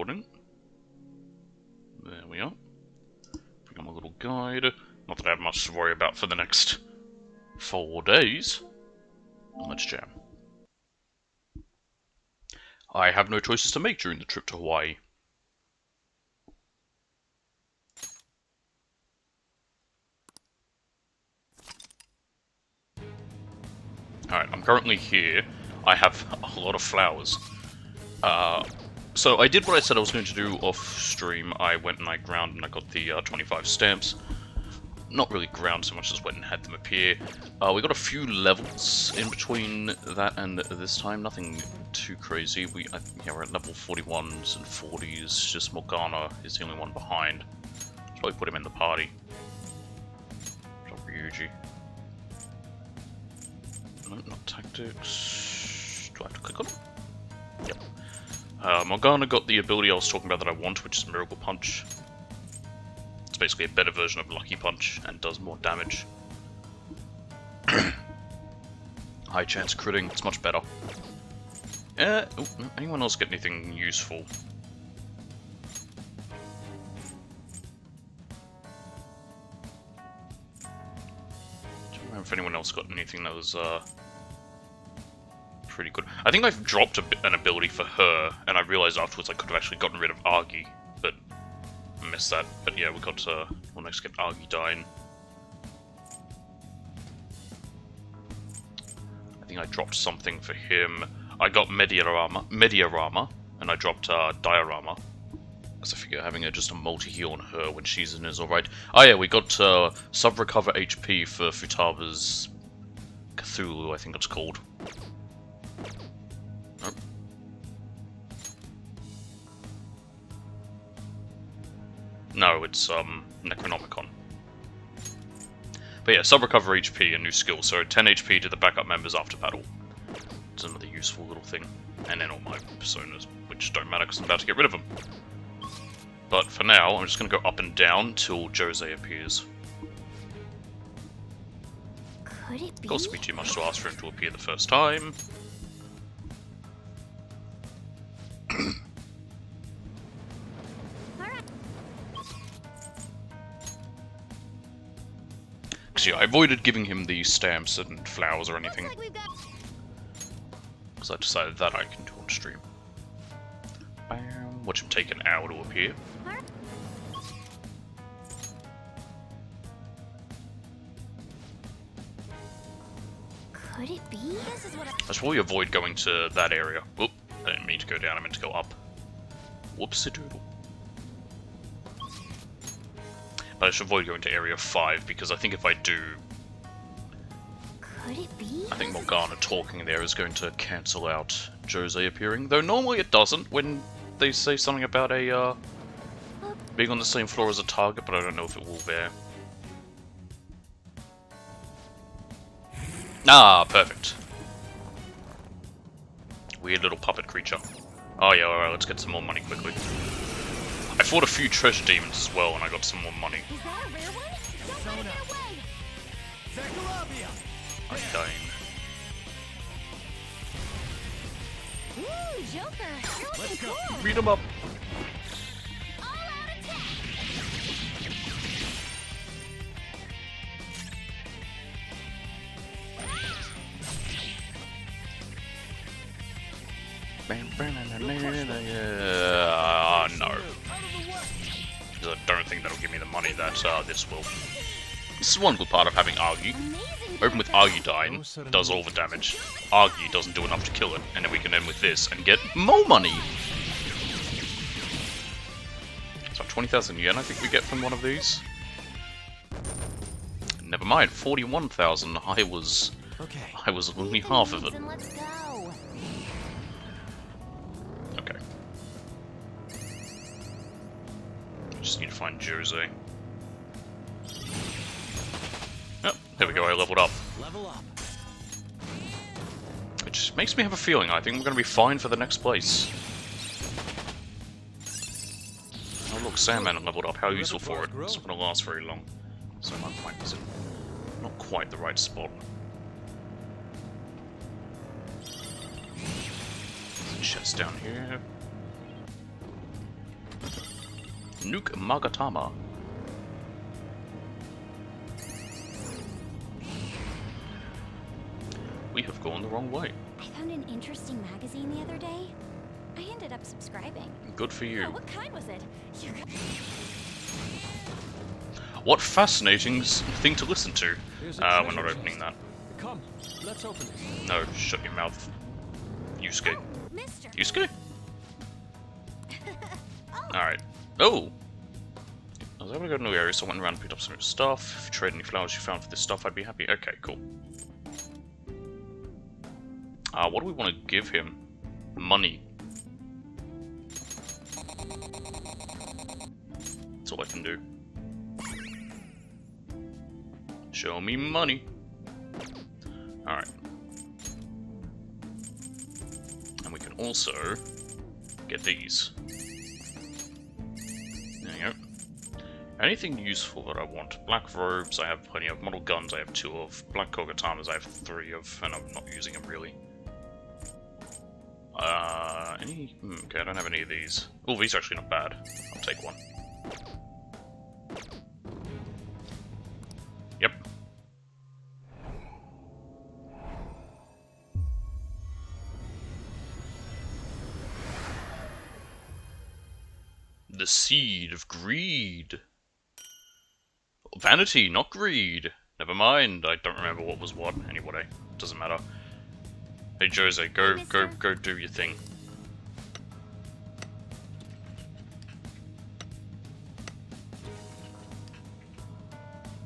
recording. There we are. Bring on my little guide. Not that I have much to worry about for the next 4 days. Let's jam. I have no choices to make during the trip to Hawaii. Alright, I'm currently here. I have a lot of flowers. So I did what I said I was going to do off stream. I went and I ground and I got the 25 stamps. Not really ground so much as went and had them appear. We got a few levels in between that and this time. Nothing too crazy. We're at level 41s and 40s. Just Morgana is the only one behind. Should probably put him in the party. Drop Ryuji. No, not tactics. Do I have to click on it? Yep. Morgana got the ability I was talking about that I want, which is Miracle Punch. It's basically a better version of Lucky Punch and does more damage. High chance critting, it's much better. Anyone else get anything useful? Don't remember if anyone else got anything that was pretty good. I think I've dropped an ability for her, and I realized afterwards I could have actually gotten rid of Argy, but I missed that. But yeah, we got we'll next get Argydyne. I think I dropped something for him. I got Mediarama, and I dropped Diorama. Because I figure having just a multi-heal on her when she's in is alright. Oh yeah, we got sub-recover HP for Futaba's Cthulhu, I think it's called. No, it's Necronomicon. But yeah, sub-recover HP, a new skill, so 10 HP to the backup members after battle. It's another useful little thing. And then all my personas, which don't matter because I'm about to get rid of them. But for now, I'm just going to go up and down till Jose appears. Could it be? Of course, it'd be too much to ask for him to appear the first time. Because yeah, I avoided giving him the stamps and flowers or anything. Because I decided that I can do on stream. Watch him take an hour to appear. Could it be? This is what I should probably avoid going to that area. Oop, I didn't mean to go down, I meant to go up. Whoopsie-doodle. But I should avoid going to Area 5, because I think if I do... Could it be? I think Morgana talking there is going to cancel out Jose appearing. Though normally it doesn't when they say something about a, being on the same floor as a target, but I don't know if it will there. Ah, perfect. Weird little puppet creature. Oh yeah, alright, let's get some more money quickly. I fought a few treasure demons as well, and I got some more money. Is that a rare one? Don't let it get away! I'm dying. Ooh, Joker! You're looking cool! Beat him up! All-out attack! No. Because I don't think that'll give me the money that this will. This is one good part of having Argy. Open with Argydyne, does all the damage. Argy doesn't do enough to kill it, and then we can end with this and get more money! So 20,000 yen I think we get from one of these. Never mind, 41,000. I was only half of it. Let's go. Okay. Just need to find Jose. Oh, there we go, I leveled up. Level up. Which makes me have a feeling I think we're going to be fine for the next place. Oh look, Sandman leveled up, how useful for it. It's not going to last very long. So my point is not quite the right spot. Chest down here. Nuke Magatama. We have gone the wrong way. I found an interesting magazine the other day. I ended up subscribing. Good for you. Oh, what kind was it? You got... What fascinating thing to listen to. Here's a We're treasure not opening that. chest. Come, let's open it. No, shut your mouth. Yusuke. Mister. Yusuke? Alright. Oh! I was able to go to new areas, so I went around and picked up some new stuff. If you trade any flowers you found for this stuff, I'd be happy. Okay, cool. What do we want to give him? Money. That's all I can do. Show me money. Alright. And we can also get these. There you go. Anything useful that I want. Black robes, I have plenty of. Model guns, I have 2 of. Black Kogatamas, I have 3 of, and I'm not using them really. Okay, I don't have any of these. Oh, these are actually not bad. I'll take one. Yep. The seed of greed. Vanity, not greed. Never mind, I don't remember what was what. Anyway, doesn't matter. Hey Jose, go do your thing.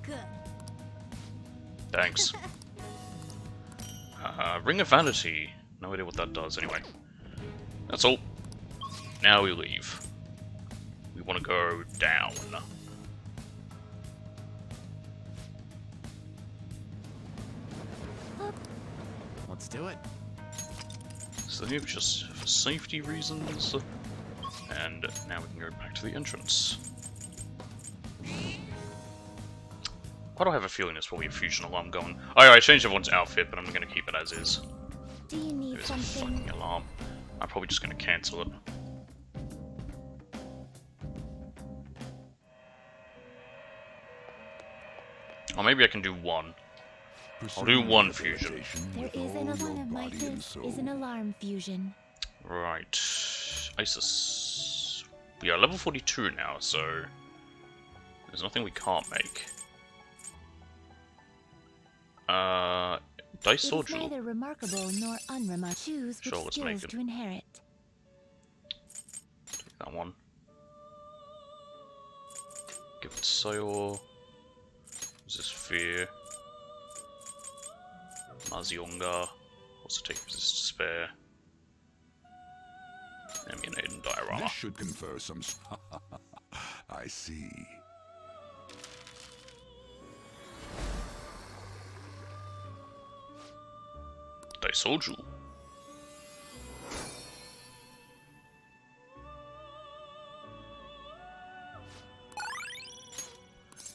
Good. Thanks. Ring of Vanity. No idea what that does anyway. That's all. Now we leave. We want to go down. Let's do it. So just for safety reasons. And now we can go back to the entrance. Why do I have a feeling this will be a fusion alarm going? Oh yeah, I changed everyone's outfit, but I'm going to keep it as is. Do you need There's a something? fucking alarm. I'm probably just going to cancel it. Or maybe I can do one. I'll do one fusion. There is an one of my fish is an alarm fusion. Right. Isis. We are level 42 now, so there's nothing we can't make. Dice It is Sword neither remarkable nor unremarkable. Choose Sure, which let's make skills it. to inherit. Take that one. Give it Sayor. Resist Fear. Mazionga. Also take Resist Despair. Ammunate and Diorama. This should confer some. I see. Daisoju.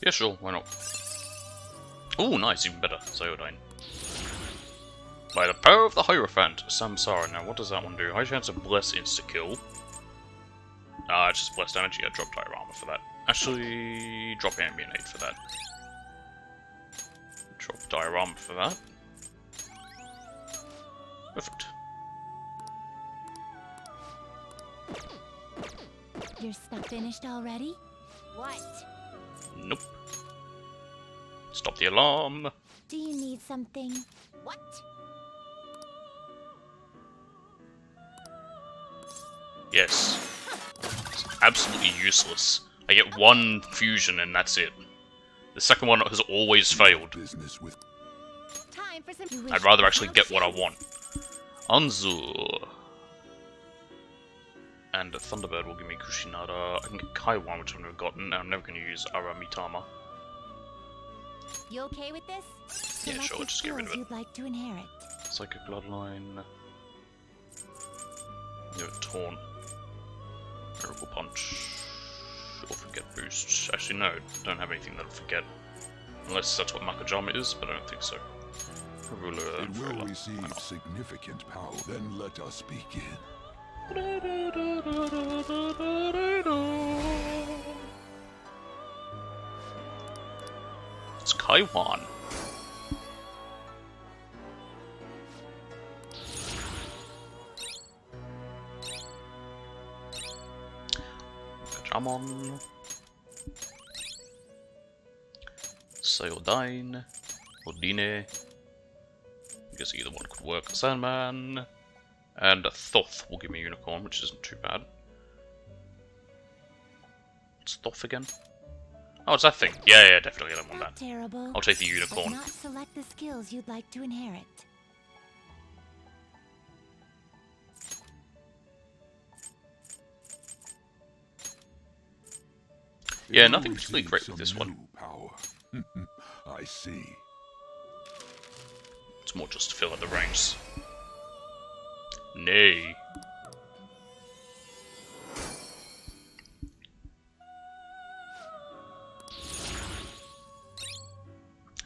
Yeah, sure, why not? Oh, nice, even better. Ziodyne. By the power of the Hierophant, Samsara. Now, what does that one do? High chance of Bless insta-kill. It's just Bless damage. Yeah, drop Diorama for that. Actually, drop Ambionate for that. Drop Diorama for that. Perfect. Your stuff finished already? What? Nope. Stop the alarm. Do you need something? What? Yes. It's absolutely useless. I get one fusion and that's it. The second one has always failed. Business with. Time for some. I'd rather actually get what I want. Anzu. And Thunderbird will give me Kushinada. I can get Kaiwan, which I've never gotten, and I'm never going to use Aramitama. You okay with this? Yeah, Select sure, the just get rid of skills it. You'd like to inherit. Psychic Bloodline. Give it Taunt. Miracle Punch. Or Forget Boost. Actually, no, don't have anything that'll forget. Unless that's what Makajama is, but I don't think so. Ruler, It will Ruler. receive significant power. Then let us begin. Kaiwan. Jamon. Sayodine. Odine. I guess either one could work. Sandman. And a Thoth will give me a unicorn, which isn't too bad. What's Thoth again? Oh, it's that thing. Yeah, definitely I don't want Not that. terrible. I'll take the But unicorn. not select the skills you'd like to inherit. Yeah, It will nothing particularly receive great with some this one. new power. I see. It's more just to fill out the ranks. Nay.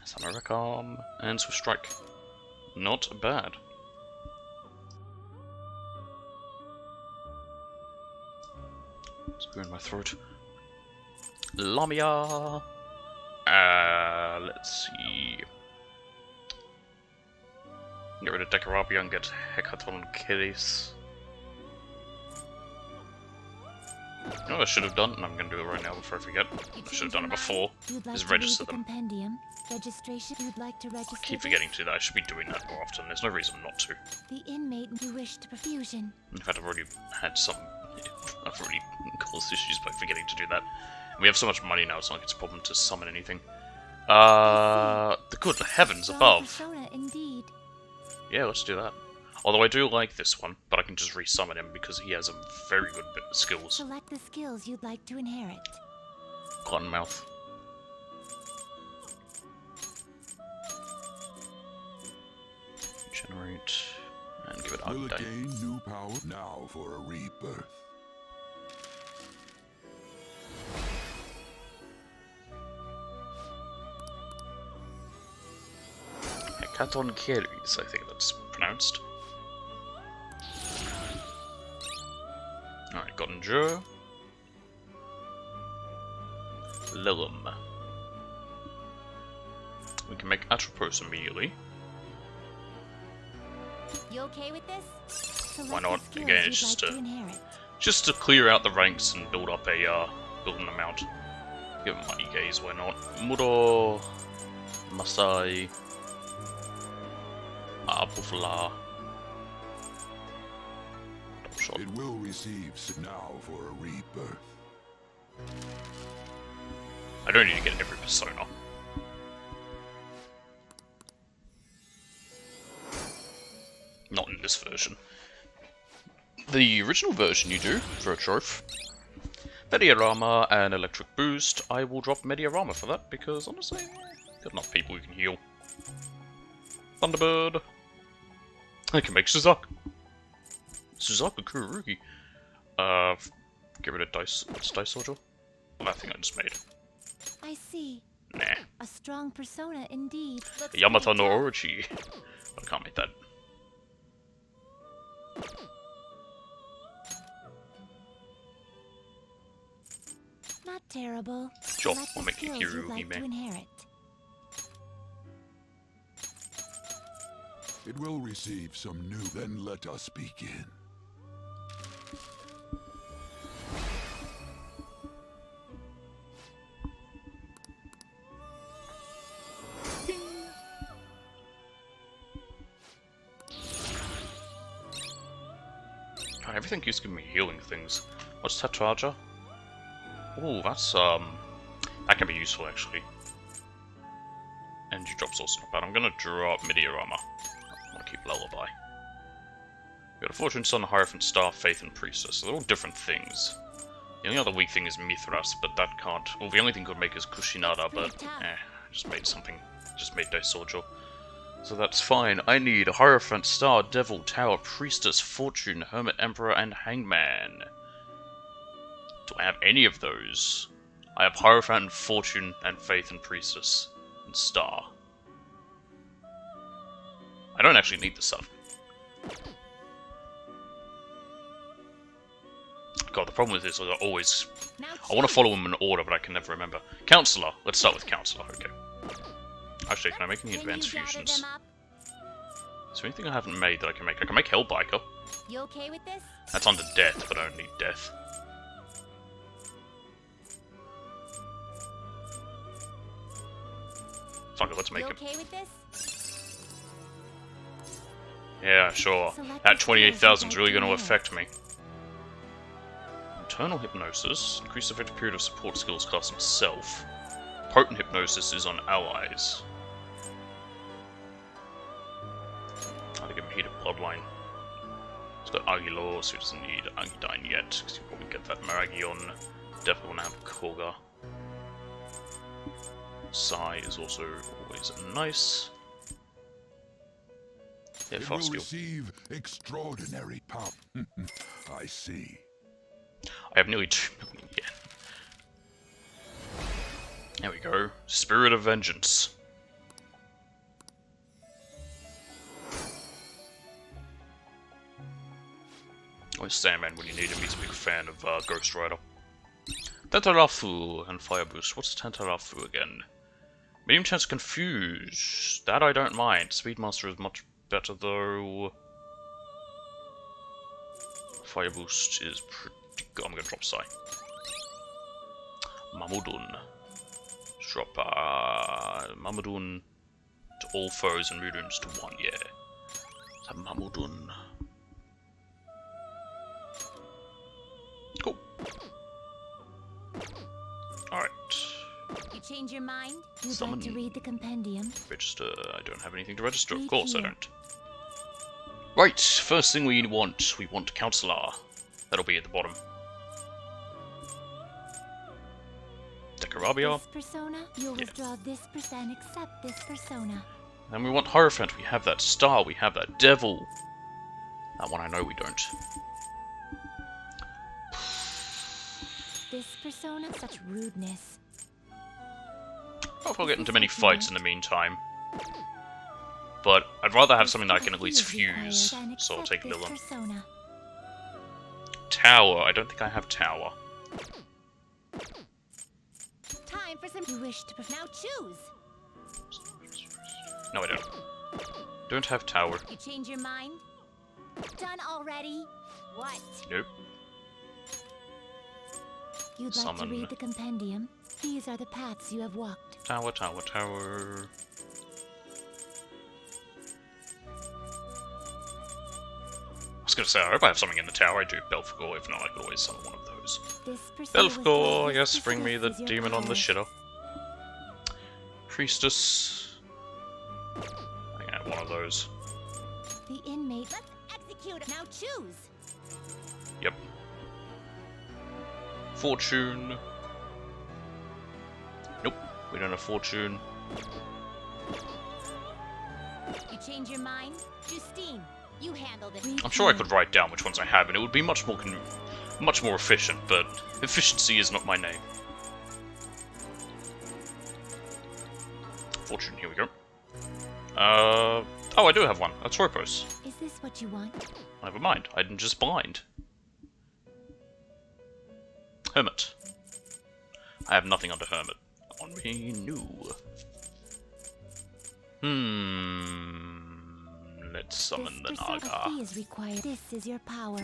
Samaracom and Swift Strike. Not bad. Screw in my throat. Lamia. Let's see. Get rid of Dekarabia and get Hecaton Achilles. You know what I should have done, and I'm going to do it right now before I forget. I should have done it before. Is register them. Compendium. Registration you'd like to register. I keep forgetting to do that. I should be doing that more often. There's no reason not to. The inmate who wished perfusion. In fact, I've already had some. I've already caused issues by forgetting to do that. We have so much money now, it's not like it's a problem to summon anything. The good heavens Strong above. persona indeed. Yeah, let's do that. Although I do like this one, but I can just resummon him because he has a very good bit of skills. Select the skills you'd like to inherit. Gluttonmouth. Generate and give it Will it Arcade. gain new power? Now for a rebirth. Hecaton Achilles, I think that's pronounced. Alright, Gottinger. Lilum. We can make Atropos immediately. You okay with this? Select Why not? the skills Again, you'd it's just like a- to inherit. Just to clear out the ranks and build up a, build an amount. Give him money gaze, why not? Muro, Masai, Abufla. Double shot. It will receive now for a rebirth. I don't need to get every persona. Not in this version. The original version you do, for a trophy. Mediarama and Electric Boost. I will drop Mediarama for that because honestly, got enough people who can heal. Thunderbird. I can make Suzaku. Suzaku Kurugi. Get rid of Dice Soldier. That thing I just made. I see. Nah. A strong persona indeed. Looks Yamato pretty no tough. Orochi. I can't make that. Not terrible. Sure, Select we'll the make it skills you'd like Hiruhime. to inherit. It will receive some new. Then let us begin. God, everything keeps giving me healing things. What's Tetraja? Ooh, that's, that can be useful, actually. Energy drop's also not bad. I'm gonna drop Mediarama. I wanna keep Lullaby. We got a Fortune Sun, Hierophant Star, Faith, and Priestess. They're all different things. The only other weak thing is Mithras, but that can't... Well, the only thing could make is Kushinada, but... I just made something. Just made Daisojo. So that's fine. I need a Hierophant, Star, Devil, Tower, Priestess, Fortune, Hermit, Emperor, and Hangman. Do I have any of those? I have Hierophant, Fortune, and Faith, and Priestess, and Star. I don't actually need the stuff. God, the problem with this is I always... Now I want to choose. follow them in order, but I can never remember. Counselor. Let's start with Counselor, okay. Actually, can I make any Can advanced you gather fusions? them up? Is there anything I haven't made that I can make? I can make Hellbiker. You okay with this? That's under death, but I don't need death. Fuck it, let's make You it. okay with this? Yeah, sure. Select That the 28,000 is skills really you'd going to like to affect me. Internal Hypnosis. Increase effective period of support skills cast himself. Potent Hypnosis is on allies. I'll give him Heated Bloodline. He's got Agilor, so he doesn't need Agidine yet, because he'll probably get that Maragion. Definitely want to have Koga. Sai is also always nice. Yeah, It will fast steel. receive extraordinary power. I see. I have nearly 2 million yen. There we go. Spirit of Vengeance. Where's Sandman when you need him? He's a big fan of Ghost Rider. Tantarafu and Fire Boost. What's Tantarafu again? Medium chance to confuse. That I don't mind. Speedmaster is much better though. Fire Boost is pretty good. I'm gonna drop Sai. Mamudun. Drop Mamudun to all foes and Muduns to 1, yeah. So Mamudun. Cool. Alright. You change your mind? You'd Summon. like to read the compendium? Register. I don't have anything to register. Of Read course I here. don't. Right, first thing we want Counselor. That'll be at the bottom. Decarabia. This persona, you'll Yeah. withdraw this percent except this persona. And we want Hierophant. We have that Star. We have that Devil. That one I know we don't. This persona, such rudeness. I'll probably get into many fights in the meantime. But I'd rather have something that I can at least fuse. So I'll take Lilum. Persona. Tower. I don't think I have Tower. Time for some. You wish to now choose. No, I don't. Don't have Tower. You change your mind? Done already? What? Nope. You'd like to Summon. read the compendium? These are the paths you have walked. Tower, Tower, Tower. I was gonna say, I hope I have something in the tower. I do Belphegor. If not, I could always summon one of those. This persona was Belphegor, built yes, with bring me the this as your demon on the power. shitter. Priestess. I can have one of those. The inmate. Let's execute. Now choose. Yep. Fortune. Nope, we don't have Fortune. You change your mind? Justine, you handle this. I'm sure I could write down which ones I have, and it would be much more efficient, but efficiency is not my name. Fortune, here we go. Oh, I do have one. That's Ropos. Is this what you want? Never mind, I'm just blind. Hermit. I have nothing under Hermit. On me, no. Let's summon the This persona Naga. fee is required. This is your power.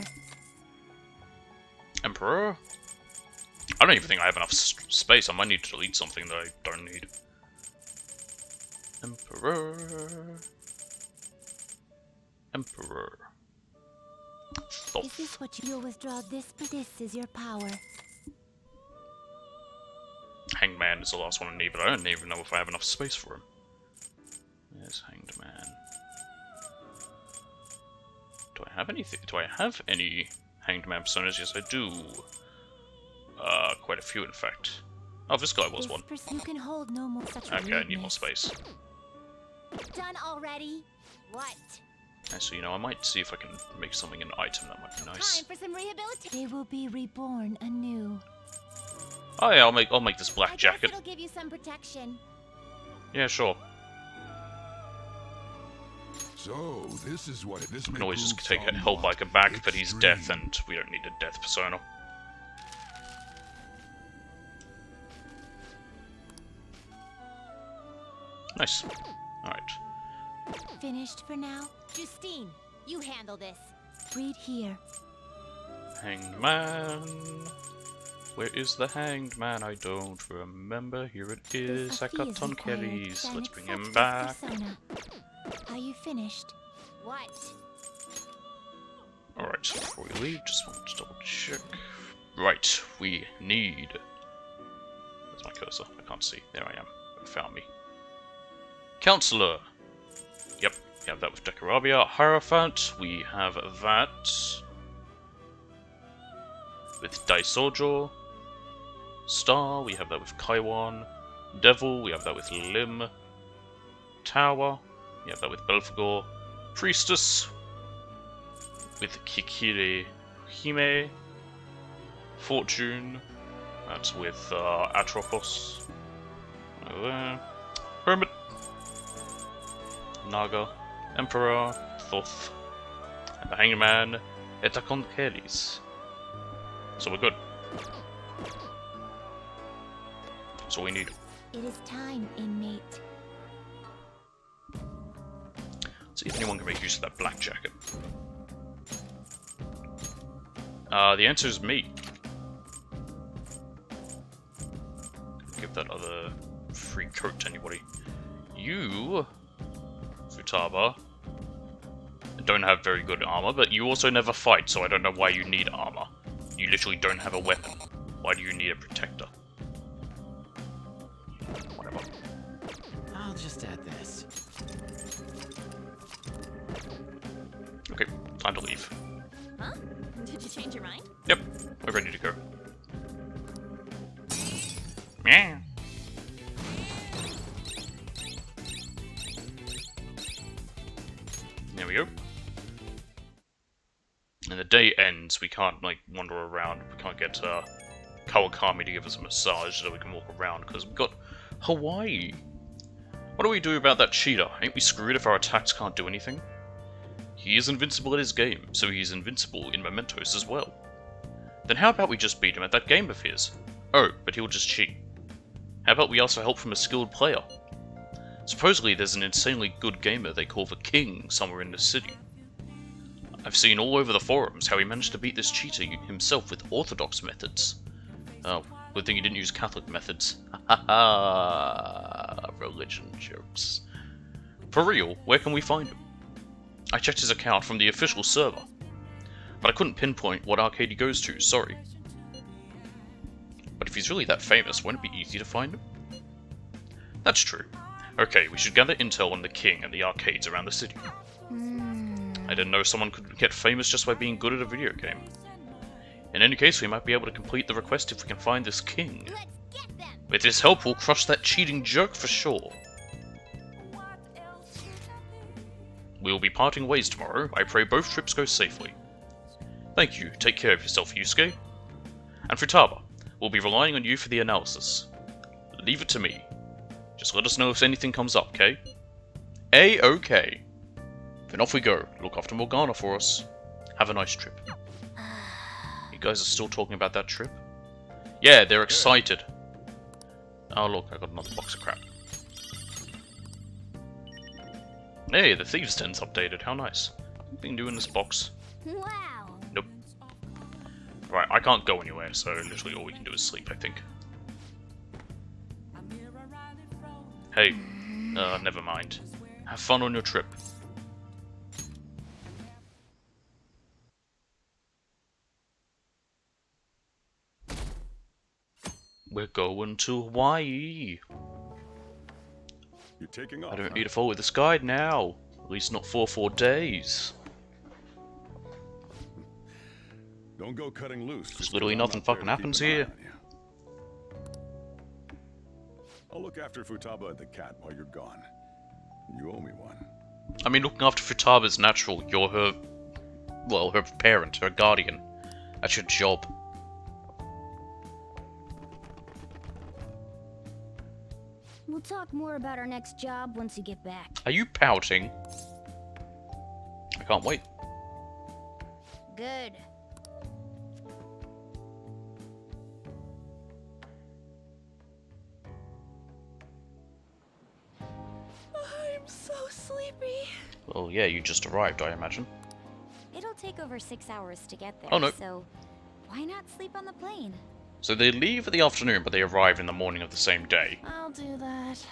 Emperor? I don't even think I have enough space. I might need to delete something that I don't need. Emperor. Emperor. Is Thoth. this what you'll withdraw? This is your power. Hangman is the last one I need, but I don't even know if I have enough space for him. There's Hanged Man. Do I have anything? Do I have any Hanged Man personas? Yes, I do. Quite a few, in fact. Oh, this guy was This one. you can hold no more such Okay, I need more rudeness. space. Done already? What? So, you know, I might see if I can make something an item that might be nice. Time for some rehabilitation. They will be reborn anew. Oh yeah, I'll make this I black guess jacket. it'll give you some protection. Yeah, sure. So, this is what this I may can always just prove take a somewhat Hellbiker back, but he's death, extreme. and we don't need a death persona. Nice. Alright. Finished for now? Justine, you handle this. Read here. Hanged man. Where is the hanged man? I don't remember. Here it is. I got Ton Kelly's. Let's bring him back. Are you finished? What? Alright, so before we leave, just want to double check. Right, we need... Where's my cursor? I can't see. There I am. It found me. Counselor! Yep, we have that with Dekarabia. Hierophant, we have that with Daisojo. Star, we have that with Kaiwan. Devil, we have that with Lim. Tower, we have that with Belphegor. Priestess, with Kikiri Hime. Fortune, that's with Atropos. There. Hermit, Naga, Emperor, Thoth, and the Hangman, Etakon Kelis. So we're good. That's all we need. It is time, inmate. See if anyone can make use of that black jacket. The answer is me. Give that other free coat to anybody. You, Futaba, don't have very good armor, but you also never fight, so I don't know why you need armor. You literally don't have a weapon. Why do you need a protector? Whatever. I'll just add this. Okay, time to leave. Huh? Did you change your mind? Yep, we're ready to go. Yeah. There we go. And the day ends, we can't, like, wander around. We can't get, Kawakami to give us a massage so we can walk around, because we've got Hawaii. What do we do about that cheetah? Ain't we screwed if our attacks can't do anything? He is invincible at his game, so he's invincible in Mementos as well. Then how about we just beat him at that game of his? Oh, but he'll just cheat. How about we ask for help from a skilled player? Supposedly there's an insanely good gamer they call the King somewhere in the city. I've seen all over the forums how he managed to beat this cheater himself with orthodox methods. Oh, good thing he didn't use Catholic methods. Ha ha ha! Religion jokes. For real, where can we find him? I checked his account from the official server, but I couldn't pinpoint what arcade he goes to, sorry. But if he's really that famous, won't it be easy to find him? That's true. Okay, we should gather intel on the King and the arcades around the city. I didn't know someone could get famous just by being good at a video game. In any case, we might be able to complete the request if we can find this King. Let's get them! With his help, we'll crush that cheating jerk for sure. We will be parting ways tomorrow. I pray both trips go safely. Thank you. Take care of yourself, Yusuke. And Futaba, we'll be relying on you for the analysis. Leave it to me. Just let us know if anything comes up, okay? A-okay. Then off we go. Look after Morgana for us. Have a nice trip. You guys are still talking about that trip? Yeah, they're excited. Oh look, I got another box of crap. Hey, the Thieves' Den's updated. How nice. What have you been doing in this box? Wow! Nope. Right, I can't go anywhere, so literally all we can do is sleep, I think. Hey, never mind. Have fun on your trip. We're going to Hawaii. You're taking off. I don't huh? need to follow this guide now. At least not for 4 days. Don't go cutting loose. There's literally nothing fucking happens here. I'll look after Futaba and the cat while you're gone. You owe me one. I mean, looking after Futaba's natural. You're her... well, her parent, her guardian. That's your job. We'll talk more about our next job once you get back. Are you pouting? I can't wait. Good. sleepy. Well, yeah, you just arrived, I imagine. It'll take over 6 hours to get there, Oh, no. so why not sleep on the plane? So they leave in the afternoon, but they arrive in the morning of the same day. I'll do that.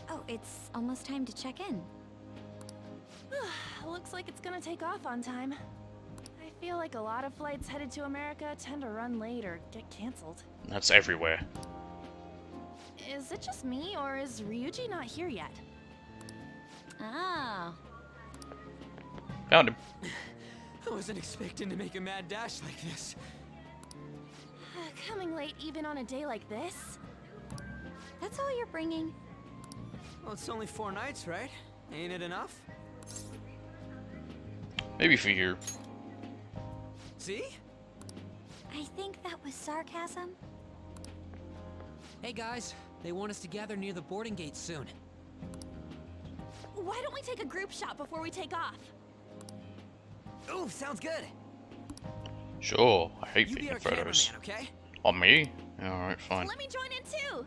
Oh, it's almost time to check in. Looks like it's gonna take off on time. I feel like a lot of flights headed to America tend to run late or get canceled. That's everywhere. Is it just me, or is Ryuji not here yet? Ah, Found him. I wasn't expecting to make a mad dash like this. Coming late even on a day like this? that's all you're bringing? Well, it's only 4 nights, right? Ain't it enough? Maybe for you. See? I think that was sarcasm. Hey guys, they want us to gather near the boarding gate soon. Why don't we take a group shot before we take off? Ooh, sounds good. Sure, I hate You be taking our photos. cameraman, okay? On me? Alright, fine. Let me join in too.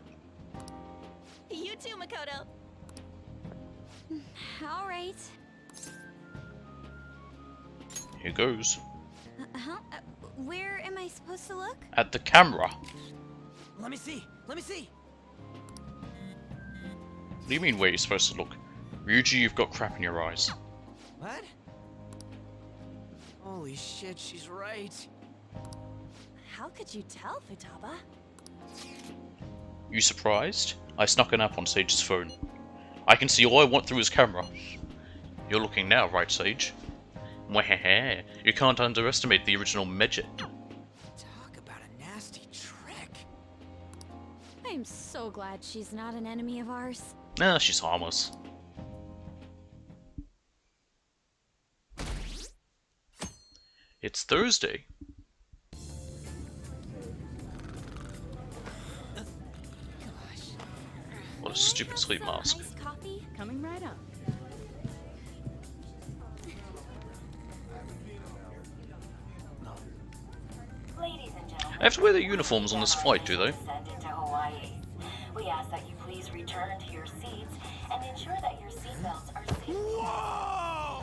You too, Makoto. All right. Here goes. Huh? Where am I supposed to look? At the camera. Let me see. Let me see. What do you mean where you're supposed to look? Ryuji, you've got crap in your eyes. What? Holy shit, she's right. How could you tell, Futaba? You surprised? I snuck an app on Sage's phone. I can see all I want through his camera. You're looking now, right, Sage? Mwah, you can't underestimate the original Medjet. Talk about a nasty trick. I'm so glad she's not an enemy of ours. Nah, she's harmless. It's Thursday. What a stupid sleep mask. Iced coffee? Coming right up. Ladies and gentlemen, They have to wear their uniforms on this flight, do they? descended to Hawaii. We ask that you please return to your seats and ensure that your seatbelts are safely. Whoa!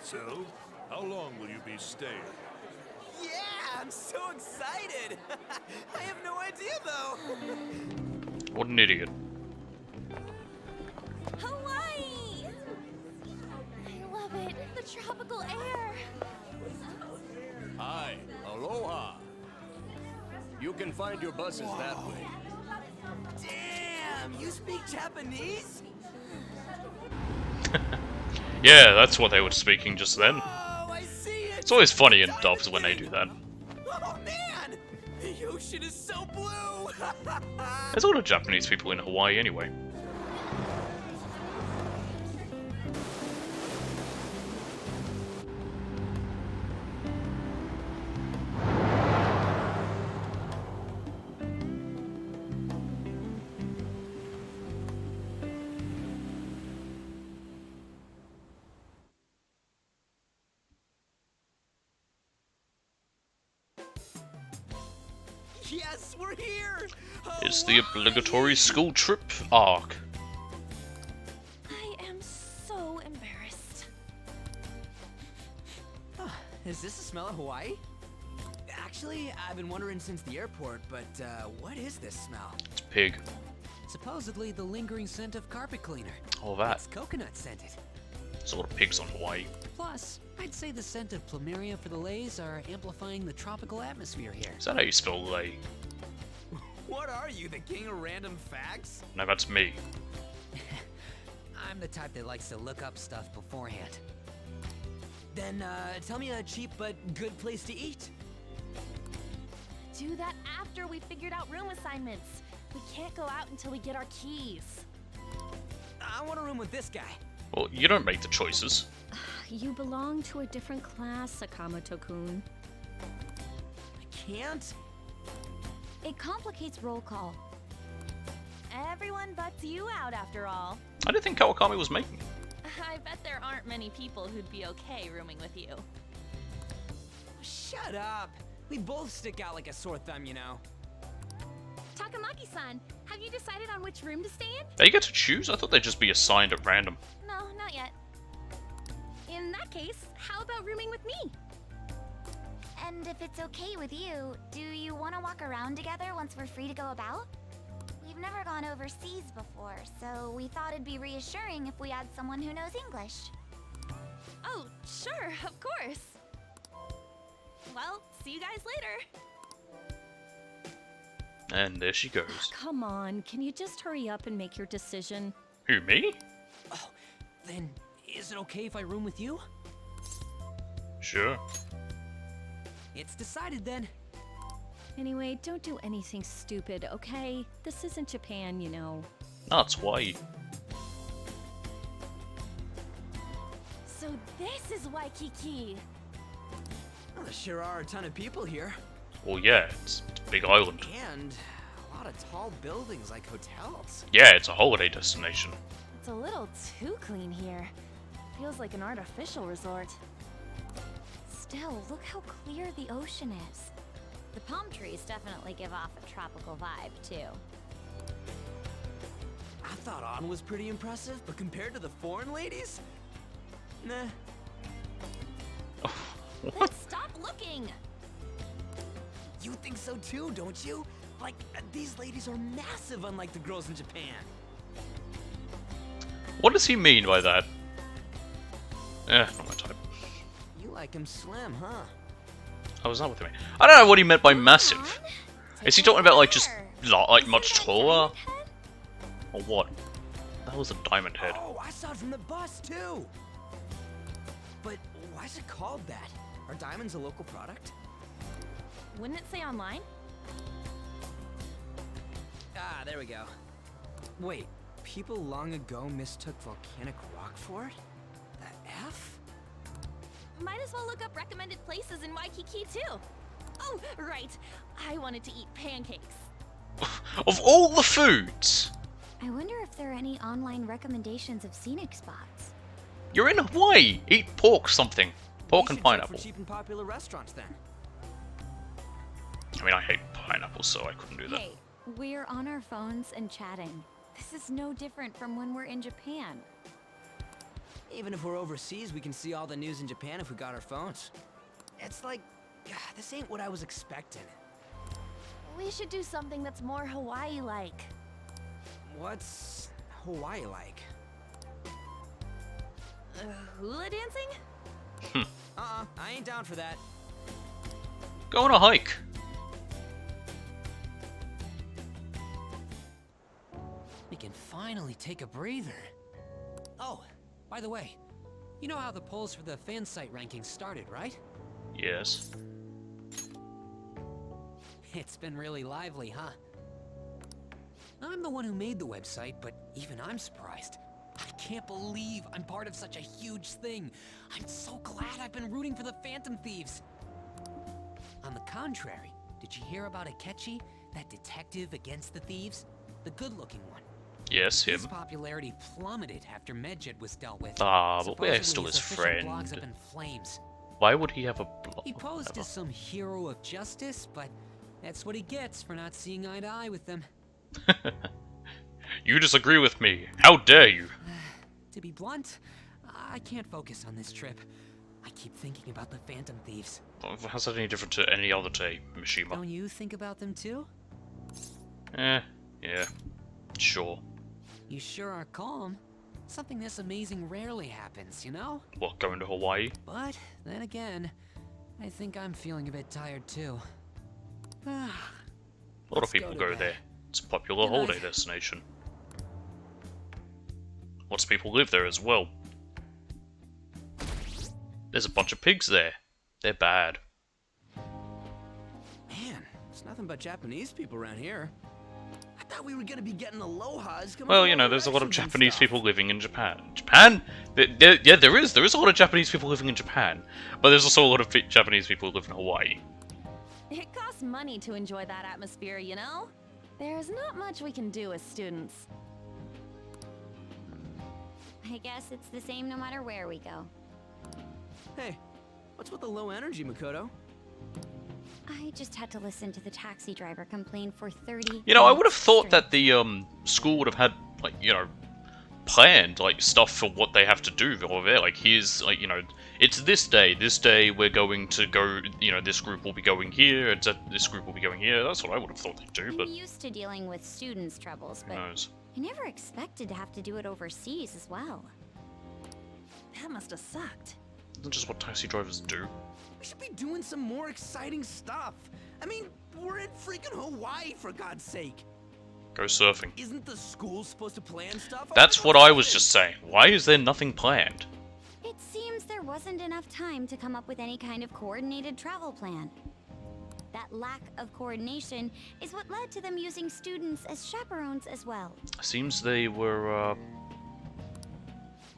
So, how long will you be staying? Yeah, I'm so excited. I have no idea though. What an idiot. Hawaii! I love it. The tropical air. Hi, aloha. You can find your buses that way. Damn, you speak Japanese? Yeah, that's what they were speaking just then. Oh, I see it. It's always funny in dubs when they do that. Oh man, the ocean is so blue. There's a lot of Japanese people in Hawaii anyway. Yes, we're here. It's the obligatory school trip arc. I am so embarrassed. Is this the smell of Hawaii? Actually, I've been wondering since the airport, but what is this smell? It's pig. Supposedly the lingering scent of carpet cleaner. All that. It's coconut scented. There's a lot of pigs on Hawaii. Plus, I'd say the scent of plumeria for the lays are amplifying the tropical atmosphere here. Is that how you spell lay? What are you, the king of random facts? No, that's me. I'm the type that likes to look up stuff beforehand. Then tell me a cheap but good place to eat. Do that after we figured out room assignments. We can't go out until we get our keys. I want a room with this guy. Well, you don't make the choices. You belong to a different class, Sakamoto-kun. I can't. It complicates roll call. Everyone butts you out after all. I didn't think Kawakami was making it. I bet there aren't many people who'd be okay rooming with you. Shut up. We both stick out like a sore thumb, you know. Takamaki-san, have you decided on which room to stay in? They get to choose? I thought they'd just be assigned at random. No, not yet. In that case, how about rooming with me? And if it's okay with you, do you want to walk around together once we're free to go about? We've never gone overseas before, so we thought it'd be reassuring if we had someone who knows English. Oh, sure, of course. Well, see you guys later. And there she goes. Come on, can you just hurry up and make your decision? Who, me? Oh, then is it okay if I room with you? Sure. It's decided then. Anyway, don't do anything stupid, okay? This isn't Japan, you know. No, it's Hawaii. So this is Waikiki. Well, there sure are a ton of people here. Well, yeah, it's a big island. And a lot of tall buildings like hotels. Yeah, it's a holiday destination. It's a little too clean here. Feels like an artificial resort. Still, look how clear the ocean is. The palm trees definitely give off a tropical vibe, too. I thought Ann was pretty impressive, but compared to the foreign ladies? Nah. What? Stop looking! You think so too, don't you? Like, these ladies are massive unlike the girls in Japan. What does he mean by that? Not my type. You like him slim, huh? Oh, was that what he meant? I don't know what he meant by massive. Is he talking about, like, just, like, much taller? Or what? That was a diamond head. Oh, I saw it from the bus too! But why is it called that? Are diamonds a local product? Wouldn't it say online? Ah, there we go. Wait, people long ago mistook volcanic rock for it? The F? Might as well look up recommended places in Waikiki too. Oh, right. I wanted to eat pancakes. Of all the foods! I wonder if there are any online recommendations of scenic spots. You're in Hawaii! Eat pork something. Pork We and should check pineapple. for cheap and popular restaurants then. I mean, I hate pineapple, so I couldn't do that. Hey, we're on our phones and chatting. This is no different from when we're in Japan. Even if we're overseas, we can see all the news in Japan if we got our phones. It's like, this ain't what I was expecting. We should do something that's more Hawaii-like. What's Hawaii like? Hula dancing? I ain't down for that. Go on a hike. We can finally take a breather. Oh, by the way, you know how the polls for the fan site rankings started, right? Yes. It's been really lively, huh? I'm the one who made the website, but even I'm surprised. I can't believe I'm part of such a huge thing. I'm so glad I've been rooting for the Phantom Thieves. On the contrary, did you hear about Akechi, that detective against the thieves? The good-looking one. Yes, him. His popularity plummeted after Medjet was dealt with. Ah, but we're Supposedly still his his official blog's friend. up in flames. Why would he have a blog? He posed as some hero of justice, but that's what he gets for not seeing eye to eye with them. You disagree with me. How dare you? To be blunt, I can't focus on this trip. I keep thinking about the Phantom Thieves. How's that any different to any other day, Mishima? Don't you think about them too? Yeah. Sure. You sure are calm. Something this amazing rarely happens, you know? What, going to Hawaii? But then again, I think I'm feeling a bit tired too. A lot of people go there. It's a popular Good night. holiday destination. Lots of people live there as well. There's a bunch of pigs there. They're bad. Man, there's nothing but Japanese people around here. I thought we were gonna be getting alohas. coming Well, from you know, all there's a lot of directions and Japanese stuff. people living in Japan. Japan? Yeah, there is. There is a lot of Japanese people living in Japan. But there's also a lot of Japanese people who live in Hawaii. It costs money to enjoy that atmosphere, you know? There's not much we can do as students. I guess it's the same no matter where we go. Hey, what's with the low energy, Makoto? I just had to listen to the taxi driver complain for 30 You know, I would have minutes thought straight. that the school would have had, like, you know, planned, like, stuff for what they have to do over there. Like, here's, like, you know, it's this day we're going to go, you know, this group will be going here, and this group will be going here. That's what I would have thought they'd do, but I'm used to dealing with students' troubles, who but knows. I never expected to have to do it overseas as well. That must have sucked. Isn't just what taxi drivers do? We should be doing some more exciting stuff. I mean, we're in freaking Hawaii, for God's sake. Go surfing. Isn't the school supposed to plan stuff? That's what I was just saying. Why is there nothing planned? It seems there wasn't enough time to come up with any kind of coordinated travel plan. That lack of coordination is what led to them using students as chaperones as well. Seems they were,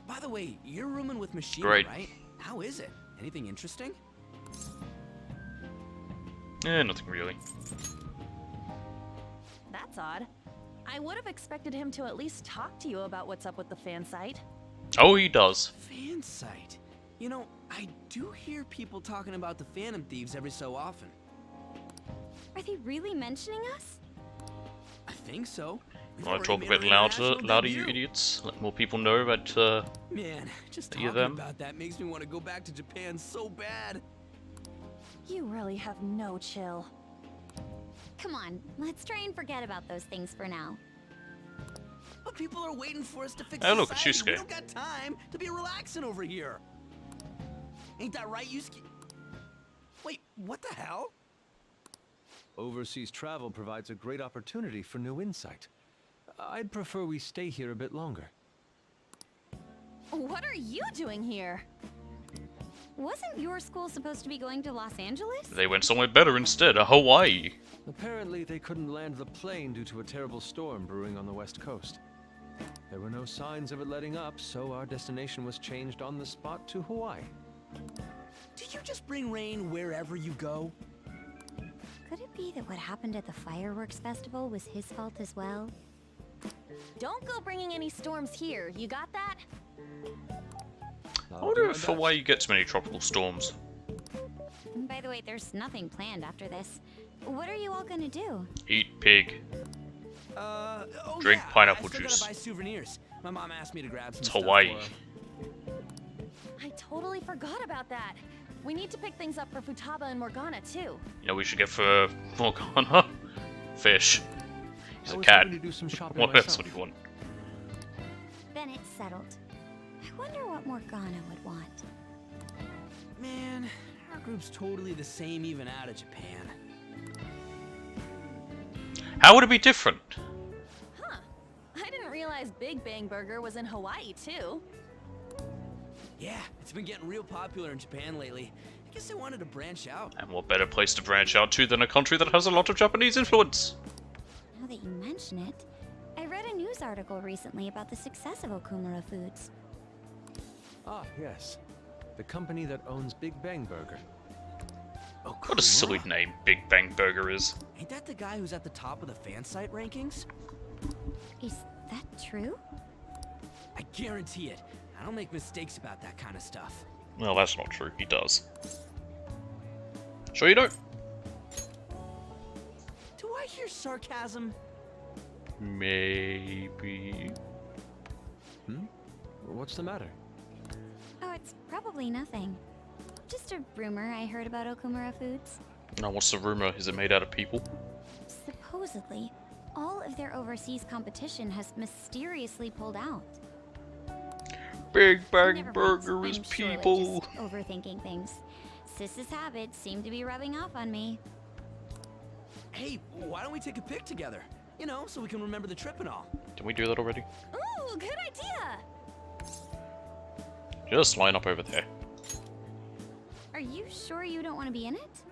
By the way, you're rooming with Machine, Great. right? How is it? Anything interesting? nothing really. That's odd. I would have expected him to at least talk to you about what's up with the fan site. Oh, he does. Fan site. You know, I do hear people talking about the Phantom Thieves every so often. Are they really mentioning us? I think so. We've Want to already talk a made bit our louder, international you debut. idiots? Let more people know about, Man, just Are you talking them? about that makes me want to go back to Japan so bad. You really have no chill. Come on, let's try and forget about those things for now. But people are waiting for us to fix Hey, look, society. it's We Yusuke. don't got time to be relaxing over here. Ain't that right, Yusuke? Wait, what the hell? Overseas travel provides a great opportunity for new insight. I'd prefer we stay here a bit longer. What are you doing here? Wasn't your school supposed to be going to Los Angeles? they went somewhere better instead, Hawaii. Apparently, they couldn't land the plane due to a terrible storm brewing on the west coast. There were no signs of it letting up, so our destination was changed on the spot to Hawaii. Did you just bring rain wherever you go? Could it be that what happened at the fireworks festival was his fault as well? Don't go bringing any storms here. You got that? I wonder if Hawaii gets many tropical storms. And by the way, there's nothing planned after this. What are you all gonna do? Eat pig. Oh Drink yeah, pineapple I still juice. gotta buy souvenirs. My mom asked me to grab some It's stuff Hawaii. for her. I totally forgot about that. We need to pick things up for Futaba and Morgana too. You know, we should get for Morgana fish. He's I a was cat. hoping to do some shopping What else myself. would he want? Then it's settled. I wonder what Morgana would want. Man, our group's totally the same even out of Japan. How would it be different? Huh. I didn't realize Big Bang Burger was in Hawaii too. Yeah, it's been getting real popular in Japan lately. I guess I wanted to branch out. And what better place to branch out to than a country that has a lot of Japanese influence? Now that you mention it, I read a news article recently about the success of Okumura Foods. Ah, yes. The company that owns Big Bang Burger. Oh, What a silly name Big Bang Burger is. Ain't that the guy who's at the top of the fan site rankings? Is that true? I guarantee it. I don't make mistakes about that kind of stuff. Well, that's not true. He does. Sure you don't? Do I hear sarcasm? Maybe. What's the matter? Oh, it's probably nothing. Just a rumor I heard about Okumura Foods. Now, what's the rumor? Is it made out of people? Supposedly, all of their overseas competition has mysteriously pulled out. Big Bang Never mind, Burger is I'm sure they're people. just overthinking things. Sis's habits seem to be rubbing off on me. Hey, why don't we take a pic together? You know, so we can remember the trip and all. Did we do that already? Ooh, good idea! Just line up over there. Are you sure you don't want to be in it?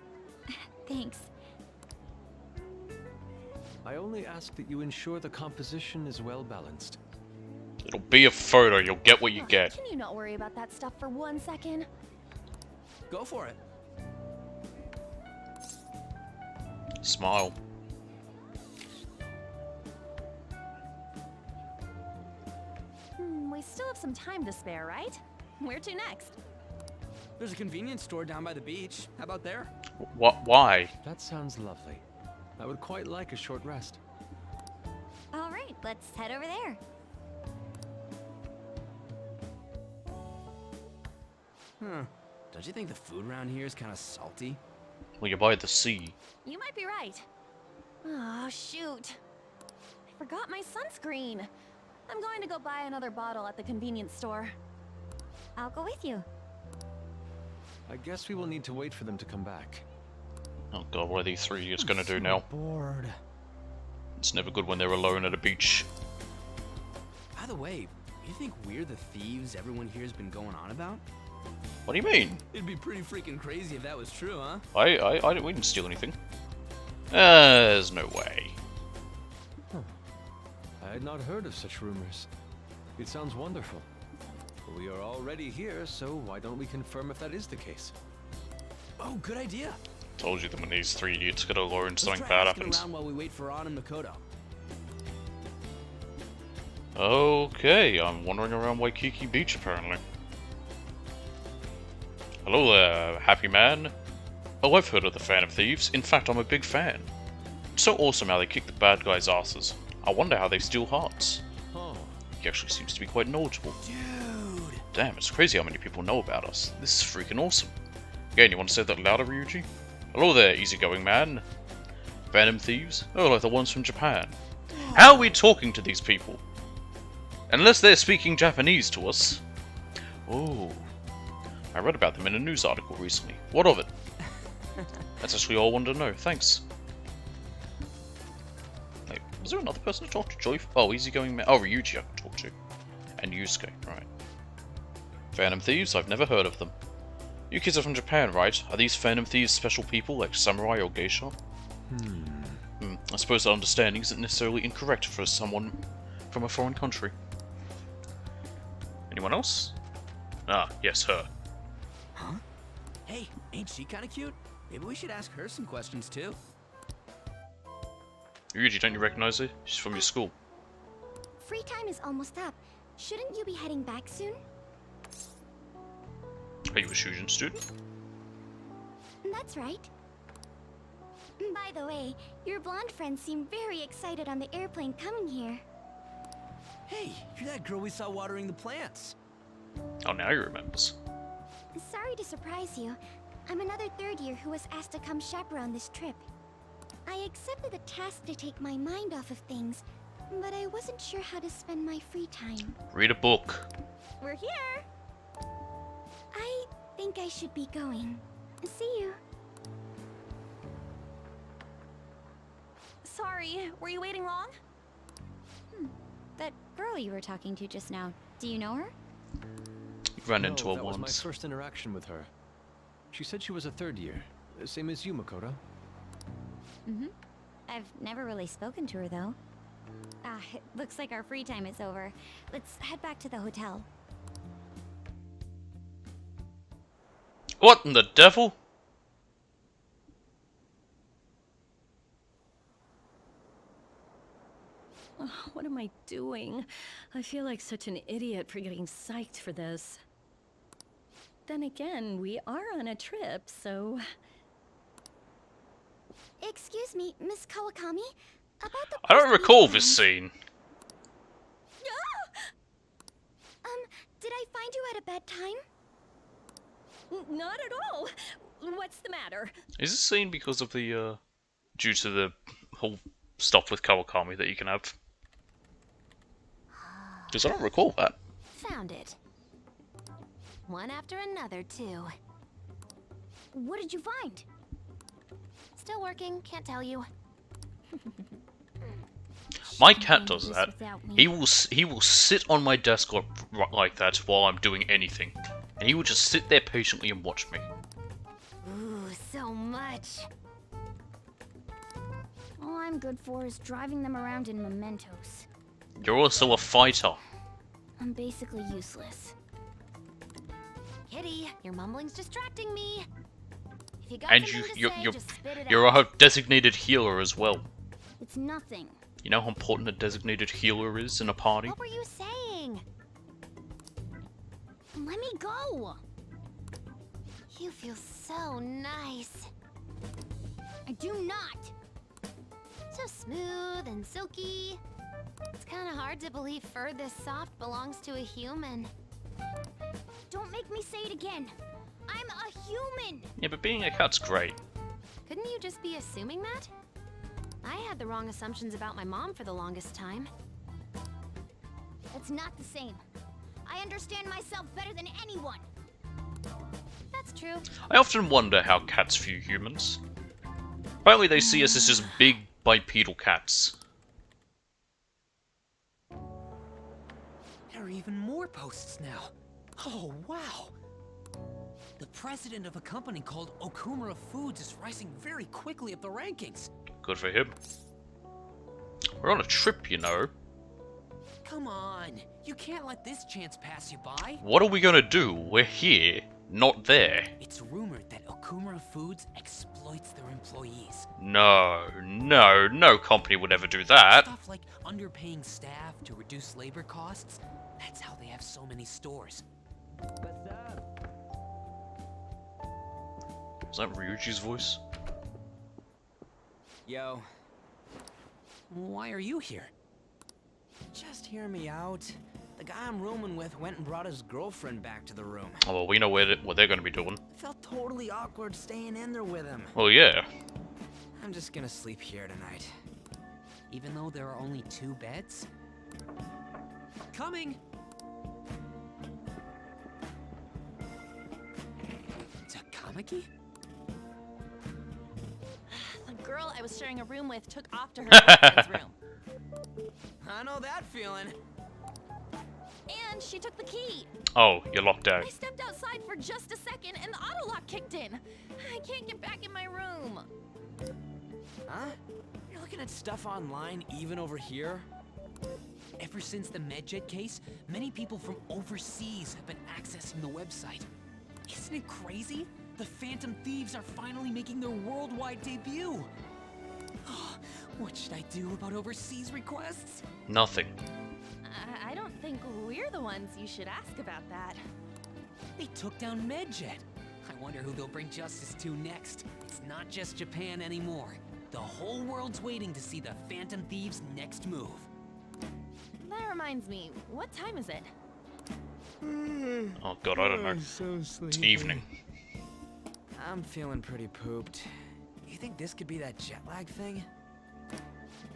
Thanks. I only ask that you ensure the composition is well balanced. It'll be a photo. You'll get what you Ugh, get. Can you not worry about that stuff for 1 second? Go for it. Smile. We still have some time to spare, right? Where to next? There's a convenience store down by the beach. How about there? What? Why? That sounds lovely. I would quite like a short rest. All right, let's head over there. Huh. Don't you think the food around here is kind of salty? Well, you're by the sea. You might be right. Oh, shoot. I forgot my sunscreen. I'm going to go buy another bottle at the convenience store. I'll go with you. I guess we will need to wait for them to come back. Oh god, what are these 3 idiots gonna do now? Bored. It's never good when they're alone at a beach. By the way, you think we're the thieves everyone here's been going on about? What do you mean? It'd be pretty freaking crazy if that was true, huh? We didn't steal anything. There's no way. I had not heard of such rumors. It sounds wonderful. But we are already here, so why don't we confirm if that is the case? Oh, good idea. Told you that when these 3 idiots get alone, something Let's try bad asking happens. around while we wait for An and Makoto. Okay, I'm wandering around Waikiki Beach apparently. Hello there, happy man. Oh, I've heard of the Fan of Thieves. In fact, I'm a big fan. It's so awesome how they kick the bad guys' asses. I wonder how they steal hearts. Oh, He actually seems to be quite knowledgeable. Dude. Damn, it's crazy how many people know about us. This is freaking awesome. Again, you want to say that louder, Ryuji? Hello there, easygoing man. Phantom Thieves? Oh, like the ones from Japan. How are we talking to these people? Unless they're speaking Japanese to us. Oh. I read about them in a news article recently. What of it? That's actually all I wanted to know. Thanks. Wait, was there another person to talk to? Joy? Oh, easygoing man. Oh, Ryuji I can talk to. And Yusuke, right. Phantom Thieves? I've never heard of them. You kids are from Japan, right? Are these Phantom Thieves special people like samurai or geisha? I suppose that understanding isn't necessarily incorrect for someone from a foreign country. Anyone else? Ah, yes, her. Huh? Hey, ain't she kind of cute? Maybe we should ask her some questions too. Ryuji, don't you recognize her? She's from your school. Free time is almost up. Shouldn't you be heading back soon? Are you a Shujin student? That's right. By the way, your blonde friends seem very excited on the airplane coming here. Hey, you're that girl we saw watering the plants. Oh, now he remembers. Sorry to surprise you. I'm another third year who was asked to come chaperone this trip. I accepted the task to take my mind off of things, but I wasn't sure how to spend my free time. Read a book. We're here! I think I should be going. See you. Sorry, were you waiting long? That girl you were talking to just now, do you know her? You ran into her that was my once. first interaction with her. She said she was a third year, same as you, Makoto. I've never really spoken to her though. It looks like our free time is over. Let's head back to the hotel. What in the devil? Oh, what am I doing? I feel like such an idiot for getting psyched for this. Then again, we are on a trip, so... Excuse me, Miss Kawakami? About the I don't person recall you this found. scene. Did I find you at a bad time? Not at all! What's the matter? Is this scene because of the, due to the whole stuff with Kawakami that you can have? Because I don't recall that. Found it. One after another, too. What did you find? Still working, can't tell you. My She can cat handle does this that. without me. He will sit on my desk like that while I'm doing anything, and he will just sit there patiently and watch me. Ooh, so much. All I'm good for is driving them around in mementos. You're also a fighter. I'm basically useless. Kitty, your mumbling's distracting me. If you got And something to say, just spit it you're out. a designated healer as well. It's nothing. You know how important a designated healer is in a party? What were you saying? Let me go! You feel so nice. I do not. So smooth and silky. It's kind of hard to believe fur this soft belongs to a human. Don't make me say it again. I'm a human. Yeah, but being a cat's great. Couldn't you just be assuming that? I had the wrong assumptions about my mom for the longest time. It's not the same. I understand myself better than anyone. That's true. I often wonder how cats view humans. Apparently they see us as just big bipedal cats. There are even more posts now. Oh, wow. The president of a company called Okumura Foods is rising very quickly up the rankings. Good for him. We're on a trip, you know. Come on, you can't let this chance pass you by. What are we gonna do? We're here, not there. It's rumored that Okumura Foods exploits their employees. No company would ever do that. Stuff like underpaying staff to reduce labor costs. That's how they have so many stores. Was that Ryuji's voice? Yo, Why are you here? just hear me out. The guy I'm rooming with went and brought his girlfriend back to the room. Oh, well, we know what they're gonna be doing. It felt totally awkward staying in there with him. Well, yeah. I'm just gonna sleep here tonight. Even though there are only 2 beds? Coming! Takamaki? The girl I was sharing a room with took off to her boyfriend's room. I know that feeling. And she took the key. Oh, you're locked out. I stepped outside for just a second and the auto lock kicked in. I can't get back in my room. Huh? You're looking at stuff online even over here? Ever since the MedJet case, many people from overseas have been accessing the website. Isn't it crazy? The Phantom Thieves are finally making their worldwide debut. What should I do about overseas requests? Nothing. I don't think we're the ones you should ask about that. They took down MedJet. I wonder who they'll bring justice to next. It's not just Japan anymore. The whole world's waiting to see the Phantom Thieves' next move. That reminds me, what time is it? Oh god, I don't know. So sleepy. It's evening. I'm feeling pretty pooped. You think this could be that jet lag thing?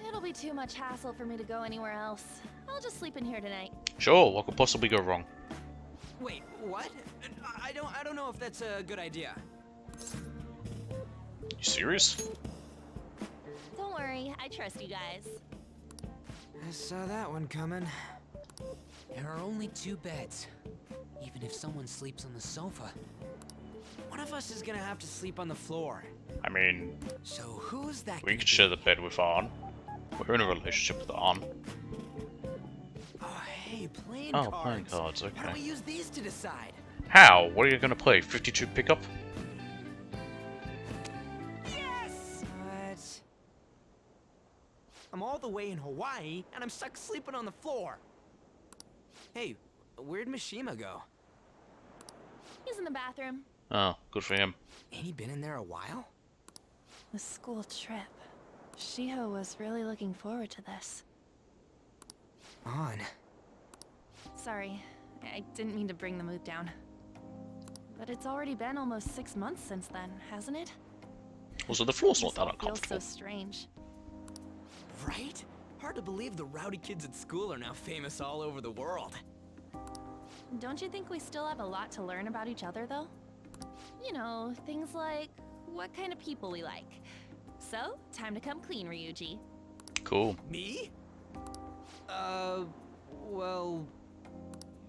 It'll be too much hassle for me to go anywhere else. I'll just sleep in here tonight. Sure, what could possibly go wrong? Wait, what? I don't know if that's a good idea. You serious? Don't worry, I trust you guys. I saw that one coming. There are only 2 beds. Even if someone sleeps on the sofa. One of us is gonna have to sleep on the floor. I mean, So who's that? we could share the bed with Arn. We're in a relationship with Arn. Oh, hey, playing Oh, cards. playing cards, Why don't okay. we use these to decide? How? What are you gonna play? 52 pickup? Yes! What? I'm all the way in Hawaii, and I'm stuck sleeping on the floor. Hey, where'd Mishima go? He's in the bathroom. Oh, good for him. Ain't he been in there a while? The school trip. Shiho was really looking forward to this. On. Sorry, I didn't mean to bring the mood down. But it's already been almost 6 months since then, hasn't it? Also, the floor's not This all that feels so uncomfortable. strange. Right? Hard to believe the rowdy kids at school are now famous all over the world. Don't you think we still have a lot to learn about each other, though? You know, things like what kind of people we like. So, time to come clean, Ryuji. Cool. Me? Well...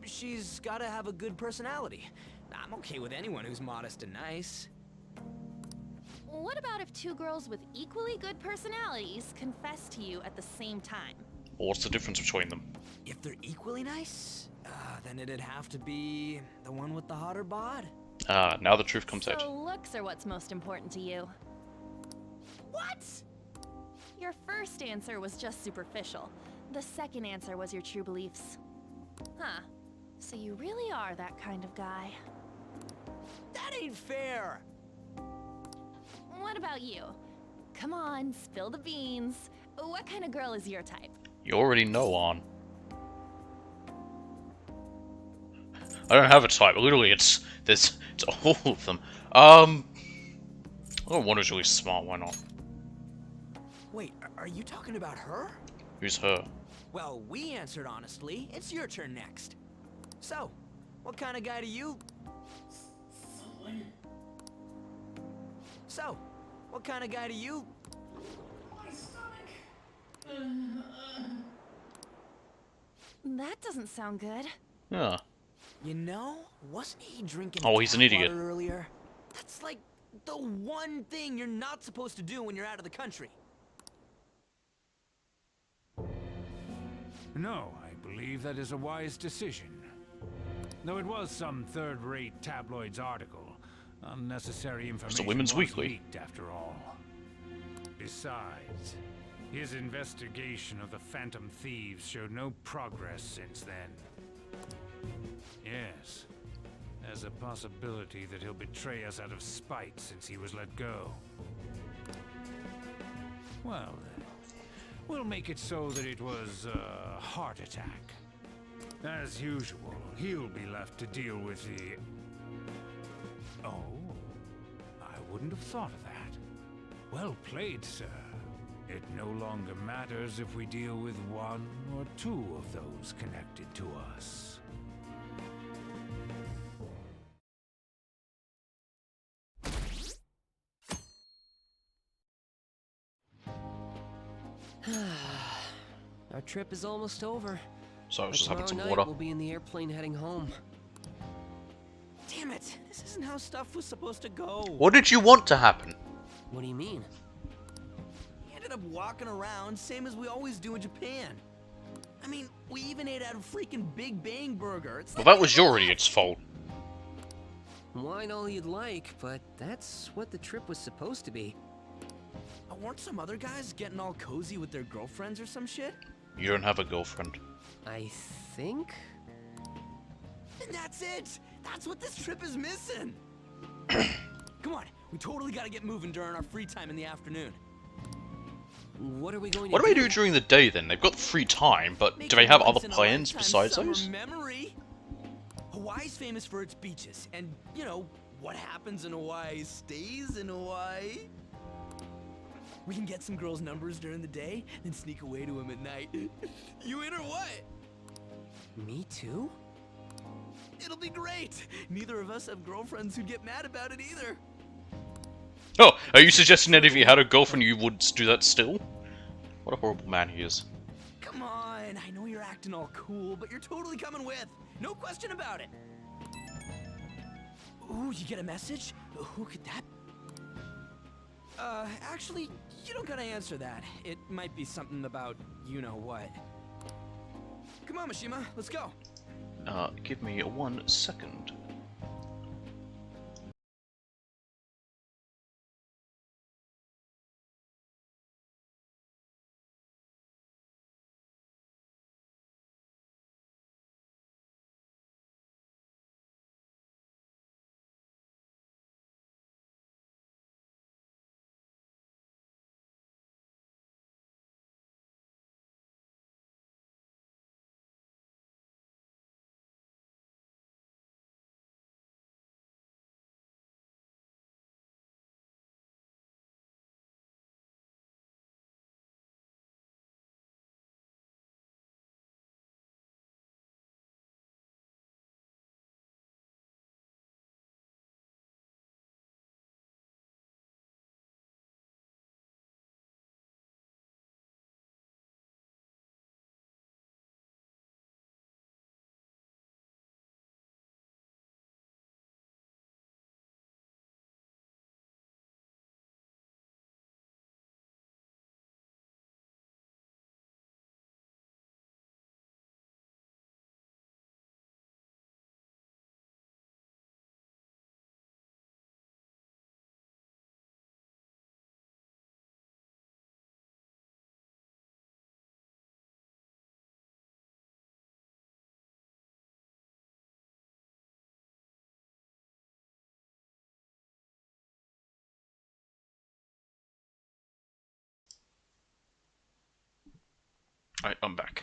She's gotta have a good personality. I'm okay with anyone who's modest and nice. What about if 2 girls with equally good personalities confess to you at the same time? What's the difference between them? If they're equally nice, then it'd have to be the one with the hotter bod. Ah, now the truth comes So out. looks are what's most important to you. What? Your first answer was just superficial. The second answer was your true beliefs. Huh. So you really are that kind of guy. That ain't fair! What about you? Come on, spill the beans. What kind of girl is your type? You already know, On. I don't have a type. Literally, it's all of them. Oh, one is really smart. Why not? Wait, are you talking about her? Who's her? Well, we answered honestly. It's your turn next. So, what kind of guy do you... So, what kind of guy do you... That doesn't sound good. Yeah. You know, wasn't he drinking Oh, he's an tap idiot. water earlier? That's like the one thing you're not supposed to do when you're out of the country. No, I believe that is a wise decision. Though it was some third-rate tabloid's article, unnecessary information Women's was Weekly. leaked after all. Besides, his investigation of the Phantom Thieves showed no progress since then. Yes, there's a possibility that he'll betray us out of spite since he was let go. Well, then, we'll make it so that it was a heart attack. As usual, he'll be left to deal with the... Oh, I wouldn't have thought of that. Well played, sir. It no longer matters if we deal with one or two of those connected to us. Our trip is almost over. So I was just having some Tomorrow water. night we'll be in the airplane heading home. Damn it! This isn't how stuff was supposed to go. What did you want to happen? What do you mean? We ended up walking around, same as we always do in Japan. I mean, we even ate at a freaking Big Bang Burger. It's Well, like that was your idiot's fault. wine all you'd like, but that's what the trip was supposed to be. Weren't some other guys getting all cozy with their girlfriends or some shit? You don't have a girlfriend. I think? And that's it! That's what this trip is missing! Come on, we totally gotta get moving during our free time in the afternoon. What are we going to What do they do during the day then? They've got free time, but do they have other plans besides those? Memory. Hawaii's famous for its beaches, and, you know, what happens in Hawaii stays in Hawaii. We can get some girls' numbers during the day, then sneak away to them at night. You in or what? Me too? It'll be great! Neither of us have girlfriends who'd get mad about it either. Oh, are you suggesting that if you had a girlfriend you would do that still? What a horrible man he is. Come on, I know you're acting all cool, but you're totally coming with. No question about it. Ooh, you get a message? Who could that be? Actually, you don't gotta answer that. It might be something about you-know-what. Come on, Mishima, let's go. Give me 1 second. Alright, I'm back.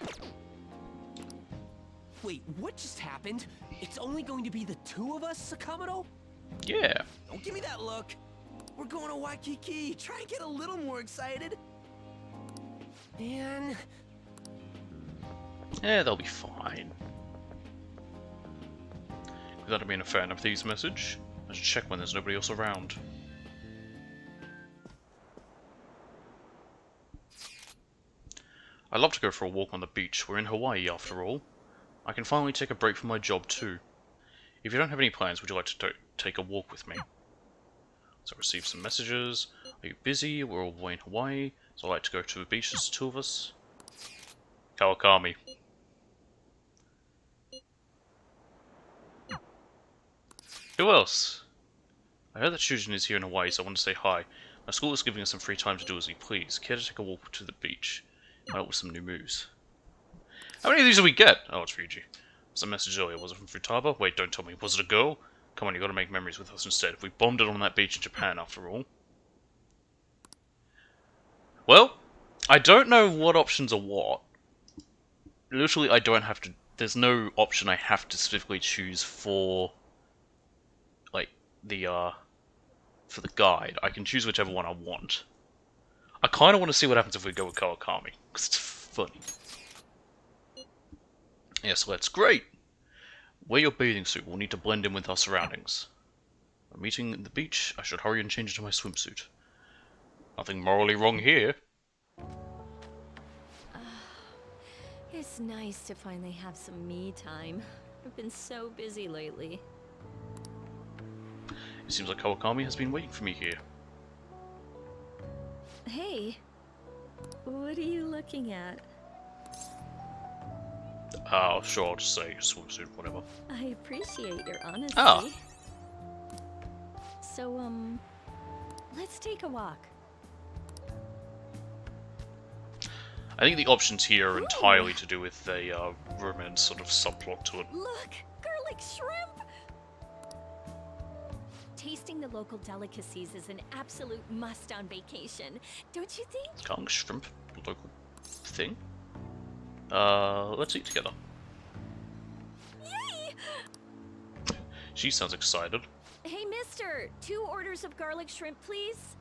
Wait, what just happened? It's only going to be the two of us, Sakamoto? Yeah. Don't give me that look. We're going to Waikiki. Try and get a little more excited. Man. Yeah, they'll be fine. Without being a fan of Thieves' message, I should check when there's nobody else around. I'd love to go for a walk on the beach. We're in Hawaii after all. I can finally take a break from my job too. If you don't have any plans, would you like to take a walk with me? So I received some messages. Are you busy? We're all away in Hawaii. So I'd like to go to the beach, there's two of us. Kawakami. Who else? I heard that Shujin is here in Hawaii, so I want to say hi. My school is giving us some free time to do as we please. Care to take a walk to the beach? Find out with some new moves. How many of these do we get? Oh, it's Ryuji. Was a message earlier. Was it from Futaba? Wait, don't tell me. Was it a girl? Come on, you gotta make memories with us instead. We bombed it on that beach in Japan, after all. Well, I don't know what options are what. Literally, I don't have to... There's no option I have to specifically choose for... Like, the, for the guide. I can choose whichever one I want. I kind of want to see what happens if we go with Kawakami, because it's funny. Yes, let's. Great! Wear your bathing suit. We'll need to blend in with our surroundings. We're meeting at the beach. I should hurry and change into my swimsuit. Nothing morally wrong here. It's nice to finally have some me time. I've been so busy lately. It seems like Kawakami has been waiting for me here. Hey, what are you looking at? Sure, I'll just say swimsuit, whatever. I appreciate your honesty. Ah. So, let's take a walk. I think the options here are entirely to do with a romance sort of subplot to it. Look, garlic shrimp! Tasting the local delicacies is an absolute must on vacation, don't you think? Garlic shrimp, local thing. Let's eat together. Yay! She sounds excited. Hey, mister! 2 orders of garlic shrimp, please.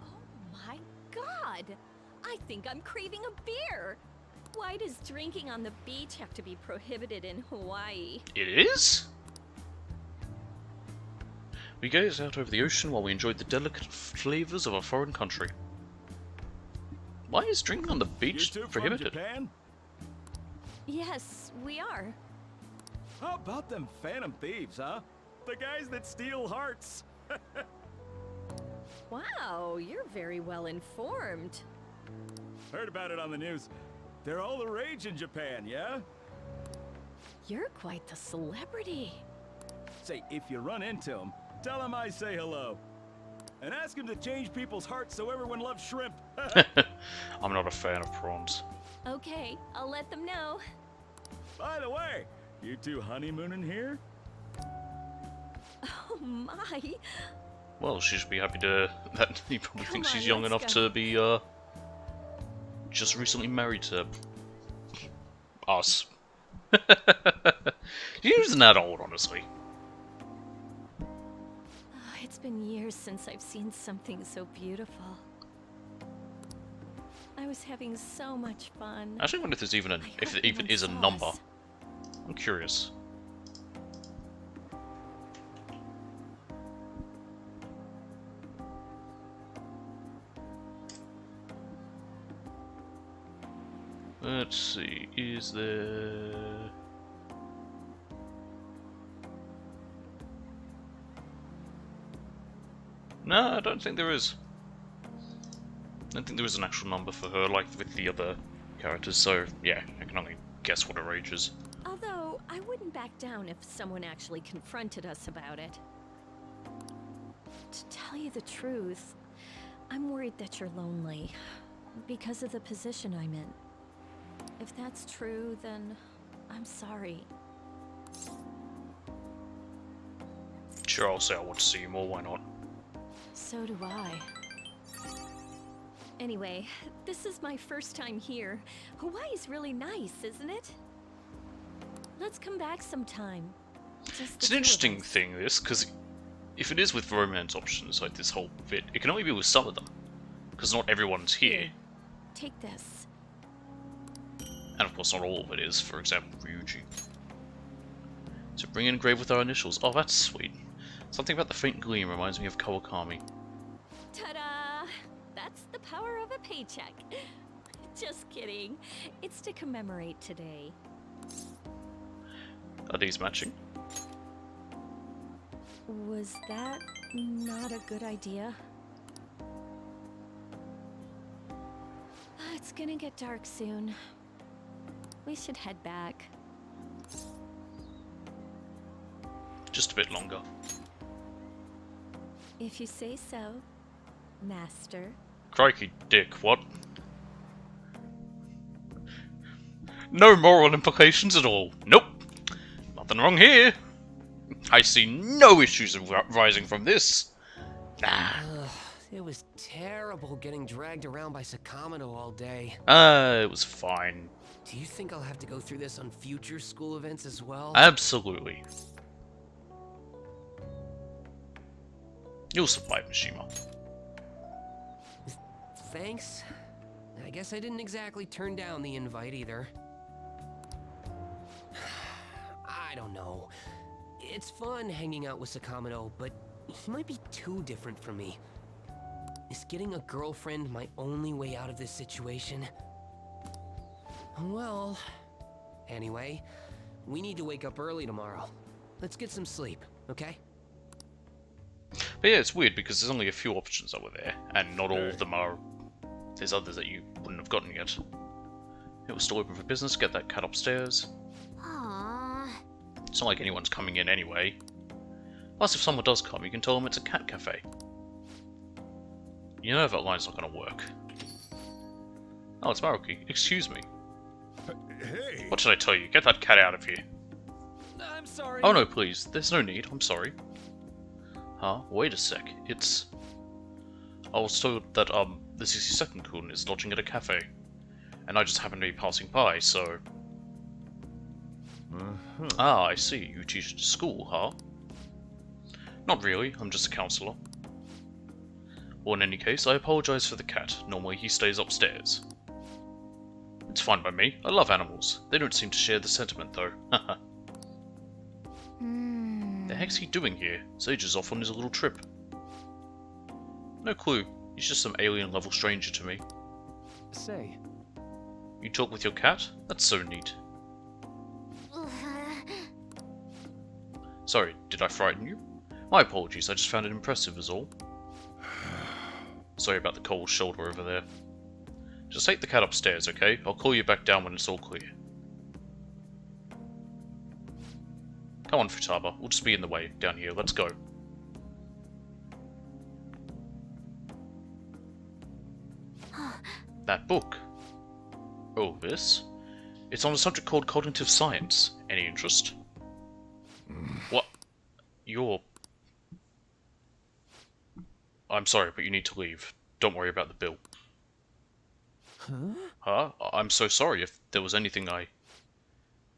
Oh my god! I think I'm craving a beer! Why does drinking on the beach have to be prohibited in Hawaii? It is? We gazed out over the ocean while we enjoyed the delicate flavors of a foreign country. Why is drinking on the beach prohibited? From Japan? Yes, we are. How about them Phantom Thieves, huh? The guys that steal hearts. Wow, you're very well informed. Heard about it on the news. They're all the rage in Japan, yeah? You're quite the celebrity. Say, if you run into them, tell them I say hello. And ask them to change people's hearts so everyone loves shrimp. I'm not a fan of prawns. Okay, I'll let them know. By the way, you two honeymooning here? Oh my. Well, she should be happy to... That he probably Come thinks on, she's young let's enough go. to be, just recently married to... us. She isn't that old, honestly. It's been years since I've seen something so beautiful. I was having so much fun. I actually wonder if there's even an... if it even is a saw number. us. I'm curious. Let's see, is there... No, I don't think there is. I don't think there is an actual number for her like with the other characters, so yeah, I can only guess what her age is. Although, I wouldn't back down if someone actually confronted us about it. To tell you the truth, I'm worried that you're lonely because of the position I'm in. If that's true, then I'm sorry. Sure, I'll say I want to see you more, why not? So do I. Anyway, this is my first time here. Hawaii's really nice, isn't it? Let's come back sometime. Just It's the an two of interesting us. thing, this, because if it is with romance options, like this whole bit, it can only be with some of them. Because not everyone's here. Take this. And of course not all of it is, for example, Ryuji. So bring in engraved with our initials. Oh, that's sweet. Something about the faint gleam reminds me of Kawakami. Ta-da! That's the power of a paycheck. Just kidding. It's to commemorate today. Are these matching? Was that not a good idea? It's gonna get dark soon. We should head back. Just a bit longer. If you say so, Master. Crikey, Dick, what? No moral implications at all. Nope. Nothing wrong here. I see no issues arising from this. Nah. It was terrible getting dragged around by Sakamoto all day. It was fine. Do you think I'll have to go through this on future school events as well? Absolutely. You'll survive, Mishima. Thanks. I guess I didn't exactly turn down the invite either. I don't know. It's fun hanging out with Sakamoto, but he might be too different from me. Is getting a girlfriend my only way out of this situation? Well, anyway, we need to wake up early tomorrow. Let's get some sleep, okay? But yeah, it's weird because there's only a few options that were there, and not all of them are... There's others that you wouldn't have gotten yet. It was still open for business, get that cat upstairs. Aww. It's not like anyone's coming in anyway. Plus, if someone does come, you can tell them it's a cat cafe. You know that line's not gonna work. Oh, it's Maruki. Excuse me. Hey! What should I tell you? Get that cat out of here. I'm sorry. Oh no, please. There's no need. I'm sorry. Huh? Wait a sec. It's... I was told that, the 62nd Kun is lodging at a cafe. And I just happened to be passing by, so... Ah, I see. You teach at school, huh? Not really. I'm just a counselor. Well, in any case, I apologize for the cat. Normally he stays upstairs. It's fine by me. I love animals. They don't seem to share the sentiment, though. The heck's he doing here? Sage is off on his little trip. No clue. He's just some alien-level stranger to me. Say. You talk with your cat? That's so neat. Sorry, did I frighten you? My apologies, I just found it impressive is all. Sorry about the cold shoulder over there. Just take the cat upstairs, okay? I'll call you back down when it's all clear. Come on, Futaba. We'll just be in the way down here. Let's go. That book. Oh, this? It's on a subject called cognitive science. Any interest? What? You're... I'm sorry, but you need to leave. Don't worry about the bill. Huh? I'm so sorry if there was anything I...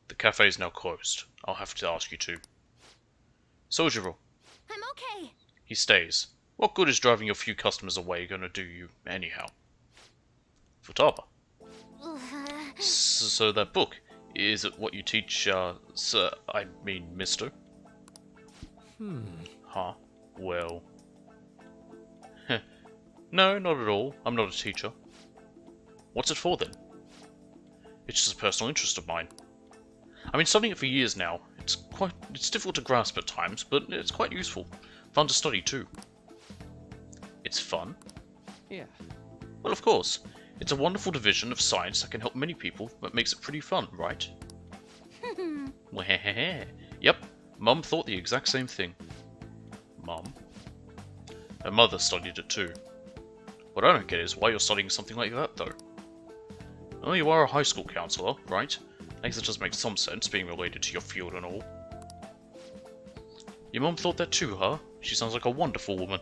The cafe is now closed. I'll have to ask you to. Sojiro. I'm okay. He stays. What good is driving your few customers away gonna do you anyhow? Futaba. So that book, is it what you teach, sir, I mean, mister? Huh? Well... No, not at all. I'm not a teacher. What's it for, then? It's just a personal interest of mine. I've been studying it for years now. It's difficult to grasp at times, but it's quite useful. Fun to study, too. It's fun? Yeah. Well, of course. It's a wonderful division of science that can help many people, but makes it pretty fun, right? Yep, Mum thought the exact same thing. Mum? Her mother studied it too. What I don't get is why you're studying something like that, though. Well, you are a high school counselor, right? I guess it does make some sense, being related to your field and all. Your mum thought that too, huh? She sounds like a wonderful woman.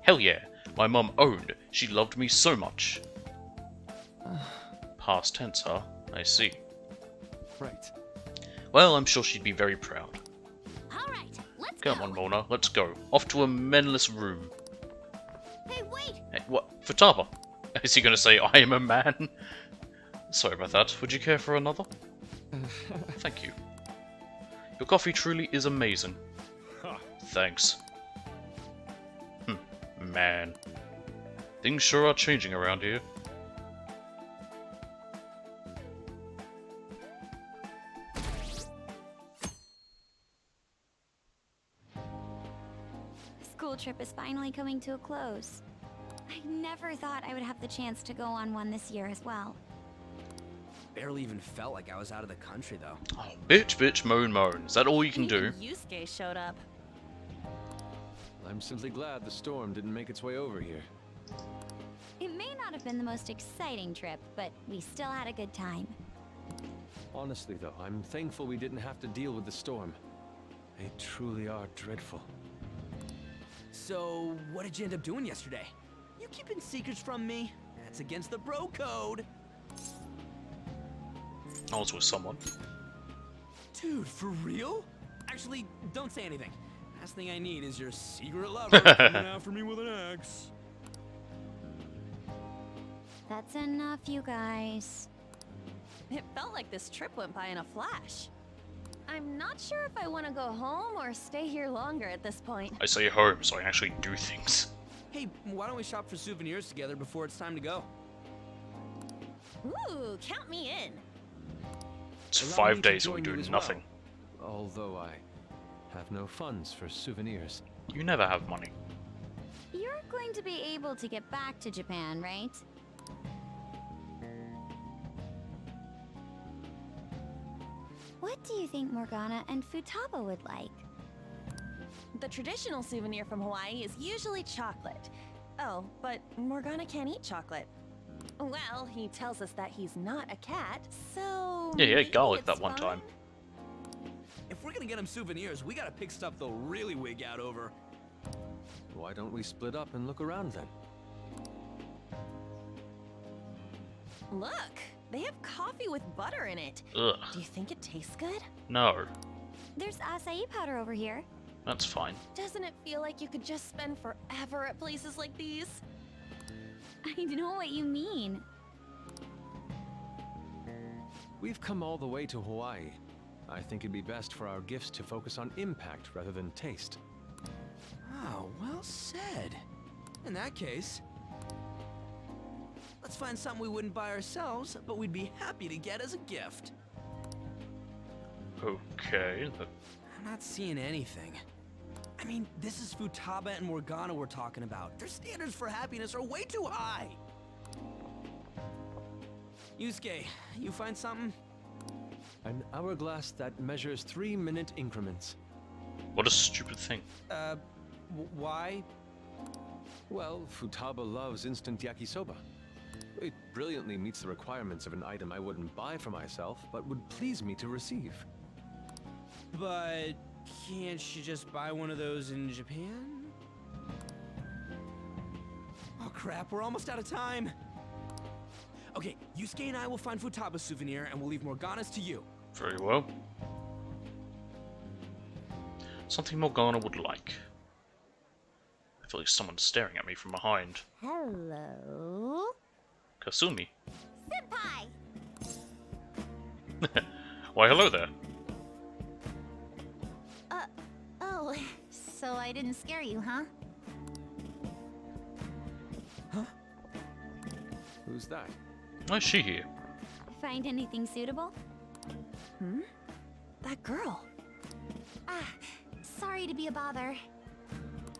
Hell yeah! My mum owned. She loved me so much. Past tense, huh? I see. Right. Well, I'm sure she'd be very proud. Alright, let's Come go. on, Mona, let's go. Off to a menless room. Hey, wait! Hey, what? Futaba? Is he gonna say, I am a man? Sorry about that. Would you care for another? Thank you. Your coffee truly is amazing. Thanks. Man. Things sure are changing around here. School trip is finally coming to a close. I never thought I would have the chance to go on one this year as well. Barely even felt like I was out of the country, though. Oh, bitch, moan, moan. Is that all you can do? Yusuke showed up. I'm simply glad the storm didn't make its way over here. It may not have been the most exciting trip, but we still had a good time. Honestly, though, I'm thankful we didn't have to deal with the storm. They truly are dreadful. So, what did you end up doing yesterday? You keeping secrets from me? That's against the bro code. I was with someone. Dude, for real? Actually, don't say anything. Last thing I need is your secret lover coming after me with an axe. That's enough, you guys. It felt like this trip went by in a flash. I'm not sure if I want to go home or stay here longer at this point. I say home, so I actually do things. Hey, why don't we shop for souvenirs together before it's time to go? Ooh, count me in. It's Allow 5 me to days and we join do you as nothing. well, although I have no funds for souvenirs. You never have money. You're going to be able to get back to Japan, right? What do you think Morgana and Futaba would like? The traditional souvenir from Hawaii is usually chocolate. Oh, but Morgana can't eat chocolate. Well, he tells us that he's not a cat, so... Yeah, he maybe ate garlic it's that one fine. time. If we're gonna get him souvenirs, we gotta pick stuff they'll really wig out over. Why don't we split up and look around then? Look, they have coffee with butter in it. Ugh. Do you think it tastes good? No, There's acai powder over here. that's fine. Doesn't it feel like you could just spend forever at places like these? I know what you mean. We've come all the way to Hawaii. I think it'd be best for our gifts to focus on impact rather than taste. Oh, well said. In that case, let's find something we wouldn't buy ourselves, but we'd be happy to get as a gift. Okay. I'm not seeing anything. I mean, this is Futaba and Morgana we're talking about. Their standards for happiness are way too high. Yusuke, you find something? An hourglass that measures 3-minute increments. What a stupid thing. Why? Well, Futaba loves instant yakisoba. It brilliantly meets the requirements of an item I wouldn't buy for myself, but would please me to receive. But can't you just buy one of those in Japan? Oh crap, we're almost out of time. Okay, Yusuke and I will find Futaba's souvenir and we'll leave Morgana's to you. Very well. Something Morgana would like. I feel like someone's staring at me from behind. Hello? Kasumi. Senpai! Why, hello there. Oh, so I didn't scare you, huh? Who's that? Why is she here? Find anything suitable? Hmm? That girl. Ah, sorry to be a bother.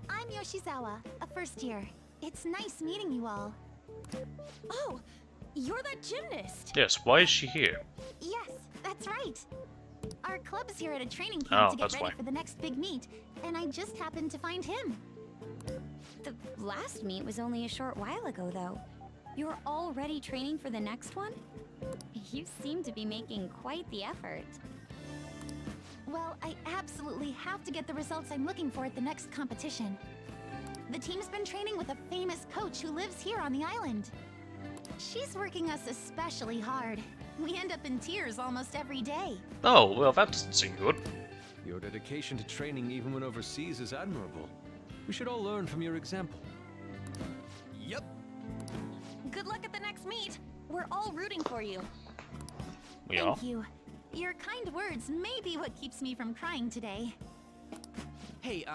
I'm Yoshizawa, a first year. It's nice meeting you all. Oh, you're that gymnast. Yes, why is she here? Yes, that's right. Our club's here at a training Oh, camp to get that's ready why. for the next big meet, and I just happened to find him. The last meet was only a short while ago, though. You're already training for the next one? You seem to be making quite the effort. Well, I absolutely have to get the results I'm looking for at the next competition. The team's been training with a famous coach who lives here on the island. She's working us especially hard. We end up in tears almost every day. Oh, well, that doesn't seem good. Your dedication to training even when overseas is admirable. We should all learn from your example. Yep. Good luck at the next meet. We're all rooting for you. We are. Thank you. Your kind words may be what keeps me from crying today. Hey,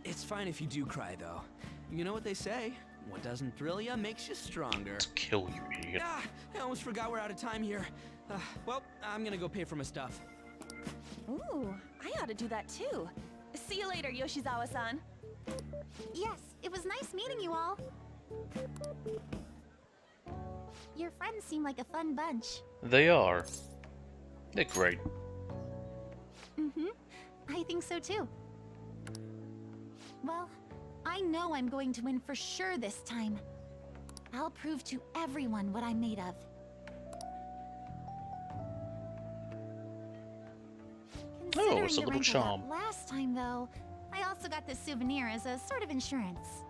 it's fine if you do cry, though. You know what they say? What doesn't thrill you makes you stronger. Kill you, idiot. Ah, I almost forgot we're out of time here. Well, I'm gonna go pay for my stuff. Ooh, I ought to do that too. See you later, Yoshizawa-san. Yes, it was nice meeting you all. Your friends seem like a fun bunch. They are. They're great. Mm-hmm. I think so too. Well, I know I'm going to win for sure this time. I'll prove to everyone what I'm made of. Oh, it's a Considering little the rental charm. got last time, though, I also got this souvenir as a sort of insurance.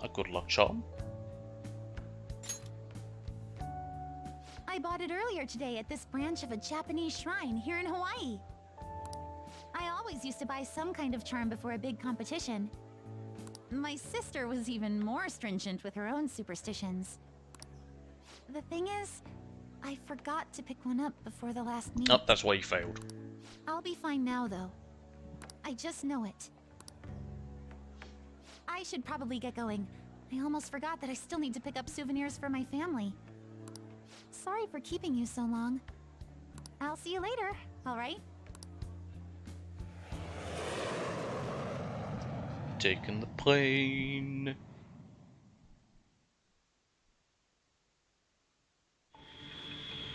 A good luck charm. I bought it earlier today at this branch of a Japanese shrine here in Hawaii. I always used to buy some kind of charm before a big competition. My sister was even more stringent with her own superstitions. The thing is, I forgot to pick one up before the last meet. Oh, that's why you failed. I'll be fine now, though. I just know it. I should probably get going. I almost forgot that I still need to pick up souvenirs for my family. Sorry for keeping you so long. I'll see you later, alright? Taking the plane.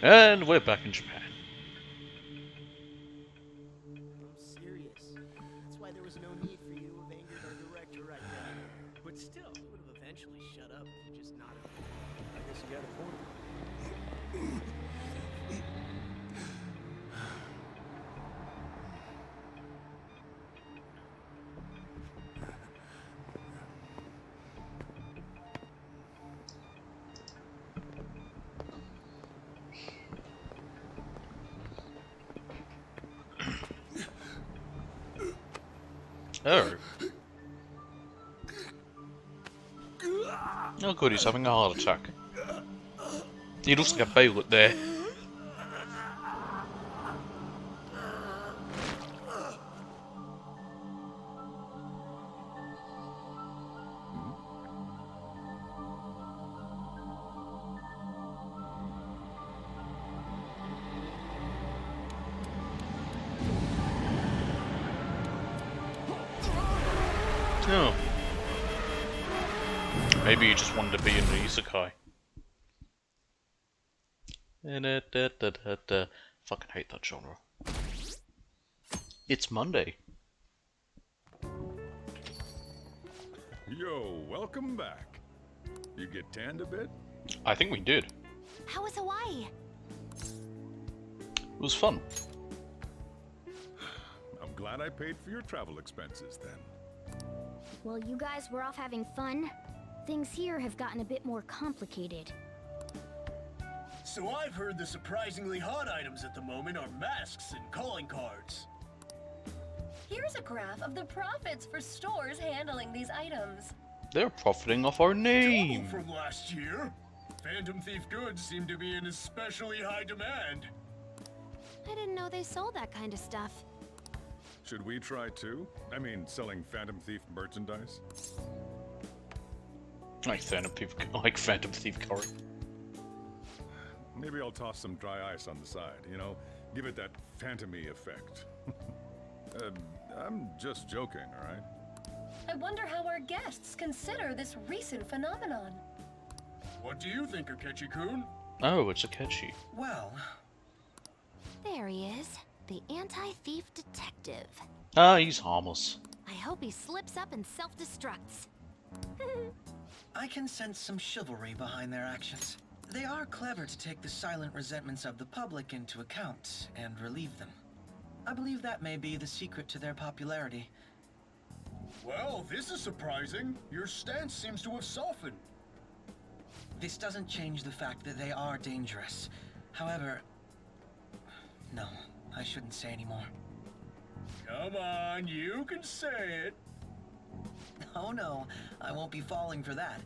And we're back in Japan. I'm serious. That's why there was no need for you to have angered our director right then. But still, he would have eventually shut up if you just nodded. I guess you got a point. Oh. Oh good, he's having a heart attack. He looks like a Baylor there. Oh. Maybe you just wanted to be in the isekai. Fucking hate that genre. It's Monday. Yo, welcome back. You get tanned a bit? I think we did. How was Hawaii? It was fun. I'm glad I paid for your travel expenses then. While you guys were off having fun, things here have gotten a bit more complicated. So I've heard the surprisingly hot items at the moment are masks and calling cards. Here's a graph of the profits for stores handling these items. They're profiting off our name. From last year, Phantom Thief goods seem to be in especially high demand. I didn't know they sold that kind of stuff. Should we try too? I mean, selling Phantom Thief merchandise? Like Phantom Thief curry. Maybe I'll toss some dry ice on the side, you know? Give it that phantom-y effect. I'm just joking, alright? I wonder how our guests consider this recent phenomenon. What do you think, Akechi-kun? Oh, it's Akechi. Well... There he is, the anti-thief detective. Ah, he's harmless. I hope he slips up and self-destructs. I can sense some chivalry behind their actions. They are clever to take the silent resentments of the public into account and relieve them. I believe that may be the secret to their popularity. Well, this is surprising. Your stance seems to have softened. This doesn't change the fact that they are dangerous. However... No, I shouldn't say anymore. Come on, you can say it. Oh no, I won't be falling for that.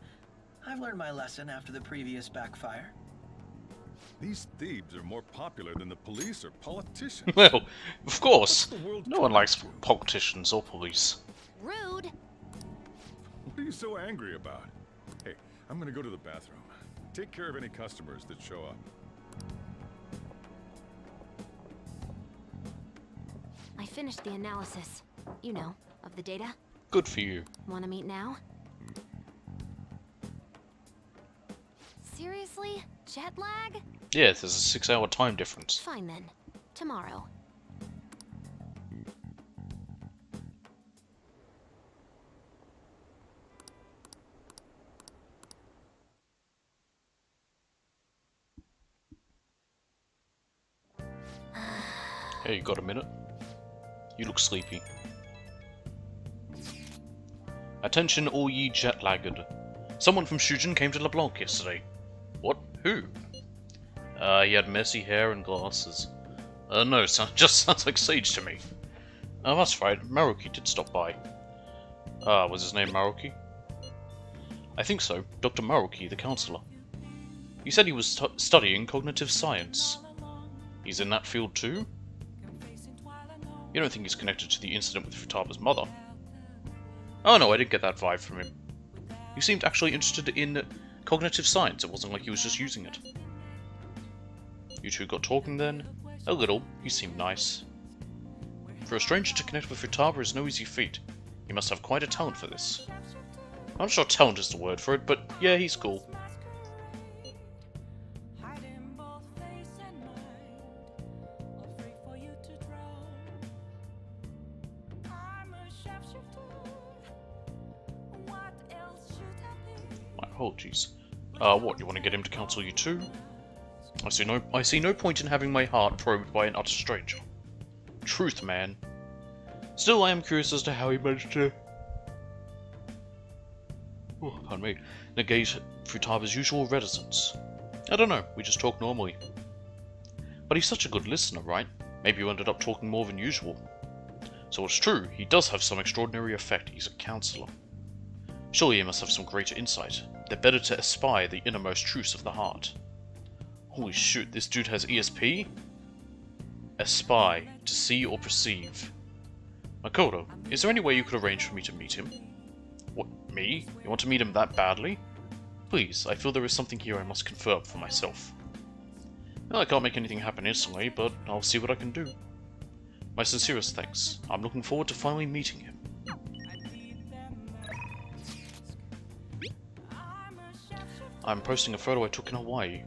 I've learned my lesson after the previous backfire. These thieves are more popular than the police or politicians. Well, of course. What's the world No one likes politicians or police. Rude. What are you so angry about? Hey, I'm gonna go to the bathroom. Take care of any customers that show up. I finished the analysis. You know, of the data. Good for you. Wanna meet now? Seriously? Jet lag? Yeah, there's a 6-hour time difference. Fine then. Tomorrow. Hey, you got a minute? You look sleepy. Attention all ye jet-lagged. Someone from Shujin came to LeBlanc yesterday. What? Who? He had messy hair and glasses. No, just sounds like Sage to me. That's right, Maruki did stop by. Was his name Maruki? I think so, Dr. Maruki, the counselor. He said he was studying cognitive science. He's in that field too? You don't think he's connected to the incident with Futaba's mother? Oh no, I didn't get that vibe from him. He seemed actually interested in cognitive science, it wasn't like he was just using it. You two got talking then? A little, he seemed nice. For a stranger to connect with Futaba is no easy feat. He must have quite a talent for this. I'm not sure talent is the word for it, but yeah, he's cool. Oh jeez. What, you want to get him to counsel you too? I see no point in having my heart probed by an utter stranger. Truth, man. Still, I am curious as to how he managed to... Oh, pardon me. Negate Futaba's usual reticence. I don't know, we just talk normally. But he's such a good listener, right? Maybe you ended up talking more than usual. So it's true, he does have some extraordinary effect, he's a counselor. Surely he must have some greater insight. They're better to espy the innermost truths of the heart. Holy shoot, this dude has ESP? Espy, to see or perceive. Makoto, is there any way you could arrange for me to meet him? What, me? You want to meet him that badly? Please, I feel there is something here I must confirm for myself. Well, I can't make anything happen instantly, but I'll see what I can do. My sincerest thanks. I'm looking forward to finally meeting him. I'm posting a photo I took in Hawaii.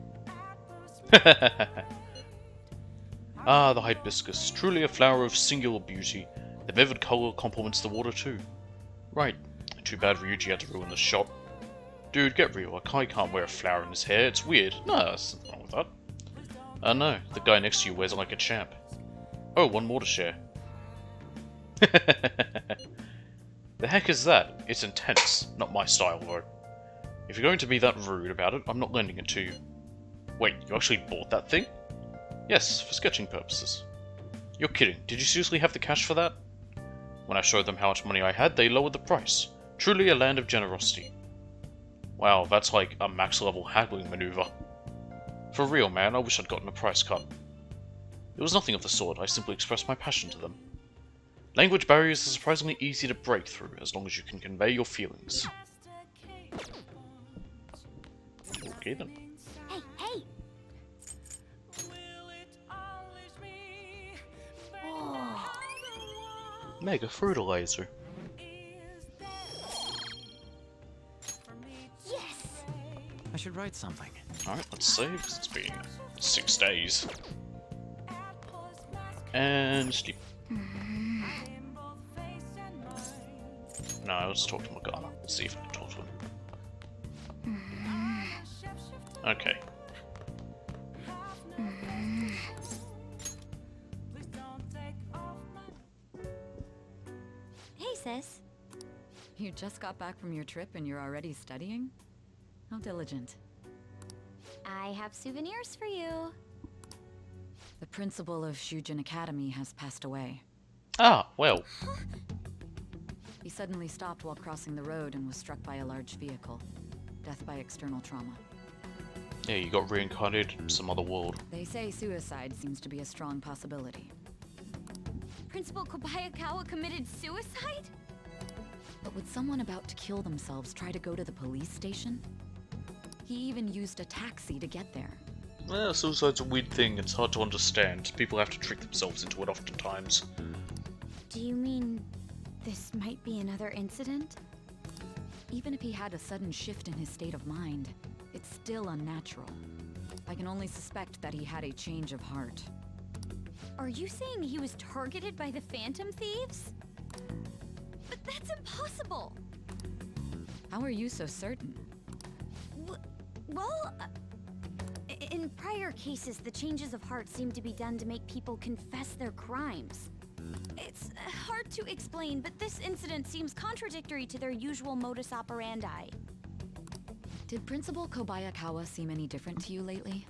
Ah, the hibiscus. Truly a flower of singular beauty. The vivid colour complements the water too. Right. Too bad Ryuji had to ruin the shot. Dude, get real. Akai can't wear a flower in his hair. It's weird. No, there's nothing wrong with that. No. The guy next to you wears it like a champ. Oh, one more to share. The heck is that? It's intense. Not my style, though. If you're going to be that rude about it, I'm not lending it to you. Wait, you actually bought that thing? Yes, for sketching purposes. You're kidding. Did you seriously have the cash for that? When I showed them how much money I had, they lowered the price. Truly a land of generosity. Wow, that's like a max-level haggling maneuver. For real, man, I wish I'd gotten a price cut. It was nothing of the sort, I simply expressed my passion to them. Language barriers are surprisingly easy to break through, as long as you can convey your feelings. Okay then. Hey, hey! Oh. Mega fertilizer. Yes! I should write something. Alright, let's save, because it's been 6 days. And sleep. No, let's talk to Morgana. Let's see if I can talk to him. Okay. Hey, sis. You just got back from your trip and you're already studying? How diligent. I have souvenirs for you. The principal of Shujin Academy has passed away. Ah, well. He suddenly stopped while crossing the road and was struck by a large vehicle. Death by external trauma. Yeah, you got reincarnated in some other world. They say suicide seems to be a strong possibility. Principal Kobayakawa committed suicide? But would someone about to kill themselves try to go to the police station? He even used a taxi to get there. Well, suicide's a weird thing. It's hard to understand. People have to trick themselves into it oftentimes. Do you mean this might be another incident? Even if he had a sudden shift in his state of mind, it's still unnatural. I can only suspect that he had a change of heart. Are you saying he was targeted by the Phantom Thieves? But that's impossible! How are you so certain? Well, in prior cases, the changes of heart seem to be done to make people confess their crimes. It's hard to explain, but this incident seems contradictory to their usual modus operandi. Did Principal Kobayakawa seem any different to you lately?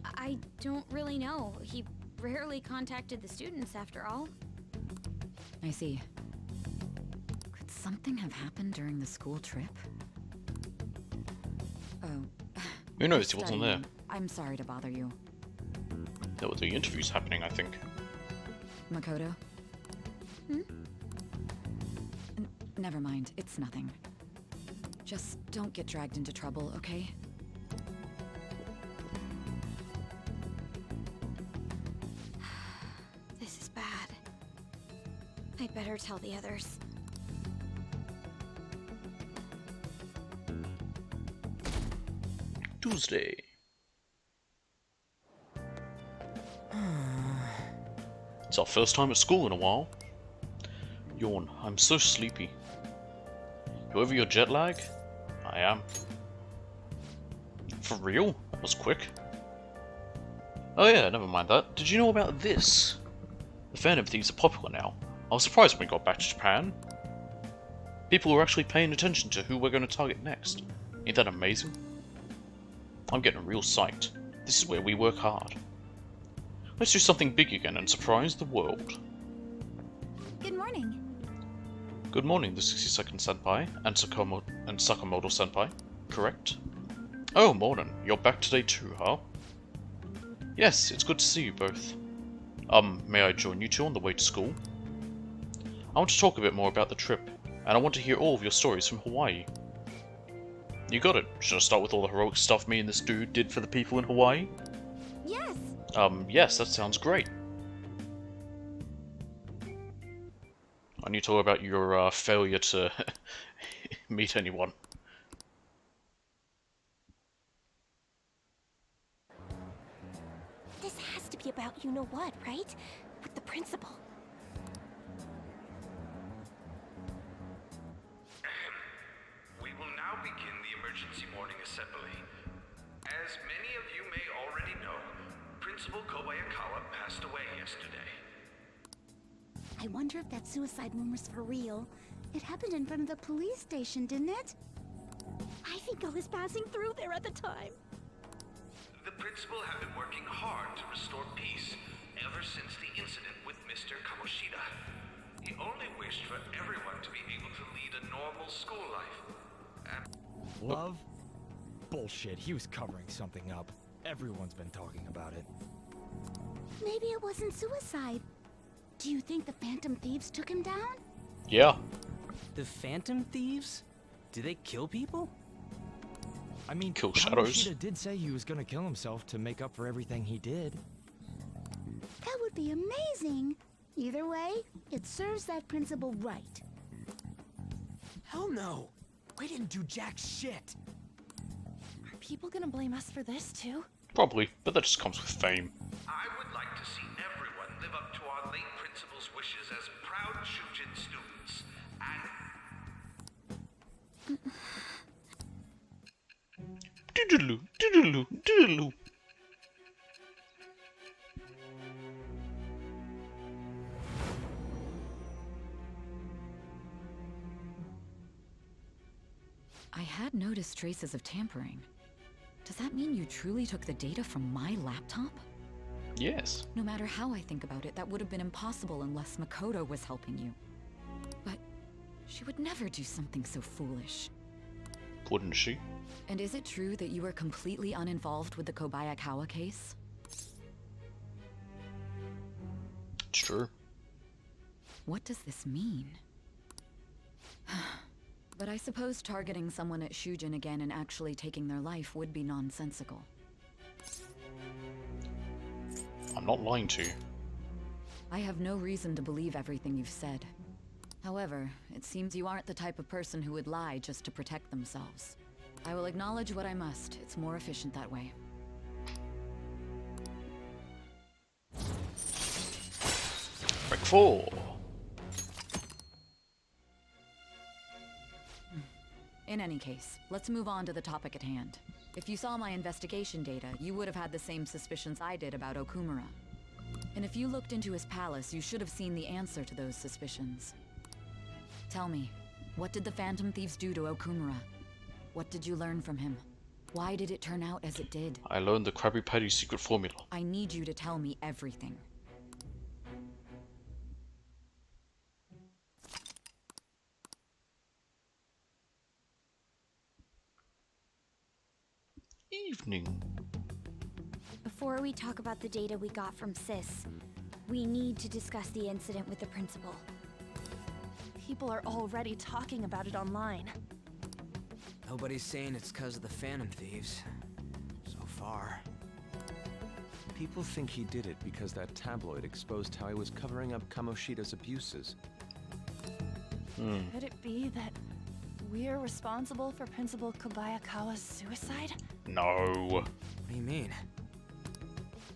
I don't really know. He rarely contacted the students, after all. I see. Could something have happened during the school trip? Oh. Who knows? He wasn't there. I'm sorry to bother you. There were the interviews happening, I think. Makoto? Never mind. It's nothing. Just don't get dragged into trouble, okay? This is bad. I'd better tell the others. Tuesday. It's our first time at school in a while. Yawn. I'm so sleepy. You over your jet lag? I am. For real? That was quick. Oh yeah, never mind that. Did you know about this? The Phantom Thieves are popular now. I was surprised when we got back to Japan. People are actually paying attention to who we're going to target next. Ain't that amazing? I'm getting real psyched. This is where we work hard. Let's do something big again and surprise the world. Good morning. Good morning, the 62nd Senpai and Sakamoto Senpai. Correct? Oh, morning. You're back today too, huh? Yes, it's good to see you both. May I join you two on the way to school? I want to talk a bit more about the trip, and I want to hear all of your stories from Hawaii. You got it. Should I start with all the heroic stuff me and this dude did for the people in Hawaii? Yes. Yes, that sounds great. I need to talk about your failure to meet anyone. This has to be about you-know-what, right? With the principal. We will now begin the emergency morning assembly. As many of you may already know, Principal Kobayakawa passed away yesterday. I wonder if that suicide rumor's for real. It happened in front of the police station, didn't it? I think I was passing through there at the time. The principal had been working hard to restore peace ever since the incident with Mr. Kamoshida. He only wished for everyone to be able to lead a normal school life. Love? Bullshit, he was covering something up. Everyone's been talking about it. Maybe it wasn't suicide. Do you think the Phantom Thieves took him down? Yeah. The Phantom Thieves? Do they kill people? I mean, kill shadows. Kamoshida did say he was gonna kill himself to make up for everything he did. That would be amazing. Either way, it serves that principal right. Hell no! We didn't do jack shit! Are people gonna blame us for this too? Probably, but that just comes with fame. I would like to see everyone live up to our late principal's wishes as proud Shujin students. Doodaloo, doodaloo, doodaloo. I had noticed traces of tampering. Does that mean you truly took the data from my laptop? Yes. No matter how I think about it, that would have been impossible unless Makoto was helping you. But she would never do something so foolish. Wouldn't she? And is it true that you were completely uninvolved with the Kobayakawa case? It's true. What does this mean? But I suppose targeting someone at Shujin again and actually taking their life would be nonsensical. I'm not lying to you. I have no reason to believe everything you've said. However, it seems you aren't the type of person who would lie just to protect themselves. I will acknowledge what I must. It's more efficient that way. Break 4. In any case, let's move on to the topic at hand. If you saw my investigation data, you would have had the same suspicions I did about Okumura. And if you looked into his palace, you should have seen the answer to those suspicions. Tell me, what did the Phantom Thieves do to Okumura? What did you learn from him? Why did it turn out as it did? I learned the Krabby Patty secret formula. I need you to tell me everything. Evening. Before we talk about the data we got from Sis, we need to discuss the incident with the principal. People are already talking about it online. Nobody's saying it's because of the Phantom Thieves. So far. People think he did it because that tabloid exposed how he was covering up Kamoshida's abuses. Could it be that we're responsible for Principal Kobayakawa's suicide? No. What do you mean?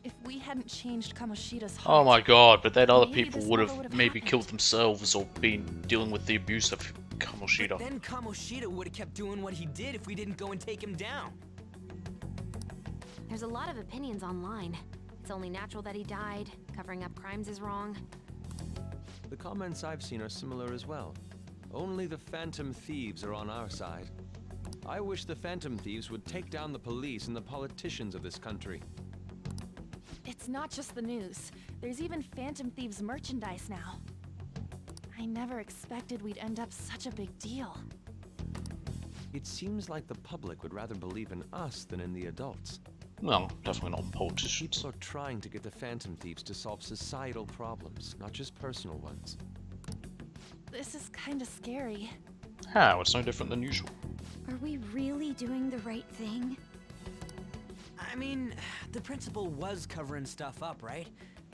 If we hadn't changed Kamoshida's heart... Oh my god, but then other maybe people this would never have would've maybe happened. killed themselves or been dealing with the abuse of Kamoshida. Then Kamoshida would have kept doing what he did if we didn't go and take him down. There's a lot of opinions online. It's only natural that he died. Covering up crimes is wrong. The comments I've seen are similar as well. Only the Phantom Thieves are on our side. I wish the Phantom Thieves would take down the police and the politicians of this country. It's not just the news. There's even Phantom Thieves merchandise now. I never expected we'd end up such a big deal. It seems like the public would rather believe in us than in the adults. Well, definitely not politicians. People are trying to get the Phantom Thieves to solve societal problems, not just personal ones. This is kinda scary. How? It's no different than usual. Are we really doing the right thing? I mean, the principal was covering stuff up, right?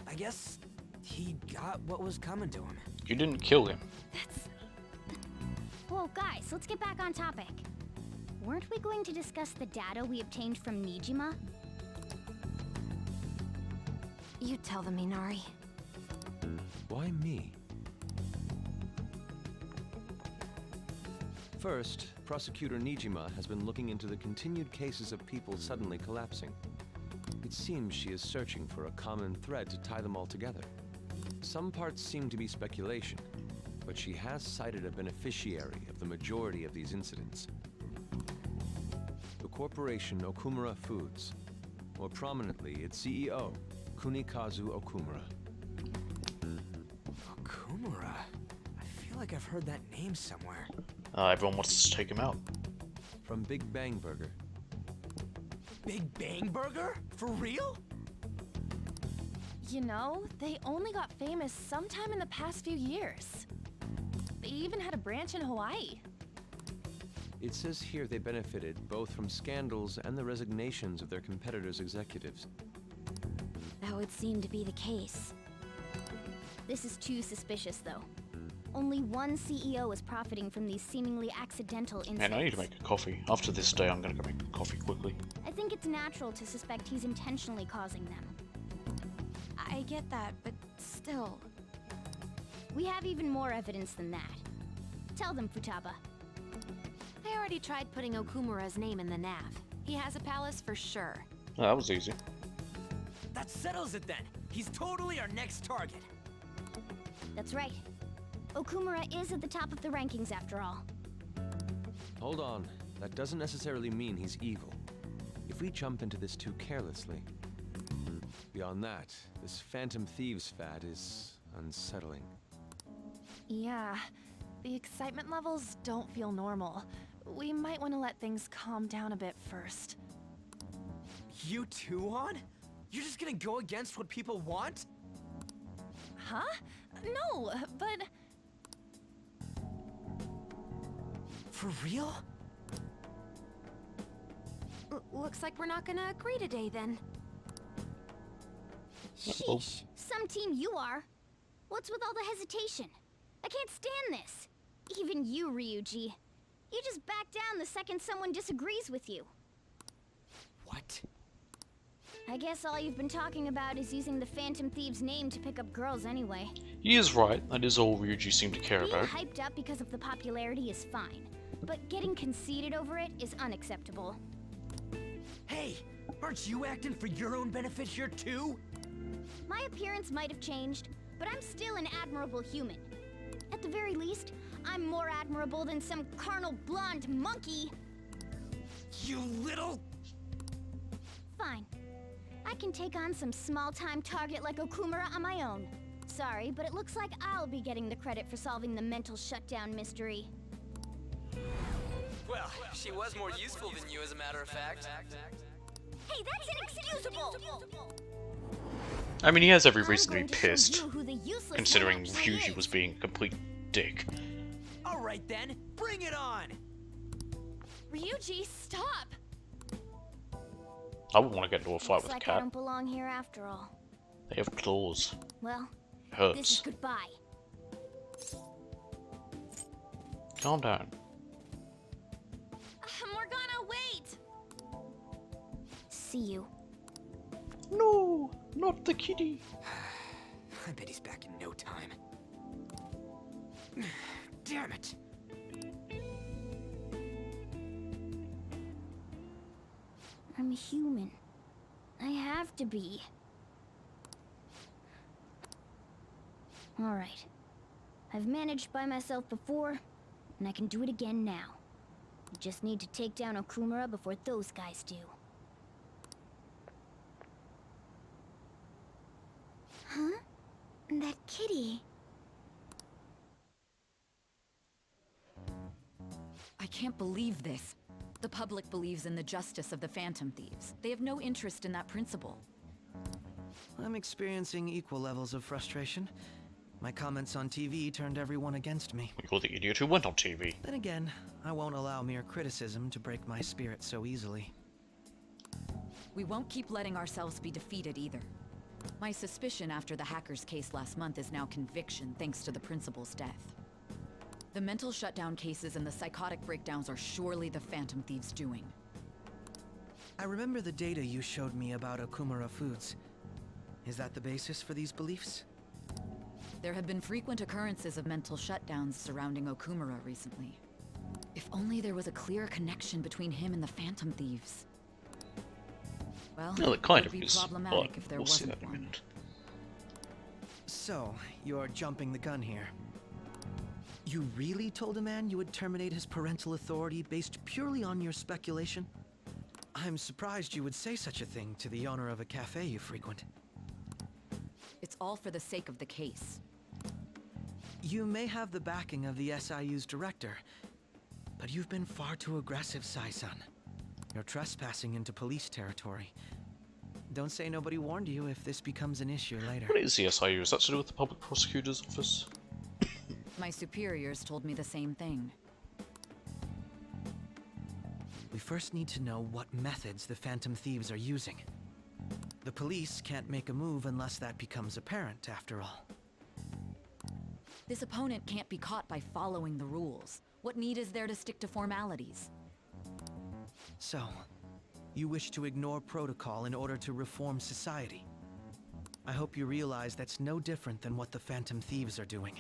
I guess he got what was coming to him. You didn't kill him. Whoa, guys, let's get back on topic. Weren't we going to discuss the data we obtained from Nijima? You tell them, Minari. Why me? First, Prosecutor Nijima has been looking into the continued cases of people suddenly collapsing. It seems she is searching for a common thread to tie them all together. Some parts seem to be speculation, but she has cited a beneficiary of the majority of these incidents. The corporation Okumura Foods, more prominently its CEO, Kunikazu Okumura. Okumura? I feel like I've heard that name somewhere. Everyone wants to take him out. From Big Bang Burger. Big Bang Burger? For real? You know, they only got famous sometime in the past few years. They even had a branch in Hawaii. It says here they benefited both from scandals and the resignations of their competitors' executives. That would seem to be the case. This is too suspicious, though. Only one CEO is profiting from these seemingly accidental incidents. Man, I need to make a coffee. After this day, I'm gonna go make a coffee quickly. I think it's natural to suspect he's intentionally causing them. I get that, but still. We have even more evidence than that. Tell them, Futaba. I already tried putting Okumura's name in the nav. He has a palace for sure. Oh, that was easy. That settles it then. He's totally our next target. That's right. Okumura is at the top of the rankings after all. Hold on. that doesn't necessarily mean he's evil. If we jump into this too carelessly... Beyond that, this Phantom Thieves fad is unsettling. Yeah, the excitement levels don't feel normal. We might want to let things calm down a bit first. You too, On? You're just gonna go against what people want? Huh? No, but... For real? Looks like we're not gonna agree today, then. Sheesh, some team you are. What's with all the hesitation? I can't stand this. Even you, Ryuji. You just back down the second someone disagrees with you. What? I guess all you've been talking about is using the Phantom Thieves' name to pick up girls anyway. He is right, that is all Ryuji seemed to care Being about. hyped up because of the popularity is fine, but getting conceited over it is unacceptable. Hey, aren't you acting for your own benefit here too? My appearance might have changed, but I'm still an admirable human. At the very least, I'm more admirable than some carnal blonde monkey. You little... Fine. I can take on some small-time target like Okumura on my own. Sorry, but it looks like I'll be getting the credit for solving the mental shutdown mystery. Well, she was more useful than you, as a matter of fact. Hey, that's inexcusable! I mean, he has every reason to be I'm going to show pissed, you who the useless considering one actually Ryuji is. was being a complete dick. Alright then, bring it on! Ryuji, stop! I wouldn't want to get into a fight Looks with a like I cat. don't belong here after all. They have claws. Well, Hurts. this is goodbye. Calm down. Morgana, wait! See you. No, not the kitty. I bet he's back in no time. Damn it! I'm a human. I have to be. Alright. I've managed by myself before, and I can do it again now. I just need to take down Okumura before those guys do. Huh? That kitty. I can't believe this. The public believes in the justice of the Phantom Thieves. They have no interest in that principle. I'm experiencing equal levels of frustration. My comments on TV turned everyone against me. You're the idiot who went on TV. Then again, I won't allow mere criticism to break my spirit so easily. We won't keep letting ourselves be defeated either. My suspicion after the hackers case last month is now conviction thanks to the principal's death. The mental shutdown cases and the psychotic breakdowns are surely the Phantom Thieves' doing. I remember the data you showed me about Okumura Foods. Is that the basis for these beliefs? There have been frequent occurrences of mental shutdowns surrounding Okumura recently. If only there was a clear connection between him and the Phantom Thieves. Well, No, it kind it of would be is, problematic but if there we'll see wasn't that in a one. minute. So, you're jumping the gun here. You really told a man you would terminate his parental authority based purely on your speculation? I'm surprised you would say such a thing to the owner of a cafe you frequent. It's all for the sake of the case. You may have the backing of the SIU's director, but you've been far too aggressive, Sai-san. You're trespassing into police territory. Don't say nobody warned you if this becomes an issue later. What is the SIU? Is that to do with the Public Prosecutor's Office? My superiors told me the same thing. We first need to know what methods the Phantom Thieves are using. The police can't make a move unless that becomes apparent, after all. This opponent can't be caught by following the rules. What need is there to stick to formalities? So, you wish to ignore protocol in order to reform society. I hope you realize that's no different than what the Phantom Thieves are doing.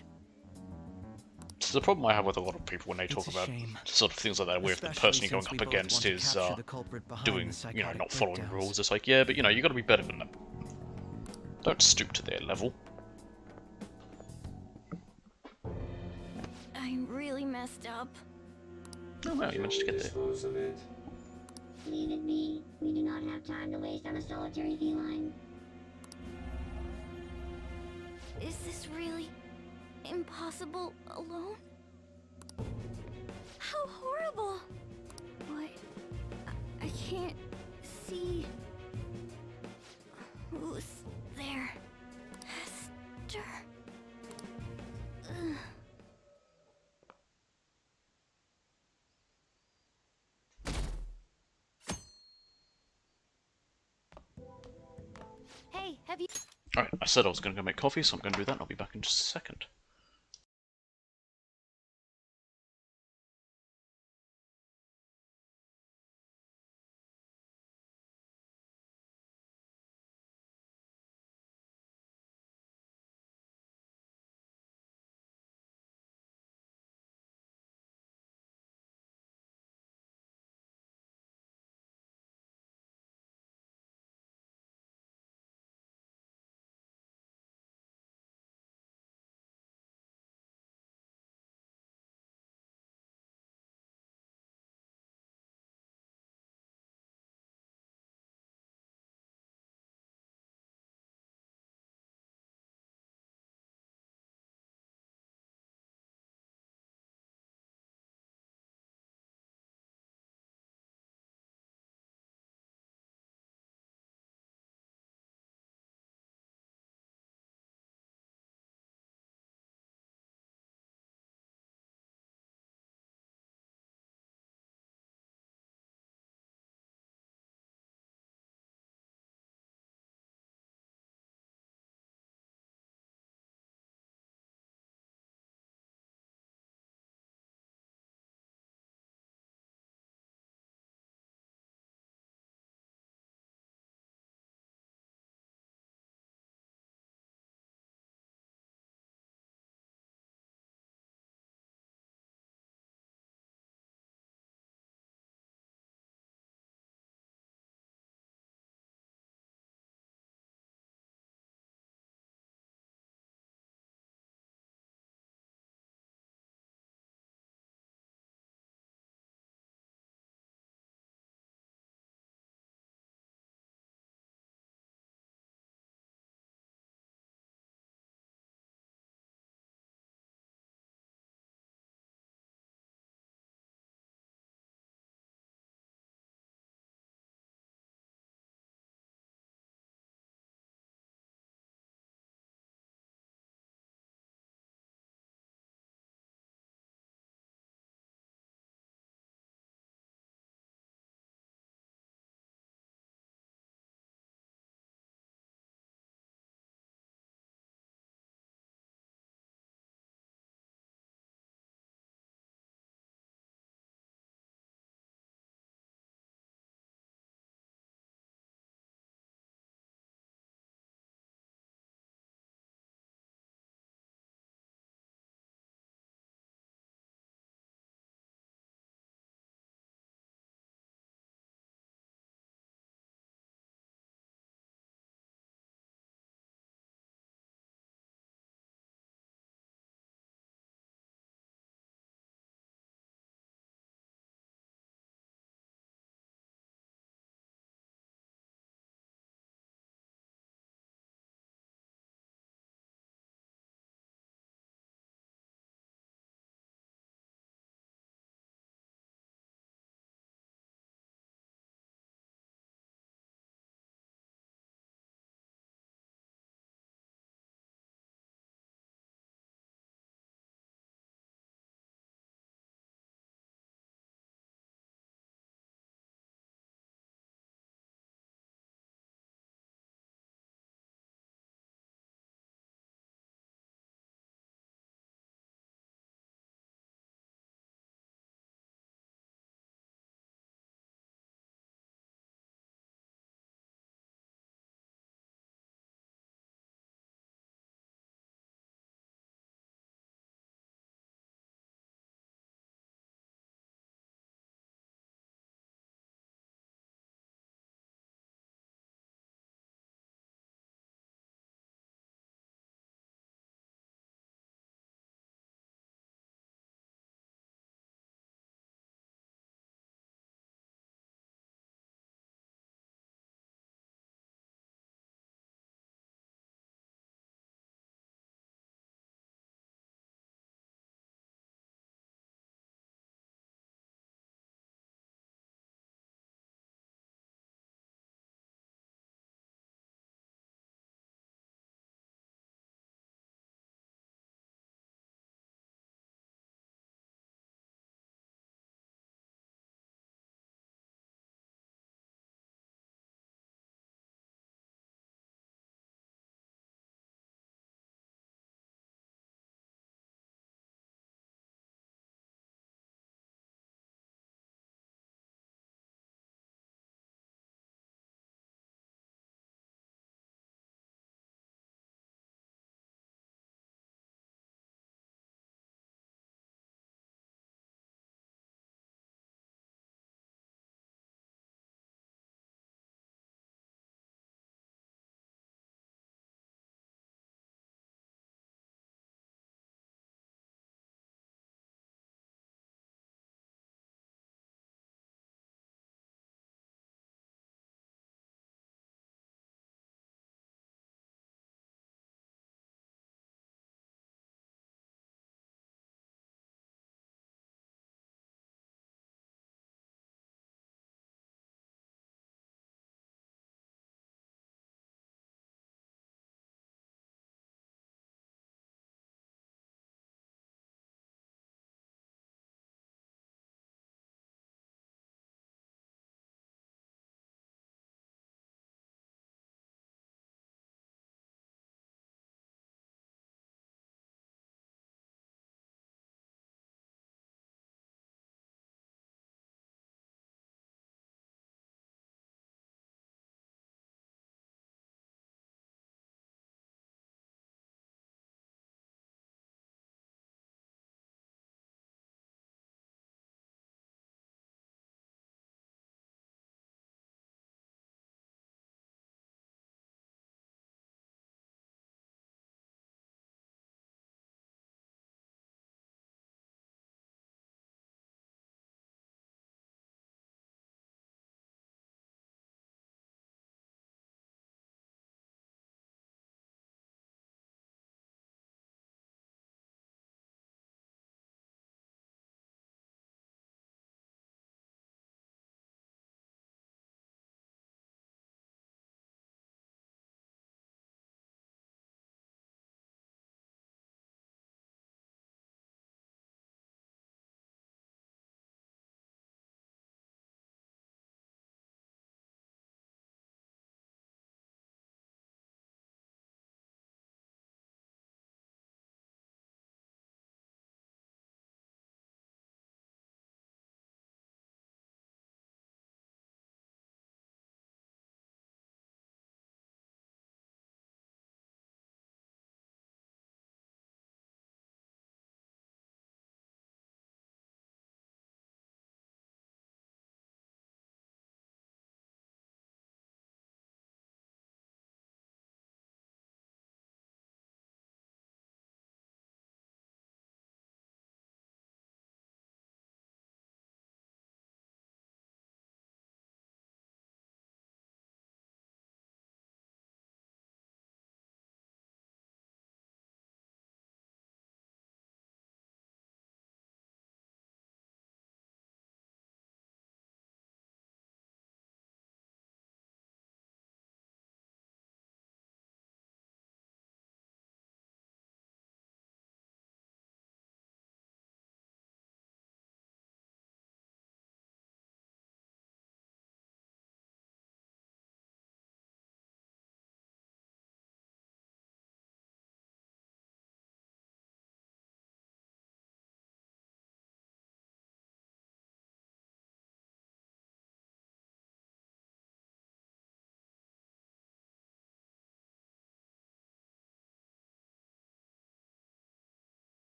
So the problem I have with a lot of people when they talk It's a about shame. sort of things like that, where if the Especially person you're going since we up both against want to is capture the culprit behind doing, the you know, psychotic not following breakdowns. rules, it's like, yeah, but you know, you got to be better than them. Don't stoop to their level. I'm really messed up. Oh wow, you managed to get there. Leave it be. We do not have time to waste on a solitary feline. Is this really impossible alone? How horrible! What? I can't see. Who's there? Hester. Ugh. Hey, have you? Alright, I said I was going to go make coffee, so I'm going to do that and I'll be back in just a second.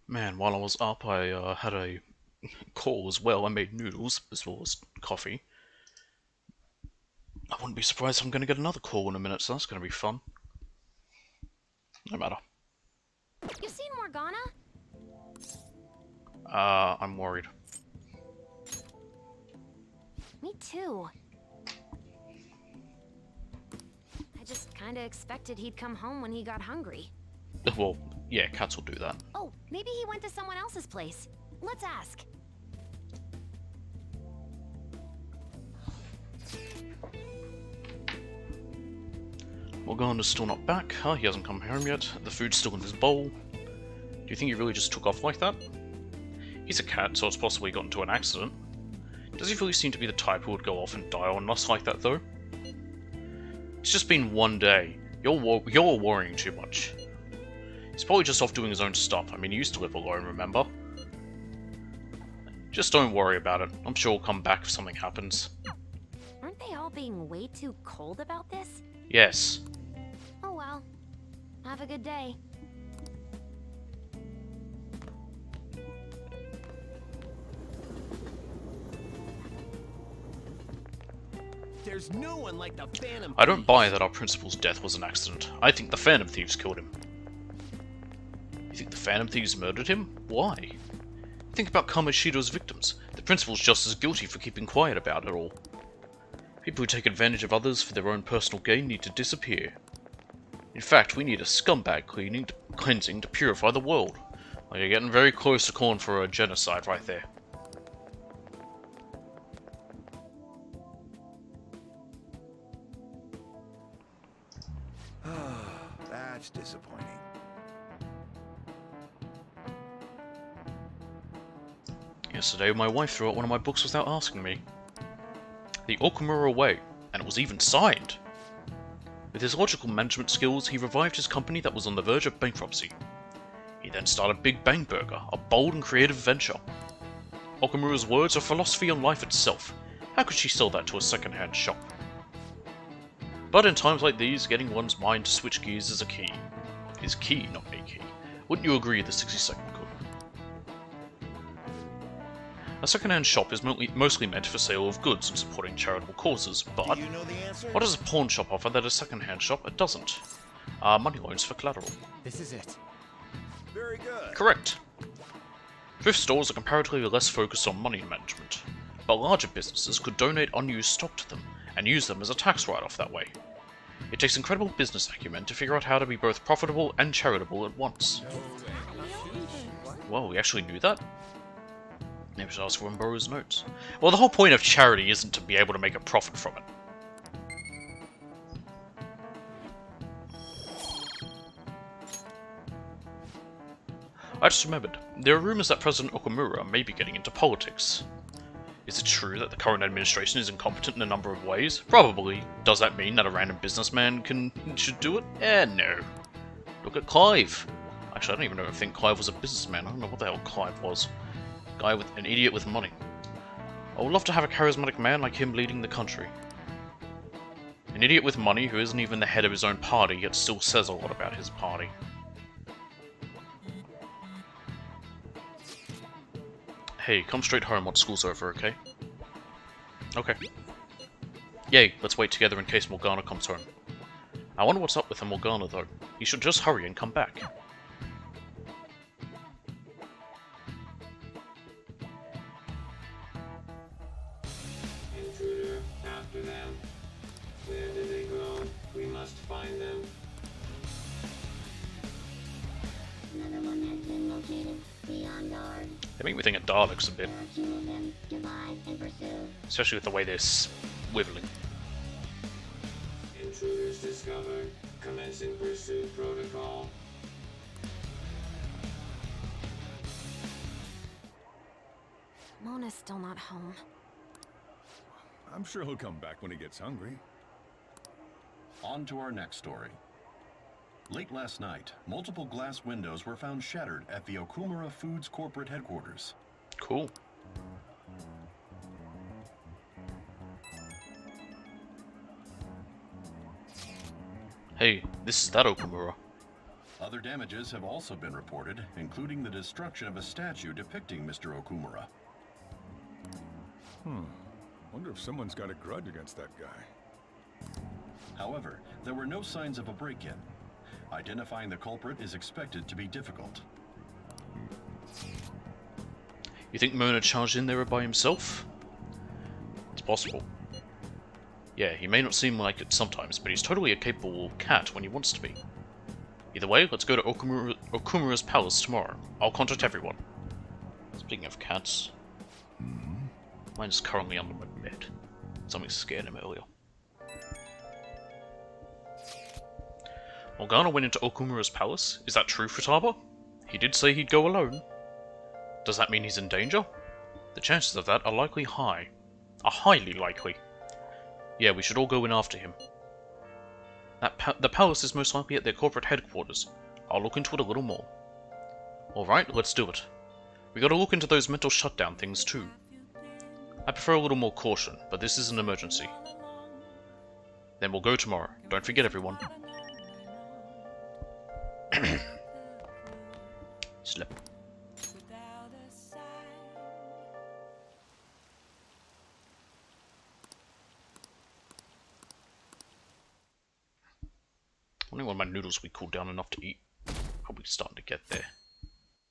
Man, while I was up, I had a call as well. I made noodles as well as coffee. I wouldn't be surprised if I'm going to get another call in a minute, so that's going to be fun. No matter. You seen Morgana? I'm worried. Me too. I just kinda expected he'd come home when he got hungry. Well, yeah, cats will do that. Oh, maybe he went to someone else's place. Let's ask. Morgana's still not back. Huh? He hasn't come home yet. The food's still in his bowl. Do you think he really just took off like that? He's a cat, so it's possible he got into an accident. Does he really seem to be the type who would go off and die on us like that, though? It's just been one day. You're worrying too much. He's probably just off doing his own stuff. I mean, he used to live alone, remember? Just don't worry about it. I'm sure he'll come back if something happens. Aren't they all being way too cold about this? Yes. Oh well. Have a good day. There's no one like the Phantom. I don't buy that our principal's death was an accident. I think the Phantom Thieves killed him. You think the Phantom Thieves murdered him? Why? Think about Kamoshida's victims. The principal's just as guilty for keeping quiet about it all. People who take advantage of others for their own personal gain need to disappear. In fact, we need a scumbag cleansing to purify the world. Well, you're getting very close to calling for a genocide right there. That's disappointing. Yesterday, my wife threw out one of my books without asking me. The Okumura Way, and it was even signed! With his logical management skills, he revived his company that was on the verge of bankruptcy. He then started Big Bang Burger, a bold and creative venture. Okumura's words are philosophy on life itself. How could she sell that to a second-hand shop? But in times like these, getting one's mind to switch gears is a key. Is key, not a key. Wouldn't you agree, the 60-second cook? A second-hand shop is mostly meant for sale of goods and supporting charitable causes, but what does a pawn shop offer that a second-hand shop doesn't? Money loans for collateral. This is it. Very good. Correct. Thrift stores are comparatively less focused on money management, but larger businesses could donate unused stock to them and use them as a tax write-off that way. It takes incredible business acumen to figure out how to be both profitable and charitable at once. Well, we actually knew that? Maybe I should ask for borrow his notes. Well, the whole point of charity isn't to be able to make a profit from it. I just remembered, there are rumours that President Okumura may be getting into politics. Is it true that the current administration is incompetent in a number of ways? Probably. Does that mean that a random businessman should do it? No. Look at Clive. Actually, I don't even think Clive was a businessman. I don't know what the hell Clive was. An idiot with money. I would love to have a charismatic man like him leading the country. An idiot with money who isn't even the head of his own party, yet still says a lot about his party. Hey, come straight home once school's over, okay? Okay. Yay, let's wait together in case Morgana comes home. I wonder what's up with the Morgana, though. He should just hurry and come back. Intruder, after them. Where did they go? We must find them. Another one has been located. Be on guard. They make me think of Daleks a bit. There are 2 of them. Divide and pursue. Especially with the way they're swiveling. Intruders discovered. Commencing pursuit protocol. Mona's still not home. I'm sure he'll come back when he gets hungry. On to our next story. Late last night, multiple glass windows were found shattered at the Okumura Foods corporate headquarters. Cool. Hey, this is that Okumura. Other damages have also been reported, including the destruction of a statue depicting Mr. Okumura. Wonder if someone's got a grudge against that guy. However, there were no signs of a break-in. Identifying the culprit is expected to be difficult. You think Mona charged in there by himself? It's possible. Yeah, he may not seem like it sometimes, but he's totally a capable cat when he wants to be. Either way, let's go to Okumura's palace tomorrow. I'll contact everyone. Speaking of cats, mine's currently under my bed. Something scared him earlier. Morgana went into Okumura's palace. Is that true, Futaba? He did say he'd go alone. Does that mean he's in danger? The chances of that are highly likely. Yeah, we should all go in after him. The palace is most likely at their corporate headquarters. I'll look into it a little more. Alright, let's do it. We gotta look into those mental shutdown things too. I prefer a little more caution, but this is an emergency. Then we'll go tomorrow. Don't forget, everyone. Slip. Wondering when my noodles will be cooled down enough to eat. Probably starting to get there.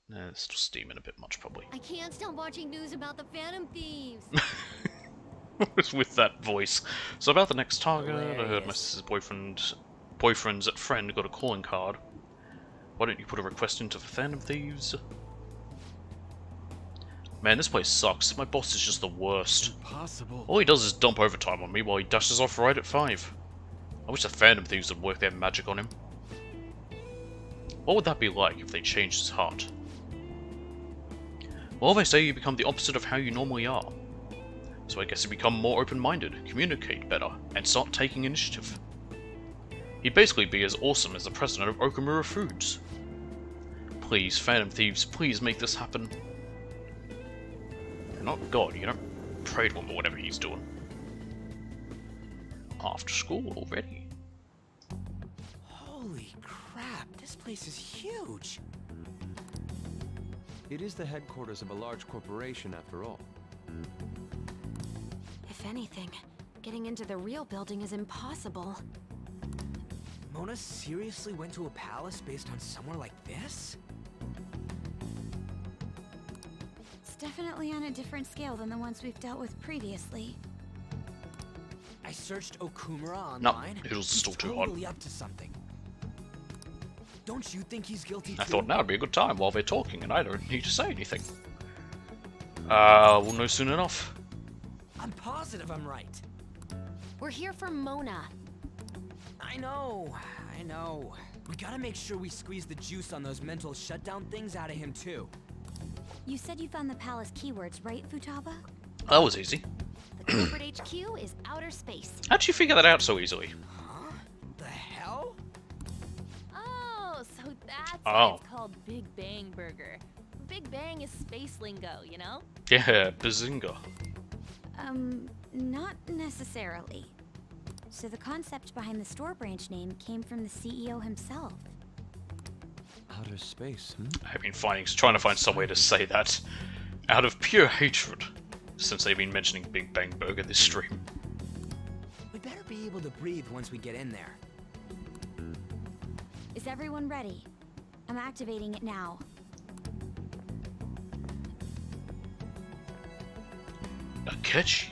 Nah, it's still steaming a bit much, probably. I can't stop watching news about the Phantom Thieves. With that voice. So about the next target, I heard my sister's boyfriend's friend got a calling card. Why don't you put a request into for Phantom Thieves? Man, this place sucks. My boss is just the worst. Impossible. All he does is dump overtime on me while he dashes off right at 5. I wish the Phantom Thieves would work their magic on him. What would that be like if they changed his heart? Well, they say you become the opposite of how you normally are. So I guess you become more open-minded, communicate better, and start taking initiative. He'd basically be as awesome as the president of Okumura Foods. Please, Phantom Thieves, please make this happen. You're not God, you don't pray to him or whatever he's doing. After school already. Holy crap, this place is huge. It is the headquarters of a large corporation, after all. If anything, getting into the real building is impossible. Mona seriously went to a palace based on somewhere like this? It's definitely on a different scale than the ones we've dealt with previously. I searched Okumura online. No, noodles are still He's too hot. totally up to something. Don't you think he's guilty I too? thought now would be a good time while they're talking, and I don't need to say anything. We'll know soon enough. I'm positive I'm right. We're here for Mona. I know. We gotta make sure we squeeze the juice on those mental shutdown things out of him too. You said you found the palace keywords, right, Futaba? That was easy. The corporate HQ is outer space. How'd you figure that out so easily? The hell? Oh, so that's Oh. why it's called Big Bang Burger. Big Bang is space lingo, you know? Yeah, Bazinga. Not necessarily. So the concept behind the store branch name came from the CEO himself. Outer space, I've been trying to find some way to say that out of pure hatred since they've been mentioning Big Bang Burger this stream. We better be able to breathe once we get in there. Is everyone ready? I'm activating it now. Akechi.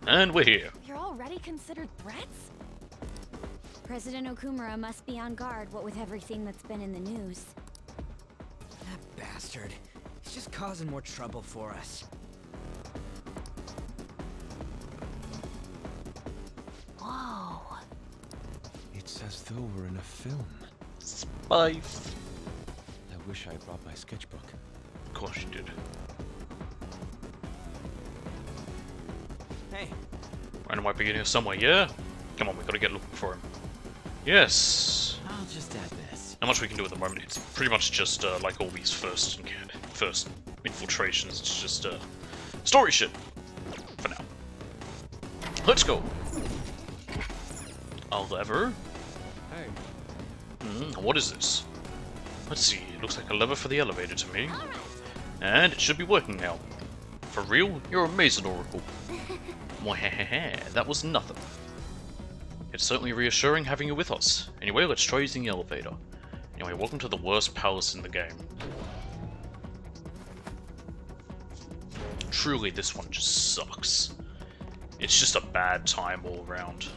And we're here. You're already considered threats? President Okumura must be on guard, what with everything that's been in the news. That bastard. He's just causing more trouble for us. Whoa. It's as though we're in a film. Spice. I wish I brought my sketchbook. Of course you did. Hey. Random might be in here somewhere, yeah? Come on, we gotta get looking for him. Yes. I'll just add this. not much we can do at the moment. It's pretty much just like all these first infiltrations. It's just story shit for now. Let's go. A lever. Hey. What is this? Let's see. It looks like a lever for the elevator to me. And it should be working now. For real? You're amazing, Oracle. Mwahaha, that was nothing. It's certainly reassuring having you with us. Anyway, let's try using the elevator. Anyway, welcome to the worst palace in the game. Truly, this one just sucks. It's just a bad time all around.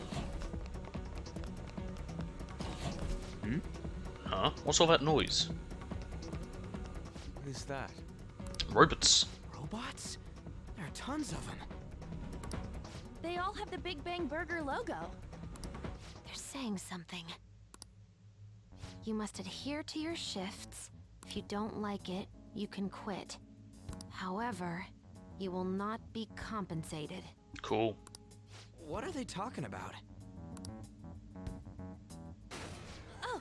Huh? What's all that noise? What is that? Robots. Robots? There are tons of them. They all have the Big Bang Burger logo. They're saying something. You must adhere to your shifts. If you don't like it, you can quit. However, you will not be compensated. Cool. What are they talking about? Oh.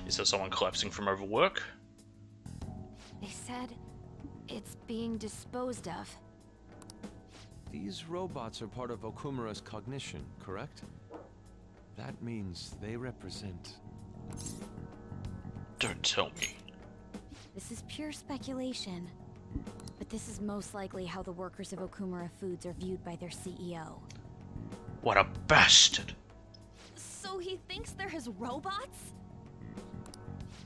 Is there someone collapsing from overwork? They said it's being disposed of. These robots are part of Okumura's cognition, correct? That means they represent... Don't tell me. This is pure speculation. But this is most likely how the workers of Okumura Foods are viewed by their CEO. What a bastard! So he thinks they're his robots?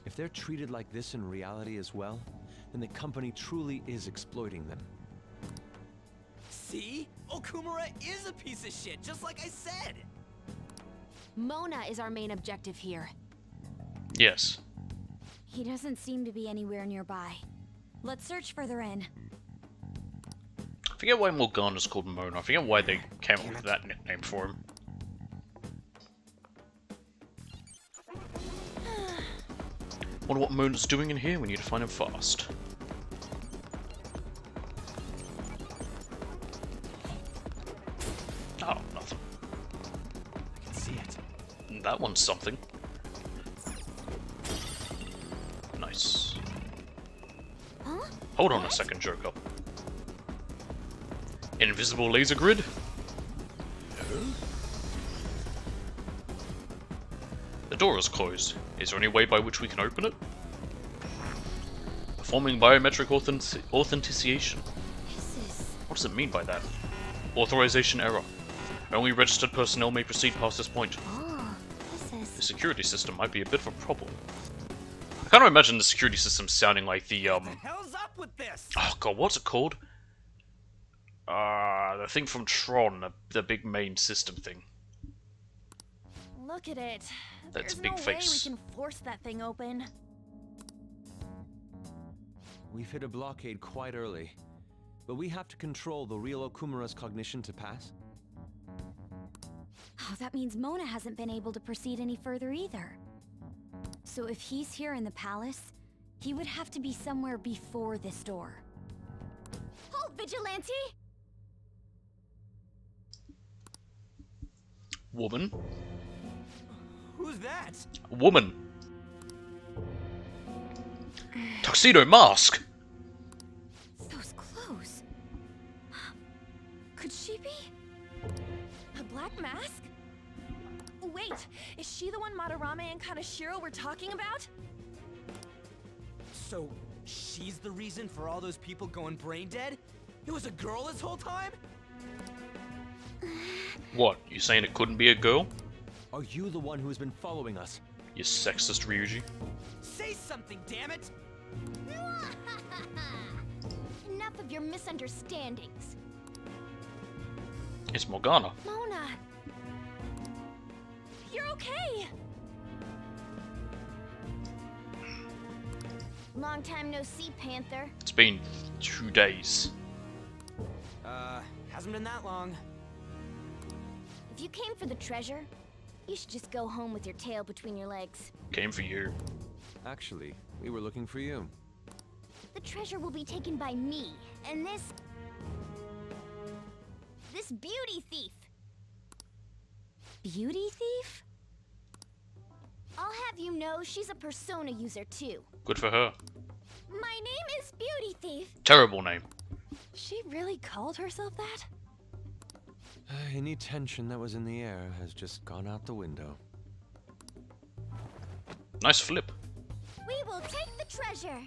If they're treated like this in reality as well, then the company truly is exploiting them. See? Okumura is a piece of shit, just like I said! Mona is our main objective here. Yes. He doesn't seem to be anywhere nearby. Let's search further in. I forget why Morgana's called Mona. I forget why they came up with that nickname for him. Wonder what Mona's doing in here? We need to find him fast. Oh, nothing. I can see it. That one's something. Nice. Huh? Hold on a second, Joker. Invisible laser grid? The door is closed. Is there any way by which we can open it? Performing biometric authentication. What does it mean by that? Authorization error. Only registered personnel may proceed past this point. Oh, The security system might be a bit of a problem. I can't imagine the security system sounding like the What the hell's up with this? Oh god, what's it called? The thing from Tron, the big main system thing. Look at it. That's There's big no face. way we can force that thing open. We've hit a blockade quite early, but we have to control the real Okumura's cognition to pass. Oh, that means Mona hasn't been able to proceed any further either. So if he's here in the palace, he would have to be somewhere before this door. Hold, Vigilante! Woman? Who's that? Woman! Tuxedo mask! Those clothes. Could she be? A black mask? Wait, is she the one Madarame and Kaneshiro were talking about? So, she's the reason for all those people going brain dead? It was a girl this whole time? What, you saying it couldn't be a girl? Are you the one who has been following us? You sexist Ryuji. Say something, damn it! Enough of your misunderstandings. It's Morgana. Mona! You're okay! Long time no see, Panther. It's been 2 days. Hasn't been that long. If you came for the treasure, you should just go home with your tail between your legs. Came for you. Actually, we were looking for you. The treasure will be taken by me, and this beauty thief. Beauty thief? I'll have you know she's a Persona user too. Good for her. My name is Beauty Thief. Terrible name. She really called herself that? Any tension that was in the air has just gone out the window. Nice flip. We will take the treasure.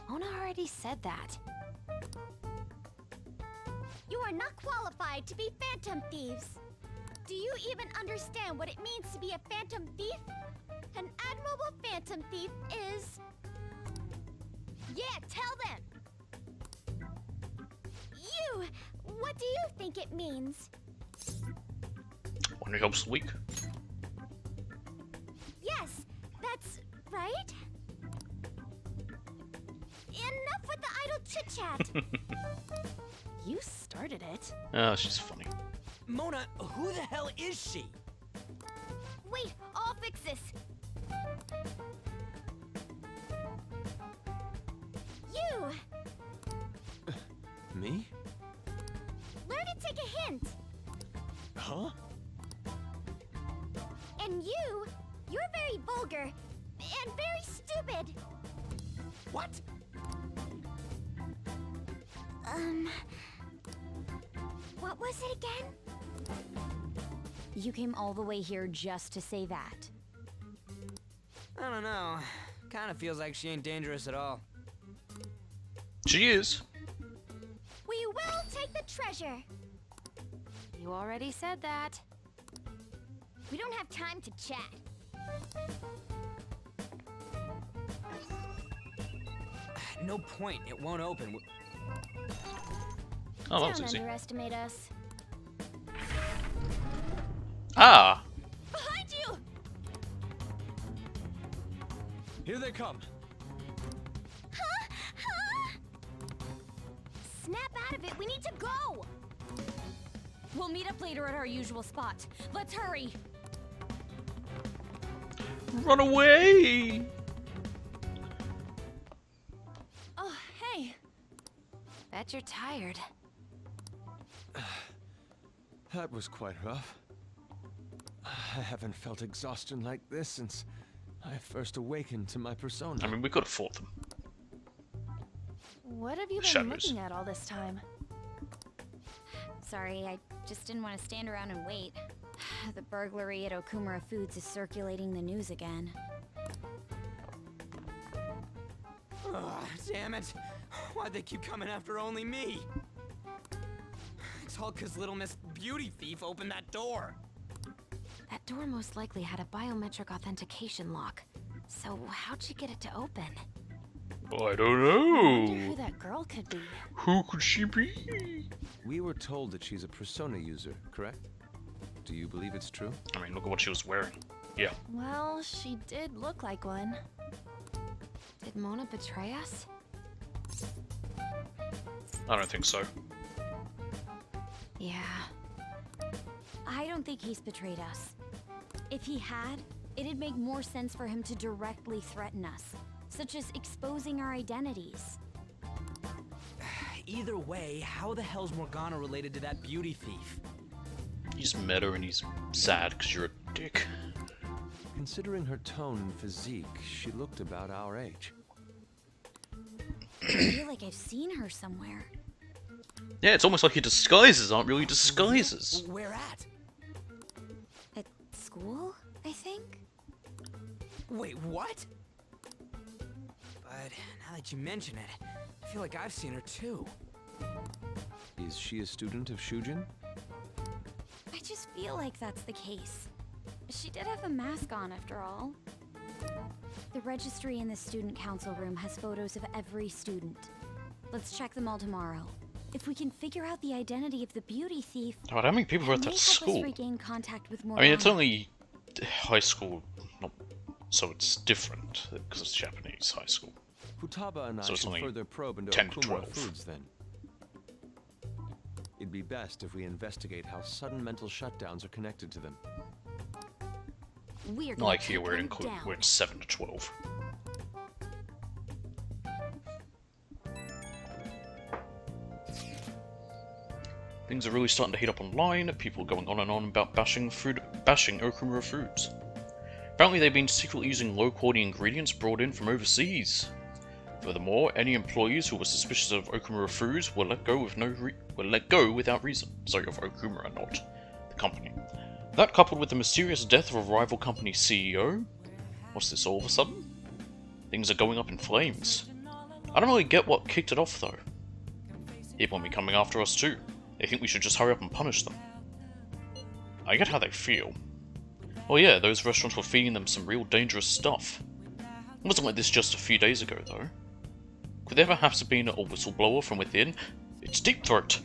Mona already said that. You are not qualified to be phantom thieves. Do you even understand what it means to be a phantom thief? An admirable phantom thief is... Yeah, tell them! You! What do you think it means? One who helps the weak. Yes, that's right. Enough with the idle chit-chat! You started it. Ah, she's funny. Mona, who the hell is she? Wait, I'll fix this. You! Me? Learn to take a hint. Huh? And you're very vulgar and very stupid. What? What was it again? You came all the way here just to say that. I don't know. Kinda feels like she ain't dangerous at all. She is. We will take the treasure. You already said that. We don't have time to chat. No point. It won't open. Oh, that was Don't easy. underestimate us. Ah! Behind you! Here they come. Huh? Huh? Snap out of it. We need to go. We'll meet up later at our usual spot. Let's hurry. Run away! Oh, hey. Bet you're tired. That was quite rough. I haven't felt exhaustion like this since I first awakened to my persona. I mean, we could have fought them. What have you been Shadows. looking at all this time? Sorry, I just didn't want to stand around and wait. The burglary at Okumura Foods is circulating the news again. Ugh, damn it. Why'd they keep coming after only me? It's all 'cause little Miss Beauty Thief opened that door. That door most likely had a biometric authentication lock. So how'd she get it to open? I don't Wonder who know. that girl could be. Who could she be? We were told that she's a persona user, correct? Do you believe it's true? I mean, look at what she was wearing. Yeah. Well, she did look like one. Did Mona betray us? I don't think so. Yeah. I don't think he's betrayed us. If he had, it'd make more sense for him to directly threaten us, such as exposing our identities. Either way, how the hell's Morgana related to that beauty thief? He's meta and he's sad because you're a dick. Considering her tone and physique, she looked about our age. I feel like I've seen her somewhere. Yeah, it's almost like your disguises aren't really disguises. Where at? At school, I think? Wait, what? But now that you mention it, I feel like I've seen her too. Is she a student of Shujin? I just feel like that's the case. She did have a mask on, after all. The registry in the student council room has photos of every student. Let's check them all tomorrow. If we can figure out the identity of the beauty thief, God, how many people were at may that help school? us regain contact with I Morgana. mean, it's only high school, not, so it's different because it's Japanese high school. Futaba and I So it's should only further probe into 10 to Okumura 12. Foods then. It'd be best if we investigate how sudden mental shutdowns are connected to them. We're Not gonna like here, take we're them in, down. we're in 7 to 12. Things are really starting to heat up online. People going on and on about bashing Okumura Foods. Apparently they've been secretly using low-quality ingredients brought in from overseas. Furthermore, any employees who were suspicious of Okumura Foods were let go without reason. Sorry, of Okumura, not the company. That coupled with the mysterious death of a rival company CEO? What's this all of a sudden? Things are going up in flames. I don't really get what kicked it off though. People will be coming after us too. They think we should just hurry up and punish them. I get how they feel. Well yeah, those restaurants were feeding them some real dangerous stuff. It wasn't like this just a few days ago though. Could there perhaps have been a whistleblower from within? It's Deep Throat!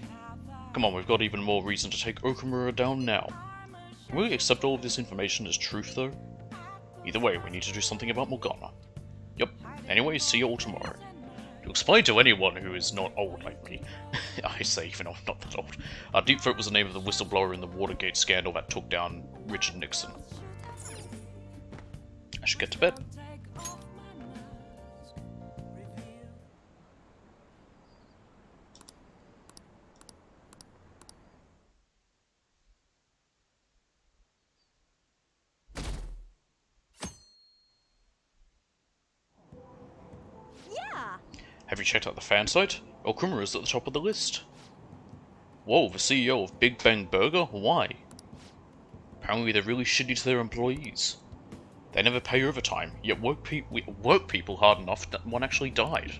Come on, we've got even more reason to take Okumura down now. Will we accept all of this information as truth though? Either way, we need to do something about Morgana. Yup, anyway, see you all tomorrow. To explain to anyone who is not old like me, I say even though I'm not that old, Deep Throat was the name of the whistleblower in the Watergate scandal that took down Richard Nixon. I should get to bed. Have you checked out the fan site? Okumura is at the top of the list. Whoa, the CEO of Big Bang Burger? Why? Apparently they're really shitty to their employees. They never pay overtime, yet work people hard enough that one actually died.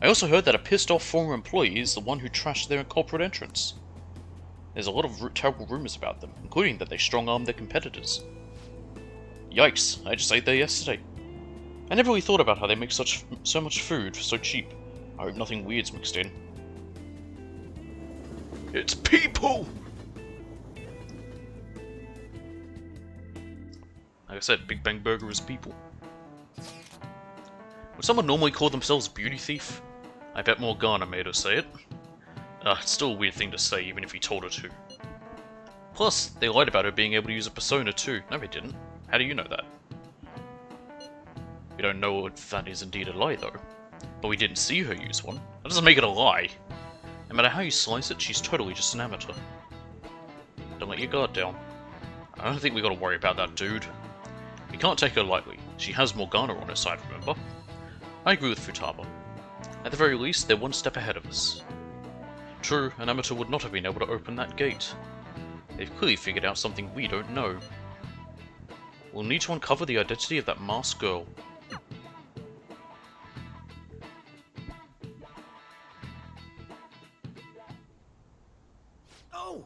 I also heard that a pissed off former employee is the one who trashed their corporate entrance. There's a lot of terrible rumors about them, including that they strong-armed their competitors. Yikes, I just ate there yesterday. I never really thought about how they make so much food for so cheap. I hope nothing weird's mixed in. It's people! Like I said, Big Bang Burger is people. Would someone normally call themselves Beauty Thief? I bet Morgana made her say it. It's still a weird thing to say even if you told her to. Plus, they lied about her being able to use a persona too. No, they didn't. How do you know that? We don't know if that is indeed a lie though. But we didn't see her use one. That doesn't make it a lie. No matter how you slice it, she's totally just an amateur. Don't let your guard down. I don't think we gotta worry about that dude. We can't take her lightly. She has Morgana on her side, remember? I agree with Futaba. At the very least, they're one step ahead of us. True, an amateur would not have been able to open that gate. They've clearly figured out something we don't know. We'll need to uncover the identity of that masked girl. Oh!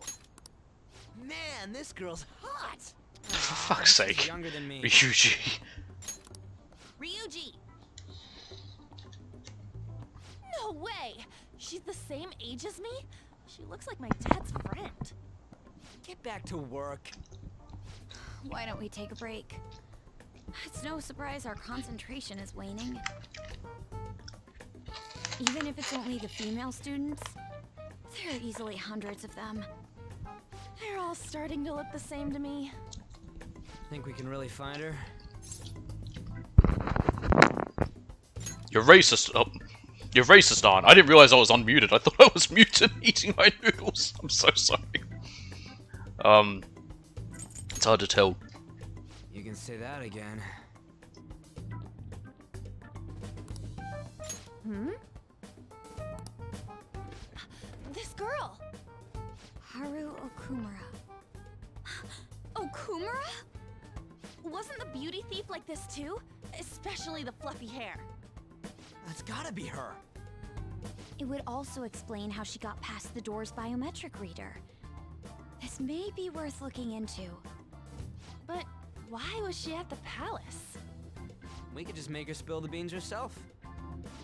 Man, this girl's hot! For fuck's sake. She's younger than me. Ryuji. Ryuji! No way! She's the same age as me? She looks like my dad's friend. Get back to work. Why don't we take a break? It's no surprise our concentration is waning. Even if it's only the female students, there are easily hundreds of them. They're all starting to look the same to me. Think we can really find her? You're racist. Oh, you're racist, Arn. I didn't realize I was unmuted. I thought I was muted eating my noodles. I'm so sorry. It's hard to tell. You can say that again. Hmm? This girl! Haru Okumura. Okumura? Wasn't the beauty thief like this too? Especially the fluffy hair. That's gotta be her. It would also explain how she got past the door's biometric reader. This may be worth looking into. But why was she at the palace? We could just make her spill the beans herself.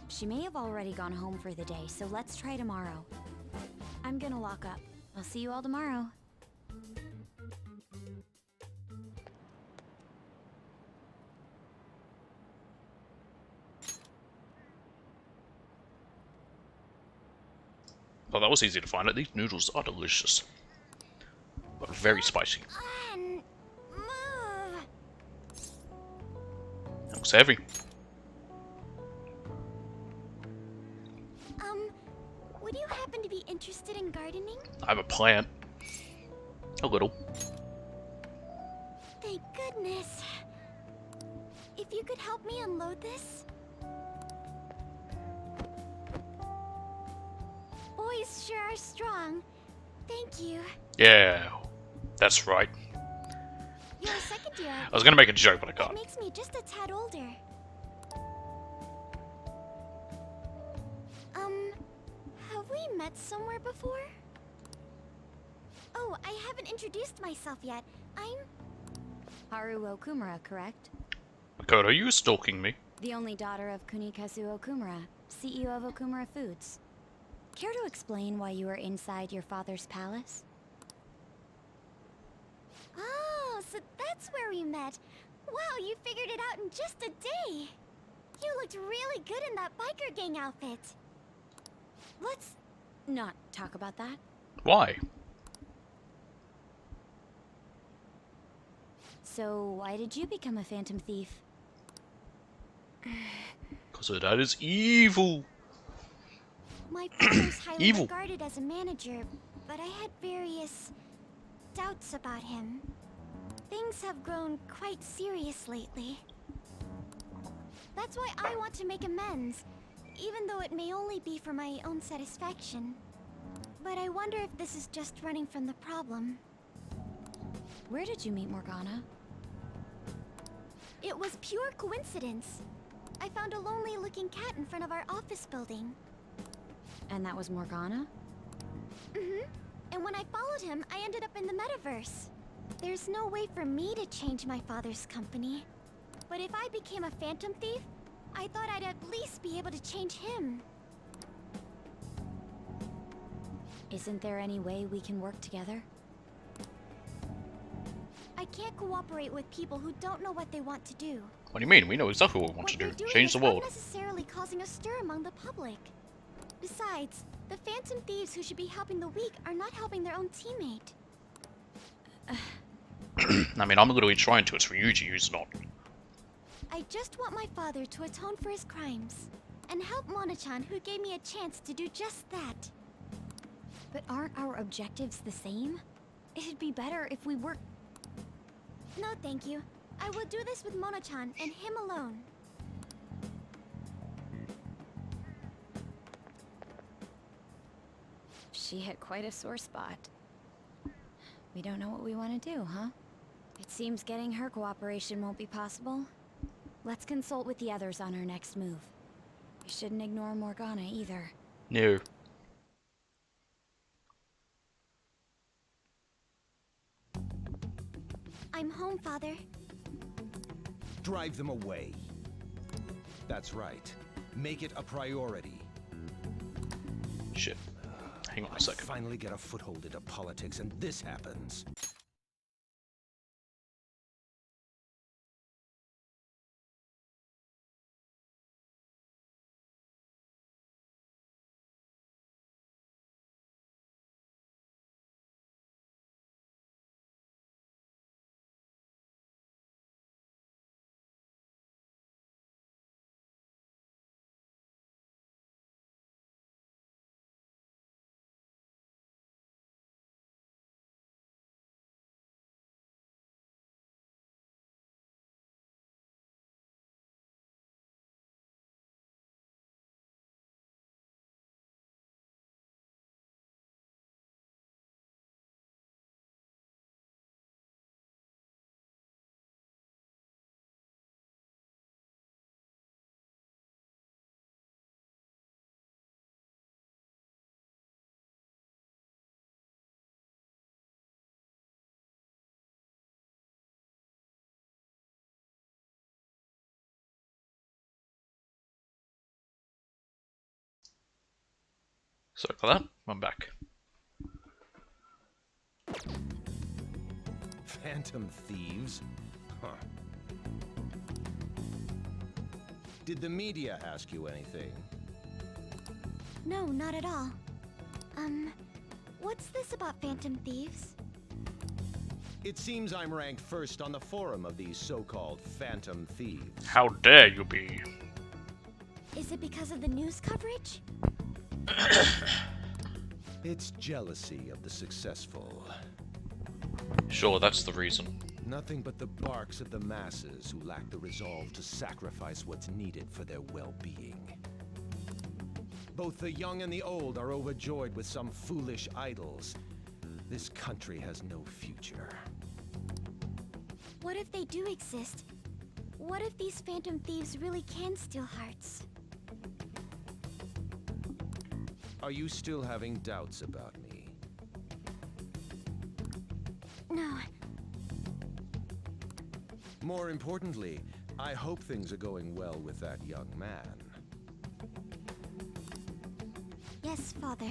She may have already gone home for the day, so let's try tomorrow. I'm gonna lock up. I'll see you all tomorrow. Well, that was easy to find out. These noodles are delicious. But very spicy. That looks heavy. Would you happen to be interested in gardening? I have a plant. A little. Thank goodness. If you could help me unload this? Boys sure are strong. Thank you. Yeah, that's right. You're a second year. I was gonna make a joke, but I That can't. makes me just a tad older. Have we met somewhere before? Oh, I haven't introduced myself yet. I'm Haru Okumura, correct? Makoto, are you stalking me? The only daughter of Kunikazu Okumura, CEO of Okumura Foods. Care to explain why you were inside your father's palace? Oh, so that's where we met. Wow, you figured it out in just a day. You looked really good in that biker gang outfit. Let's not talk about that. Why? So, why did you become a phantom thief? Because her dad is evil. My father's highly Evil. regarded as a manager, but I had various doubts about him. Things have grown quite serious lately. That's why I want to make amends, even though it may only be for my own satisfaction. But I wonder if this is just running from the problem. Where did you meet Morgana? It was pure coincidence. I found a lonely-looking cat in front of our office building. And that was Morgana? Mm-hmm. And when I followed him, I ended up in the metaverse. There's no way for me to change my father's company. But if I became a phantom thief, I thought I'd at least be able to change him. Isn't there any way we can work together? I can't cooperate with people who don't know what they want to do. What do you mean? We know exactly what we want to do. Change the world. Unnecessarily causing a stir among the public. Besides, the phantom thieves who should be helping the weak are not helping their own teammate. I mean, I'm literally trying to. It's Ryuji who's not. I just want my father to atone for his crimes, and help Mona-chan, who gave me a chance to do just that. But aren't our objectives the same? It'd be better if we worked. No, thank you. I will do this with Mona-chan and him alone. She hit quite a sore spot. We don't know what we want to do, huh? It seems getting her cooperation won't be possible. Let's consult with the others on our next move. We shouldn't ignore Morgana either. No. I'm home, Father. Drive them away. That's right. Make it a priority. Shit. Hang on a I second. finally get a foothold into politics, and this happens. Sorry for that. I'm back. Phantom thieves? Huh. Did the media ask you anything? No, not at all. What's this about phantom thieves? It seems I'm ranked first on the forum of these so-called phantom thieves. How dare you be? Is it because of the news coverage? It's jealousy of the successful. Sure, that's the reason. Nothing but the barks of the masses who lack the resolve to sacrifice what's needed for their well-being. Both the young and the old are overjoyed with some foolish idols. This country has no future. What if they do exist? What if these phantom thieves really can steal hearts? Are you still having doubts about me? No. More importantly, I hope things are going well with that young man. Yes, Father.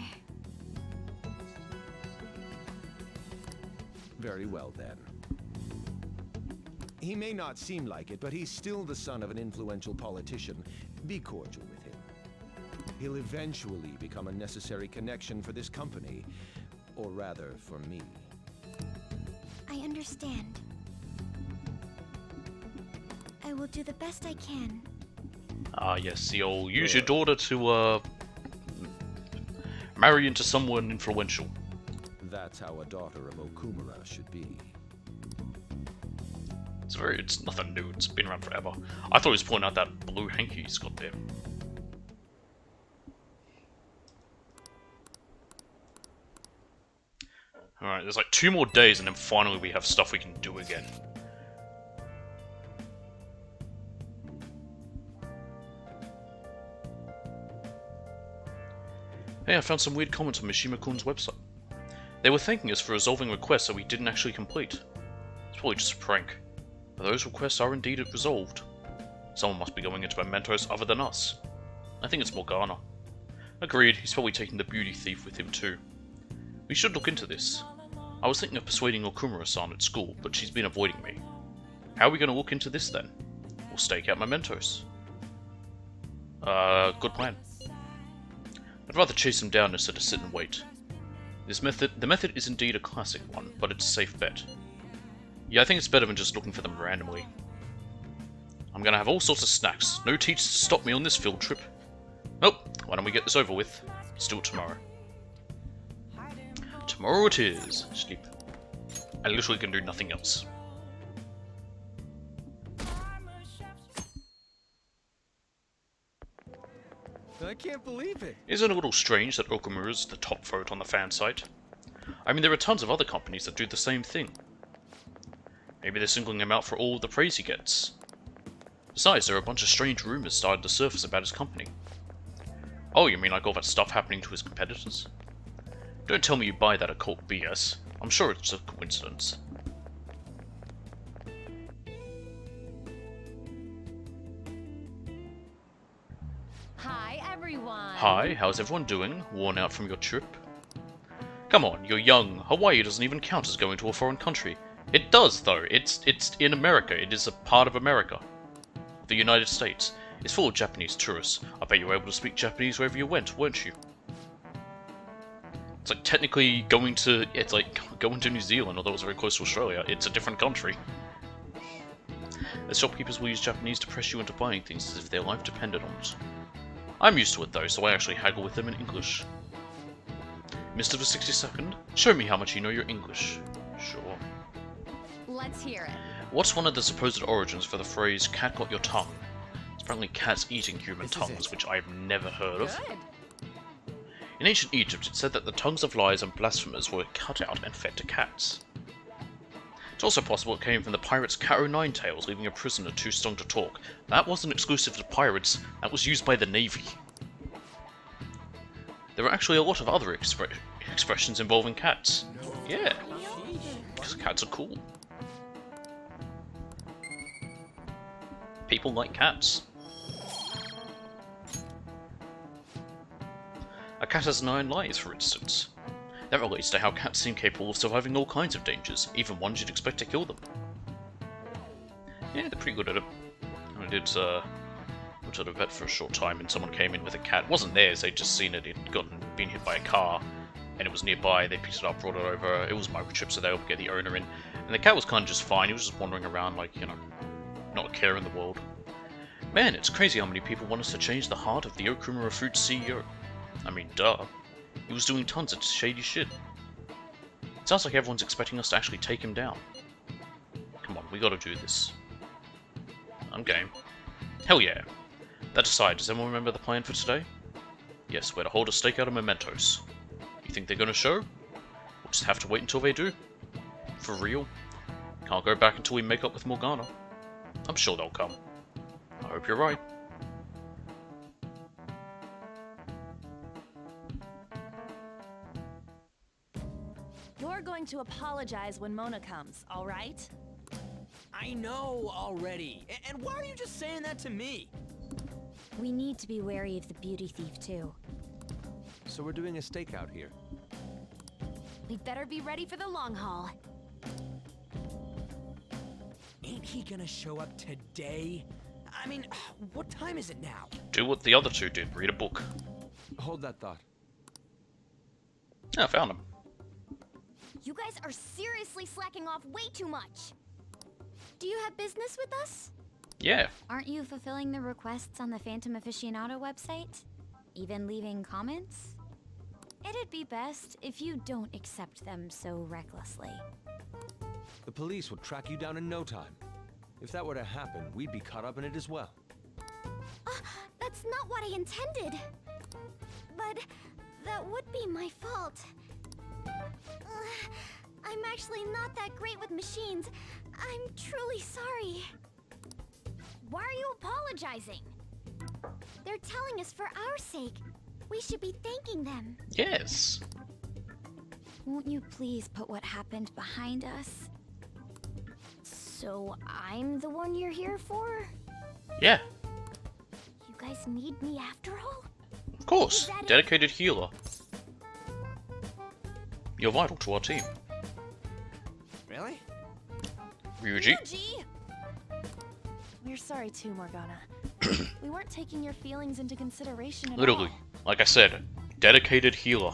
Very well, then. He may not seem like it, but he's still the son of an influential politician. Be cordial with him. He'll eventually become a necessary connection for this company. Or rather, for me. I understand. I will do the best I can. Ah, yes, the old use your daughter to, marry into someone influential. That's how a daughter of Okumura should be. It's nothing new, it's been around forever. I thought he was pointing out that blue hanky he's got there. Alright, there's like 2 more days and then finally we have stuff we can do again. Hey, I found some weird comments on Mishima-kun's website. They were thanking us for resolving requests that we didn't actually complete. It's probably just a prank. But those requests are indeed resolved. Someone must be going into Mementos other than us. I think it's Morgana. Agreed, he's probably taking the beauty thief with him too. We should look into this. I was thinking of persuading Okumura-san at school, but she's been avoiding me. How are we going to look into this then? We'll stake out Mementos. Good plan. I'd rather chase him down instead of sit and wait. The method is indeed a classic one, but it's a safe bet. Yeah, I think it's better than just looking for them randomly. I'm gonna have all sorts of snacks. No teachers to stop me on this field trip. Nope, why don't we get this over with? Let's do it tomorrow. Tomorrow it is. Sleep. I literally can do nothing else. I can't believe it. Isn't it a little strange that Okumura's the top vote on the fan site? I mean, there are tons of other companies that do the same thing. Maybe they're singling him out for all the praise he gets. Besides, there are a bunch of strange rumors started to surface about his company. Oh, you mean like all that stuff happening to his competitors? Don't tell me you buy that occult BS. I'm sure it's a coincidence. Hi, everyone. Hi, how's everyone doing? Worn out from your trip? Come on, you're young. Hawaii doesn't even count as going to a foreign country. It does, though. It's in America. It is a part of America. The United States. It's full of Japanese tourists. I bet you were able to speak Japanese wherever you went, weren't you? It's like technically going to... It's like going to New Zealand, although it's very close to Australia. It's a different country. The shopkeepers will use Japanese to press you into buying things as if their life depended on it. I'm used to it, though, so I actually haggle with them in English. Mr. the 62nd, show me how much you know your English. Sure. Let's hear it. What's one of the supposed origins for the phrase, cat got your tongue? It's apparently cats eating human tongues, which I've never heard of. Good. In ancient Egypt, it said that the tongues of liars and blasphemers were cut out and fed to cats. It's also possible it came from the pirates' cat o' nine tails, leaving a prisoner too strong to talk. That wasn't exclusive to pirates, that was used by the Navy. There are actually a lot of other expressions involving cats. Yeah, because cats are cool. People like cats. A cat has 9 lives, for instance. That relates to how cats seem capable of surviving all kinds of dangers, even ones you'd expect to kill them. Yeah, they're pretty good at it. I did, went to the vet for a short time and someone came in with a cat. It wasn't theirs, they'd just seen it, it'd been hit by a car, and it was nearby, they picked it up, brought it over, it was microchipped so they would get the owner in. And the cat was kind of just fine, he was just wandering around like, you know, not a care in the world. Man, it's crazy how many people want us to change the heart of the Okumura Foods CEO. I mean, duh. He was doing tons of shady shit. It sounds like everyone's expecting us to actually take him down. Come on, we gotta do this. I'm game. Hell yeah. That aside, does anyone remember the plan for today? Yes, we're to hold a stakeout of mementos. You think they're gonna show? We'll just have to wait until they do. For real? Can't go back until we make up with Morgana. I'm sure they'll come. I hope you're right. You're going to apologize when Mona comes, all right? I know already. And why are you just saying that to me? We need to be wary of the beauty thief, too. So we're doing a stakeout here. We'd better be ready for the long haul. Ain't he gonna show up today? I mean, what time is it now? Do what the other two did, read a book. Hold that thought. Yeah, I found him. You guys are seriously slacking off way too much. Do you have business with us? Yeah. Aren't you fulfilling the requests on the Phantom Aficionado website? Even leaving comments? It'd be best if you don't accept them so recklessly. The police would track you down in no time. If that were to happen, we'd be caught up in it as well. That's not what I intended. But that would be my fault. I'm actually not that great with machines. I'm truly sorry. Why are you apologizing? They're telling us for our sake. We should be thanking them. Yes. Won't you please put what happened behind us? So I'm the one you're here for? Yeah. You guys need me after all? Of course. Dedicated healer. You're vital to our team. Really? Ryuji? We're sorry too, Morgana. We weren't taking your feelings into consideration at Literally. Like I said, dedicated healer.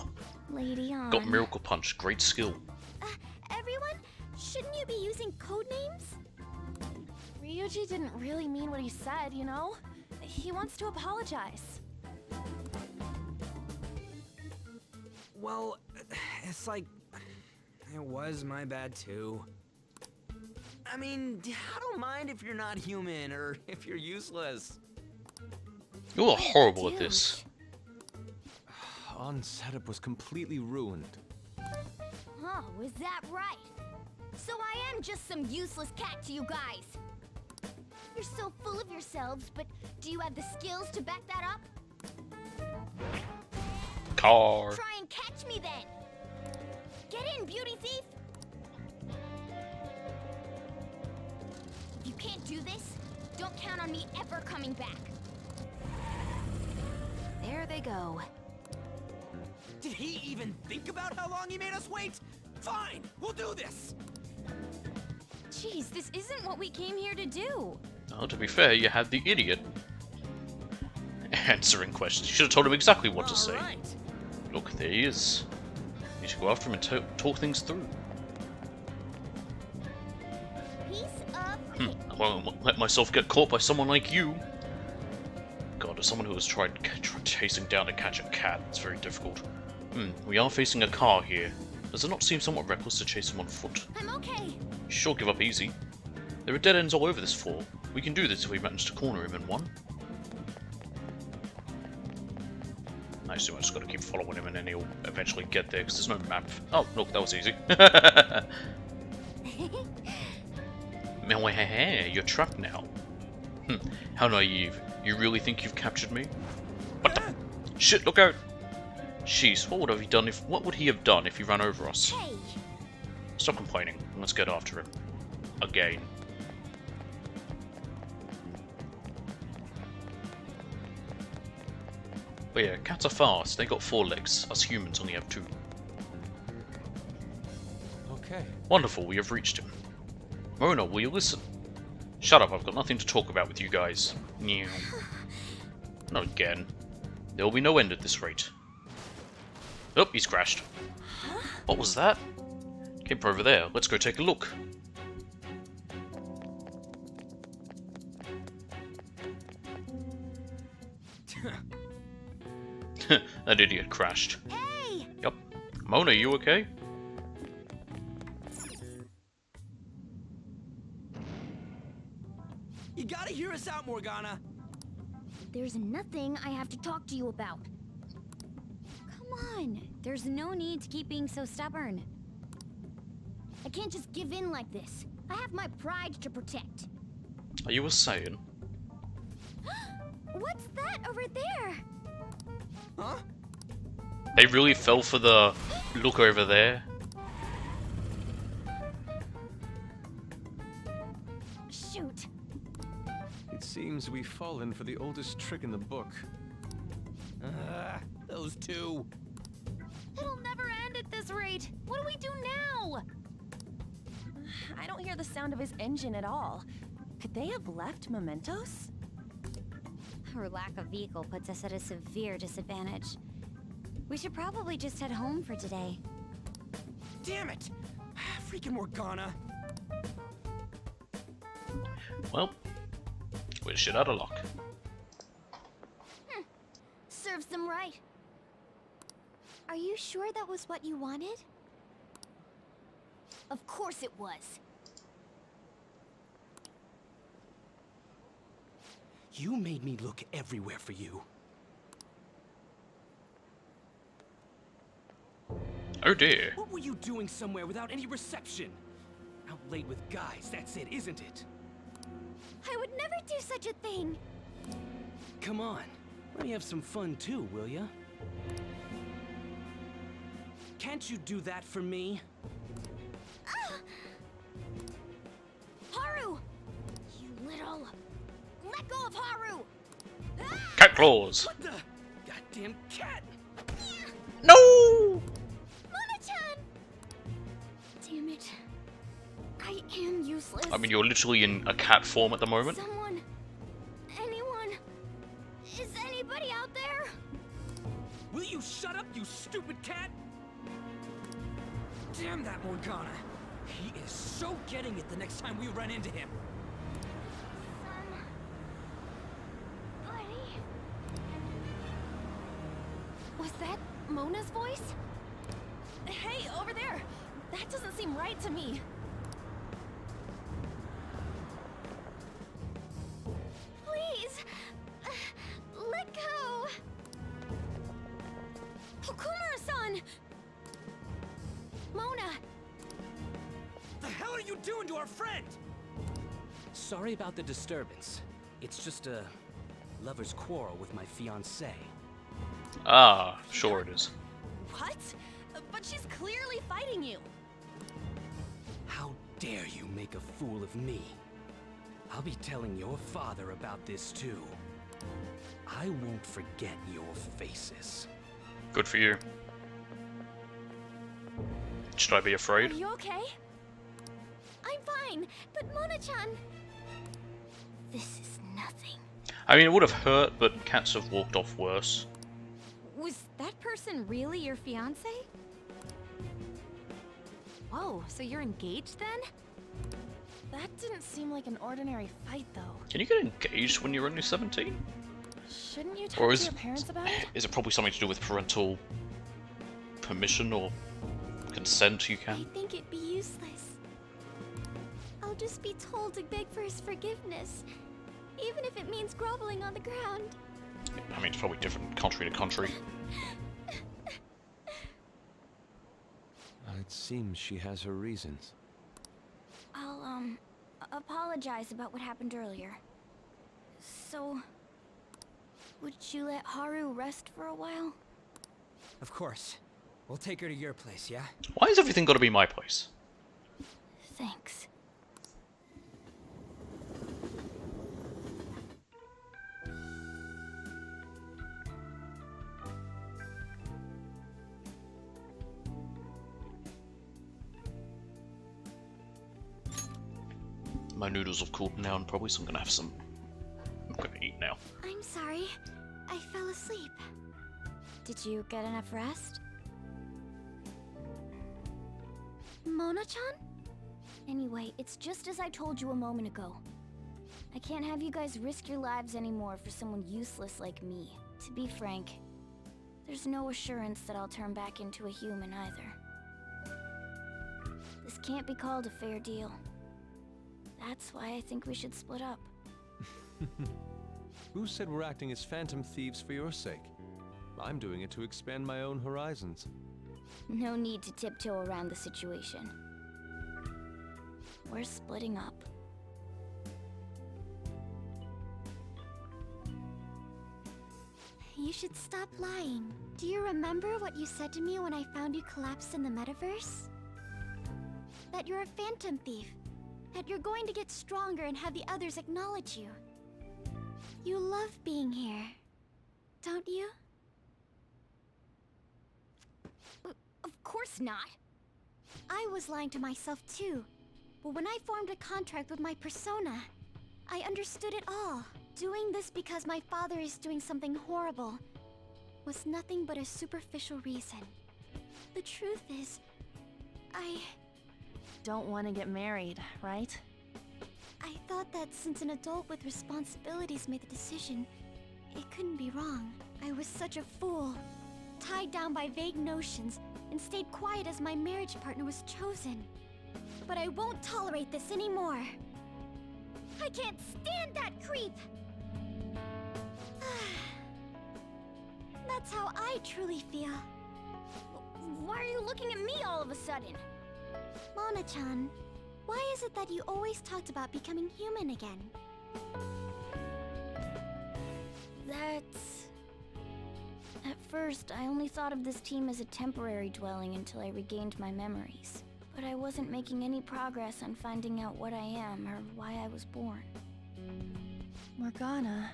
Lady on. Got Miracle Punch. Great skill. Everyone, shouldn't you be using code names? Ryuji didn't really mean what he said, you know? He wants to apologize. Well, it's like... It was my bad too. I mean, I don't mind if you're not human or if you're useless. You are horrible at this. On setup was completely ruined. Oh, is that right? So I am just some useless cat to you guys. You're so full of yourselves, but do you have the skills to back that up? Car. Try and catch me then. Get in, beauty thief. If you can't do this, don't count on me ever coming back. There they go. Did he even think about how long he made us wait? Fine, we'll do this. Jeez, this isn't what we came here to do. Oh, to be fair, you had the idiot answering questions. You should have told him exactly what to say. Look, there he is. You should go after him and talk things through. Piece of I won't let myself get caught by someone like you. God, as someone who has tried chasing down to catch a cat, it's very difficult. We are facing a car here. Does it not seem somewhat reckless to chase him on foot? I'm okay. You sure give up easy. There are dead ends all over this floor. We can do this if we manage to corner him in one. I assume I just gotta keep following him and then he'll eventually get there, because there's no map. Oh, look, that was easy. You're trapped now. How naive. You really think you've captured me? What the? Shit, look out! Jeez, what would he have done if he ran over us? Hey. Stop complaining. Let's get after him. Again. But yeah, cats are fast. They got 4 legs. Us humans only have 2. Okay. Wonderful, we have reached him. Mona, will you listen? Shut up, I've got nothing to talk about with you guys. Meow. Not again. There will be no end at this rate. Oh, he's crashed. What was that? Came from over there. Let's go take a look. That idiot crashed. Hey! Yup. Mona, you okay? You gotta hear us out, Morgana. There's nothing I have to talk to you about. Come on, there's no need to keep being so stubborn. I can't just give in like this. I have my pride to protect. Are you a Saiyan? What's that over there? Huh? They really fell for the look over there. Shoot. It seems we've fallen for the oldest trick in the book. Those two. It'll never end at this rate. What do we do now? I don't hear the sound of his engine at all. Could they have left mementos? Our lack of vehicle puts us at a severe disadvantage. We should probably just head home for today. Damn it! Freaking Morgana. Well, we're shit out of luck. Serves them right. Are you sure that was what you wanted? Of course it was. You made me look everywhere for you. Oh dear. What were you doing somewhere without any reception? Out late with guys, that's it, isn't it? I would never do such a thing. Come on, let me have some fun too, will ya? Can't you do that for me? Haru! You little... Let go of Haru! Cat claws. What the? Goddamn cat! No! Mona-chan! Damn it. I am useless. I mean, you're literally in a cat form at the moment. Someone... Anyone... Is anybody out there? Will you shut up, you stupid cat? Damn that Morgana! He is so getting it the next time we run into him. Was that Mona's voice? Hey, over there! That doesn't seem right to me. Please! Let go! Okumura-san! Mona! The hell are you doing to our friend? Sorry about the disturbance. It's just a lover's quarrel with my fiancée. Ah, sure it is. What? But she's clearly fighting you. How dare you make a fool of me? I'll be telling your father about this too. I won't forget your faces. Good for you. Should I be Are afraid? you okay? I'm fine, but Mona-chan... This is nothing. I mean, it would have hurt, but cats have walked off worse. Was that person really your fiance? Whoa, so you're engaged then? That didn't seem like an ordinary fight, though. Can you get engaged when you're only 17? Shouldn't you Or talk is to your parents about it? is it probably something to do with parental permission or consent? You I can. think it'd be useless. I'll just be told to beg for his forgiveness, even if it means groveling on the ground. I mean, it's probably different country to country. It seems she has her reasons. I'll, apologize about what happened earlier. So, would you let Haru rest for a while? Of course. We'll take her to your place, yeah? Why has everything got to be my place? Thanks. My noodles have cooled down probably, so I'm gonna have some. I'm gonna eat now. I'm sorry. I fell asleep. Did you get enough rest? Mona-chan? Anyway, it's just as I told you a moment ago. I can't have you guys risk your lives anymore for someone useless like me. To be frank, there's no assurance that I'll turn back into a human either. This can't be called a fair deal. That's why I think we should split up. Who said we're acting as phantom thieves for your sake? I'm doing it to expand my own horizons. No need to tiptoe around the situation. We're splitting up. You should stop lying. Do you remember what you said to me when I found you collapsed in the metaverse? That you're a phantom thief. That you're going to get stronger and have the others acknowledge you. You love being here, don't you? Of course not. I was lying to myself too. But when I formed a contract with my persona, I understood it all. Doing this because my father is doing something horrible was nothing but a superficial reason. The truth is, I don't want to get married, right? I thought that since an adult with responsibilities made the decision, it couldn't be wrong. I was such a fool, tied down by vague notions, and stayed quiet as my marriage partner was chosen. But I won't tolerate this anymore. I can't stand that creep! That's how I truly feel. Why are you looking at me all of a sudden? Mona-chan, why is it that you always talked about becoming human again? That's... At first, I only thought of this team as a temporary dwelling until I regained my memories. But I wasn't making any progress on finding out what I am or why I was born. Morgana...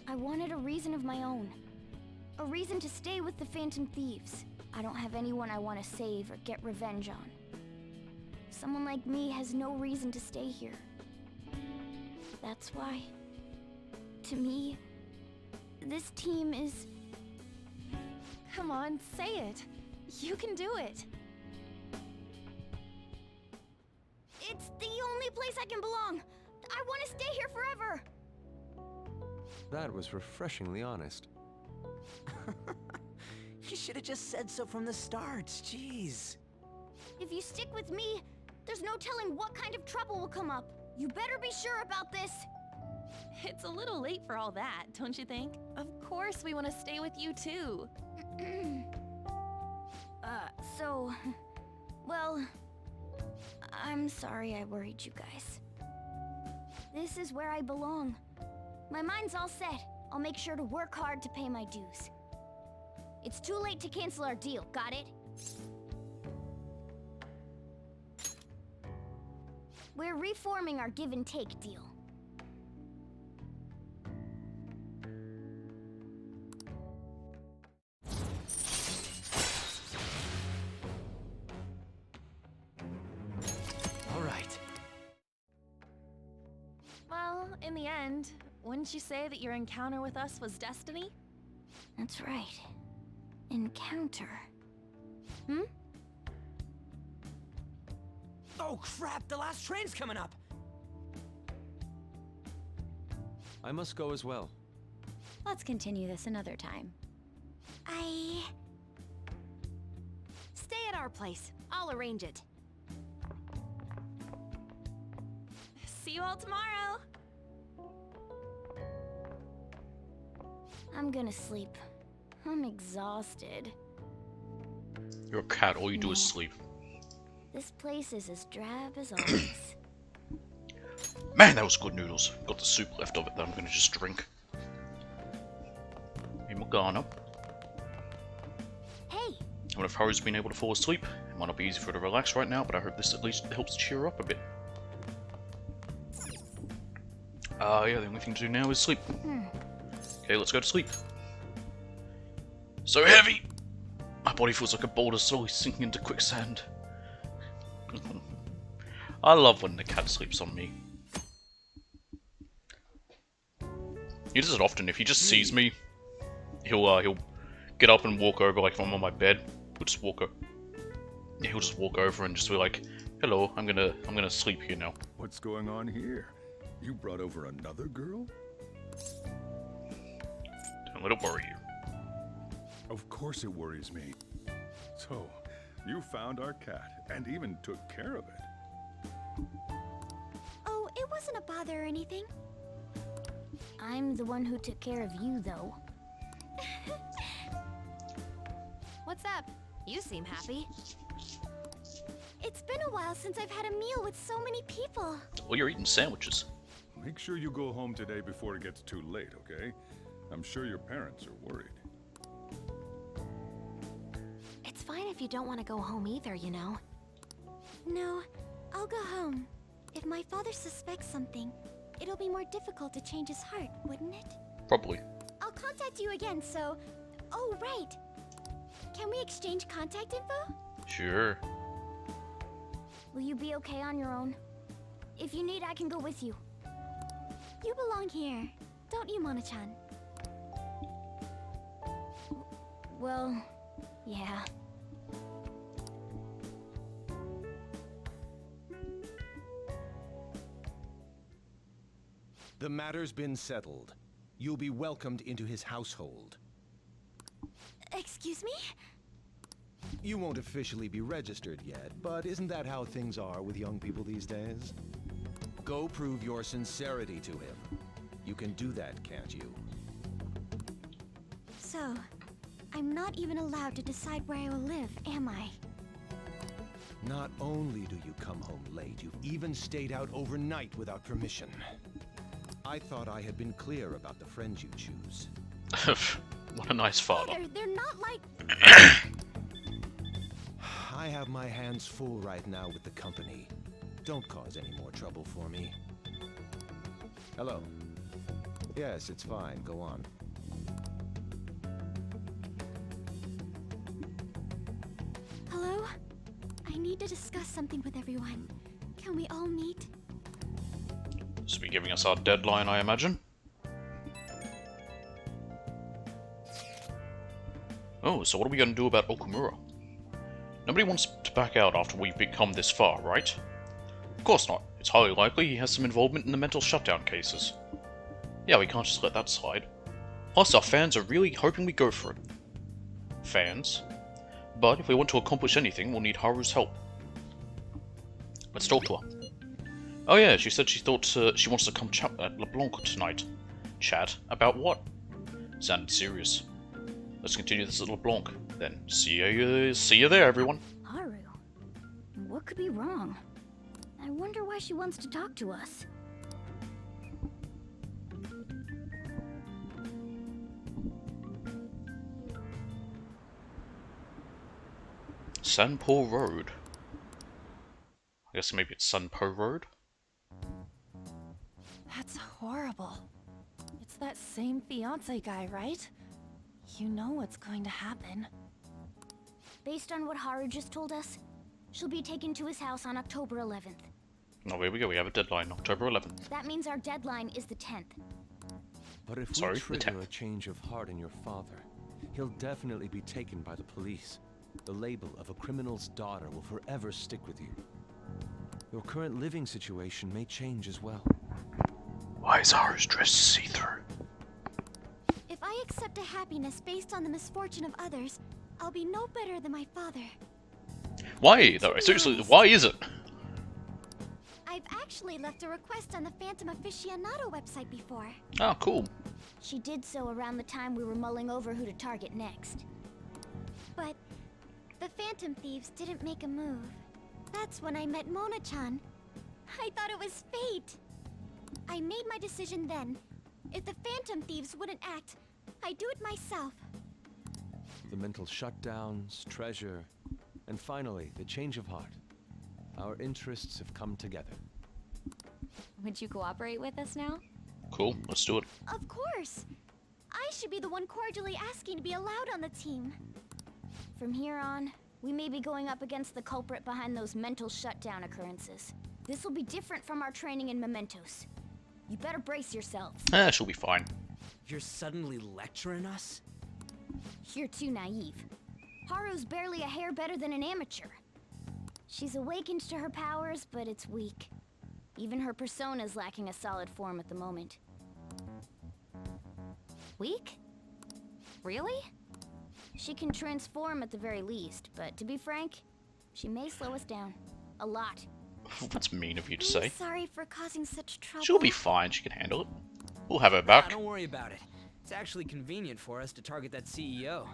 I wanted a reason of my own. A reason to stay with the Phantom Thieves. I don't have anyone I want to save or get revenge on. Someone like me has no reason to stay here. That's why, to me, this team is... Come on, say it. You can do it. It's the only place I can belong. I want to stay here forever. That was refreshingly honest. You should have just said so from the start, jeez. If you stick with me, there's no telling what kind of trouble will come up. You better be sure about this. It's a little late for all that, don't you think? Of course we want to stay with you too. Well, I'm sorry I worried you guys. This is where I belong. My mind's all set. I'll make sure to work hard to pay my dues. It's too late to cancel our deal, got it? We're reforming our give and take deal. All right. Well, in the end, wouldn't you say that your encounter with us was destiny? That's right. Encounter. Hmm? Oh crap, the last train's coming up! I must go as well. Let's continue this another time. Stay at our place. I'll arrange it. See you all tomorrow! I'm gonna sleep. I'm exhausted. You're a cat, all you do is sleep. This place is as drab as always. Man, that was good noodles. Got the soup left of it that I'm gonna just drink. Hey, Morgana. Hey! I wonder if Haru's been able to fall asleep. It might not be easy for her to relax right now, but I hope this at least helps cheer her up a bit. Yeah, the only thing to do now is sleep. Okay, let's go to sleep. So heavy! My body feels like a boulder slowly sinking into quicksand. I love when the cat sleeps on me. He does it often. If he just sees me, he'll get up and walk over. Like if I'm on my bed, he'll just walk over and just be like, "Hello, I'm gonna sleep here now." What's going on here? You brought over another girl? Don't let it worry you. Of course it worries me. So, you found our cat and even took care of it. Oh, it wasn't a bother or anything. I'm the one who took care of you, though. What's up? You seem happy. It's been a while since I've had a meal with so many people. Well, you're eating sandwiches. Make sure you go home today before it gets too late, okay? I'm sure your parents are worried. It's fine if you don't want to go home either, you know. No, I'll go home. If my father suspects something, it'll be more difficult to change his heart, wouldn't it? Probably. I'll contact you again, so... Oh, right. Can we exchange contact info? Sure. Will you be okay on your own? If you need, I can go with you. You belong here, don't you, Mona-chan? Well, yeah. The matter's been settled. You'll be welcomed into his household. Excuse me? You won't officially be registered yet, but isn't that how things are with young people these days? Go prove your sincerity to him. You can do that, can't you? So, I'm not even allowed to decide where I will live, am I? Not only do you come home late, you've even stayed out overnight without permission. I thought I had been clear about the friends you choose. What a nice father. They're not like... I have my hands full right now with the company. Don't cause any more trouble for me. Hello. Yes, it's fine. Go on. Hello? I need to discuss something with everyone. Can we all meet? This will be giving us our deadline, I imagine. Oh, so what are we going to do about Okumura? Nobody wants to back out after we've become this far, right? Of course not. It's highly likely he has some involvement in the mental shutdown cases. Yeah, we can't just let that slide. Plus, our fans are really hoping we go for it. Fans? But if we want to accomplish anything, we'll need Haru's help. Let's talk to her. Oh yeah, she said she thought she wants to come chat at LeBlanc tonight. Chat? About what? Sounded serious. Let's continue this at LeBlanc, then. See you there, everyone. Haru? What could be wrong? I wonder why she wants to talk to us. Sanpo Road. I guess maybe it's Sunpo Road? That's horrible. It's that same fiance guy, right? You know what's going to happen. Based on what Haru just told us, she'll be taken to his house on October 11th. Oh, here we go. We have a deadline, October 11th. That means our deadline is the 10th. But if we trigger a change of heart in your father, he'll definitely be taken by the police. The label of a criminal's daughter will forever stick with you. Your current living situation may change as well. Why is Haru's dress see-through? If I accept a happiness based on the misfortune of others, I'll be no better than my father. Why, though? Seriously, why is it? I've actually left a request on the Phantom Aficionado website before. Oh, cool. She did so around the time we were mulling over who to target next. But the Phantom Thieves didn't make a move. That's when I met Mona-chan. I thought it was fate. I made my decision then. If the Phantom Thieves wouldn't act, I'd do it myself. The mental shutdowns, treasure, and finally, the change of heart. Our interests have come together. Would you cooperate with us now? Cool, let's do it. Of course. I should be the one cordially asking to be allowed on the team. From here on, we may be going up against the culprit behind those mental shutdown occurrences. This will be different from our training in Mementos. You better brace yourselves. She'll be fine. You're suddenly lecturing us? You're too naive. Haru's barely a hair better than an amateur. She's awakened to her powers, but it's weak. Even her persona's lacking a solid form at the moment. Weak? Really? She can transform at the very least, but to be frank, she may slow us down. A lot. That's mean of you to I'm say. sorry for causing such trouble. She'll be fine, she can handle it. We'll have her back. Don't worry about it. It's actually convenient for us to target that CEO.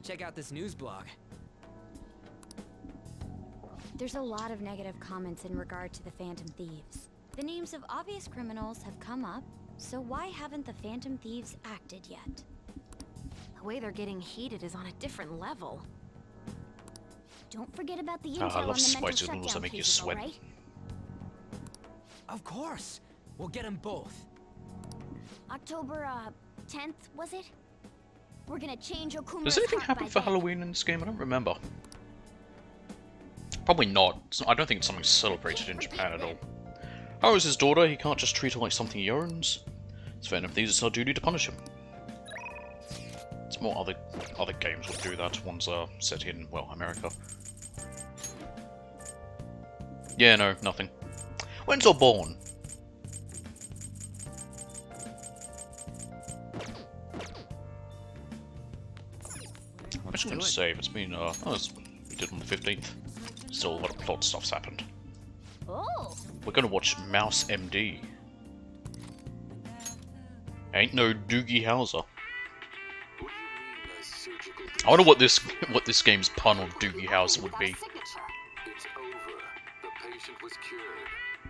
Check out this news blog. There's a lot of negative comments in regard to the Phantom Thieves. The names of obvious criminals have come up, so why haven't the Phantom Thieves acted yet? The way they're getting heated is on a different level. Don't forget about the I intel on love the spicy mental noodles that shutdown make you cases, sweat. alright? Of course. We'll get them both. October, 10th, was it? We're gonna change Okumura's Does anything heart happen by for then. Halloween in this game? I don't remember. Probably not. I don't think it's something celebrated in Japan at all. How is his daughter? He can't just treat her like something he owns. It's Phantom Thieves, it's our duty to punish him. It's more other games would do that. Ones are set in, well, America. Yeah, no, nothing. When's you're born? I'm actually going to save. It's been, we did on the 15th. Still a lot of plot stuff's happened. Oh. We're going to watch Mouse MD. Ain't no Doogie Howser. I wonder what this game's pun on Doogie Howser would be.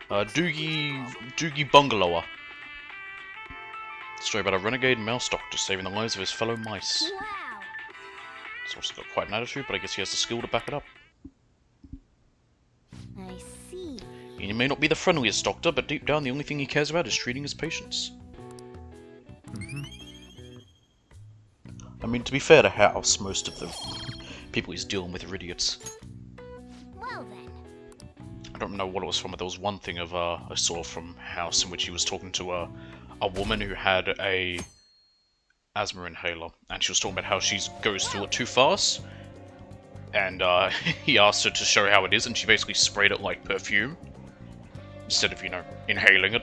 Doogie Bungalower. Story about a renegade mouse doctor saving the lives of his fellow mice. Wow. He's also got quite an attitude, but I guess he has the skill to back it up. I see. He may not be the friendliest doctor, but deep down the only thing he cares about is treating his patients. I mean, to be fair to House, most of the people he's dealing with are idiots. Well then. I don't know what it was from, but there was one thing of I saw from House in which he was talking to a woman who had a asthma inhaler, and she was talking about how she goes through it too fast, and he asked her to show how it is, and she basically sprayed it like perfume instead of, you know, inhaling it.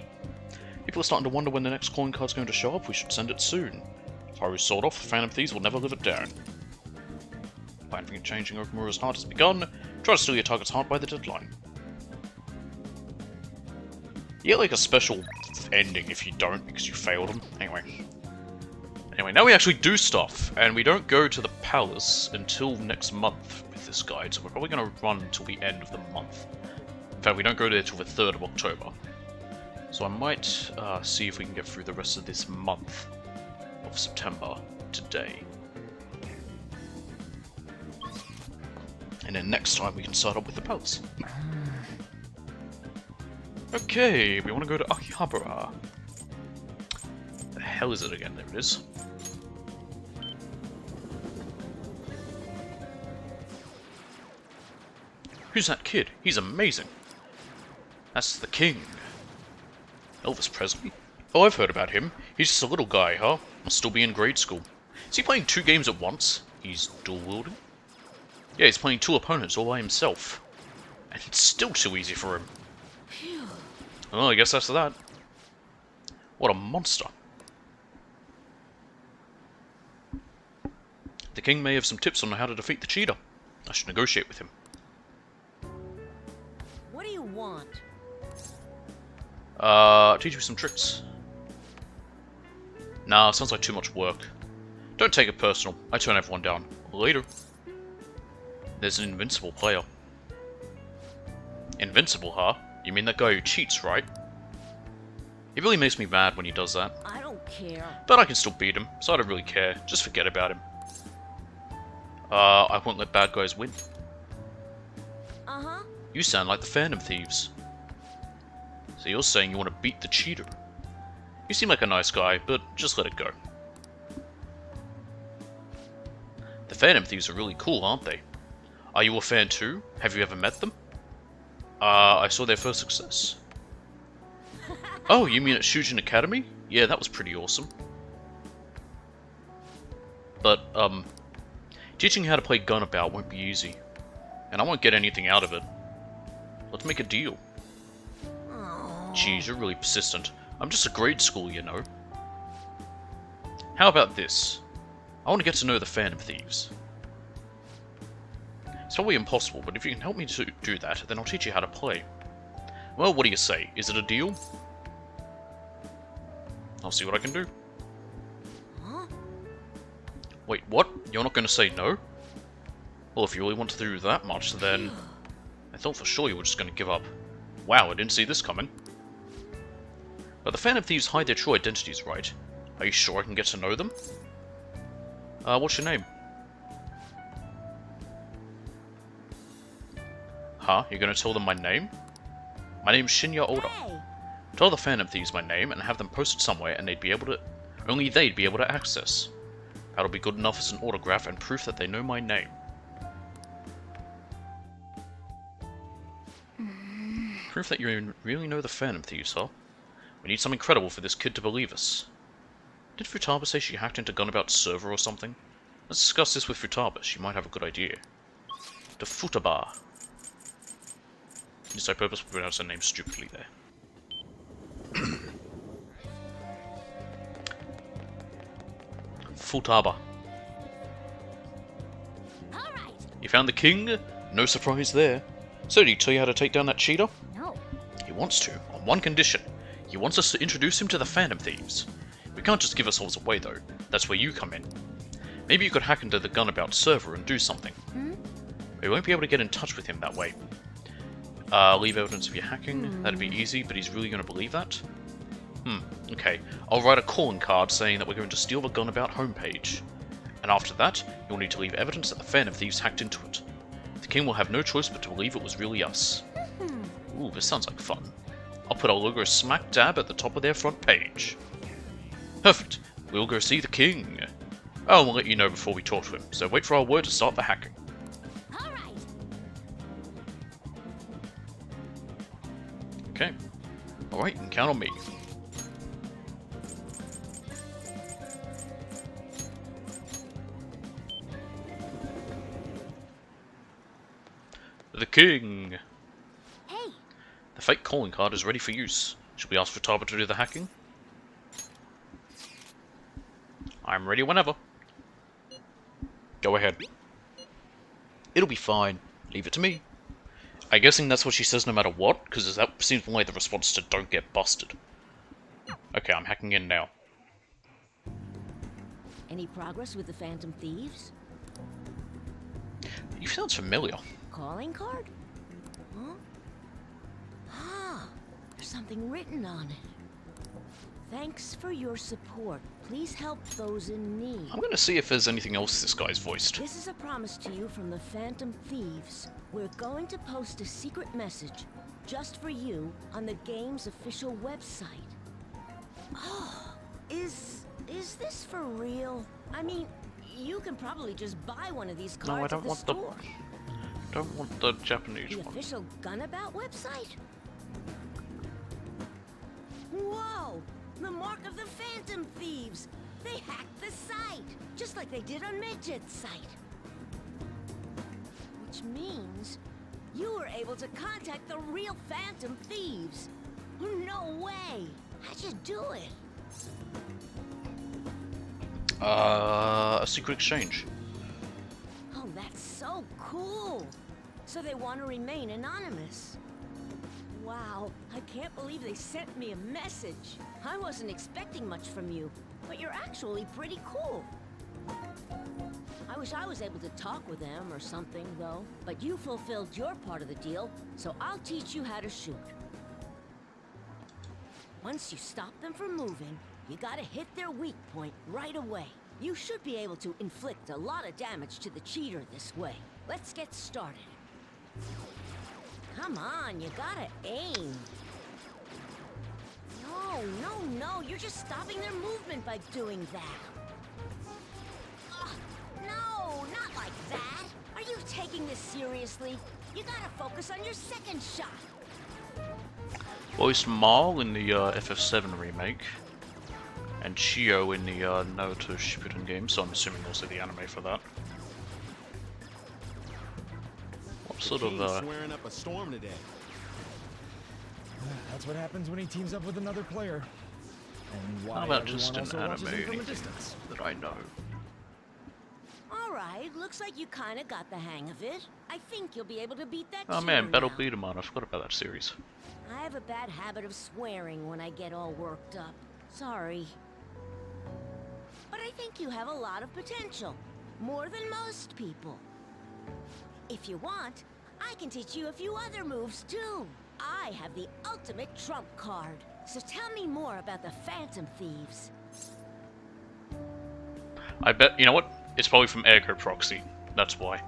People are starting to wonder when the next calling card's going to show up. We should send it soon. Haru sold off, the Phantom Thieves will never live it down. Plan for changing Okumura's heart has begun. Try to steal your target's heart by the deadline. You get like a special ending if you don't, because you failed them. Anyway, now we actually do stuff, and we don't go to the palace until next month with this guide, so we're probably going to run until the end of the month. In fact, we don't go there till the 3rd of October. So I might see if we can get through the rest of this month of September today. And then next time we can start up with the palace. Okay, we want to go to Akihabara. The hell is it again? There it is. Who's that kid? He's amazing. That's the king. Elvis Presley? Oh, I've heard about him. He's just a little guy, huh? Must still be in grade school. Is he playing 2 games at once? He's dual-wielding? Yeah, he's playing 2 opponents all by himself. And it's still too easy for him. Well, I guess that's that. What a monster. The king may have some tips on how to defeat the cheetah. I should negotiate with him. What do you want? Teach me some tricks. Nah, sounds like too much work. Don't take it personal. I turn everyone down. Later. There's an invincible player. Invincible, huh? You mean that guy who cheats, right? It really makes me mad when he does that. I don't care. But I can still beat him, so I don't really care. Just forget about him. I won't let bad guys win. Uh-huh. You sound like the Phantom Thieves. So you're saying you want to beat the cheater. You seem like a nice guy, but just let it go. The Phantom Thieves are really cool, aren't they? Are you a fan too? Have you ever met them? I saw their first success. Oh, you mean at Shujin Academy? Yeah, that was pretty awesome. But, teaching how to play Gunabout won't be easy. And I won't get anything out of it. Let's make a deal. Geez, you're really persistent. I'm just a grade school, you know. How about this? I want to get to know the Phantom Thieves. It's probably impossible, but if you can help me to do that, then I'll teach you how to play. Well, what do you say? Is it a deal? I'll see what I can do. Huh? Wait, what? You're not going to say no? Well, if you really want to do that much, then... I thought for sure you were just going to give up. Wow, I didn't see this coming. But the Phantom Thieves hide their true identities, right? Are you sure I can get to know them? What's your name? Huh? You're going to tell them my name? My name's Shinya Oda. Hey. Tell the Phantom Thieves my name and have them posted somewhere and they'd be able to... Only they'd be able to access. That'll be good enough as an autograph and proof that they know my name. Proof that you really know the Phantom Thieves, huh? We need something credible for this kid to believe us. Did Futaba say she hacked into Gunabout's server or something? Let's discuss this with Futaba, she might have a good idea. The Futaba. Yes, I purposely pronounced her name stupidly there. Futaba. Alright. You found the king? No surprise there. So did he tell you how to take down that cheater? No. He wants to, on one condition. He wants us to introduce him to the Phantom Thieves. We can't just give ourselves away though. That's where you come in. Maybe you could hack into the Gunabout server and do something. We won't be able to get in touch with him that way. Leave evidence of your hacking. That'd be easy, but he's really going to believe that? Okay. I'll write a calling card saying that we're going to steal the Gunabout homepage. And after that, you'll need to leave evidence that the Phantom Thieves hacked into it. The king will have no choice but to believe it was really us. Ooh, this sounds like fun. I'll put our logo smack dab at the top of their front page. Perfect. We'll go see the king. Oh, we'll let you know before we talk to him, so wait for our word to start the hacking. Okay. Alright, you can count on me. The king! Hey! The fake calling card is ready for use. Should we ask Futaba to do the hacking? I'm ready whenever. Go ahead. It'll be fine. Leave it to me. I'm guessing that's what she says no matter what, because that seems like the response to don't get busted. Okay, I'm hacking in now. Any progress with the Phantom Thieves? You sounds familiar. Calling card? Huh? Ah, there's something written on it. Thanks for your support. Please help those in need. I'm gonna see if there's anything else this guy's voiced. This is a promise to you from the Phantom Thieves. We're going to post a secret message just for you on the game's official website. Oh, is this for real? I mean, you can probably just buy one of these cards No, I don't at the want store. Don't want the Japanese The one. official Gunabout website? Whoa! The mark of the Phantom Thieves! They hacked the site! Just like they did on Midget's site. Which means you were able to contact the real Phantom Thieves. No way! How'd you do it? A secret exchange. Oh, that's so cool! So they want to remain anonymous. Wow, I can't believe they sent me a message. I wasn't expecting much from you, but you're actually pretty cool. I wish I was able to talk with them or something, though. But you fulfilled your part of the deal, so I'll teach you how to shoot. Once you stop them from moving, you gotta hit their weak point right away. You should be able to inflict a lot of damage to the cheater this way. Let's get started. Come on, you gotta aim. No, you're just stopping their movement by doing that. No, not like that. Are you taking this seriously? You gotta focus on your second shot. Voiced Mal in the FF7 remake, and Chio in the Naruto Shippuden game, so I'm assuming also the anime for that. What sort of swearing up a storm today. That's what happens when he teams up with another player. And why How about everyone just an also watches anime him from a anything distance. that I know? Alright, looks like you kinda got the hang of it. I think you'll be able to beat that Oh man, cheater Battle now. Beat'em on, I forgot about that series. I have a bad habit of swearing when I get all worked up. Sorry. But I think you have a lot of potential. More than most people. If you want, I can teach you a few other moves too. I have the ultimate trump card. So tell me more about the Phantom Thieves. I bet, you know what? It's probably from Ergo Proxy. That's why.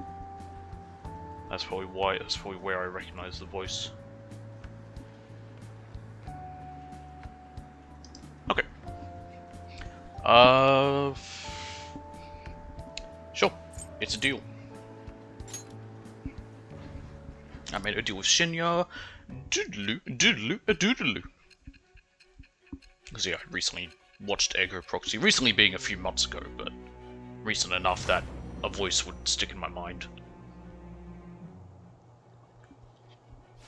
That's probably why. That's probably where I recognize the voice. Okay. Sure. It's a deal. I made a deal with Shinya. Doodaloo, doodaloo, a doodaloo. Because yeah, I recently watched Ergo Proxy. Recently being a few months ago, but recent enough that a voice would stick in my mind.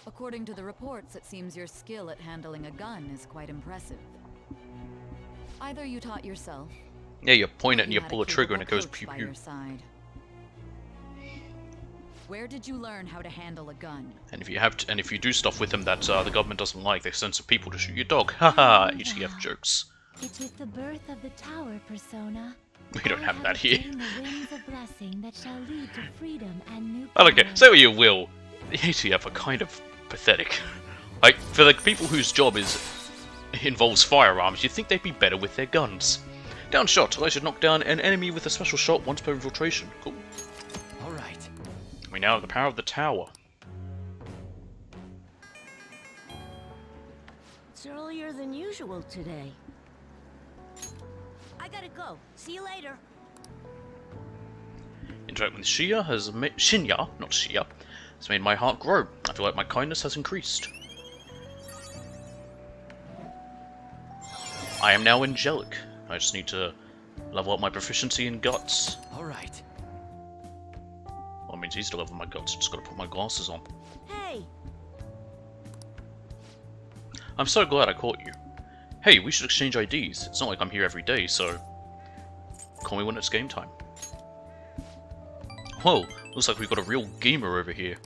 According to the reports, it seems your skill at handling a gun is quite impressive. Either you taught yourself. Yeah, you point it and you had pull a trigger and it goes coach pew by pew. your side. Where did you learn how to handle a gun? And if you have to, and if you do stuff with them that the government doesn't like, they send some people to shoot your dog. Haha, HCF jokes. It's with the birth of the tower, Persona. We don't have that here. The winds of blessing that shall lead to freedom and new I don't care. power. Say what you will. The HCF are kind of pathetic. Like, for the people whose job involves firearms, you'd think they'd be better with their guns. Down shot. I should knock down an enemy with a special shot once per infiltration. Cool. Alright. We now have the power of the tower. It's earlier than usual today. I gotta go. See you later. Interacting with Shinya, not Shia, has made my heart grow. I feel like my kindness has increased. I am now angelic. I just need to level up my proficiency in guts. Alright. Well, it means easy to level my guts. Just gotta put my glasses on. Hey. I'm so glad I caught you. Hey, we should exchange IDs. It's not like I'm here every day, so call me when it's game time. Whoa, looks like we've got a real gamer over here.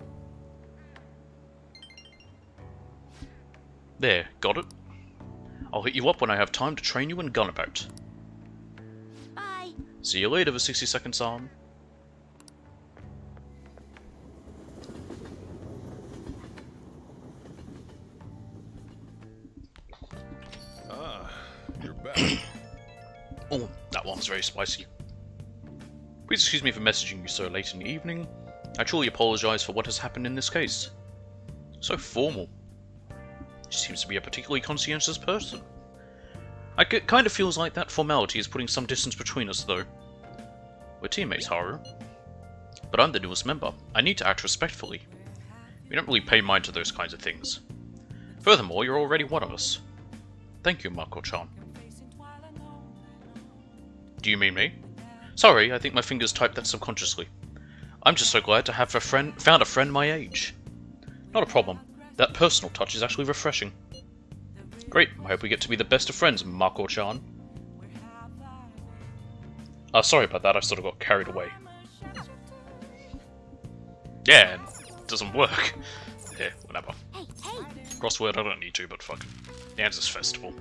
There, got it? I'll hit you up when I have time to train you in Gunabout. Bye. See you later, the 60 seconds on. Ah, you're back. Oh, that one was very spicy. Please excuse me for messaging you so late in the evening. I truly apologize for what has happened in this case. So formal. She seems to be a particularly conscientious person. It kind of feels like that formality is putting some distance between us, though. We're teammates, Haru. But I'm the newest member. I need to act respectfully. We don't really pay mind to those kinds of things. Furthermore, you're already one of us. Thank you, Mako-chan. Do you mean me? Sorry, I think my fingers typed that subconsciously. I'm just so glad to have found a friend my age. Not a problem. That personal touch is actually refreshing. Great, I hope we get to be the best of friends, Mako-chan. Sorry about that, I sort of got carried away. Yeah, it doesn't work. Yeah, whatever. Crossword, I don't need to, but fuck. The answer's festival.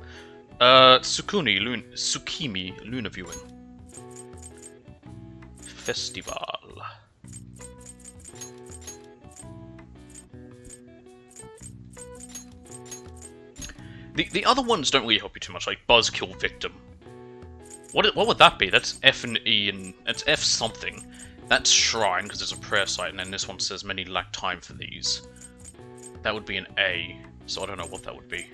Tsukimi Luna Viewing. Festival. The other ones don't really help you too much, like Buzzkill Victim. What would that be? That's F and E and it's F something. That's Shrine because it's a prayer site, and then this one says many lack time for these. That would be an A, so I don't know what that would be.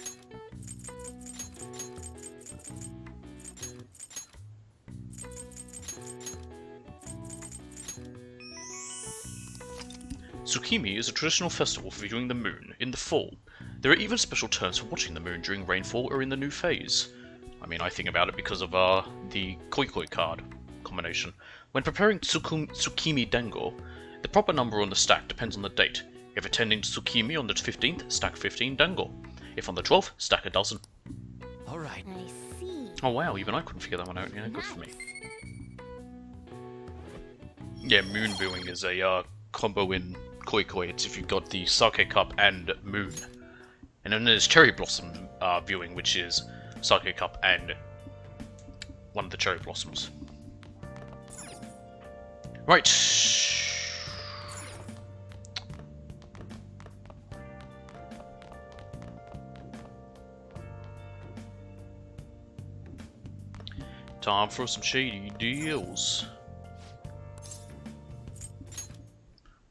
Tsukimi is a traditional festival for viewing the moon in the fall. There are even special terms for watching the moon during rainfall or in the new phase. I mean, I think about it because of the Koikoi card combination. When preparing Tsukimi Dengo, the proper number on the stack depends on the date. If attending Tsukimi on the 15th, stack 15 Dengo. If on the 12th, stack a dozen. Alright. I see. Oh wow, even I couldn't figure that one out. Yeah, good for me. Yeah, moon viewing is a combo in Koikoi. It's if you've got the Sake Cup and Moon. And then there's Cherry Blossom viewing, which is Sake Cup and one of the cherry blossoms. Right. Time for some shady deals.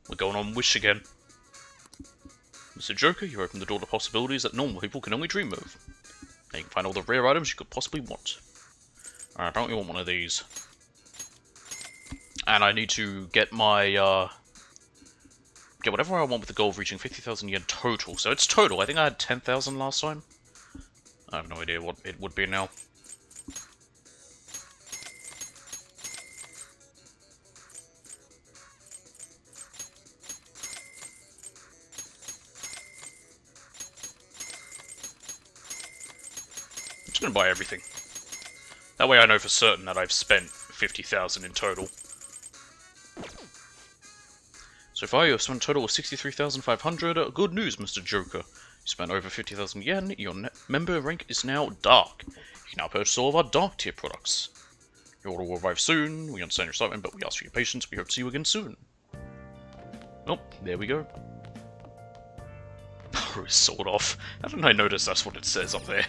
We're going on Wish again. Mr. Joker, you open the door to possibilities that normal people can only dream of. Now you can find all the rare items you could possibly want. I apparently want one of these. And I need to get my, get whatever I want with the goal of reaching 50,000 yen total. So it's total. I think I had 10,000 last time. I have no idea what it would be now. I'm just gonna buy everything. That way I know for certain that I've spent 50,000 in total. So far you have spent a total of 63,500. Good news, Mr. Joker. You spent over 50,000 yen. Your member rank is now Dark. You can now purchase all of our Dark tier products. Your order will arrive soon. We understand your excitement, but we ask for your patience. We hope to see you again soon. Oh, there we go. Sort of. How didn't I notice that's what it says up there?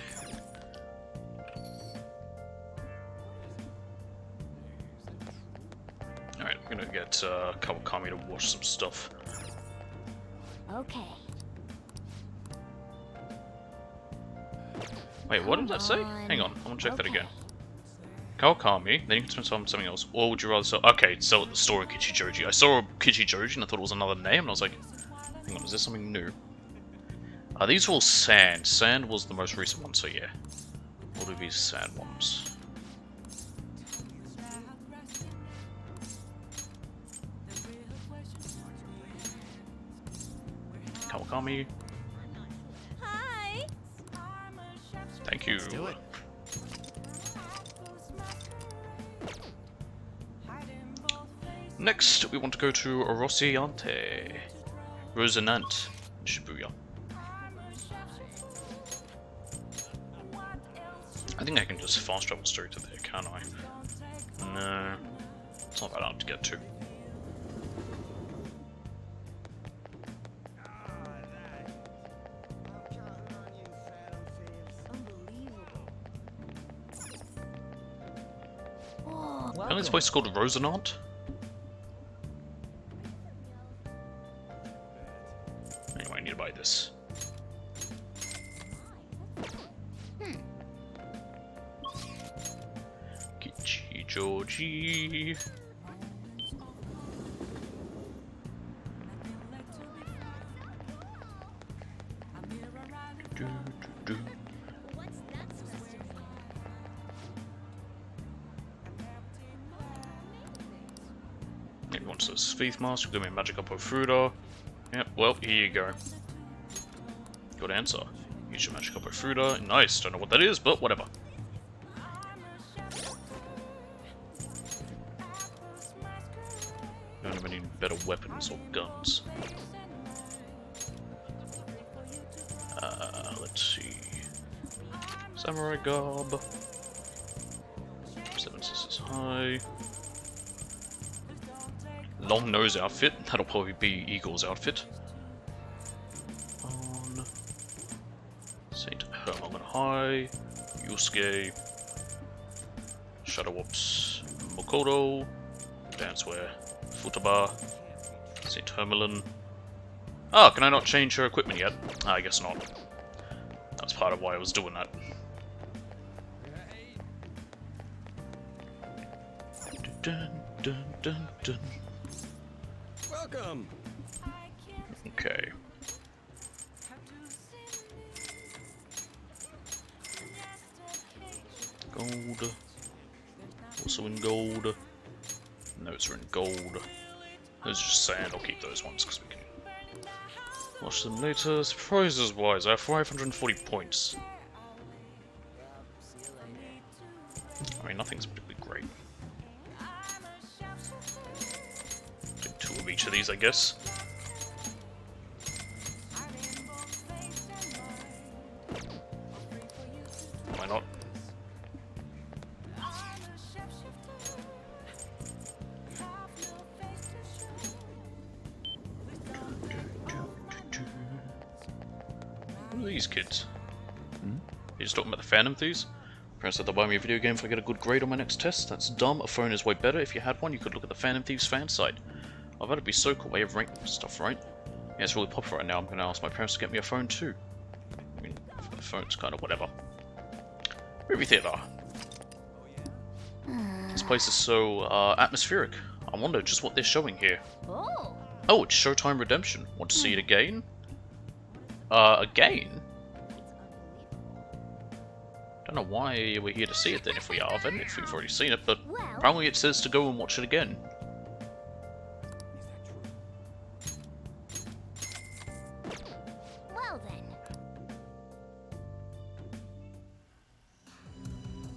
Alright, I'm gonna get Kawakami to watch some stuff. Okay. Wait, what did that say? Hang on, I want to check that again. Kawakami, then you can spend time on something else. Or would you rather sell... Okay, sell at the store in Kichijoji. I saw Kichijoji and I thought it was another name, and I was like, hang on, is there something new? These are all sand. Sand was the most recent one, so yeah. What are these sand ones? Kawakami. Hi. Thank you. Let's do it. Next, we want to go to Rocinante. Rosinante, Shibuya. I think I can just fast travel straight to there, can't I? No, it's not that hard to get to. Apparently this place is called Rosinante. Anyway, I need to buy this. Kichijoji. It wants this Thief Mask, give me a Magic Up of Fruta. Yep, well, here you go. Good answer. Use your Magic Up of Fruta. Nice, don't know what that is, but whatever. Don't have any better weapons or guns. Let's see. Samurai Garb. 7 Sisters High. Long nose outfit. That'll probably be Eagle's outfit. On Saint Hermelin High. Yusuke. Shadow Ops. Mokoto. Dancewear. Futaba. Saint Hermelin. Oh, can I not change her equipment yet? I guess not. That's part of why I was doing that. Dun, dun, dun, dun. Welcome. Okay. Gold. Also in gold. Notes are in gold. Those are just sand. I'll keep those ones because we can watch them later. Surprises wise, I have 540 points. I mean, nothing's particularly great. Take 2 of each of these, I guess. Why not? these kids? You're just talking about the Phantom Thieves? Parents said they'll buy me a video game if I get a good grade on my next test. That's dumb. A phone is way better. If you had one, you could look at the Phantom Thieves fan site. I bet it'd be so cool. Way of ranked stuff, right? Yeah, it's really popular right now. I'm gonna ask my parents to get me a phone too. I mean, the phone's kind of whatever. Movie theater. This place is so atmospheric. I wonder just what they're showing here. Oh, it's Showtime Redemption. Want to see it again? Again? Don't know why we're here to see it then if we are then, if we've already seen it, but apparently it says to go and watch it again. Well then.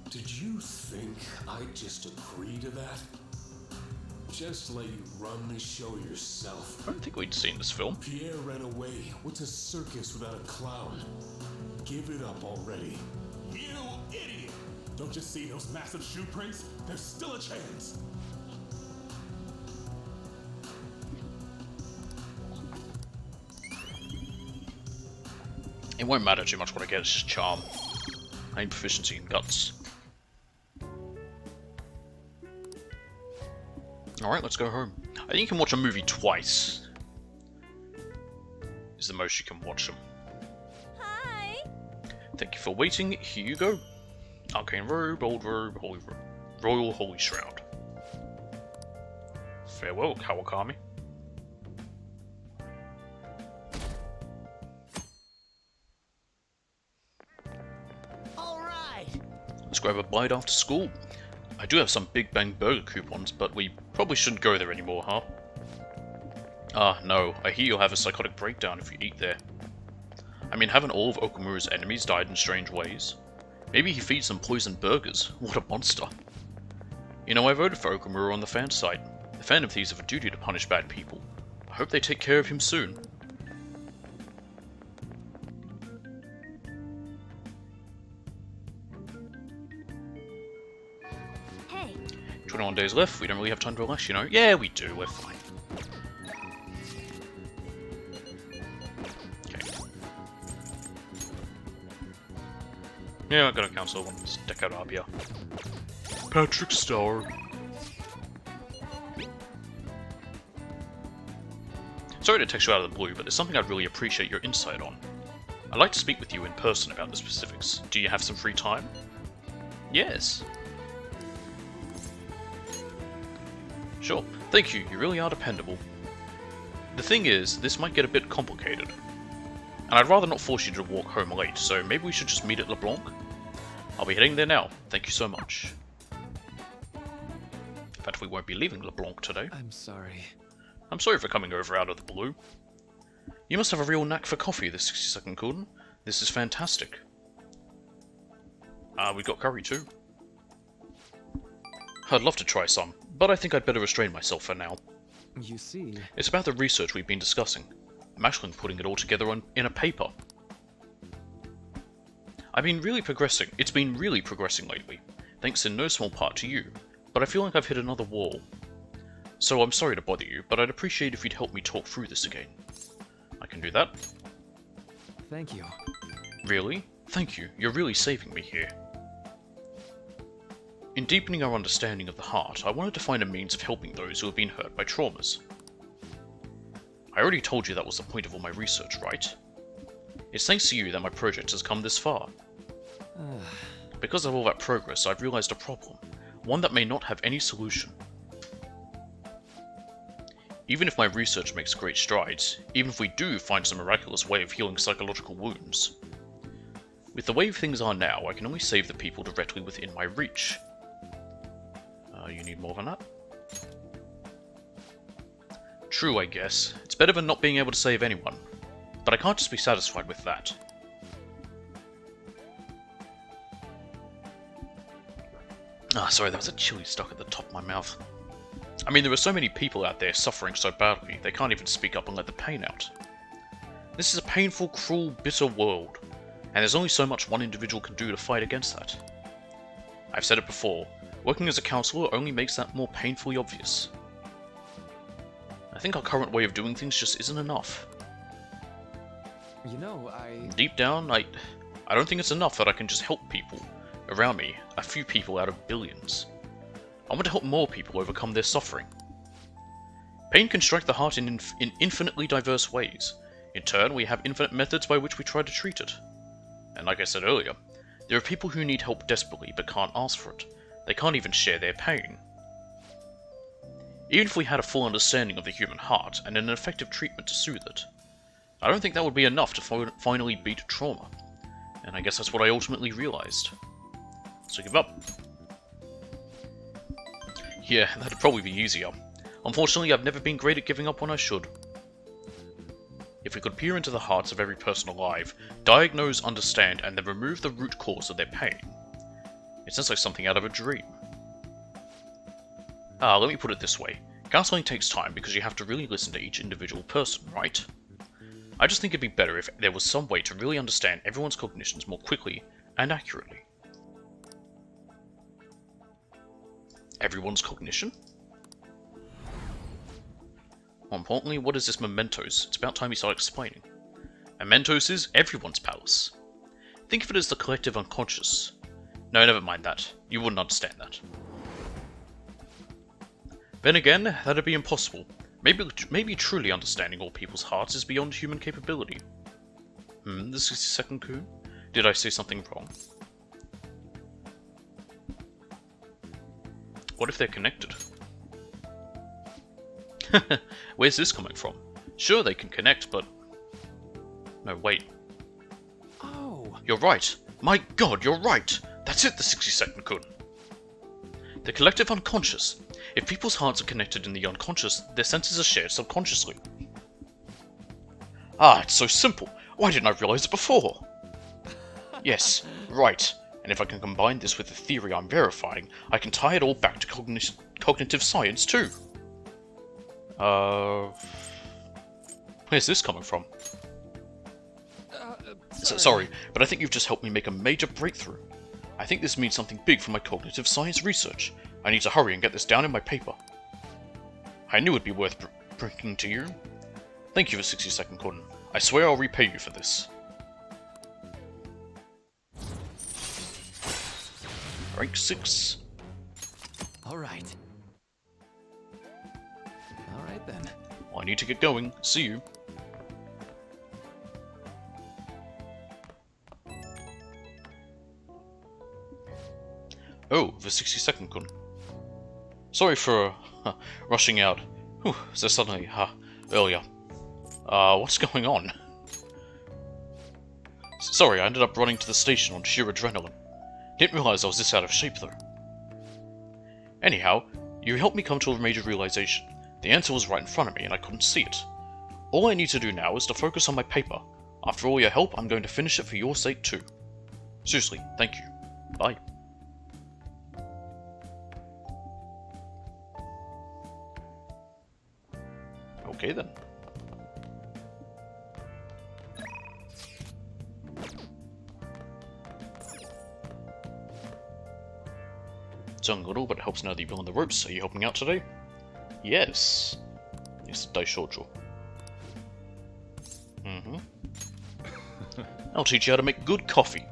Did you think I'd just agree to that? Just let you run the show yourself. I don't think we'd seen this film. Pierre ran away. What's a circus without a clown? Give it up already. You idiot! Don't you see those massive shoe prints? There's still a chance. It won't matter too much what I get, it's just charm. I need proficiency in guts. Alright, let's go home. I think you can watch a movie twice. Is the most you can watch them. Hi! Thank you for waiting. Here you go. Arcane robe, old robe, holy robe. Royal holy shroud. Farewell, Kawakami. Let's grab a bite after school. I do have some Big Bang Burger coupons, but we probably shouldn't go there anymore, huh? Ah, no. I hear you'll have a psychotic breakdown if you eat there. I mean, haven't all of Okumura's enemies died in strange ways? Maybe he feeds them poisoned burgers. What a monster. You know, I voted for Okumura on the fan site. The Phantom Thieves have a duty to punish bad people. I hope they take care of him soon. Hey. 21 days left, we don't really have time to relax, you know? Yeah, we do, we're fine. Okay. Yeah, I'm gonna cancel one. Stick out Abia. Patrick Star. Sorry to text you out of the blue, but there's something I'd really appreciate your insight on. I'd like to speak with you in person about the specifics. Do you have some free time? Yes. Sure. Thank you, you really are dependable. The thing is, this might get a bit complicated. And I'd rather not force you to walk home late, so maybe we should just meet at LeBlanc? I'll be heading there now. Thank you so much. In fact, we won't be leaving LeBlanc today. I'm sorry. I'm sorry for coming over out of the blue. You must have a real knack for coffee, the 60-second Corden. This is fantastic. We've got curry too. I'd love to try some, but I think I'd better restrain myself for now. You see... It's about the research we've been discussing. I'm actually putting it all together in a paper. It's been really progressing lately, thanks in no small part to you, but I feel like I've hit another wall. So I'm sorry to bother you, but I'd appreciate if you'd help me talk through this again. I can do that. Thank you. Really? Thank you, you're really saving me here. In deepening our understanding of the heart, I wanted to find a means of helping those who have been hurt by traumas. I already told you that was the point of all my research, right? It's thanks to you that my project has come this far. Because of all that progress, I've realized a problem, one that may not have any solution. Even if my research makes great strides, even if we do find some miraculous way of healing psychological wounds, with the way things are now, I can only save the people directly within my reach. You need more than that? True, I guess. It's better than not being able to save anyone. But I can't just be satisfied with that. Sorry, there was a chili stuck at the top of my mouth. I mean, there are so many people out there suffering so badly, they can't even speak up and let the pain out. This is a painful, cruel, bitter world, and there's only so much one individual can do to fight against that. I've said it before, working as a counselor only makes that more painfully obvious. I think our current way of doing things just isn't enough. You know, Deep down, I don't think it's enough that I can just help people around me, a few people out of billions. I want to help more people overcome their suffering. Pain can strike the heart in infinitely diverse ways. In turn, we have infinite methods by which we try to treat it. And like I said earlier, there are people who need help desperately but can't ask for it. They can't even share their pain. Even if we had a full understanding of the human heart and an effective treatment to soothe it, I don't think that would be enough to finally beat trauma. And I guess that's what I ultimately realized. So give up. Yeah, that'd probably be easier. Unfortunately, I've never been great at giving up when I should. If we could peer into the hearts of every person alive, diagnose, understand, and then remove the root cause of their pain. It sounds like something out of a dream. Let me put it this way. Counseling takes time because you have to really listen to each individual person, right? I just think it'd be better if there was some way to really understand everyone's cognitions more quickly and accurately. Everyone's cognition? More importantly, what is this Mementos? It's about time you start explaining. Mementos is everyone's palace. Think of it as the collective unconscious. No, never mind that. You wouldn't understand that. Then again, that'd be impossible. Maybe truly understanding all people's hearts is beyond human capability. The 62nd Coon? Did I say something wrong? What if they're connected? Where's this coming from? Sure, they can connect, but... No, wait. Oh! You're right! My god, you're right! That's it, the 62nd Coon! The collective unconscious. If people's hearts are connected in the unconscious, their senses are shared subconsciously. Ah, it's so simple! Why didn't I realize it before? Yes, right. And if I can combine this with the theory I'm verifying, I can tie it all back to cognitive science too. Where's this coming from? Sorry, but I think you've just helped me make a major breakthrough. I think this means something big for my cognitive science research. I need to hurry and get this down in my paper. I knew it'd be worth bringing to you. Thank you for 62nd Coon. I swear I'll repay you for this. Rank 6. Alright. Alright then. Well, I need to get going. See you. Oh, the 62nd Coon. Sorry for rushing out so suddenly earlier. What's going on? Sorry, I ended up running to the station on sheer adrenaline. Didn't realize I was this out of shape though. Anyhow, you helped me come to a major realization. The answer was right in front of me and I couldn't see it. All I need to do now is to focus on my paper. After all your help, I'm going to finish it for your sake too. Seriously, thank you. Bye. Okay then. It's a little, but it helps now that you've been on the ropes. Are you helping out today? Yes. Yes, Daishojo. I'll teach you how to make good coffee.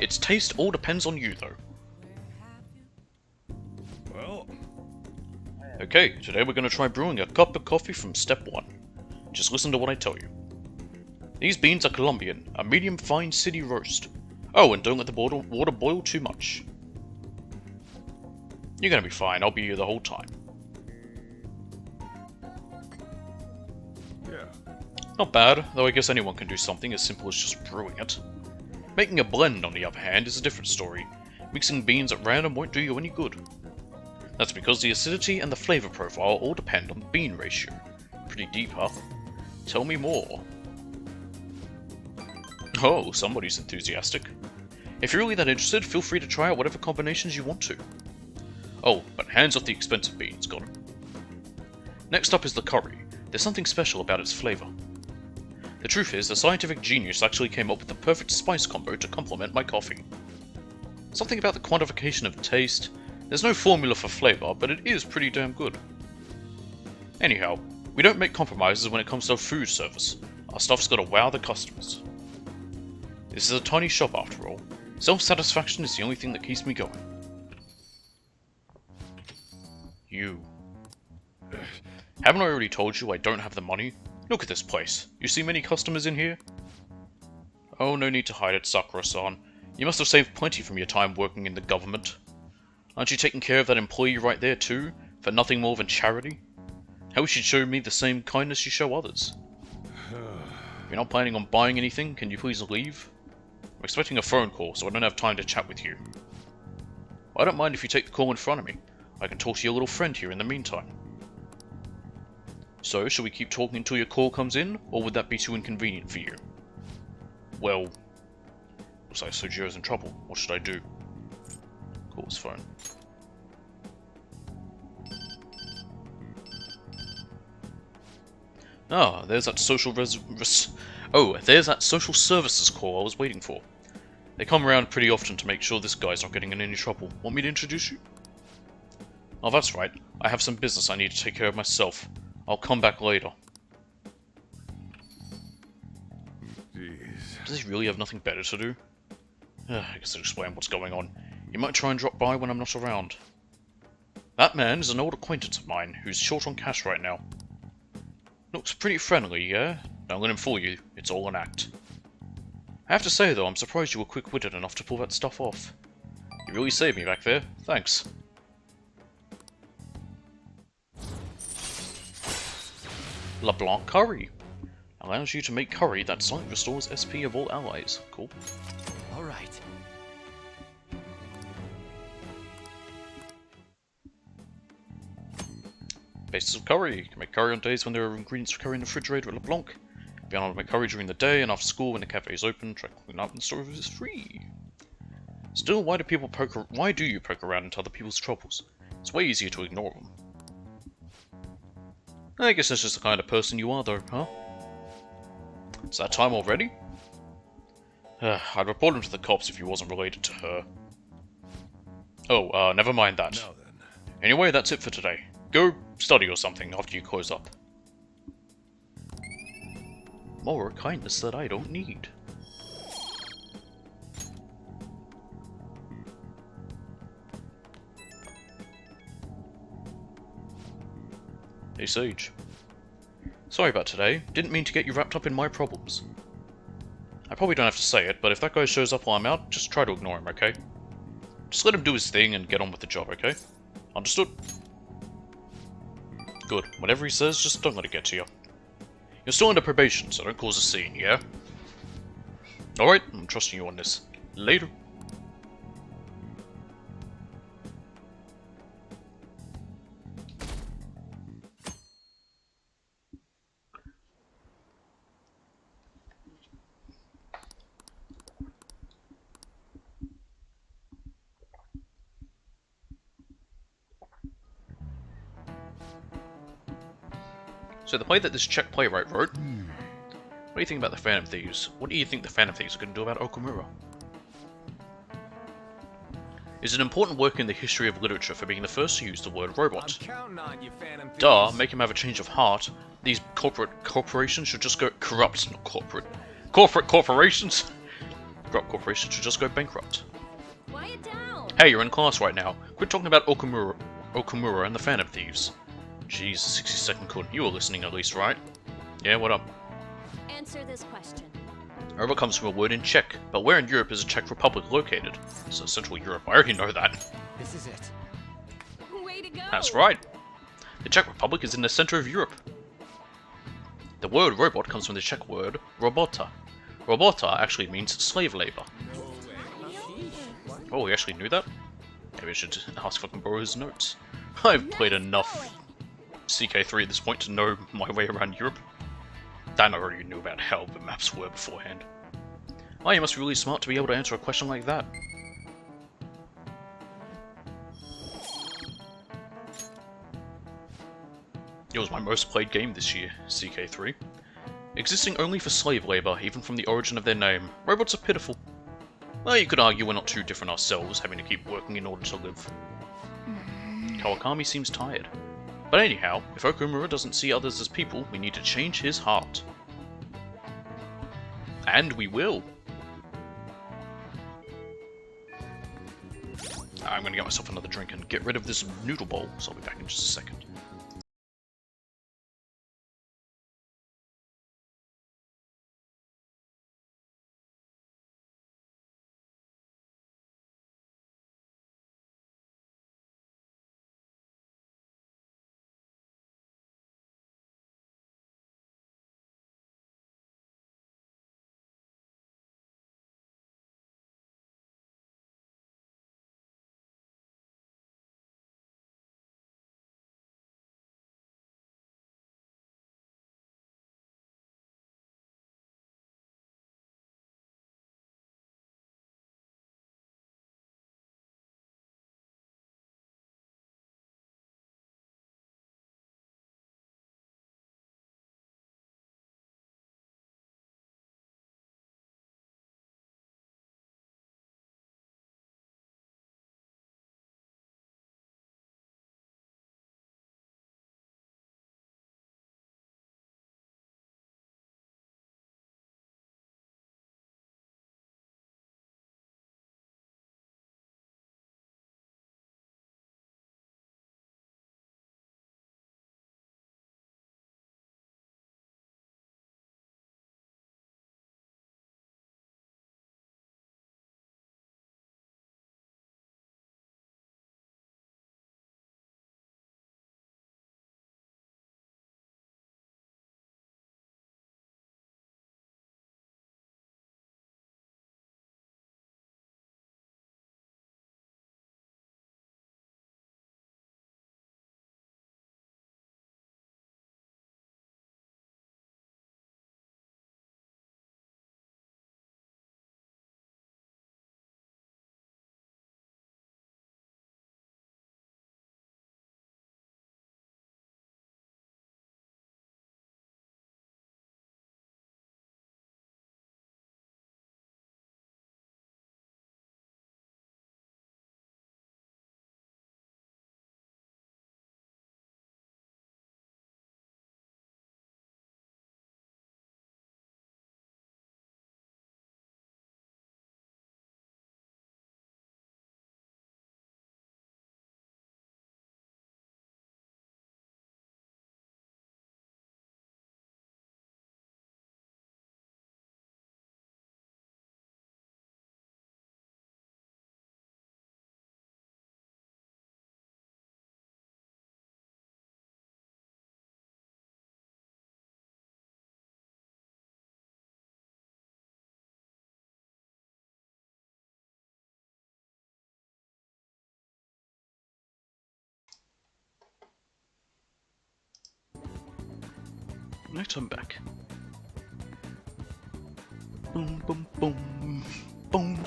Its taste all depends on you, though. Well... Okay, today we're going to try brewing a cup of coffee from step 1. Just listen to what I tell you. These beans are Colombian, a medium fine city roast. Oh, and don't let the water boil too much. You're going to be fine, I'll be here the whole time. Yeah. Not bad, though I guess anyone can do something as simple as just brewing it. Making a blend, on the other hand, is a different story. Mixing beans at random won't do you any good. That's because the acidity and the flavor profile all depend on the bean ratio. Pretty deep, huh? Tell me more. Oh, somebody's enthusiastic. If you're really that interested, feel free to try out whatever combinations you want to. Oh, but hands off the expensive beans, got it. Next up is the curry. There's something special about its flavor. The truth is, the scientific genius actually came up with the perfect spice combo to complement my coffee. Something about the quantification of taste. There's no formula for flavor, but it is pretty damn good. Anyhow, we don't make compromises when it comes to food service. Our stuff's gotta wow the customers. This is a tiny shop after all. Self-satisfaction is the only thing that keeps me going. You. Haven't I already told you I don't have the money? Look at this place. You see many customers in here? Oh, no need to hide it, Sakura-san. You must have saved plenty from your time working in the government. Aren't you taking care of that employee right there too, for nothing more than charity? How you should show me the same kindness you show others. If you're not planning on buying anything, can you please leave? I'm expecting a phone call, so I don't have time to chat with you. I don't mind if you take the call in front of me. I can talk to your little friend here in the meantime. So, shall we keep talking until your call comes in, or would that be too inconvenient for you? Well, looks like Sojir's in trouble. What should I do? Call his phone. Ah, there's that social there's that social services call I was waiting for. They come around pretty often to make sure this guy's not getting in any trouble. Want me to introduce you? Oh, that's right. I have some business I need to take care of myself. I'll come back later. Jeez. Does he really have nothing better to do? I guess I'll explain what's going on. You might try and drop by when I'm not around. That man is an old acquaintance of mine who's short on cash right now. Looks pretty friendly, yeah? Don't let him fool you. It's all an act. I have to say though, I'm surprised you were quick-witted enough to pull that stuff off. You really saved me back there. Thanks. LeBlanc Curry. Allows you to make curry that slightly restores SP of all allies. Cool. Alright. Bases of curry. You can make curry on days when there are ingredients for curry in the refrigerator at LeBlanc. If you want to make curry during the day and after school when the cafe is open, try cooking up and the store is free. Still, why do you poke around into other people's troubles? It's way easier to ignore them. I guess that's just the kind of person you are though, huh? It's that time already? I'd report him to the cops if he wasn't related to her. Oh, never mind that. Now then. Anyway, that's it for today. Go study or something after you close up. More kindness that I don't need. Hey Sage. Sorry about today. Didn't mean to get you wrapped up in my problems. I probably don't have to say it, but if that guy shows up while I'm out, just try to ignore him, okay? Just let him do his thing and get on with the job, okay? Understood? Good. Whatever he says, just don't let it get to you. You're still under probation, so don't cause a scene, yeah? Alright, I'm trusting you on this. Later. So the play that this Czech playwright wrote, what do you think about the Phantom Thieves? What do you think the Phantom Thieves are going to do about Okumura? Is an important work in the history of literature for being the first to use the word robot. I'm counting on you, Phantom Thieves. Duh, make him have a change of heart. These corporations should just go corrupt, not corporate. Corporations? Corrupt corporations should just go bankrupt. Quiet down! Hey, you're in class right now. Quit talking about Okumura and the Phantom Thieves. Jeez, 60-second cut. You were listening at least, right? Yeah, what up? Answer this question. Robot comes from a word in Czech, but where in Europe is the Czech Republic located? So Central Europe, I already know that. This is it. Way to go! That's right. The Czech Republic is in the center of Europe. The word robot comes from the Czech word robota. Robota actually means slave labor. Oh, we actually knew that? Maybe I should ask if I can borrow his notes. I've played enough CK3 at this point to know my way around Europe. Dan already knew about how the maps were beforehand. Oh, you must be really smart to be able to answer a question like that. It was my most played game this year, CK3. Existing only for slave labor, even from the origin of their name, robots are pitiful. Well, you could argue we're not too different ourselves, having to keep working in order to live. Kawakami seems tired. But anyhow, if Okumura doesn't see others as people, we need to change his heart. And we will. I'm gonna get myself another drink and get rid of this noodle bowl, so I'll be back in just a second. Right, I'm back. Boom, boom, boom, boom.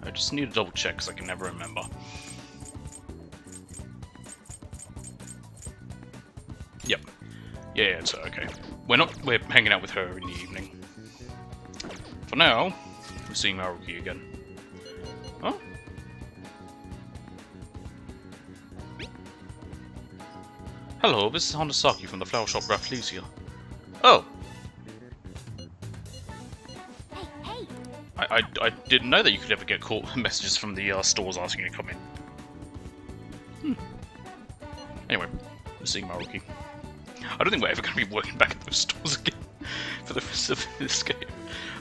I just need to double check because I can never remember. Yep. Yeah, it's okay. We're hanging out with her in the evening. For now, we're seeing Maruki again. Oh? Hello, this is Hanasaki from the flower shop Rafflesia. Oh! I didn't know that you could ever get messages from the stores asking you to come in. Anyway, we're seeing Maruki. I don't think we're ever going to be working back at those stores again for the rest of this game.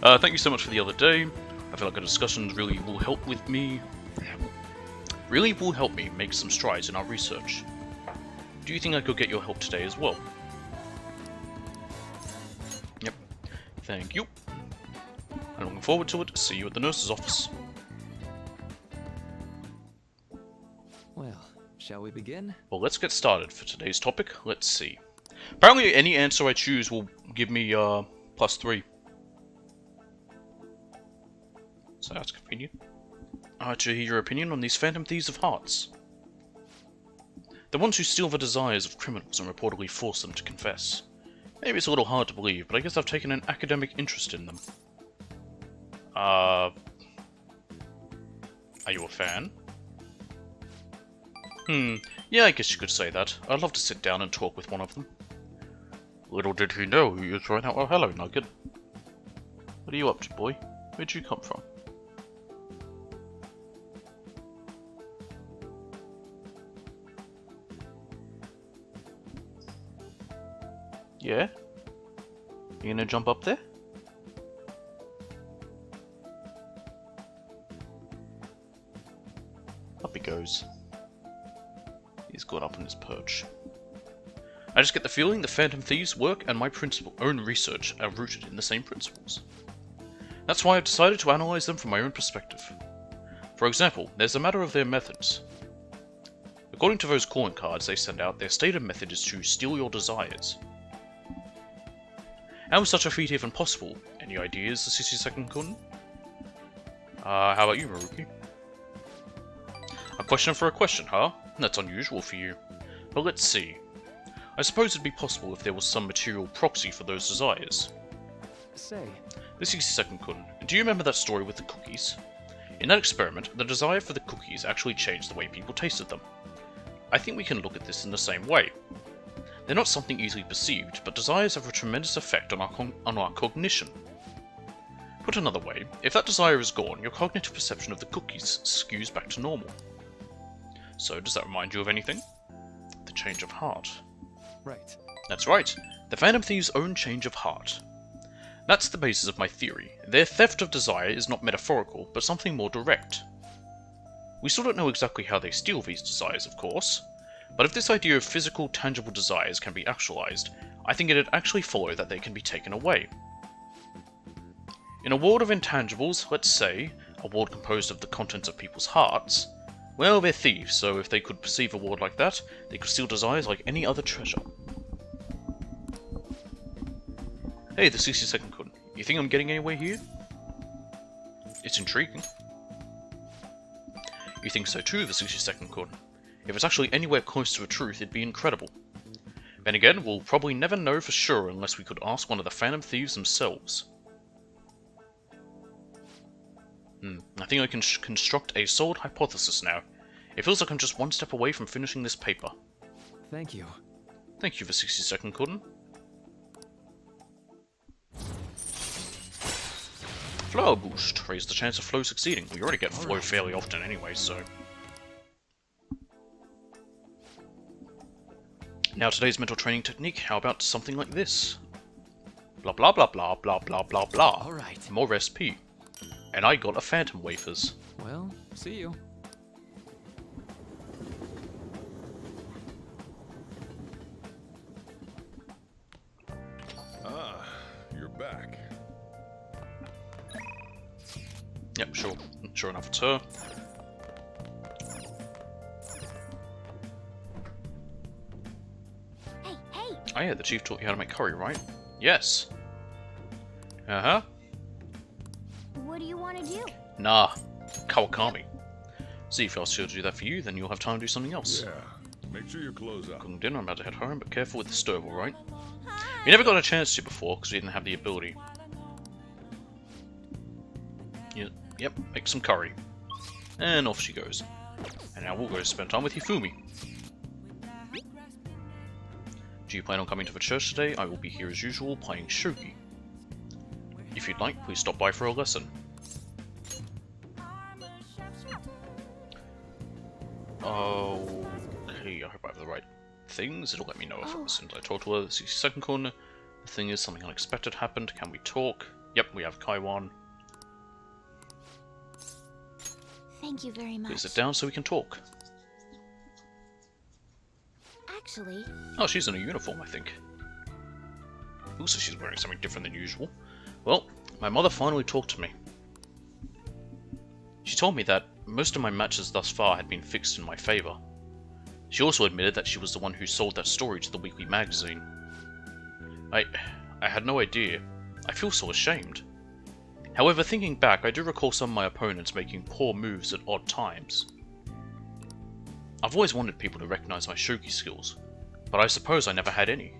Thank you so much for the other day. I feel like our discussions really will help me make some strides in our research. Do you think I could get your help today as well? Yep. Thank you. I'm looking forward to it. See you at the nurse's office. Well, shall we begin? Well, let's get started. For today's topic, let's see. Apparently, any answer I choose will give me +3. So that's convenient. I'd like to hear your opinion on these Phantom Thieves of Hearts. The ones who steal the desires of criminals and reportedly force them to confess. Maybe it's a little hard to believe, but I guess I've taken an academic interest in them. Are you a fan? Yeah, I guess you could say that. I'd love to sit down and talk with one of them. Little did he know he was right out. Oh, hello, Nugget. What are you up to, boy? Where'd you come from? Yeah? You gonna jump up there? Up he goes. He's gone up on his perch. I just get the feeling the Phantom Thieves' work and my own research are rooted in the same principles. That's why I've decided to analyze them from my own perspective. For example, there's a matter of their methods. According to those calling cards they send out, their stated method is to steal your desires. How is such a feat even possible? Any ideas, the 60-second Kun? How about you, Maruki? A question for a question, huh? That's unusual for you. But let's see. I suppose it'd be possible if there was some material proxy for those desires. Say. The 60-second Kun, do you remember that story with the cookies? In that experiment, the desire for the cookies actually changed the way people tasted them. I think we can look at this in the same way. They're not something easily perceived, but desires have a tremendous effect on our cognition. Put another way, if that desire is gone, your cognitive perception of the cookies skews back to normal. So, does that remind you of anything? The change of heart. Right. That's right, the Phantom Thieves' own change of heart. That's the basis of my theory. Their theft of desire is not metaphorical, but something more direct. We still don't know exactly how they steal these desires, of course, but if this idea of physical, tangible desires can be actualized, I think it'd actually follow that they can be taken away. In a world of intangibles, let's say, a world composed of the contents of people's hearts, well, they're thieves, so if they could perceive a world like that, they could steal desires like any other treasure. Hey, the 60-second Kun. You think I'm getting anywhere here? It's intriguing. You think so too, the 60-second Kun. If it's actually anywhere close to the truth, it'd be incredible. Then again, we'll probably never know for sure unless we could ask one of the Phantom Thieves themselves. I think I can construct a solid hypothesis now. It feels like I'm just one step away from finishing this paper. Thank you. Thank you for 60-second Kun. Flower boost. Raise the chance of Flow succeeding. We already get Flow fairly often anyway, so... Now today's mental training technique, how about something like this? Blah blah blah blah blah blah blah blah. Alright. More SP. And I got a Phantom Wafers. Well, see you. Ah, you're back. Yep, sure. Sure enough, it's her. Hey, hey! Oh yeah, the chief taught you how to make curry, right? Yes. Uh-huh. What do you want to do? Nah. Kawakami. See, if I was sure to do that for you, then you'll have time to do something else. Yeah, make sure you close up. Cooking dinner, I'm about to head home, but careful with the stove, alright? You never got a chance to before, because we didn't have the ability. Yep, make some curry. And off she goes. And now we'll go spend time with Hifumi. Do you plan on coming to the church today? I will be here as usual, playing shogi. If you'd like, please stop by for a lesson. Okay, I hope I have the right things. It'll let me know if as soon as I talk to her. The 60-second corner. The thing is, something unexpected happened. Can we talk? Yep, we have Kaiwan. Thank you very much. Please sit down so we can talk. Actually... Oh, she's in a uniform, I think. Also, she's wearing something different than usual. Well, my mother finally talked to me. She told me that most of my matches thus far had been fixed in my favor. She also admitted that she was the one who sold that story to the weekly magazine. I had no idea. I feel so ashamed. However, thinking back, I do recall some of my opponents making poor moves at odd times. I've always wanted people to recognize my shogi skills, but I suppose I never had any.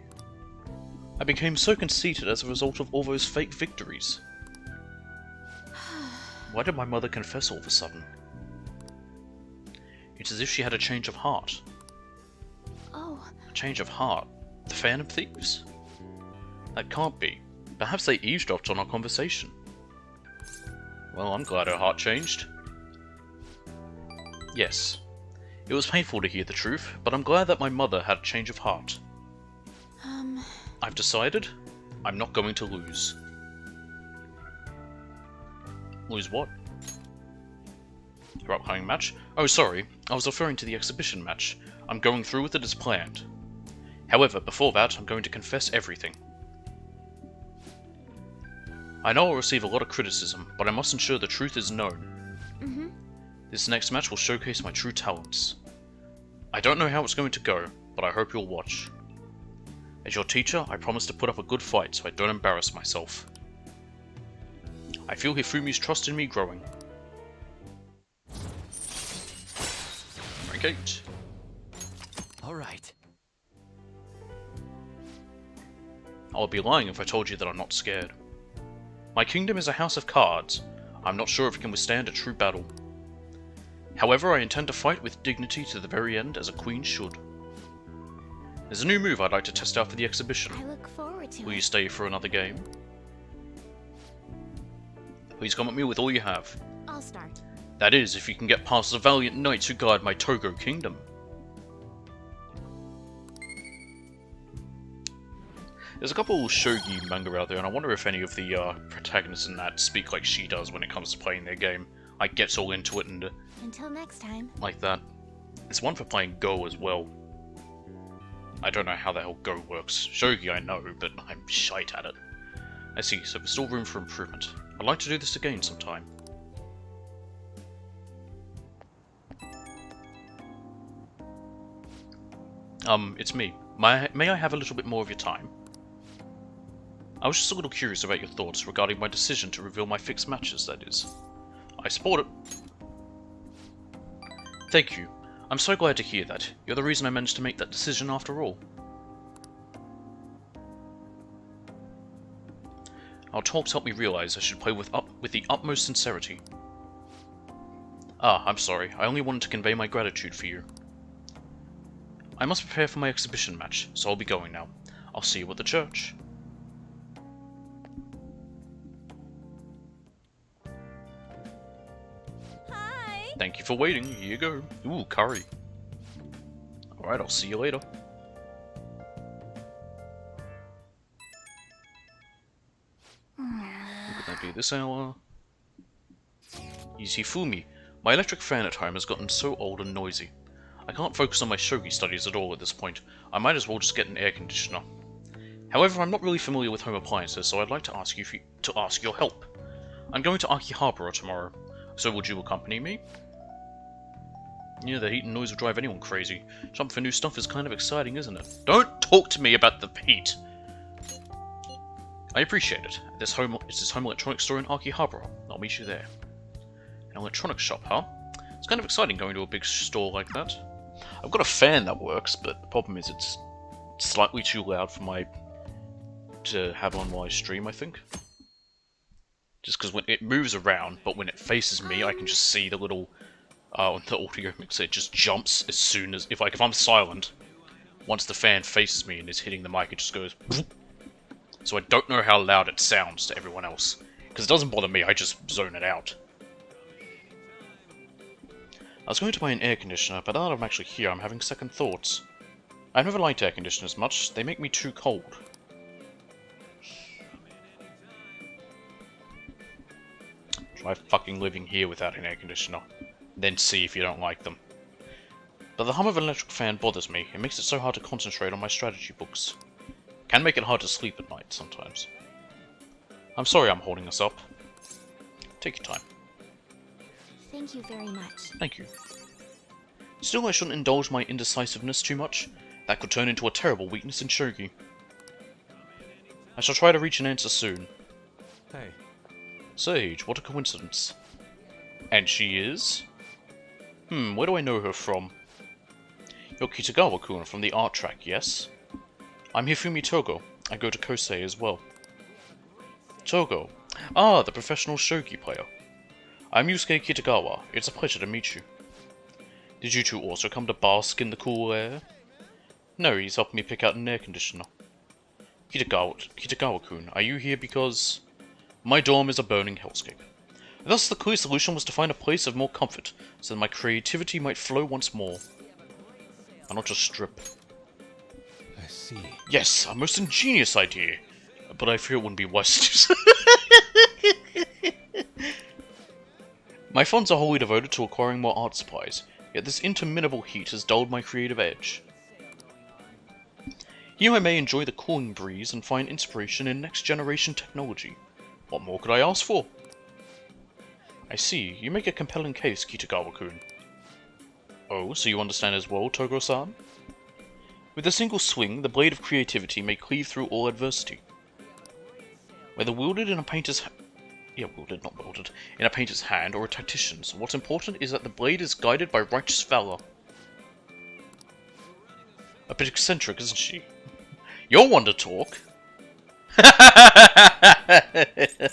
I became so conceited as a result of all those fake victories. Why did my mother confess all of a sudden? It's as if she had a change of heart. Oh. A change of heart? The Phantom Thieves? That can't be. Perhaps they eavesdropped on our conversation. Well, I'm glad her heart changed. Yes. It was painful to hear the truth, but I'm glad that my mother had a change of heart. I've decided I'm not going to lose. Lose what? Your upcoming match? Oh, sorry. I was referring to the exhibition match. I'm going through with it as planned. However, before that, I'm going to confess everything. I know I'll receive a lot of criticism, but I must ensure the truth is known. This next match will showcase my true talents. I don't know how it's going to go, but I hope you'll watch. As your teacher, I promise to put up a good fight so I don't embarrass myself. I feel Hifumi's trust in me growing. Rank 8. Alright. I would be lying if I told you that I'm not scared. My kingdom is a house of cards. I'm not sure if it can withstand a true battle. However, I intend to fight with dignity to the very end, as a queen should. There's a new move I'd like to test out for the exhibition. I look forward to Will it. you stay for another game? Please come at me with all you have. I'll start. That is, if you can get past the valiant knights who guard my Togo kingdom. There's a couple shogi manga out there, and I wonder if any of the protagonists in that speak like she does when it comes to playing their game. Like, gets all into it and Until next time. like that. There's one for playing Go as well. I don't know how the hell Go works. Shogi I know, but I'm shite at it. I see, so there's still room for improvement. I'd like to do this again sometime. It's me. May I have a little bit more of your time? I was just a little curious about your thoughts regarding my decision to reveal my fixed matches, that is. I support it. Thank you. I'm so glad to hear that. You're the reason I managed to make that decision after all. Our talks helped me realize I should play with the utmost sincerity. Ah, I'm sorry. I only wanted to convey my gratitude for you. I must prepare for my exhibition match, so I'll be going now. I'll see you at the church. Hi! Thank you for waiting. Here you go. Ooh, curry. Alright, I'll see you later. Would that be this hour? Easy Fumi. My electric fan at home has gotten so old and noisy. I can't focus on my shogi studies at all at this point. I might as well just get an air conditioner. However, I'm not really familiar with home appliances, so I'd like to ask your help. I'm going to Akihabara tomorrow, so would you accompany me? Yeah, the heat and noise will drive anyone crazy. Jumping for new stuff is kind of exciting, isn't it? Don't talk to me about the heat! I appreciate it. It's this home electronics store in Akihabara. I'll meet you there. An electronics shop, huh? It's kind of exciting going to a big store like that. I've got a fan that works, but the problem is it's slightly too loud for to have on while I stream, I think. Just because when it moves around, but when it faces me, I can just see the little the audio mixer. It just jumps as soon as if I'm silent. Once the fan faces me and is hitting the mic, it just goes. Whoop. So I don't know how loud it sounds to everyone else, because it doesn't bother me. I just zone it out. I was going to buy an air conditioner, but now that I'm actually here, I'm having second thoughts. I've never liked air conditioners much. They make me too cold. Try fucking living here without an air conditioner. Then see if you don't like them. But the hum of an electric fan bothers me. It makes it so hard to concentrate on my strategy books. Can make it hard to sleep at night sometimes. I'm sorry I'm holding us up. Take your time. Thank you very much. Thank you. Still, I shouldn't indulge my indecisiveness too much. That could turn into a terrible weakness in shogi. I shall try to reach an answer soon. Hey. Sage, what a coincidence. And she is? Where do I know her from? You're Kitagawa-kun from the art track, yes? I'm Hifumi Togo. I go to Kosei as well. Togo. Ah, the professional shogi player. I'm Yusuke Kitagawa. It's a pleasure to meet you. Did you two also come to bask in the cool air? No, he's helping me pick out an air conditioner. Kitagawa-kun, are you here because... My dorm is a burning hellscape. Thus, the clear solution was to find a place of more comfort, so that my creativity might flow once more. And not just strip. I see. Yes, a most ingenious idea. But I fear it wouldn't be wise to My funds are wholly devoted to acquiring more art supplies, yet this interminable heat has dulled my creative edge. Here I may enjoy the cooling breeze and find inspiration in next-generation technology. What more could I ask for? I see, you make a compelling case, Kitagawa-kun. Oh, so you understand as well, Togo-san? With a single swing, the blade of creativity may cleave through all adversity. Whether wielded in a painter's not wielded, in a painter's hand or a tactician's, what's important is that the blade is guided by righteous valor. A bit eccentric, isn't she? You're one to talk!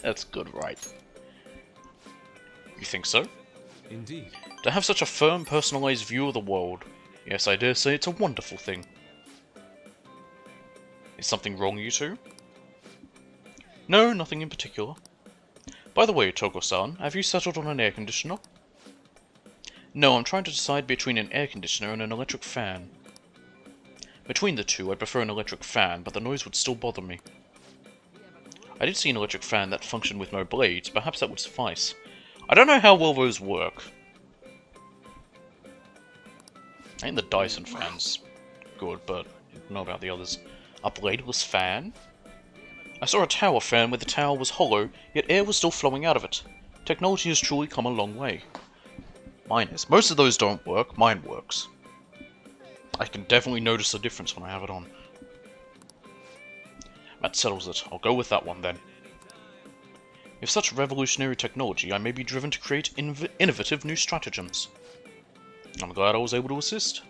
That's good, right? You think so? Indeed. To have such a firm, personalized view of the world, yes, I dare say it's a wonderful thing. Is something wrong, you two? No, nothing in particular. By the way, Togo-san, have you settled on an air conditioner? No, I'm trying to decide between an air conditioner and an electric fan. Between the two, I'd prefer an electric fan, but the noise would still bother me. I did see an electric fan that functioned with no blades, perhaps that would suffice. I don't know how well those work. I think the Dyson fan's good, but I don't know about the others. A bladeless fan? I saw a tower fan where the tower was hollow, yet air was still flowing out of it. Technology has truly come a long way. Mine is. Most of those don't work, mine works. I can definitely notice the difference when I have it on. That settles it. I'll go with that one then. With such revolutionary technology, I may be driven to create innovative new stratagems. I'm glad I was able to assist.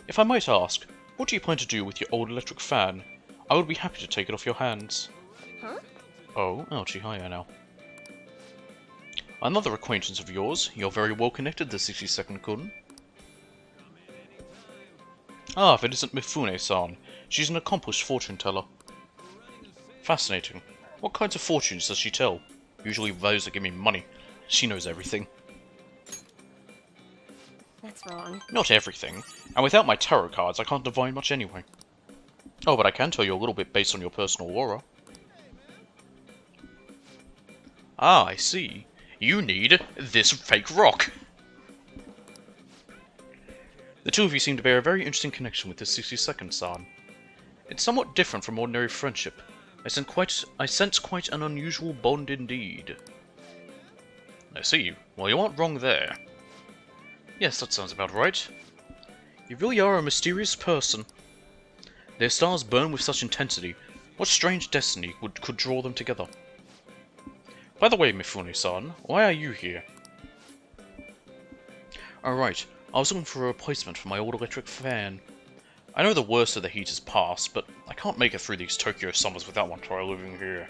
If I might ask, what do you plan to do with your old electric fan? I would be happy to take it off your hands. Huh? Oh, Alchie, hiya now. Another acquaintance of yours. You're very well connected, the 62nd Kun. Ah, if it isn't Mifune-san. She's an accomplished fortune-teller. Fascinating. What kinds of fortunes does she tell? Usually those that give me money. She knows everything. That's wrong. Not everything. And without my tarot cards, I can't divine much anyway. Oh, but I can tell you a little bit based on your personal aura. Ah, I see. You need this fake rock. The two of you seem to bear a very interesting connection with the 62nd San. It's somewhat different from ordinary friendship. I sense quite an unusual bond indeed. I see. Well, you aren't wrong there. Yes, that sounds about right. You really are a mysterious person. Their stars burn with such intensity. What strange destiny could draw them together? By the way, Mifune-san, why are you here? Oh right, I was looking for a replacement for my old electric fan. I know the worst of the heat has passed, but I can't make it through these Tokyo summers without one while living here.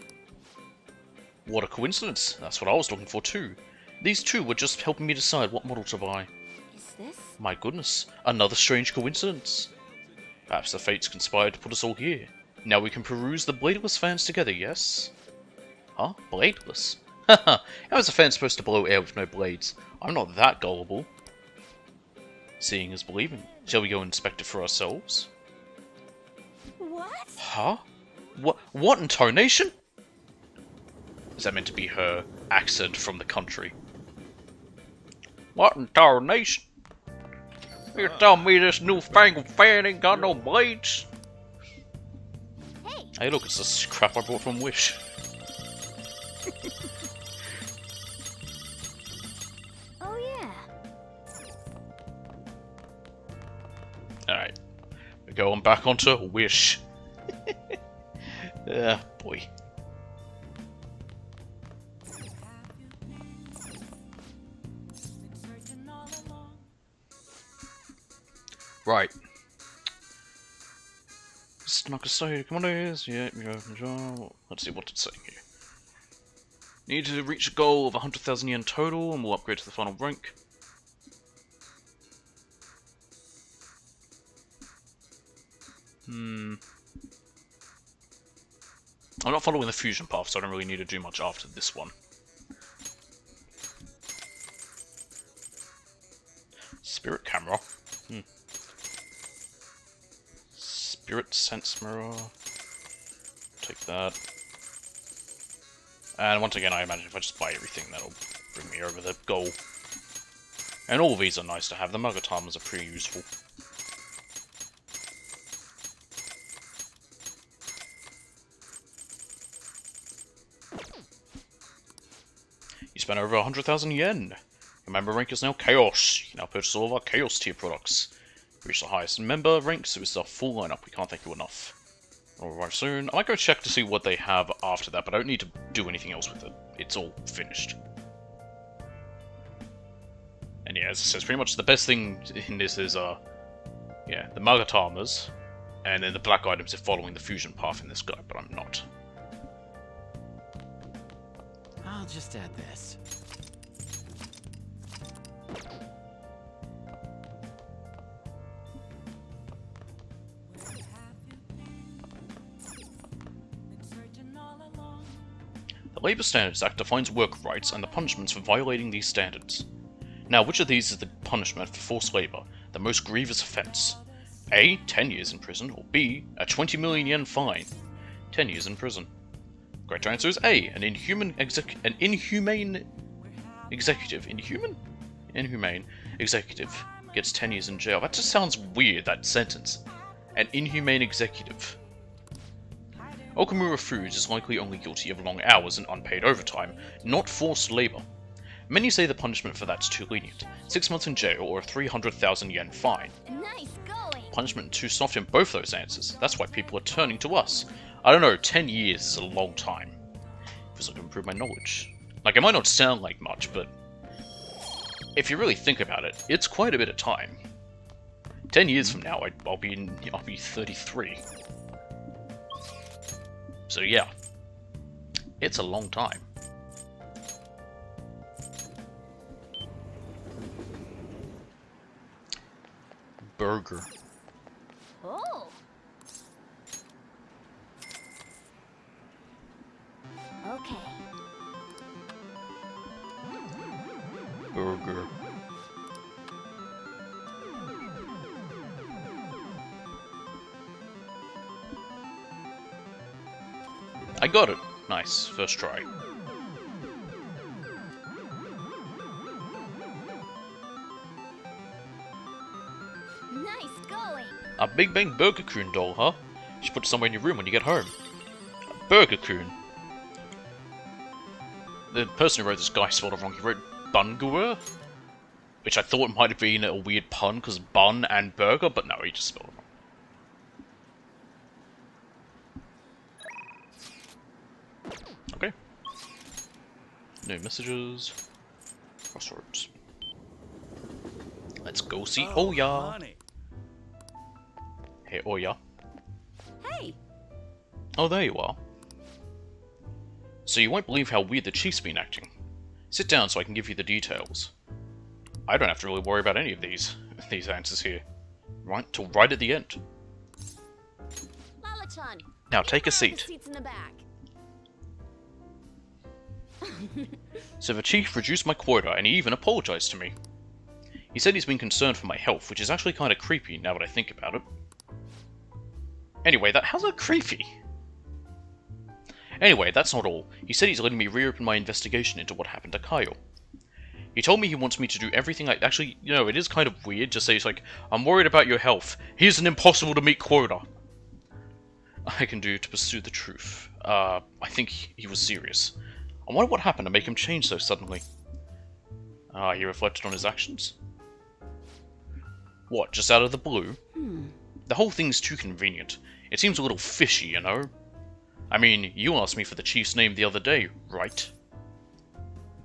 What a coincidence, that's what I was looking for too. These two were just helping me decide what model to buy. Is this? My goodness, another strange coincidence. Perhaps the fates conspired to put us all here. Now we can peruse the bladeless fans together, yes? Huh? Bladeless? Haha, how is a fan supposed to blow air with no blades? I'm not that gullible. Seeing is believing. Shall we go inspect it for ourselves? What? Huh? What intonation? Is that meant to be her accent from the country? What intonation? You tell me this newfangled fan ain't got no blades? Hey look, it's this crap I bought from Wish. Oh yeah. Alright. We're going back onto Wish. Ah, boy. Right. It's not gonna say commodities. Yeah, let's see what it's saying here. Need to reach a goal of 100,000 yen total, and we'll upgrade to the final rank. I'm not following the fusion path, so I don't really need to do much after this one. Spirit camera. Spirit sense mirror. Take that. And once again, I imagine if I just buy everything, that'll bring me over the goal. And all of these are nice to have. The Magatamas are pretty useful. You spent over 100,000 yen. Your member rank is now Chaos. You can now purchase all of our Chaos tier products. Reach the highest member rank, so it's our full lineup. We can't thank you enough. We'll arrive soon. I might go check to see what they have after that, but I don't need to do anything else with it. It's all finished. And yeah, as it says, pretty much the best thing in this is, yeah, the Magatamas, and then the black items are following the fusion path in this guy, but I'm not. I'll just add this. The Labour Standards Act defines work rights and the punishments for violating these standards. Now, which of these is the punishment for forced labour, the most grievous offence? A. 10 years in prison, or B. a 20 million yen fine? 10 years in prison. Correct answer is A. An inhumane executive. Inhumane executive gets 10 years in jail. That just sounds weird, that sentence. An inhumane executive. Okumura Foods is likely only guilty of long hours and unpaid overtime, not forced labour. Many say the punishment for that's too lenient. 6 months in jail or a 300,000 yen fine. Nice going. Punishment too soft in both those answers. That's why people are turning to us. I don't know, 10 years is a long time. Feels like I improve my knowledge. Like, it might not sound like much, but if you really think about it, it's quite a bit of time. 10 years from now, I'll be 33. So yeah, it's a long time. Burger. Oh. Okay. Burger. I got it. Nice. First try. Nice going. A Big Bang Burger Kun doll, huh? You should put it somewhere in your room when you get home. A Burger Kun. The person who wrote this guy spelled it wrong. He wrote Bunguer, which I thought might have been a weird pun because bun and burger, but no, he just spelled it wrong. Okay. No messages. Crossroads. Let's go see Oya. Honey. Hey, Oya. Hey! Oh, there you are. So you won't believe how weird the chief's been acting. Sit down so I can give you the details. I don't have to really worry about any of these answers here. Right till right at the end. Lala-chan, Now take a seat. seats in the back. So the chief reduced my quota and he even apologized to me. He said he's been concerned for my health, which is actually kind of creepy now that I think about it. Anyway, how's that creepy? Anyway, that's not all. He said he's letting me reopen my investigation into what happened to Kyle. He told me he wants me to do everything actually, you know, it is kind of weird to say, he's like, I'm worried about your health. Here's an impossible to meet quota I can do to pursue the truth. I think he was serious. I wonder what happened to make him change so suddenly. He reflected on his actions? What, just out of the blue? The whole thing's too convenient. It seems a little fishy, you know? I mean, you asked me for the chief's name the other day, right?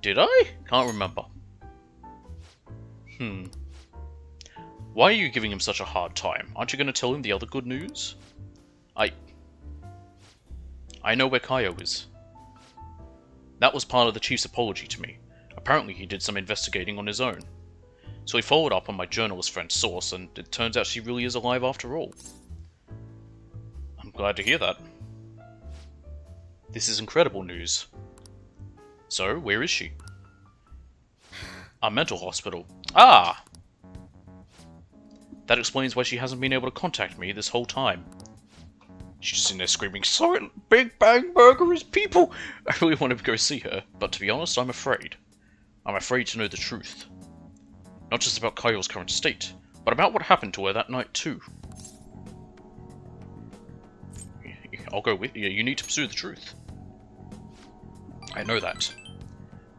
Did I? Can't remember. Why are you giving him such a hard time? Aren't you going to tell him the other good news? I know where Kaio is. That was part of the chief's apology to me. Apparently he did some investigating on his own. So he followed up on my journalist friend's source, and it turns out she really is alive after all. I'm glad to hear that. This is incredible news. So, where is she? A mental hospital. Ah! That explains why she hasn't been able to contact me this whole time. She's sitting there screaming, "Silent Big Bang Burger is people!" I really want to go see her, but to be honest, I'm afraid. I'm afraid to know the truth. Not just about Kyle's current state, but about what happened to her that night too. I'll go with you. You need to pursue the truth. I know that.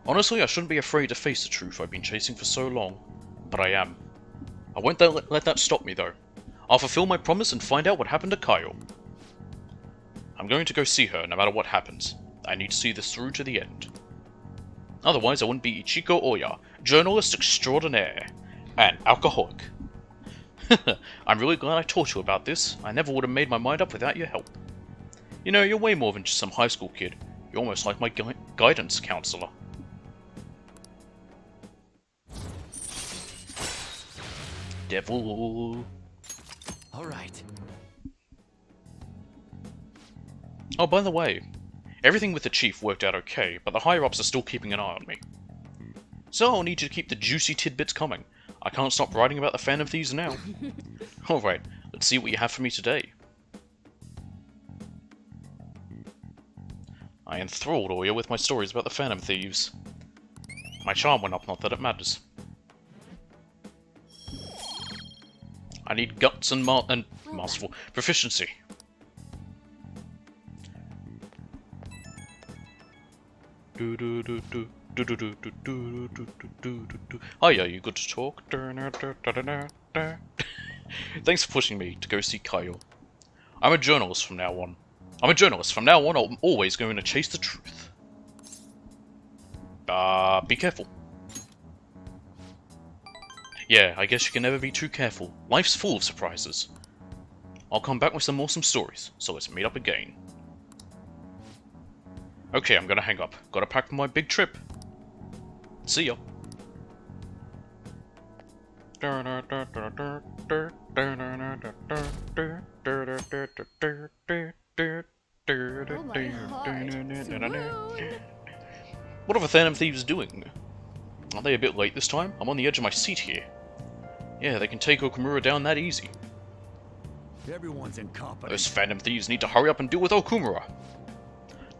Honestly, I shouldn't be afraid to face the truth I've been chasing for so long, but I am. I won't let that stop me though. I'll fulfill my promise and find out what happened to Kyle. I'm going to go see her no matter what happens. I need to see this through to the end. Otherwise, I wouldn't be Ichiko Oya, journalist extraordinaire, and alcoholic. I'm really glad I taught you about this. I never would have made my mind up without your help. You know, you're way more than just some high school kid. You're almost like my guidance counselor. Devil. All right. Oh, by the way, everything with the chief worked out okay, but the higher-ups are still keeping an eye on me. So I'll need you to keep the juicy tidbits coming. I can't stop writing about the Phantom Thieves now. Alright, let's see what you have for me today. I enthralled Oya with my stories about the Phantom Thieves. My charm went up, not that it matters. I need guts and masterful proficiency. Hiya, you good to talk? Thanks for pushing me to go see Kyle. I'm a journalist from now on. I'm always going to chase the truth. Be careful. Yeah, I guess you can never be too careful. Life's full of surprises. I'll come back with some awesome stories, so let's meet up again. Okay, I'm gonna hang up. Gotta pack for my big trip. See ya. What are the Phantom Thieves doing? Are they a bit late this time? I'm on the edge of my seat here. Yeah, they can take Okumura down that easy. Everyone's incompetent. Those Phantom Thieves need to hurry up and deal with Okumura.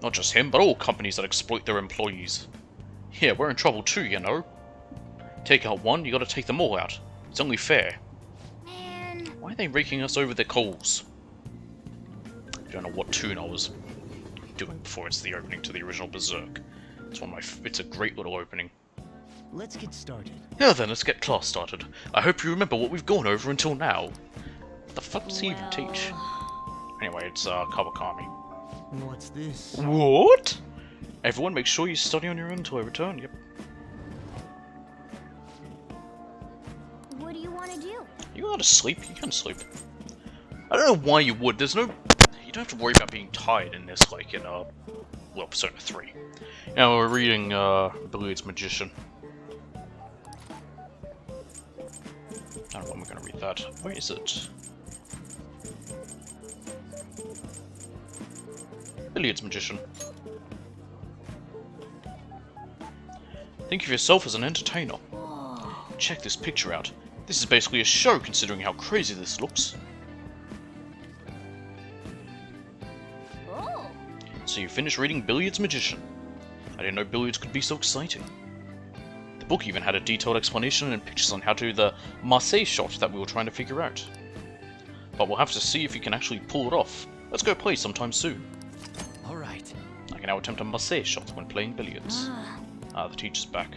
Not just him, but all companies that exploit their employees. Yeah, we're in trouble too, you know. Take out one, you gotta take them all out. It's only fair. Man. Why are they raking us over their coals? I don't know what tune I was doing before it's the opening to the original Berserk. It's a great little opening. Let's get started. Yeah then, let's get class started. I hope you remember what we've gone over until now. What the fuck does he even teach? Anyway, it's Kawakami. What's this? What? Everyone, make sure you study on your own until I return. Yep. What do you want to do? You gotta sleep. You can sleep. I don't know why you would. There's no. You don't have to worry about being tired in this, like in well, Persona 3. Now we're reading Billiard's Magician. I don't know when we're gonna read that. Where is it? Billiard's Magician. Think of yourself as an entertainer. Check this picture out. This is basically a show considering how crazy this looks. Oh. So you finished reading Billiard's Magician. I didn't know billiards could be so exciting. The book even had a detailed explanation and pictures on how to do the Marseille shot that we were trying to figure out. But we'll have to see if you can actually pull it off. Let's go play sometime soon. Alright. I can now attempt a Marseille shot when playing billiards. The teacher's back.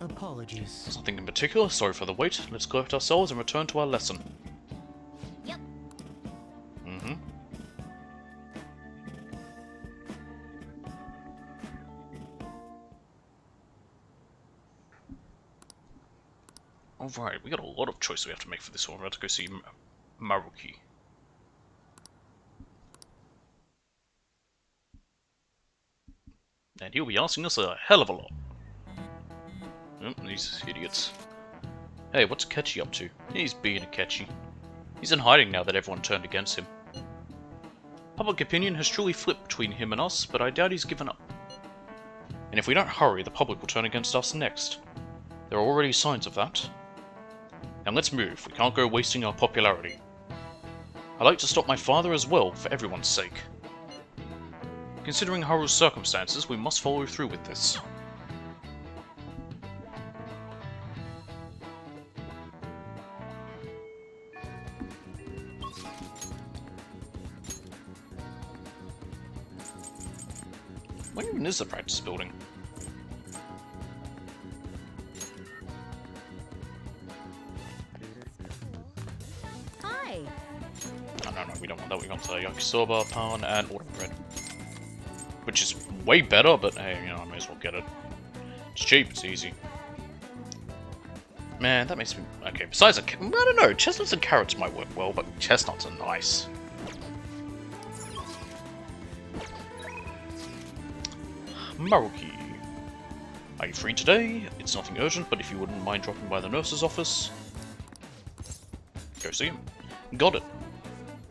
Apologies. Nothing in particular, sorry for the wait. Let's collect ourselves and return to our lesson. Yep. Mm-hmm. Alright, we got a lot of choice we have to make for this one. We're about to go see Maruki. And he'll be asking us a hell of a lot. Oh, these idiots. Hey, what's Ketchy up to? He's being a Ketchy. He's in hiding now that everyone turned against him. Public opinion has truly flipped between him and us, but I doubt he's given up. And if we don't hurry, the public will turn against us next. There are already signs of that. Now let's move, we can't go wasting our popularity. I'd like to stop my father as well, for everyone's sake. Considering Haru's circumstances, we must follow through with this. Where even is the practice building? Hi. Oh, no, we don't want that. We want yakisoba, pan, and autumn bread. Which is way better, but hey, you know, I may as well get it. It's cheap, it's easy. Man, that makes me... Okay, besides I don't know, chestnuts and carrots might work well, but chestnuts are nice. Maruki. Are you free today? It's nothing urgent, but if you wouldn't mind dropping by the nurse's office... Go see him. Got it.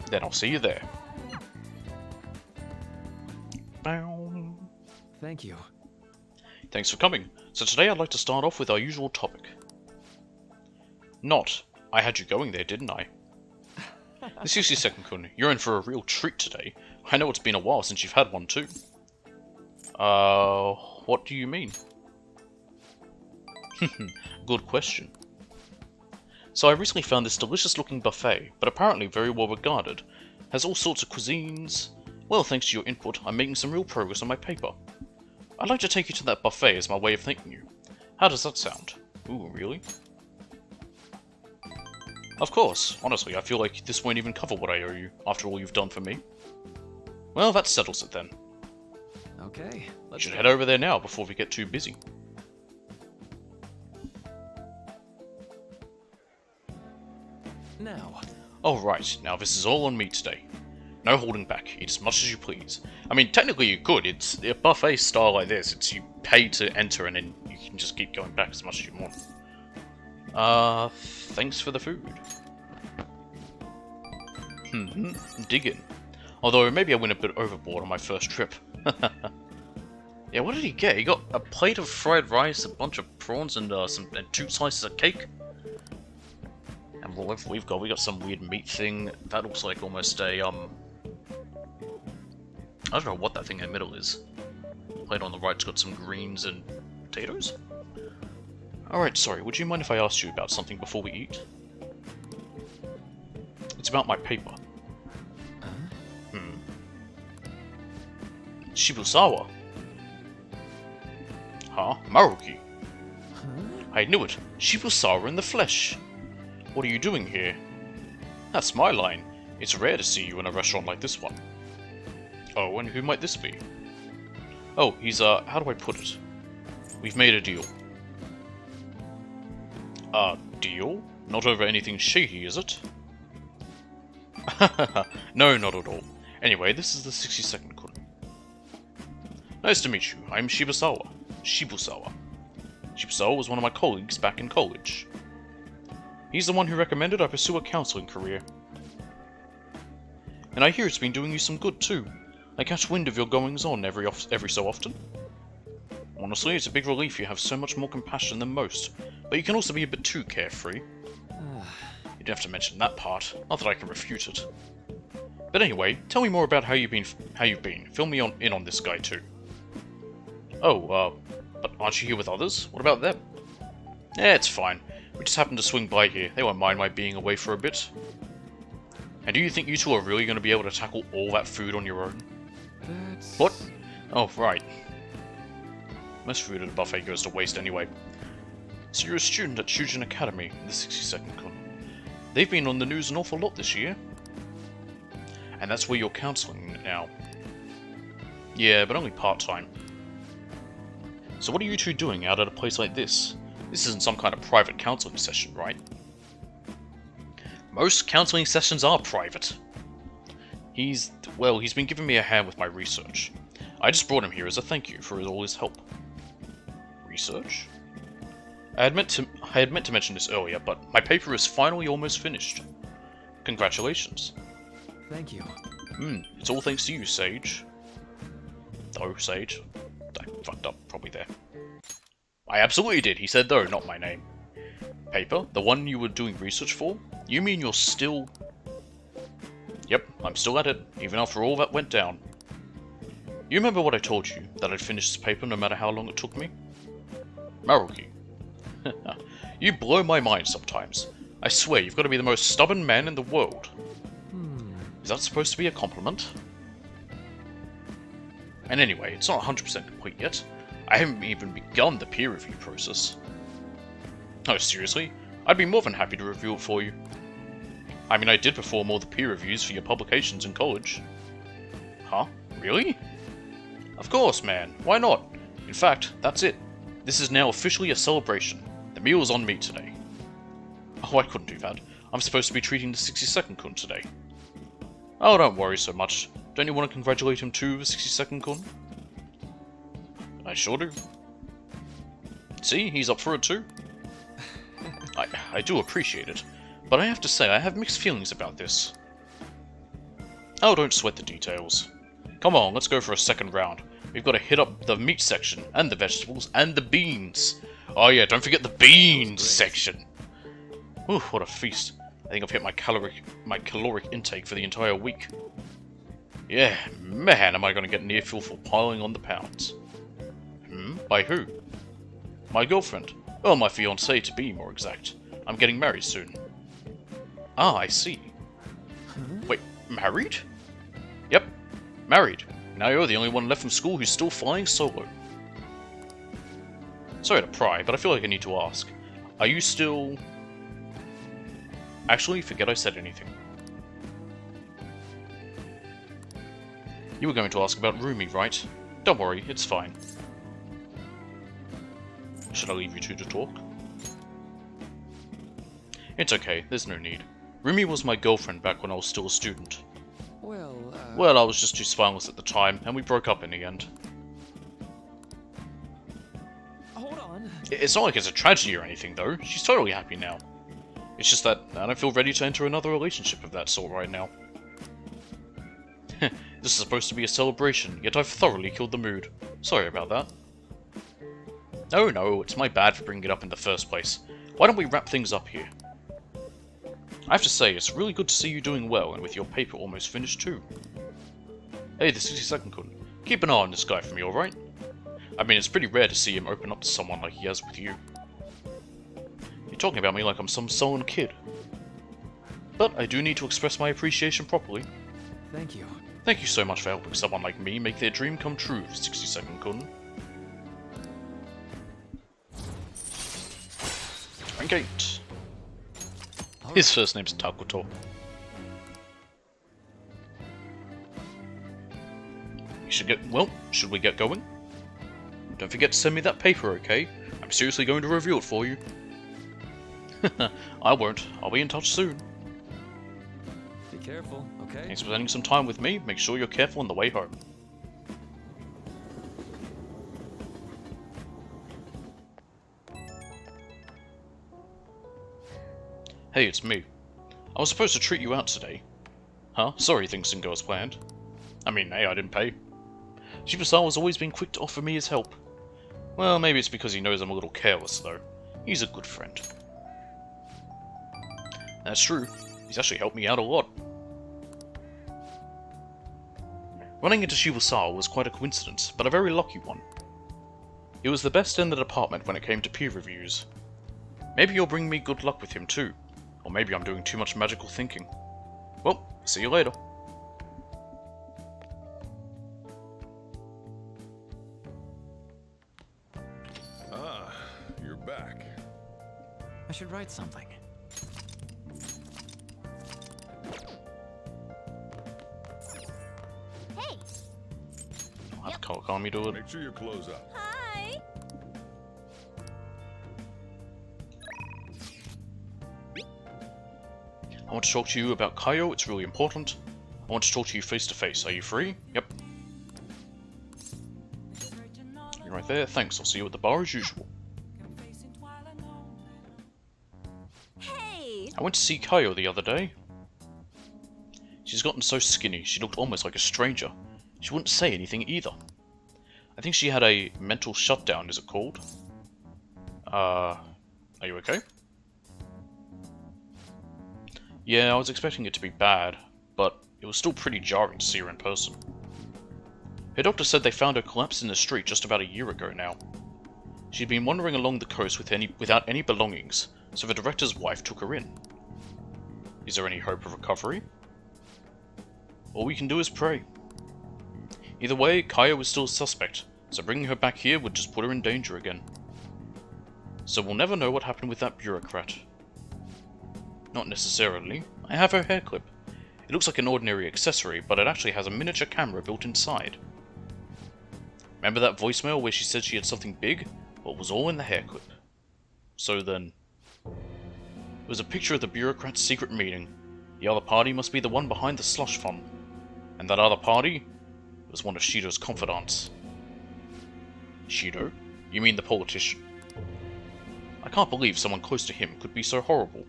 Then I'll see you there. Thank you. Thanks for coming. So today I'd like to start off with our usual topic. Not, I had you going there, didn't I? The 60-second-kun, you're in for a real treat today. I know it's been a while since you've had one too. What do you mean? Good question. So I recently found this delicious looking buffet, but apparently very well regarded. Has all sorts of cuisines. Well, thanks to your input, I'm making some real progress on my paper. I'd like to take you to that buffet as my way of thanking you. How does that sound? Ooh, really? Of course. Honestly, I feel like this won't even cover what I owe you, after all you've done for me. Well, that settles it then. Okay, let's head over there now before we get too busy. Now. Alright, now this is all on me today. No holding back, eat as much as you please. I mean, technically you could, it's a buffet style like this, it's you pay to enter and then you can just keep going back as much as you want. Thanks for the food. Dig in. Although, maybe I went a bit overboard on my first trip. Yeah, what did he get? He got a plate of fried rice, a bunch of prawns, and 2 slices of cake. And what we got some weird meat thing. That looks like almost a, I don't know what that thing in the middle is. Plate on the right's got some greens and potatoes? Alright, sorry, would you mind if I asked you about something before we eat? It's about my paper. Shibusawa. Huh? Maruki. I knew it. Shibusawa in the flesh. What are you doing here? That's my line. It's rare to see you in a restaurant like this one. Oh, and who might this be? Oh, he's, how do I put it? We've made a deal. Deal? Not over anything shady, is it? No, not at all. Anyway, this is the 60-second-kun. Nice to meet you. I'm Shibusawa. Shibusawa. Shibusawa was one of my colleagues back in college. He's the one who recommended I pursue a counseling career. And I hear it's been doing you some good too. I catch wind of your goings-on every so often. Honestly, it's a big relief you have so much more compassion than most, but you can also be a bit too carefree. You don't have to mention that part, not that I can refute it. But anyway, tell me more about how you've been. Fill me in on this guy too. Oh, but aren't you here with others? What about them? Yeah, it's fine. We just happened to swing by here. They won't mind my being away for a bit. And do you think you two are really going to be able to tackle all that food on your own? What? Oh, right. Most food at a buffet goes to waste anyway. So you're a student at Shujin Academy, the 60-second-kun. They've been on the news an awful lot this year. And that's where you're counseling now. Yeah, but only part-time. So what are you two doing out at a place like this? This isn't some kind of private counseling session, right? Most counseling sessions are private. He's been giving me a hand with my research. I just brought him here as a thank you for all his help. Research? I had meant to mention this earlier, but my paper is finally almost finished. Congratulations. Thank you. It's all thanks to you, Sage. Though, Sage. I fucked up, probably there. I absolutely did. He said though, not my name. Paper? The one you were doing research for? You mean you're still... Yep, I'm still at it, even after all that went down. You remember what I told you, that I'd finish this paper no matter how long it took me? Maruki. You blow my mind sometimes. I swear, you've got to be the most stubborn man in the world. Is that supposed to be a compliment? And anyway, it's not 100% complete yet. I haven't even begun the peer review process. Oh, seriously? I'd be more than happy to review it for you. I mean, I did perform all the peer reviews for your publications in college. Huh? Really? Of course, man. Why not? In fact, that's it. This is now officially a celebration. The meal is on me today. Oh, I couldn't do that. I'm supposed to be treating the 62nd Kun today. Oh, don't worry so much. Don't you want to congratulate him too, the 62nd Kun? I sure do. See, he's up for it too. I do appreciate it, but I have to say I have mixed feelings about this. Oh, don't sweat the details. Come on, let's go for a second round. We've got to hit up the meat section, and the vegetables, and the beans. Oh yeah, don't forget the beans section. Ooh, what a feast. I think I've hit my caloric intake for the entire week. Yeah, man, am I going to get near full for piling on the pounds. By who? My girlfriend. Well, my fiancée to be more exact. I'm getting married soon. Ah, I see. Wait, married? Yep, married. Now you're the only one left from school who's still flying solo. Sorry to pry, but I feel like I need to ask. Are you still... Actually, forget I said anything. You were going to ask about Rumi, right? Don't worry, it's fine. Should I leave you two to talk? It's okay, there's no need. Rumi was my girlfriend back when I was still a student. Well, I was just too spineless at the time, and we broke up in the end. Hold on. It's not like it's a tragedy or anything, though. She's totally happy now. It's just that I don't feel ready to enter another relationship of that sort right now. This is supposed to be a celebration, yet I've thoroughly killed the mood. Sorry about that. Oh no, it's my bad for bringing it up in the first place. Why don't we wrap things up here? I have to say, it's really good to see you doing well, and with your paper almost finished too. Hey, the 62nd Kun. Keep an eye on this guy for me, alright? I mean, it's pretty rare to see him open up to someone like he has with you. You're talking about me like I'm some sullen kid. But I do need to express my appreciation properly. Thank you. Thank you so much for helping someone like me make their dream come true, 62nd Kun. Gate. His first name's Takuto. Should we get going? Don't forget to send me that paper, okay? I'm seriously going to review it for you. I won't. I'll be in touch soon. Be careful, okay? Thanks for spending some time with me. Make sure you're careful on the way home. Hey, it's me. I was supposed to treat you out today. Huh? Sorry things didn't go as planned. I mean, hey, I didn't pay. Shibusawa has always been quick to offer me his help. Well, maybe it's because he knows I'm a little careless, though. He's a good friend. That's true. He's actually helped me out a lot. Running into Shibusawa was quite a coincidence, but a very lucky one. He was the best in the department when it came to peer reviews. Maybe you'll bring me good luck with him too. Or maybe I'm doing too much magical thinking. Well, see you later. Ah, you're back. I should write something. Hey! I'll have Kawakami do it. Make sure you close up. Hi! I want to talk to you about Kaio, it's really important. I want to talk to you face to face. Are you free? Yep. You're right there. Thanks. I'll see you at the bar as usual. Hey! I went to see Kaio the other day. She's gotten so skinny, she looked almost like a stranger. She wouldn't say anything either. I think she had a mental shutdown, is it called? Are you okay? Yeah, I was expecting it to be bad, but it was still pretty jarring to see her in person. Her doctor said they found her collapsed in the street just about a year ago now. She'd been wandering along the coast without any belongings, so the director's wife took her in. Is there any hope of recovery? All we can do is pray. Either way, Kaya was still a suspect, so bringing her back here would just put her in danger again. So we'll never know what happened with that bureaucrat. Not necessarily. I have her hair clip. It looks like an ordinary accessory, but it actually has a miniature camera built inside. Remember that voicemail where she said she had something big? Well, it was all in the hair clip. So then... It was a picture of the bureaucrat's secret meeting. The other party must be the one behind the slush fund. And that other party was one of Shido's confidants. Shido? You mean the politician? I can't believe someone close to him could be so horrible.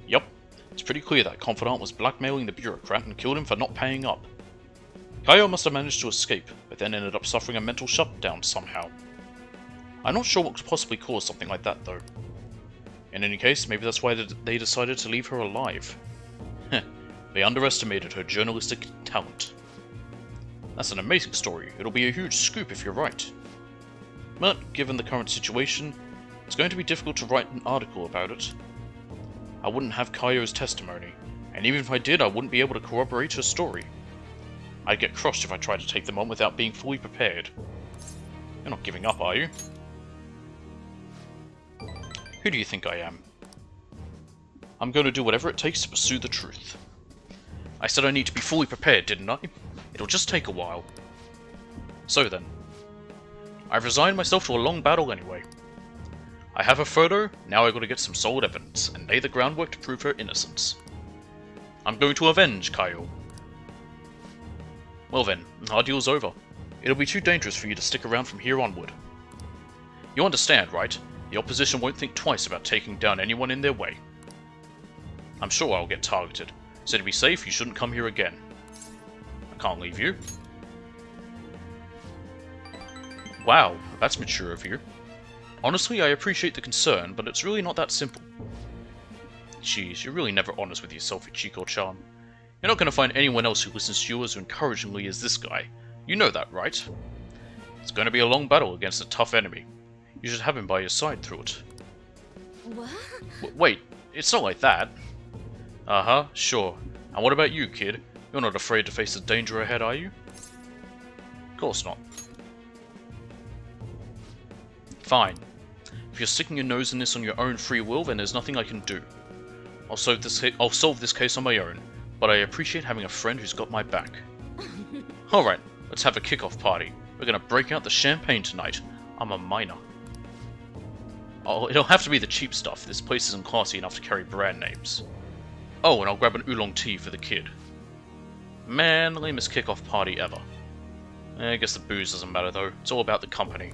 Yup, it's pretty clear that confidant was blackmailing the bureaucrat and killed him for not paying up. Kaio must have managed to escape, but then ended up suffering a mental shutdown somehow. I'm not sure what could possibly cause something like that though. In any case, maybe that's why they decided to leave her alive. They underestimated her journalistic talent. That's an amazing story. It'll be a huge scoop if you're right. But, given the current situation, it's going to be difficult to write an article about it. I wouldn't have Kaio's testimony, and even if I did, I wouldn't be able to corroborate her story. I'd get crushed if I tried to take them on without being fully prepared. You're not giving up, are you? Who do you think I am? I'm going to do whatever it takes to pursue the truth. I said I need to be fully prepared, didn't I? It'll just take a while. So then. I've resigned myself to a long battle anyway. I have a photo, now I've got to get some solid evidence, and lay the groundwork to prove her innocence. I'm going to avenge Kaio. Well then, our deal's over. It'll be too dangerous for you to stick around from here onward. You understand, right? The opposition won't think twice about taking down anyone in their way. I'm sure I'll get targeted, so to be safe, you shouldn't come here again. I can't leave you. Wow, that's mature of you. Honestly, I appreciate the concern, but it's really not that simple. Jeez, you're really never honest with yourself, Ichiko-chan. You're not going to find anyone else who listens to you as encouragingly as this guy. You know that, right? It's going to be a long battle against a tough enemy. You should have him by your side through it. What? Wait, it's not like that. Uh-huh, sure. And what about you, kid? You're not afraid to face the danger ahead, are you? Of course not. Fine. If you're sticking your nose in this on your own free will, then there's nothing I can do. I'll solve this case on my own, but I appreciate having a friend who's got my back. Alright, let's have a kickoff party. We're gonna break out the champagne tonight. I'm a minor. Oh, it'll have to be the cheap stuff. This place isn't classy enough to carry brand names. Oh, and I'll grab an oolong tea for the kid. Man, the lamest kickoff party ever. I guess the booze doesn't matter though. It's all about the company.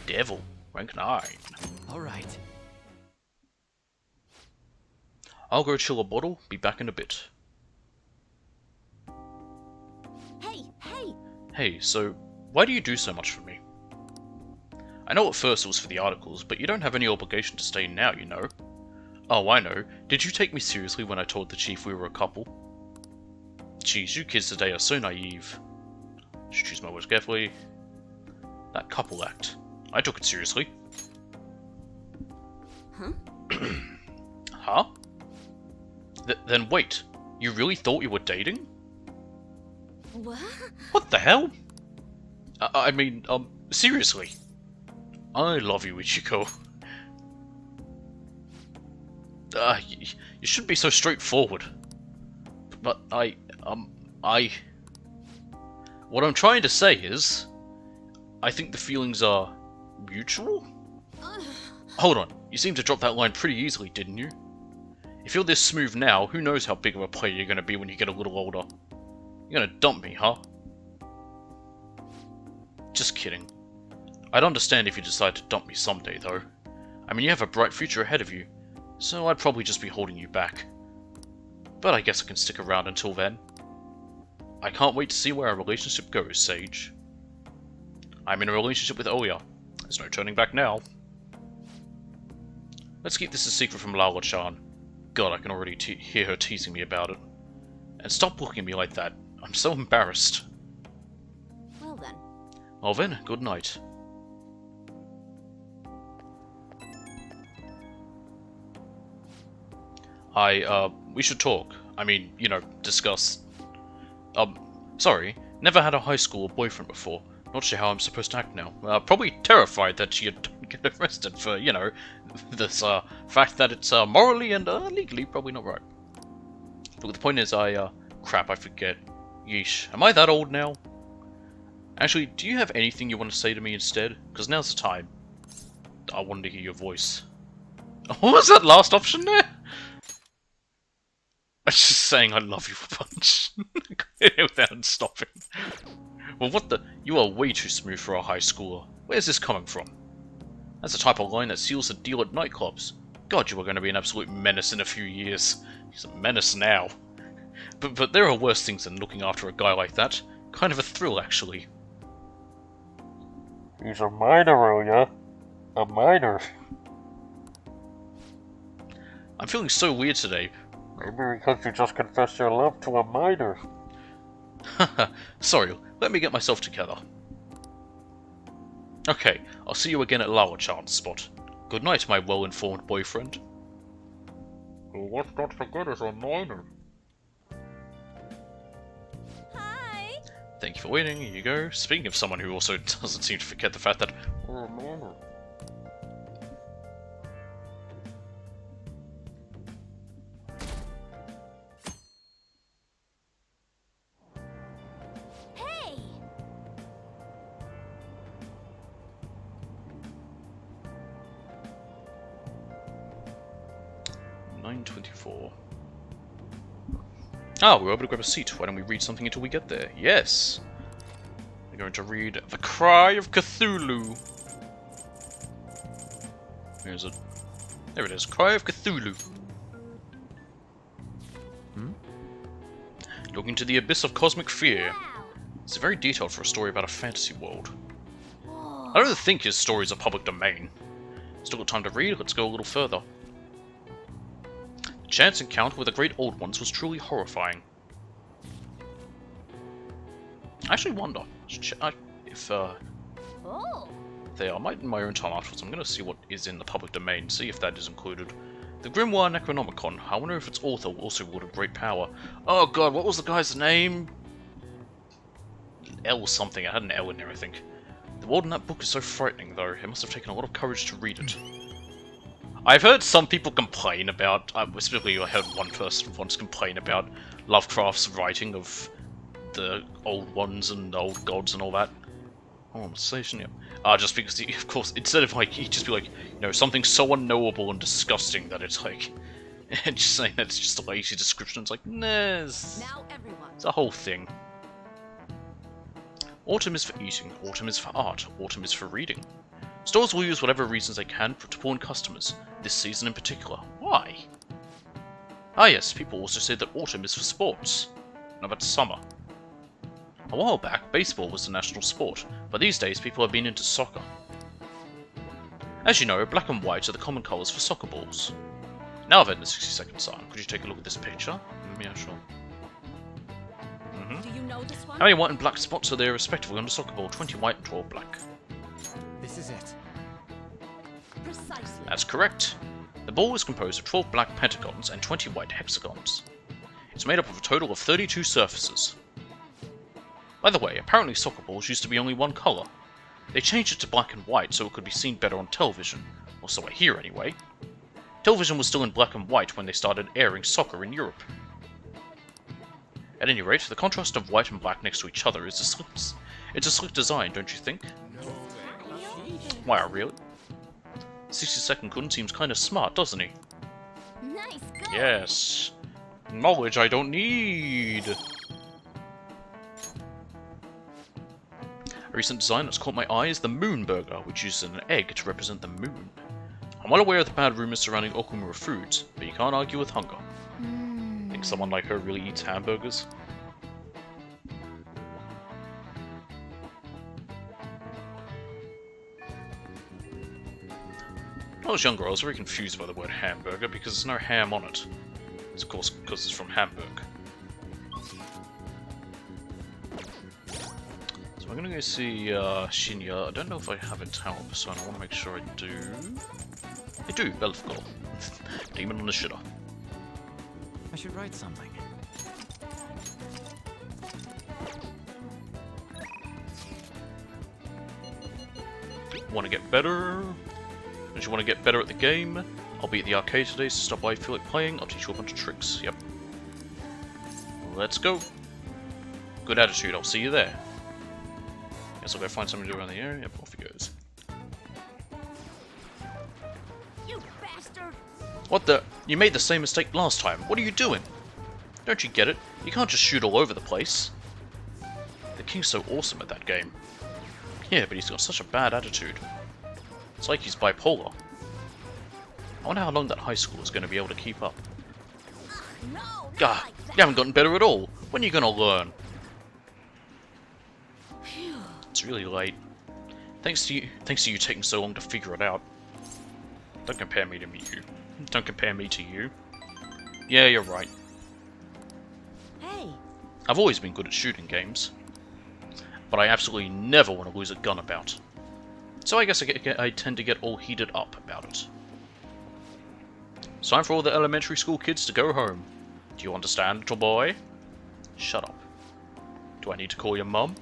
Devil, rank 9. Alright. I'll go chill a bottle, be back in a bit. Hey, hey! Hey, so, why do you do so much for me? I know at first it was for the articles, but you don't have any obligation to stay now, you know. Oh, I know. Did you take me seriously when I told the chief we were a couple? Jeez, you kids today are so naive. Should choose my words carefully. That couple act. I took it seriously. Huh? Huh? Then wait, you really thought you were dating? What? What the hell? I mean, seriously. I love you, Ichiko. You shouldn't be so straightforward. But what I'm trying to say is, I think the feelings are mutual? Hold on, you seemed to drop that line pretty easily, didn't you? If you're this smooth now, who knows how big of a player you're gonna be when you get a little older. You're gonna dump me, huh? Just kidding. I'd understand if you decide to dump me someday, though. I mean, you have a bright future ahead of you, so I'd probably just be holding you back. But I guess I can stick around until then. I can't wait to see where our relationship goes, Sage. I'm in a relationship with Oya. There's no turning back now. Let's keep this a secret from Lala-chan. God, I can already hear her teasing me about it. And stop looking at me like that. I'm so embarrassed. Well then. Well then, good night. We should talk. I mean, you know, discuss. Sorry. Never had a high school boyfriend before. Not sure how I'm supposed to act now. Probably terrified that you'd get arrested for, you know, this, fact that it's, morally and, legally probably not right. But the point is, crap, I forget. Yeesh. Am I that old now? Actually, do you have anything you want to say to me instead? Because now's the time. I wanted to hear your voice. What was that last option there? I was just saying I love you a bunch. Without stopping. Well, what the? You are way too smooth for a high schooler. Where's this coming from? That's the type of line that seals the deal at nightclubs. God, you are going to be an absolute menace in a few years. He's a menace now. But there are worse things than looking after a guy like that. Kind of a thrill, actually. He's a minor, Oya. A minor. I'm feeling so weird today. Maybe because you just confessed your love to a minor. Haha, sorry, let me get myself together. Okay, I'll see you again at Lala-chan's spot. Good night, my well-informed boyfriend. Well, let's not forget is a minor. Hi! Thank you for waiting, here you go. Speaking of someone who also doesn't seem to forget the fact that we're a minor. Hey! 9:24. Ah, we're able to grab a seat. Why don't we read something until we get there? Yes! We're going to read The Cry of Cthulhu. Where is it? There it is. Cry of Cthulhu. Looking to the abyss of cosmic fear. It's very detailed for a story about a fantasy world. I don't think his stories are public domain. Still got time to read, let's go a little further. The chance encounter with the Great Old Ones was truly horrifying. I actually wonder if they are. In my own time afterwards, I'm going to see what is in the public domain, see if that is included. The Grimoire Necronomicon. I wonder if its author also wielded great power. Oh god, what was the guy's name? L something. I had an L in there, I think. The world in that book is so frightening, though. It must have taken a lot of courage to read it. I've heard some people complain about, specifically I heard one person once complain about Lovecraft's writing of the old ones and the old gods and all that. Oh, station, yeah. Just because, of course, instead of like, he'd just be like, you know, something so unknowable and disgusting that it's like, and just saying that it's just a lazy description. It's like, nah, it's a whole thing. Autumn is for eating, autumn is for art, autumn is for reading. Stores will use whatever reasons they can to pull in customers, this season in particular. Why? Ah yes, people also say that autumn is for sports. Now that's summer. A while back, baseball was the national sport, but these days people have been into soccer. As you know, black and white are the common colours for soccer balls. Now then, the 60-second sign. Could you take a look at this picture? Yeah, sure. Do you know this one? How many white and black spots are there respectively on the soccer ball? 20 white and 12 black. This is it. Precisely. That's correct. The ball is composed of 12 black pentagons and 20 white hexagons. It's made up of a total of 32 surfaces. By the way, apparently soccer balls used to be only one colour. They changed it to black and white so it could be seen better on television, or so I hear anyway. Television was still in black and white when they started airing soccer in Europe. At any rate, the contrast of white and black next to each other is it's a slick design, don't you think? Why, really? 60-second Kun seems kind of smart, doesn't he? Nice go. Yes. Knowledge I don't need. A recent design that's caught my eye is the Moon Burger, which uses an egg to represent the moon. I'm well aware of the bad rumors surrounding Okumura foods, but you can't argue with hunger. Think someone like her really eats hamburgers? When I was younger, I was very confused by the word hamburger because there's no ham on it. It's of course because it's from Hamburg. So I'm gonna go see Shinya. I don't know if I have it help, so I want to make sure I do. I do, Belfgor. Demon on the shitter. I should write something. Want to get better? Don't you want to get better at the game? I'll be at the arcade today, so stop by if you feel like playing. I'll teach you a bunch of tricks. Yep. Let's go. Good attitude, I'll see you there. Guess I'll go find something to do around the area. Yep, off he goes. You bastard! What the? You made the same mistake last time. What are you doing? Don't you get it? You can't just shoot all over the place. The King's so awesome at that game. Yeah, but he's got such a bad attitude. It's like he's bipolar. I wonder how long that high school is going to be able to keep up. Gah, you haven't gotten better at all. When are you going to learn? It's really late. Thanks to you taking so long to figure it out. Don't compare me to you. Don't compare me to you. Yeah, you're right. Hey. I've always been good at shooting games, but I absolutely never want to lose a gun about. So I guess I tend to get all heated up about it. It's time for all the elementary school kids to go home. Do you understand, little boy? Shut up. Do I need to call your mum?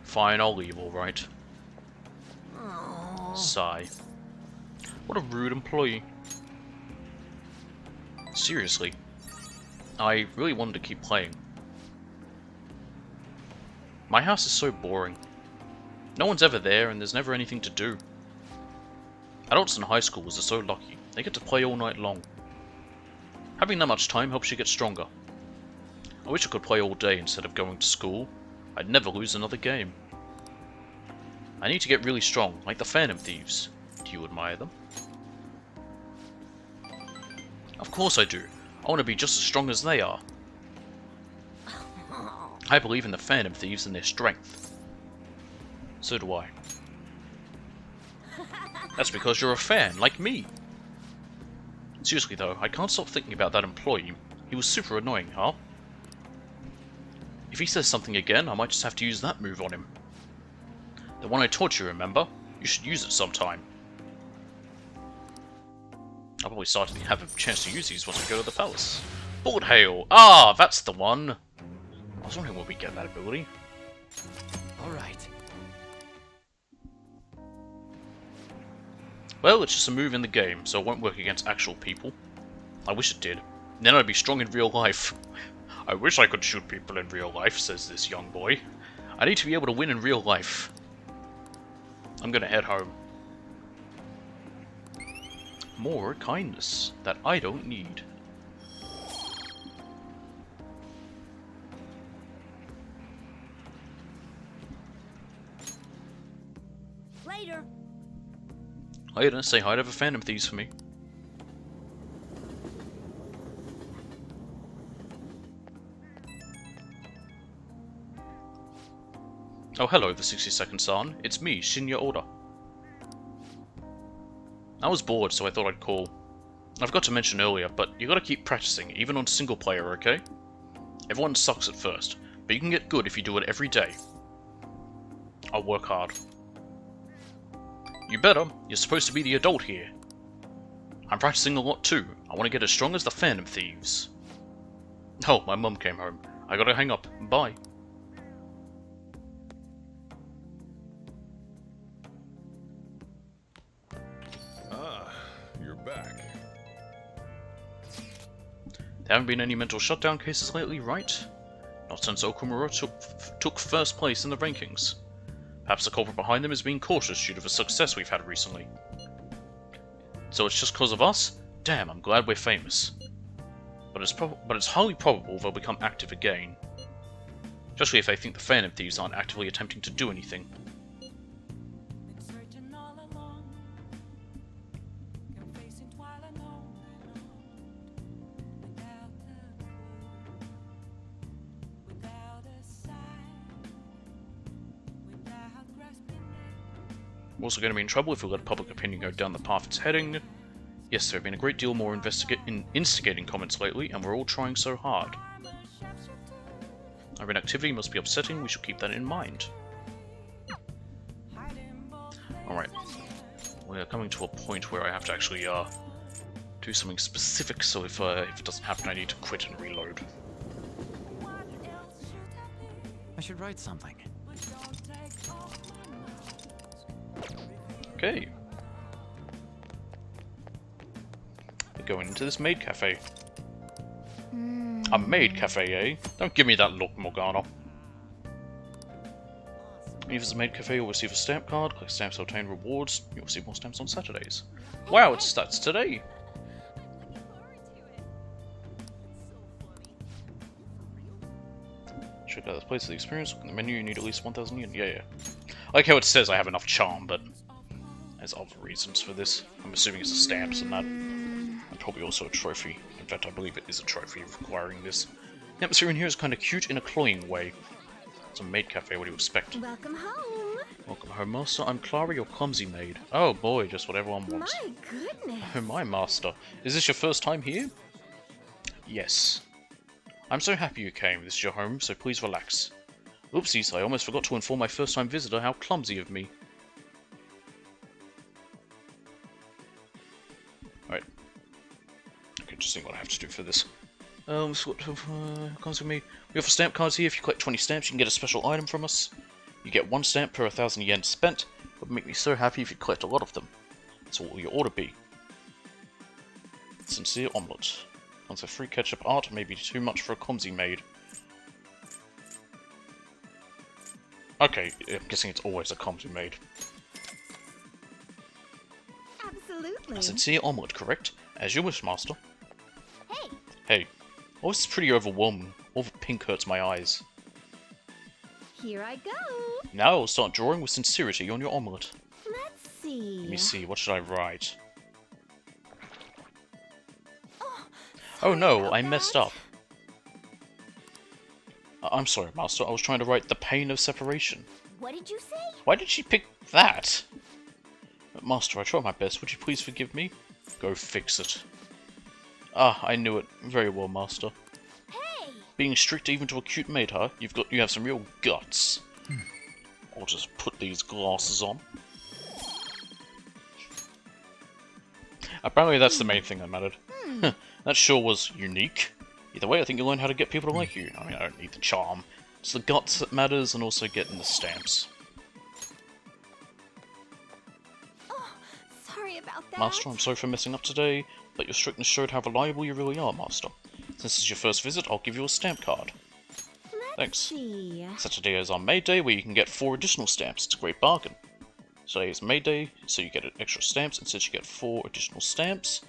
Fine, I'll leave, alright. Sigh. What a rude employee. Seriously. I really wanted to keep playing. My house is so boring. No one's ever there and there's never anything to do. Adults in high schools are so lucky. They get to play all night long. Having that much time helps you get stronger. I wish I could play all day instead of going to school. I'd never lose another game. I need to get really strong, like the Phantom Thieves. Do you admire them? Of course I do. I want to be just as strong as they are. I believe in the Phantom Thieves and their strength. So do I. That's because you're a fan, like me. Seriously though, I can't stop thinking about that employee. He was super annoying, huh? If he says something again, I might just have to use that move on him. The one I taught you, remember? You should use it sometime. I'll probably start to have a chance to use these once we go to the palace. Bullet Hail! Ah, that's the one! I was wondering where we get that ability. Alright. Well, it's just a move in the game, so it won't work against actual people. I wish it did. Then I'd be strong in real life. I wish I could shoot people in real life, says this young boy. I need to be able to win in real life. I'm gonna head home. More kindness that I don't need. Later. Later, say hi to the Phantom Thieves for me. Oh, hello, the 60-second San. It's me, Shinya Oda. I was bored, so I thought I'd call. I forgot to mention earlier, but you gotta keep practicing, even on single player, okay? Everyone sucks at first, but you can get good if you do it every day. I'll work hard. You better. You're supposed to be the adult here. I'm practicing a lot too. I want to get as strong as the Phantom Thieves. Oh, my mum came home. I gotta hang up. Bye. Ah, you're back. There haven't been any mental shutdown cases lately, right? Not since Okumura took first place in the rankings. Perhaps the culprit behind them is being cautious due to the success we've had recently. So it's just because of us? Damn, I'm glad we're famous. But it's highly probable they'll become active again. Especially if they think the Phantom Thieves aren't actively attempting to do anything. We're also going to be in trouble if we let public opinion go down the path it's heading. Yes, there have been a great deal more instigating comments lately, and we're all trying so hard. Our inactivity must be upsetting, we should keep that in mind. Alright. We are coming to a point where I have to actually do something specific, so if it doesn't happen I need to quit and reload. I should write something. Okay. We're going into this maid cafe. A maid cafe, eh? Don't give me that look, Morgana. When you visit a maid cafe, you'll receive a stamp card. Collect stamps to obtain rewards. You'll receive more stamps on Saturdays. Wow, it starts today! Check out this place for the experience. Look in the menu, you need at least 1,000 yen. Yeah. I like how it says I have enough charm, but there's other reasons for this. I'm assuming it's the stamps and that. And probably also a trophy. In fact, I believe it is a trophy of acquiring this. The atmosphere in here is kind of cute in a cloying way. It's a maid cafe, what do you expect? Welcome home. Welcome home, master. I'm Clara, your clumsy maid. Oh boy, just what everyone wants. My goodness. Oh my, master. Is this your first time here? Yes. I'm so happy you came. This is your home, so please relax. Oopsies, I almost forgot to inform my first-time visitor how clumsy of me. Alright. Okay, just think what I have to do for this. Comes with me. We offer stamp cards here. If you collect 20 stamps, you can get a special item from us. You get 1 stamp per 1,000 yen spent. It would make me so happy if you collect a lot of them. That's what your order be. Sincere omelette. Once a free ketchup art may be too much for a clumsy maid. Okay, I'm guessing it's always a clumsy maid. Absolutely. A sincere omelette, correct? As you wish, master. Hey. Hey. Oh, this is pretty overwhelming. All the pink hurts my eyes. Here I go. Now I'll start drawing with sincerity on your omelette. Let's see. Let me see, what should I write? Oh no, I messed up. I'm sorry, master. I was trying to write the pain of separation. What did you say? Why did she pick that? Master, I tried my best. Would you please forgive me? Go fix it. Ah, I knew it. Very well, master. Hey! Being strict even to a cute maid, huh? You have some real guts. I'll just put these glasses on. Apparently that's the main thing that mattered. That sure was unique. Either way, I think you'll learn how to get people to like you. I mean, I don't need the charm. It's the guts that matters, and also getting the stamps. Oh, sorry about that. Master, I'm sorry for messing up today, but your strictness showed how reliable you really are, Master. Since this is your first visit, I'll give you a stamp card. Thanks. See. Saturday is our May Day, where you can get 4 additional stamps. It's a great bargain. Today is May Day, so you get extra stamps, and since you get 4 additional stamps,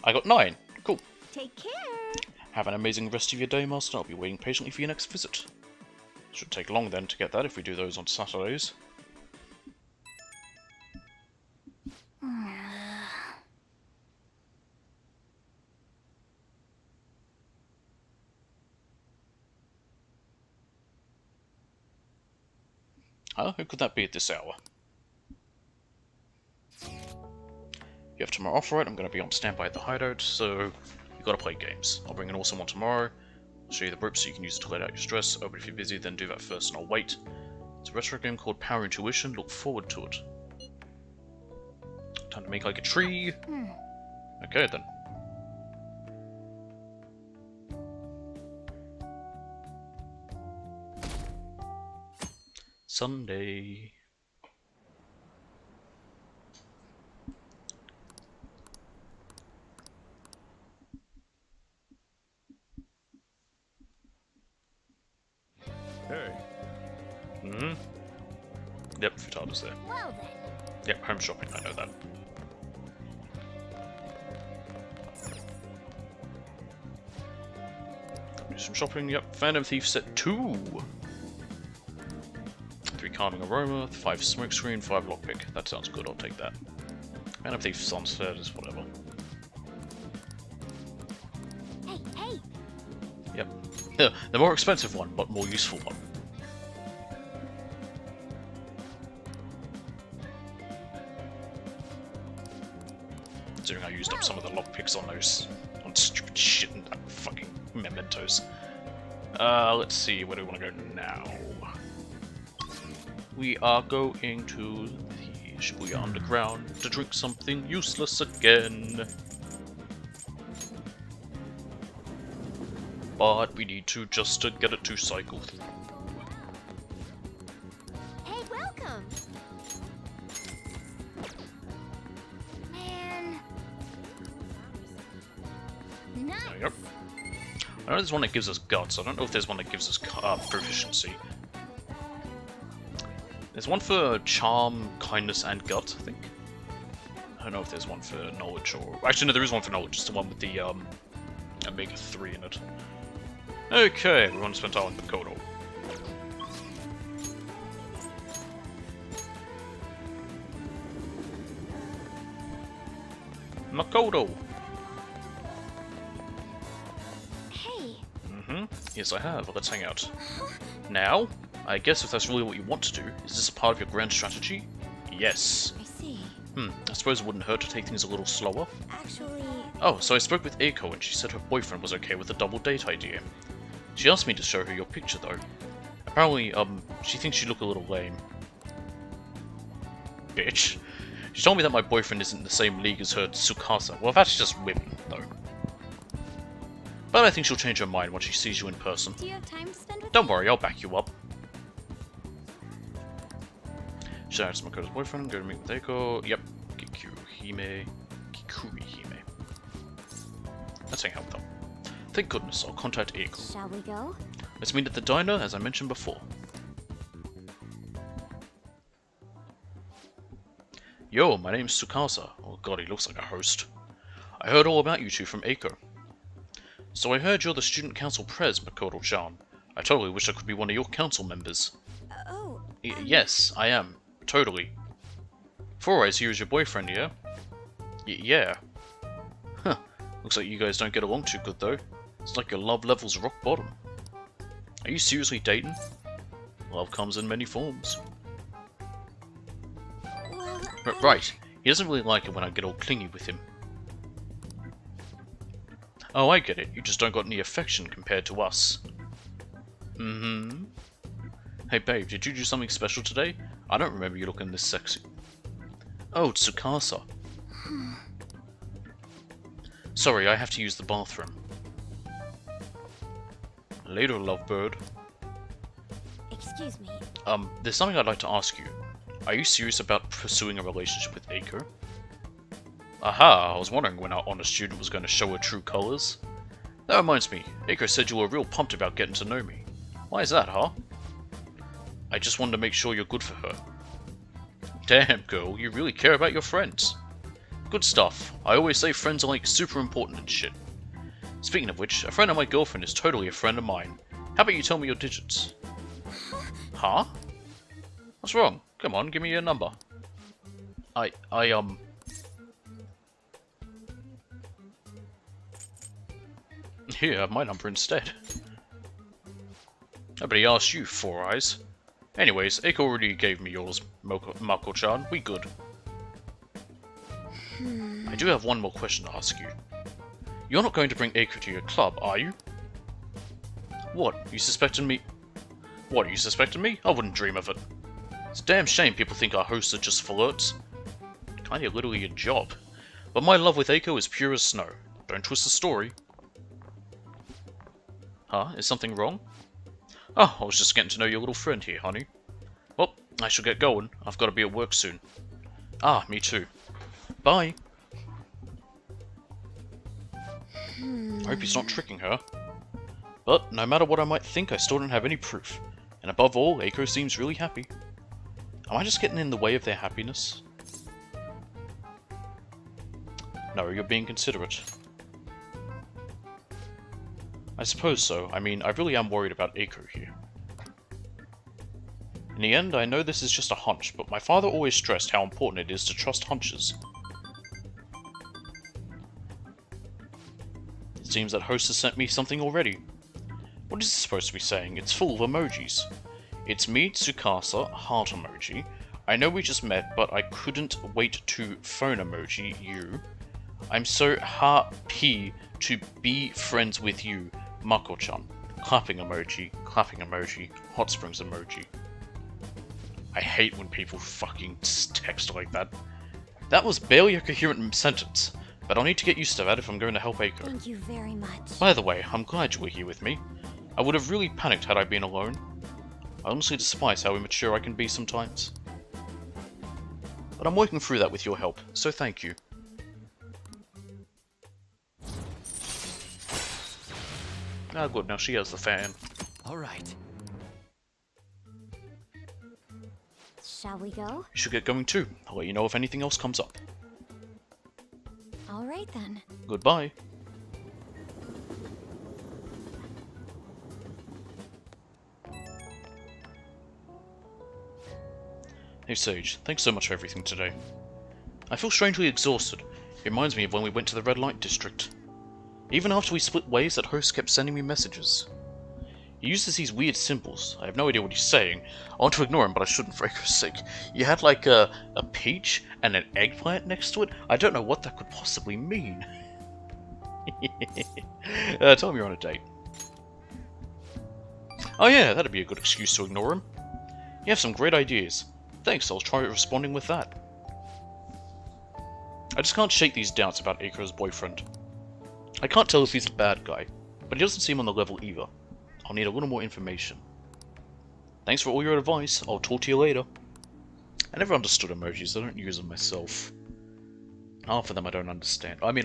I got 9. Cool. Take care. Have an amazing rest of your day, Master. I'll be waiting patiently for your next visit. Should take long then to get that if we do those on Saturdays. Who could that be at this hour? You have tomorrow off, right? I'm going to be on standby at the hideout, so you got to play games. I'll bring an awesome one tomorrow. I'll show you the rope so you can use it to let out your stress. Oh, but if you're busy, then do that first and I'll wait. It's a retro game called Power Intuition. Look forward to it. Time to make like a tree. Okay, then. Sunday. Hey. Yep, Furtado's there. Well then. Yep, home shopping, I know that. Do some shopping, yep. Phantom Thief set 2! 3 calming aroma, 5 smoke screen, 5 lockpick. That sounds good, I'll take that. Phantom Thief sunset is whatever. Hey, hey! Yep. Yeah, the more expensive one, but more useful one. some of the lockpicks on those, on stupid shit and fucking mementos. Let's see, where do we want to go now? We are going to the Shibuya Underground to drink something useless again. But we need to just to get it to cycle through. Hey, welcome! Man. Nice! Yep. I know there's one that gives us guts, I don't know if there's one that gives us proficiency. There's one for charm, kindness, and gut, I think. I don't know if there's one for knowledge or... Actually, no, there is one for knowledge. It's the one with the Omega 3 in it. Okay, we want to spend time with Makoto. Makoto! Hey. Yes, I have. Let's hang out. Now, I guess if that's really what you want to do, is this a part of your grand strategy? Yes. I see. I suppose it wouldn't hurt to take things a little slower. Actually... Oh, so I spoke with Eiko and she said her boyfriend was okay with the double date idea. She asked me to show her your picture though. Apparently, she thinks you look a little lame. Bitch. She told me that my boyfriend isn't in the same league as her Tsukasa. Well, that's just women, though. But I think she'll change her mind once she sees you in person. Do you have time to spend with Don't worry, I'll back you up. Should I ask Makoto's boyfriend? Go to meet with Eiko. Yep. Kikuhime. Let's hang out with them. Thank goodness, I'll contact Eiko. Shall we go? Let's meet at the diner, as I mentioned before. Yo, my name's Tsukasa. Oh god, he looks like a host. I heard all about you two from Eiko. So I heard you're the student council pres, Makoto-chan. I totally wish I could be one of your council members. Yes, I am. Totally. Four Eyes here is your boyfriend, yeah? Yeah. Huh. Looks like you guys don't get along too good, though. It's like your love level's rock bottom. Are you seriously dating? Love comes in many forms. Right. He doesn't really like it when I get all clingy with him. Oh, I get it. You just don't got any affection compared to us. Hey babe, did you do something special today? I don't remember you looking this sexy. Oh, Tsukasa. Sorry, I have to use the bathroom. Later, lovebird. Excuse me. There's something I'd like to ask you. Are you serious about pursuing a relationship with Eiko? Aha, I was wondering when our honor student was going to show her true colors. That reminds me, Eiko said you were real pumped about getting to know me. Why is that, huh? I just wanted to make sure you're good for her. Damn, girl, you really care about your friends. Good stuff. I always say friends are like super important and shit. Speaking of which, a friend of my girlfriend is totally a friend of mine. How about you tell me your digits? Huh? What's wrong? Come on, give me your number. Here, have my number instead. Nobody asked you, Four Eyes. Anyways, Eiko already gave me yours, Mako-chan. We good. I do have one more question to ask you. You're not going to bring Eiko to your club, are you? What? You suspected me? What, you suspected me? I wouldn't dream of it. It's a damn shame people think our hosts are just flirts. Kinda literally a job. But my love with Eiko is pure as snow. Don't twist the story. Huh? Is something wrong? Oh, I was just getting to know your little friend here, honey. Well, I shall get going. I've got to be at work soon. Ah, me too. Bye. I hope he's not tricking her. But, no matter what I might think, I still don't have any proof. And above all, Eiko seems really happy. Am I just getting in the way of their happiness? No, you're being considerate. I suppose so. I mean, I really am worried about Eiko here. In the end, I know this is just a hunch, but my father always stressed how important it is to trust hunches. It seems that host has sent me something already. What is this supposed to be saying? It's full of emojis. It's me, Tsukasa, heart emoji. I know we just met, but I couldn't wait to phone emoji you. I'm so happy to be friends with you, Mako-chan. Clapping emoji, hot springs emoji. I hate when people fucking text like that. That was barely a coherent sentence, but I'll need to get used to that if I'm going to help Eiko. Thank you very much. By the way, I'm glad you were here with me. I would have really panicked had I been alone. I honestly despise how immature I can be sometimes. But I'm working through that with your help, so thank you. Ah, good, now she has the fan. Alright. Shall we go? You should get going too. I'll let you know if anything else comes up. All right then. Goodbye. Hey Sage, thanks so much for everything today. I feel strangely exhausted. It reminds me of when we went to the Red Light District. Even after we split ways, that host kept sending me messages. He uses these weird symbols. I have no idea what he's saying. I want to ignore him, but I shouldn't for Eiko's sake. You had like a peach and an eggplant next to it? I don't know what that could possibly mean. Tell him you're on a date. Oh yeah, that'd be a good excuse to ignore him. You have some great ideas. Thanks, I'll try responding with that. I just can't shake these doubts about Eiko's boyfriend. I can't tell if he's a bad guy, but he doesn't seem on the level either. I'll need a little more information. Thanks for all your advice. I'll talk to you later. I never understood emojis. I don't use them myself. Half of them I don't understand. I mean,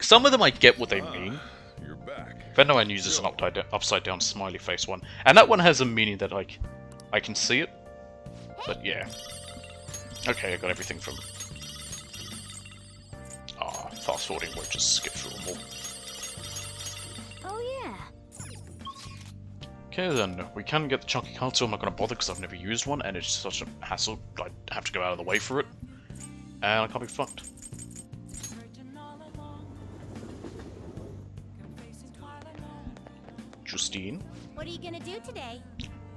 some of them I get what they mean. You're back. Venoan uses an upside down smiley face one, and that one has a meaning that I can see it. But yeah. Okay, I got everything from. Fast forwarding won't just skip through them all. Oh yeah. Okay then, we can get the chunky console. I'm not going to bother because I've never used one and it's such a hassle. I have to go out of the way for it. And I can't be fucked. Justine? What are you gonna do today?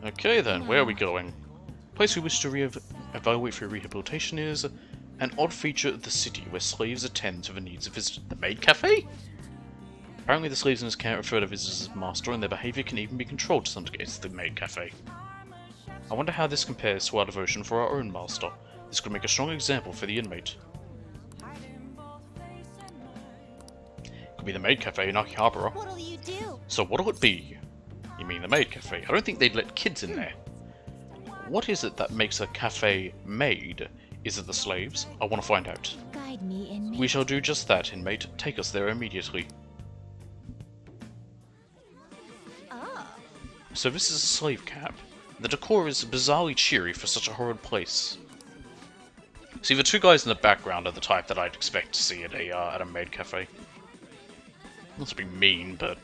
Okay then, where are we going? Place we wish to evaluate for rehabilitation is an odd feature of the city where slaves attend to the needs of visitors. The maid cafe? Apparently the slaves in this can't refer to visitors as master, and their behaviour can even be controlled to some degree. It's the maid cafe. I wonder how this compares to our devotion for our own master. This could make a strong example for the inmate. Could be the maid cafe in Akihabara. What'll you do? So what'll it be? You mean the maid cafe? I don't think they'd let kids in there. What is it that makes a cafe maid? Is it the slaves? I want to find out. Guide me, inmate. We shall do just that, inmate. Take us there immediately. Oh. So this is a slave camp. The decor is bizarrely cheery for such a horrid place. See, the two guys in the background are the type that I'd expect to see at a maid cafe. Not to be mean, but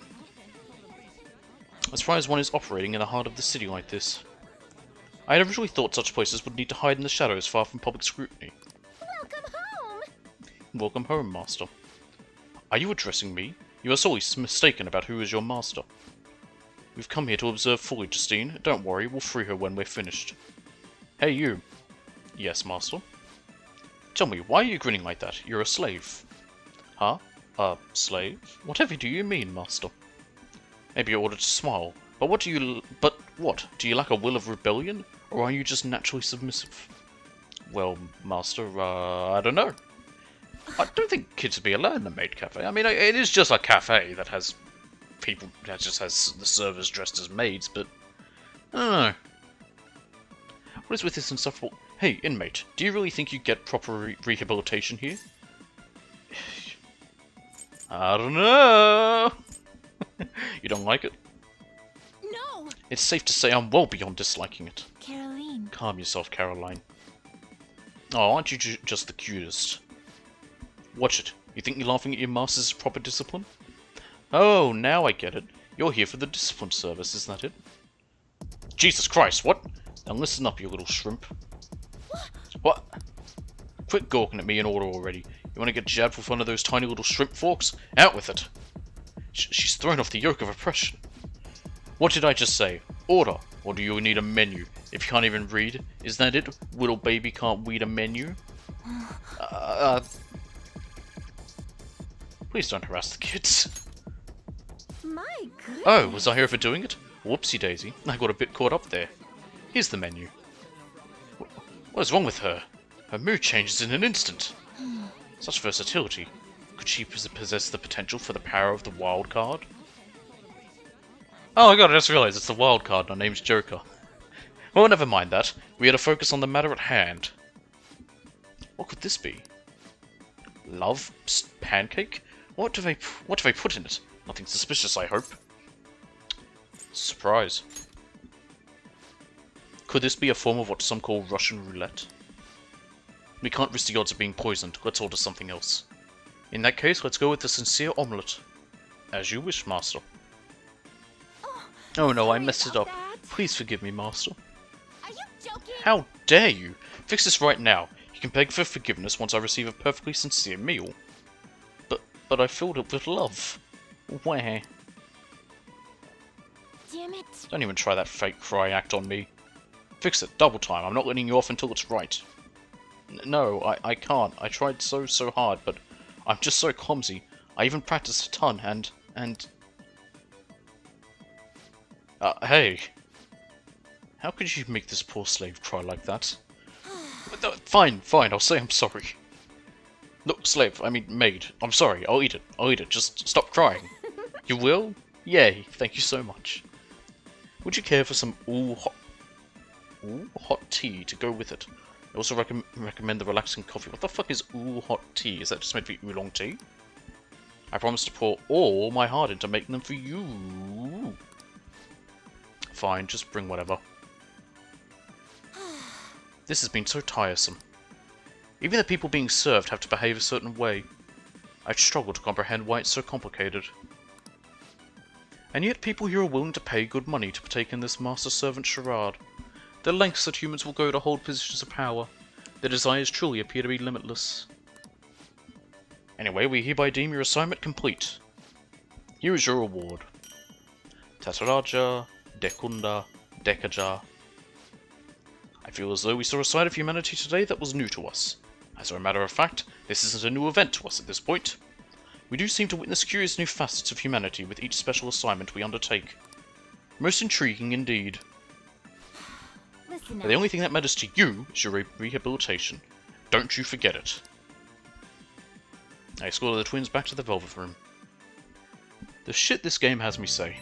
as far as one is operating in the heart of the city like this. I had originally thought such places would need to hide in the shadows far from public scrutiny. Welcome home! Welcome home, master. Are you addressing me? You are sorely mistaken about who is your master. We've come here to observe fully, Justine. Don't worry, we'll free her when we're finished. Hey, you. Yes, master? Tell me, why are you grinning like that? You're a slave. Huh? A slave? Whatever do you mean, master? Maybe you're ordered to smile. But what? Do you lack a will of rebellion? Or are you just naturally submissive? Well, master, I don't know. I don't think kids would be allowed in the maid cafe. I mean, it is just a cafe that has people, that just has the servers dressed as maids, but I don't know. What is with this insufferable... Hey, inmate, do you really think you get proper rehabilitation here? I don't know. You don't like it? No! It's safe to say I'm well beyond disliking it. Caroline. Calm yourself, Caroline. Oh, aren't you just the cutest? Watch it. You think you're laughing at your master's proper discipline? Oh, now I get it. You're here for the discipline service, isn't that it? Jesus Christ, what? Now listen up, you little shrimp. What? Quit gawking at me in order already. You want to get jabbed with one of those tiny little shrimp forks? Out with it! She's thrown off the yoke of oppression. What did I just say? Order! Or do you need a menu? If you can't even read, is that it? Little baby can't read a menu? Please don't harass the kids. My goodness. Oh, was I here for doing it? Whoopsie daisy, I got a bit caught up there. Here's the menu. What is wrong with her? Her mood changes in an instant. Such versatility. Could she possess the potential for the power of the wild card? Oh my god, I just realised it's the wild card and our name's Joker. Well, never mind that. We had to focus on the matter at hand. What could this be? Love pancake? What do they put in it? Nothing suspicious, I hope. Surprise. Could this be a form of what some call Russian roulette? We can't risk the odds of being poisoned. Let's order something else. In that case, let's go with the sincere omelette. As you wish, Master. Oh no, I messed it up. Please forgive me, Master. Are you joking? How dare you? Fix this right now. You can beg for forgiveness once I receive a perfectly sincere meal. But I filled it with love. Where? Damn it. Don't even try that fake cry act on me. Fix it, double time. I'm not letting you off until it's right. No, I can't. I tried so hard, but I'm just so clumsy. I even practiced a ton, and... hey. How could you make this poor slave cry like that? Fine, I'll say I'm sorry. Look, slave, I mean maid. I'm sorry, I'll eat it. Just stop crying. You will? Yay, thank you so much. Would you care for some hot tea to go with it? I also recommend the relaxing coffee. What the fuck is hot tea? Is that just meant to be oolong tea? I promise to pour all my heart into making them for you. Fine, just bring whatever. This has been so tiresome. Even the people being served have to behave a certain way. I struggle to comprehend why it's so complicated. And yet people here are willing to pay good money to partake in this master-servant charade. The lengths that humans will go to hold positions of power. Their desires truly appear to be limitless. Anyway, we hereby deem your assignment complete. Here is your reward. Tataraja, Dekunda, Dekaja. I feel as though we saw a side of humanity today that was new to us. As a matter of fact, this isn't a new event to us at this point. We do seem to witness curious new facets of humanity with each special assignment we undertake. Most intriguing indeed. But the only thing that matters to you is your rehabilitation. Don't you forget it. I escorted the twins back to the Velvet Room. The shit this game has me say.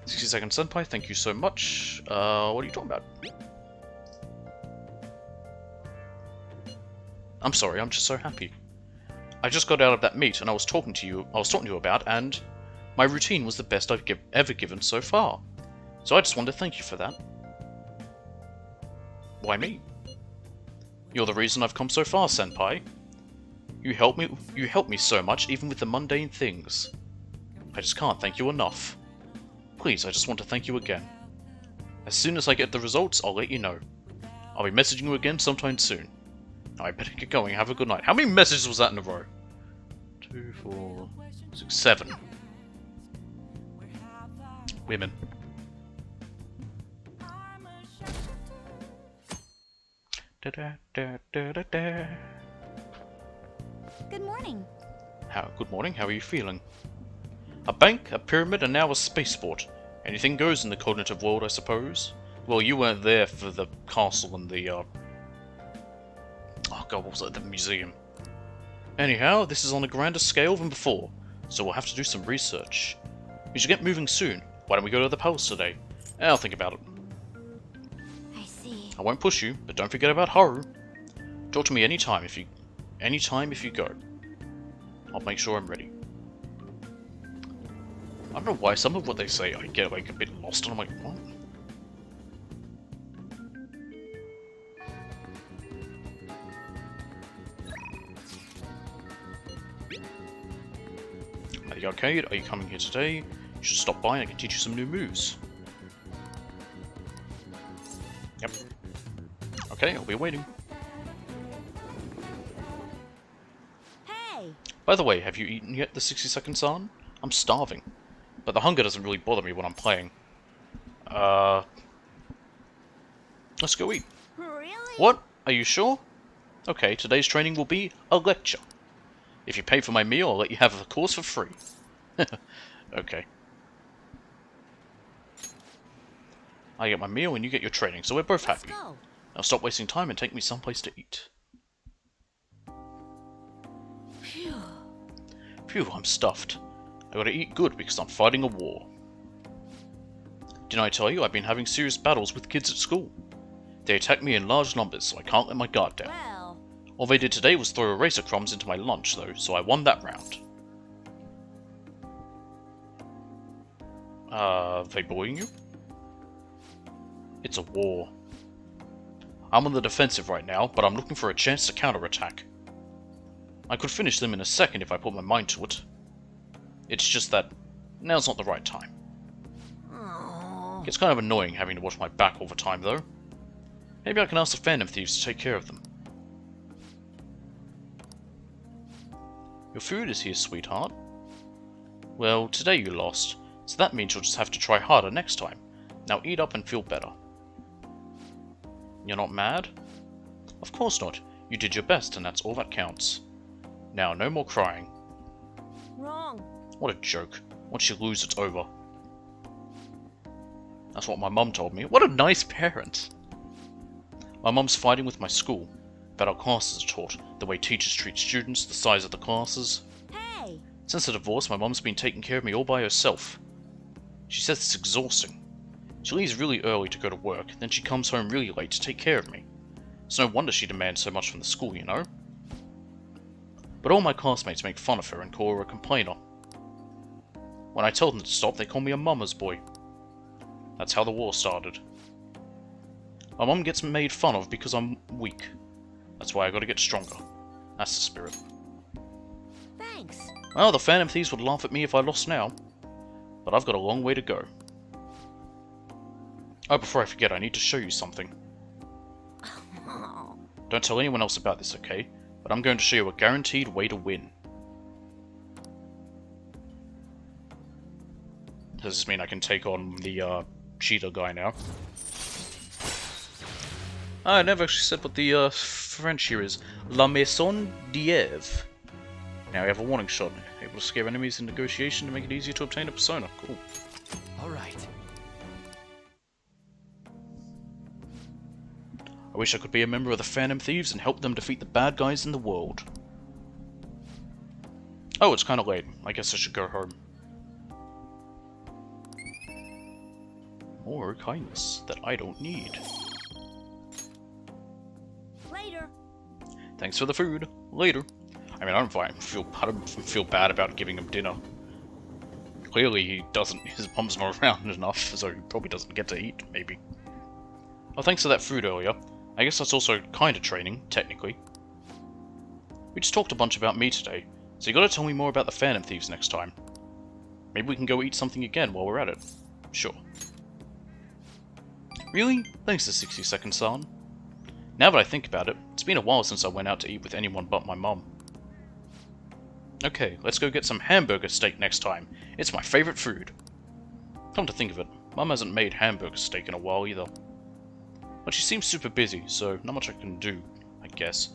60-second Senpai, thank you so much. What are you talking about? I'm sorry, I'm just so happy. I just got out of that meet and I was talking to you about, and my routine was the best I've ever given so far. So I just wanted to thank you for that. Why me? You're the reason I've come so far, Senpai. You help me so much, even with the mundane things. I just can't thank you enough. Please, I just want to thank you again. As soon as I get the results, I'll let you know. I'll be messaging you again sometime soon. Now I better get going. Have a good night. How many messages was that in a row? 2, 4, 6, 7. Women. Good morning. Good morning. How are you feeling? A bank, a pyramid, and now a spaceport. Anything goes in the cognitive world, I suppose. Well, you weren't there for the castle and the, oh god, what was it? The museum. Anyhow, this is on a grander scale than before, so we'll have to do some research. We should get moving soon. Why don't we go to the palace today? I'll think about it. I see. I won't push you, but don't forget about Haru. Talk to me anytime if you go. I'll make sure I'm ready. I don't know why some of what they say I get like a bit lost and I'm like, what? At the arcade, are you coming here today? You should stop by and I can teach you some new moves. Yep. Okay, I'll be waiting. Hey! By the way, have you eaten yet, the 60-second San? I'm starving. But the hunger doesn't really bother me when I'm playing. Let's go eat. Really? What? Are you sure? Okay, today's training will be a lecture. If you pay for my meal, I'll let you have the course for free. Okay. I get my meal and you get your training, so we're both happy. Now stop wasting time and take me someplace to eat. Phew, I'm stuffed. I gotta eat good because I'm fighting a war. Didn't I tell you I've been having serious battles with kids at school? They attack me in large numbers, so I can't let my guard down. All they did today was throw eraser crumbs into my lunch, though, so I won that round. They bullying you? It's a war. I'm on the defensive right now, but I'm looking for a chance to counterattack. I could finish them in a second if I put my mind to it. It's just that now's not the right time. It's kind of annoying having to watch my back all the time, though. Maybe I can ask the Phantom Thieves to take care of them. Your food is here, sweetheart. Well, today you lost, so that means you'll just have to try harder next time. Now eat up and feel better. You're not mad? Of course not. You did your best, and that's all that counts. Now, no more crying. Wrong. What a joke. Once you lose, it's over. That's what my mum told me. What a nice parent! My mum's fighting with my school. About how classes are taught, the way teachers treat students, the size of the classes. Hey! Since the divorce, my mum's been taking care of me all by herself. She says it's exhausting. She leaves really early to go to work, then she comes home really late to take care of me. It's no wonder she demands so much from the school, you know? But all my classmates make fun of her and call her a complainer. When I tell them to stop, they call me a mama's boy. That's how the war started. My mum gets made fun of because I'm weak. That's why I gotta get stronger. That's the spirit. Thanks. Well, the Phantom Thieves would laugh at me if I lost now. But I've got a long way to go. Oh, before I forget, I need to show you something. Don't tell anyone else about this, okay? But I'm going to show you a guaranteed way to win. Does this mean I can take on the cheetah guy now? I never actually said what the French here is. La Maison d'Eve. Now we have a warning shot. Able to scare enemies in negotiation to make it easier to obtain a persona. Cool. Alright. I wish I could be a member of the Phantom Thieves and help them defeat the bad guys in the world. Oh, it's kind of late. I guess I should go home. More kindness that I don't need. Later. Thanks for the food. Later. I mean, I don't feel bad about giving him dinner. Clearly, he doesn't. His mom's not around enough, so he probably doesn't get to eat. Maybe. Oh, thanks for that food earlier. I guess that's also kind of training, technically. We just talked a bunch about me today, so you gotta tell me more about the Phantom Thieves next time. Maybe we can go eat something again while we're at it. Sure. Really? Thanks to 60 Second San. Now that I think about it, it's been a while since I went out to eat with anyone but my mum. Okay, let's go get some hamburger steak next time. It's my favourite food. Come to think of it, Mum hasn't made hamburger steak in a while either. But she seems super busy, so not much I can do, I guess.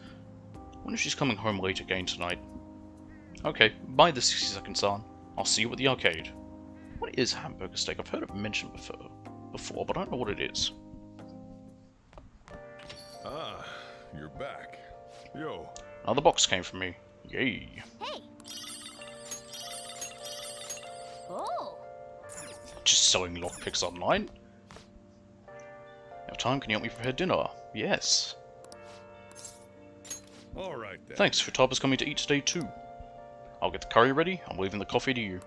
Wonder if she's coming home late again tonight. Okay, bye the 60 Second San. I'll see you at the arcade. What is hamburger steak? I've heard it mentioned before, but I don't know what it is. Ah, you're back. Yo. Another box came from me. Yay. Hey. Oh. Just selling lockpicks online? You have time? Can you help me prepare dinner? Yes. Alright then. Thanks, Futaba's coming to eat today too. I'll get the curry ready. I'm leaving the coffee to you.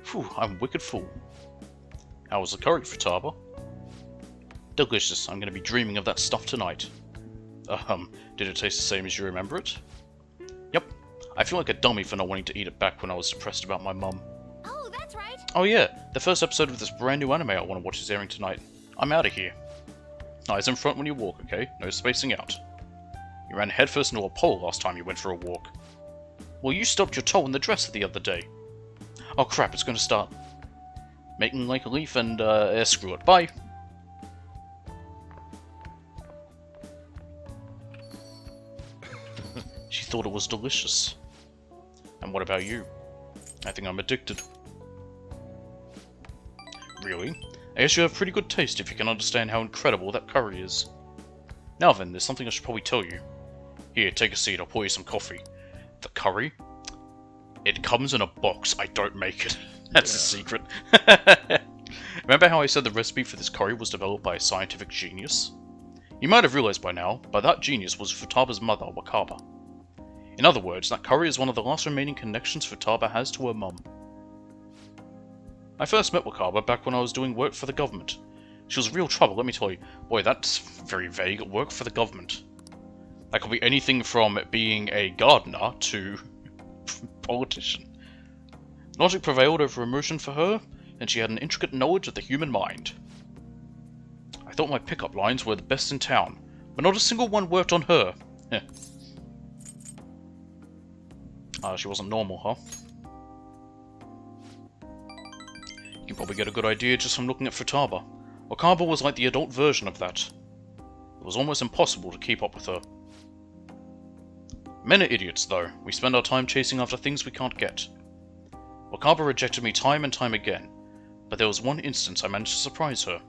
Phew, I'm wicked full. How was the curry, Futaba? Delicious. I'm going to be dreaming of that stuff tonight. Did it taste the same as you remember it? Yep. I feel like a dummy for not wanting to eat it back when I was depressed about my mum. Oh, that's right. Oh yeah, the first episode of this brand new anime I want to watch is airing tonight. I'm out of here. Eyes in front when you walk, okay? No spacing out. You ran headfirst into a pole last time you went for a walk. Well, you stubbed your toe in the dresser the other day. Oh crap, it's gonna start. Making like a leaf and, screw it. Bye! She thought it was delicious. And what about you? I think I'm addicted. Really? I guess you have pretty good taste if you can understand how incredible that curry is. Now then, there's something I should probably tell you. Here, take a seat, I'll pour you some coffee. The curry? It comes in a box, I don't make it. That's a secret. Remember how I said the recipe for this curry was developed by a scientific genius? You might have realized by now, but that genius was Futaba's mother, Wakaba. In other words, that curry is one of the last remaining connections Futaba has to her mum. I first met Wakaba back when I was doing work for the government. She was real trouble, let me tell you. Boy, that's very vague, work for the government. That could be anything from being a gardener to politician. Logic prevailed over emotion for her, and she had an intricate knowledge of the human mind. I thought my pickup lines were the best in town, but not a single one worked on her. She wasn't normal, huh? You can probably get a good idea just from looking at Futaba. Wakaba was like the adult version of that. It was almost impossible to keep up with her. Men are idiots, though. We spend our time chasing after things we can't get. Wakaba rejected me time and time again, but there was one instance I managed to surprise her.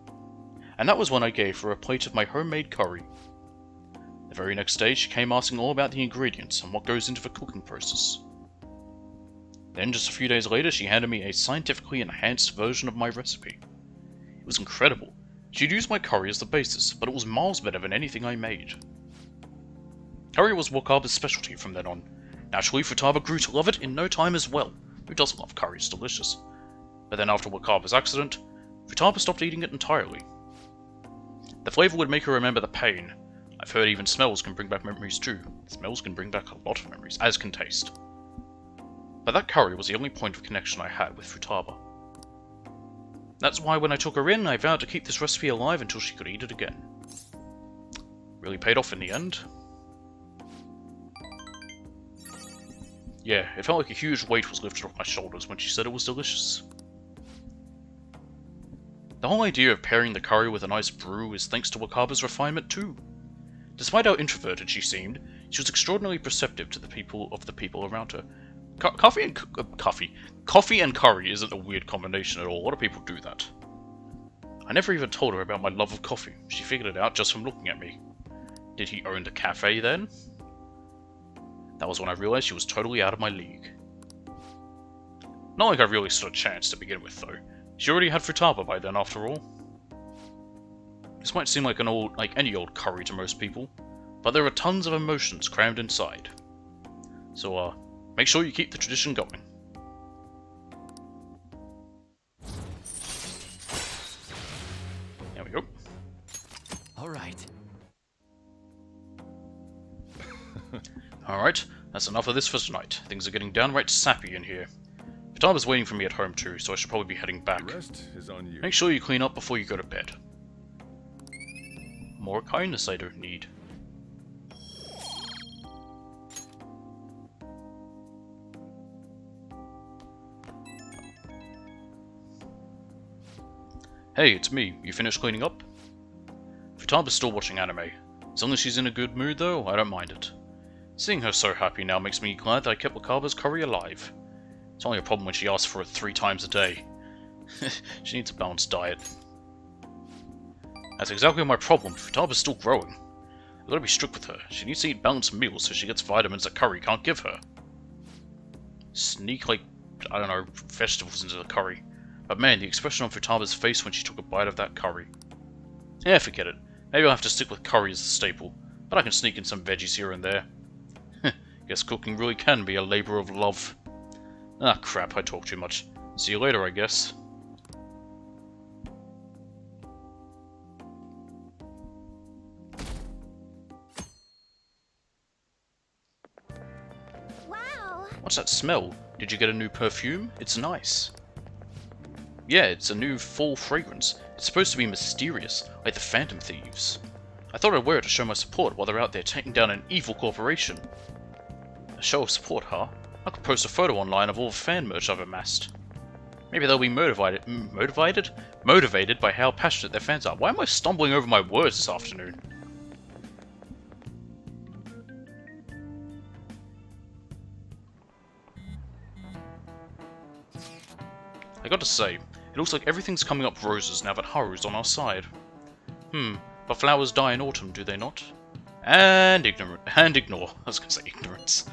And that was when I gave her a plate of my homemade curry. The very next day, she came asking all about the ingredients and what goes into the cooking process. Then, just a few days later, she handed me a scientifically enhanced version of my recipe. It was incredible. She'd used my curry as the basis, but it was miles better than anything I made. Curry was Wakaba's specialty from then on. Naturally, Futaba grew to love it in no time as well. Who doesn't love curry? It's delicious. But then after Wakaba's accident, Futaba stopped eating it entirely. The flavour would make her remember the pain. I've heard even smells can bring back memories too. Smells can bring back a lot of memories, as can taste. But that curry was the only point of connection I had with Futaba. That's why when I took her in, I vowed to keep this recipe alive until she could eat it again. Really paid off in the end. Yeah, it felt like a huge weight was lifted off my shoulders when she said it was delicious. The whole idea of pairing the curry with a nice brew is thanks to Wakaba's refinement too. Despite how introverted she seemed, she was extraordinarily perceptive to the people around her. Coffee and curry isn't a weird combination at all. A lot of people do that. I never even told her about my love of coffee. She figured it out just from looking at me. Did he own the cafe then? That was when I realized she was totally out of my league. Not like I really stood a chance to begin with, though. She already had Futaba by then, after all. This might seem like any old curry to most people, but there are tons of emotions crammed inside. So, make sure you keep the tradition going. There we go. Alright. Alright, that's enough of this for tonight. Things are getting downright sappy in here. Futaba's waiting for me at home too, so I should probably be heading back. The rest is on you. Make sure you clean up before you go to bed. More kindness I don't need. Hey, it's me. You finished cleaning up? Futaba's still watching anime. As long as she's in a good mood though, I don't mind it. Seeing her so happy now makes me glad that I kept Wakaba's curry alive. It's only a problem when she asks for it 3 times a day. She needs a balanced diet. That's exactly my problem. Futaba's still growing. I've got to be strict with her. She needs to eat balanced meals so she gets vitamins that curry can't give her. Sneak, I don't know, vegetables into the curry. But man, the expression on Futaba's face when she took a bite of that curry. Yeah, forget it. Maybe I'll have to stick with curry as the staple, but I can sneak in some veggies here and there. Guess cooking really can be a labor of love. Ah, crap, I talk too much. See you later, I guess. Wow! What's that smell? Did you get a new perfume? It's nice. Yeah, it's a new fall fragrance. It's supposed to be mysterious, like the Phantom Thieves. I thought I'd wear it to show my support while they're out there taking down an evil corporation. A show of support, huh? I could post a photo online of all the fan merch I've amassed. Maybe they'll be motivated by how passionate their fans are. Why am I stumbling over my words this afternoon? I gotta say, it looks like everything's coming up roses now that Haru's on our side. But flowers die in autumn, do they not? And ignore. I was gonna say ignorance.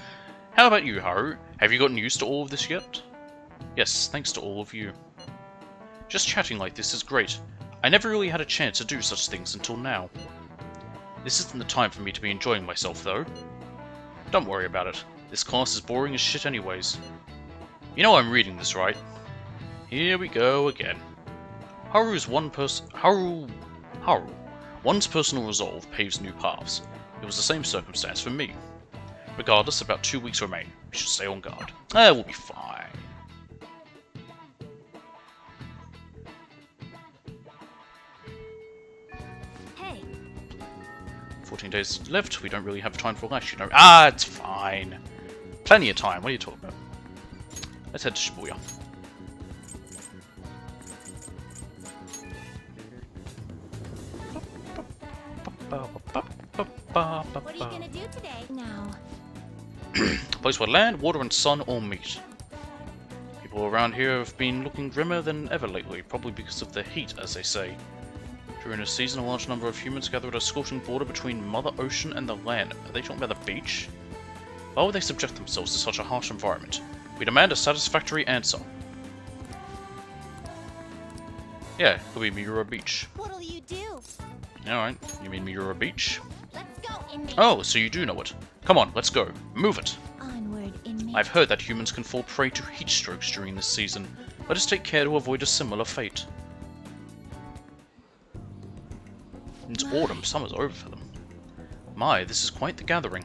How about you, Haru? Have you gotten used to all of this yet? Yes, thanks to all of you. Just chatting like this is great. I never really had a chance to do such things until now. This isn't the time for me to be enjoying myself, though. Don't worry about it. This class is boring as shit anyways. You know I'm reading this, right? Here we go again. Haru's one's personal resolve paves new paths. It was the same circumstance for me. Regardless, about 2 weeks remain. We should stay on guard. We'll be fine. Hey. 14 days left. We don't really have time for lunch, you know. Ah, it's fine. Plenty of time. What are you talking about? Let's head to Shibuya. What are you gonna do today? Now. A place where land, water, and sun all meet. People around here have been looking grimmer than ever lately, probably because of the heat, as they say. During this season, a large number of humans gather at a scorching border between Mother Ocean and the land. Are they talking about the beach? Why would they subject themselves to such a harsh environment? We demand a satisfactory answer. Yeah, it'll be Miura Beach. What'll you do? Alright, you mean Miura Beach? Let's go, inmate. Oh, so you do know it. Come on, let's go. Move it. Onward, inmate. I've heard that humans can fall prey to heat strokes during this season. Let us take care to avoid a similar fate. It's autumn, summer's over for them. My, this is quite the gathering.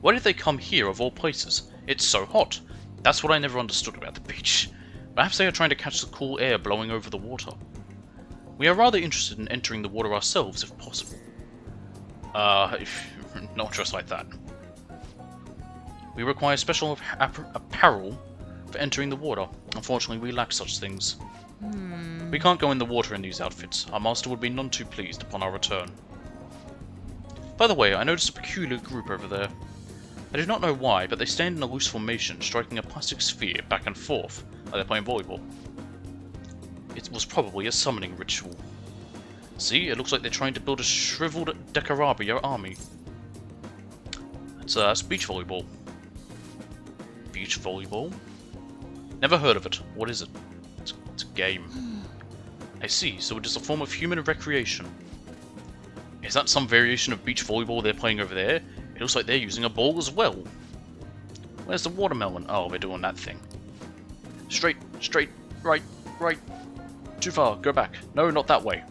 Why did they come here of all places? It's so hot. That's what I never understood about the beach. Perhaps they are trying to catch the cool air blowing over the water. We are rather interested in entering the water ourselves, if possible. Not just like that. We require special apparel for entering the water. Unfortunately, we lack such things. We can't go in the water in these outfits. Our master would be none too pleased upon our return. By the way, I noticed a peculiar group over there. I do not know why, but they stand in a loose formation, striking a plastic sphere back and forth, like they're playing volleyball. It was probably a summoning ritual. See, it looks like they're trying to build a shriveled Dekarabia army. That's beach volleyball. Beach volleyball? Never heard of it. What is it? It's a game. I see, so it is a form of human recreation. Is that some variation of beach volleyball they're playing over there? It looks like they're using a ball as well. Where's the watermelon? Oh, they're doing that thing. Straight, right. Too far, go back. No, not that way.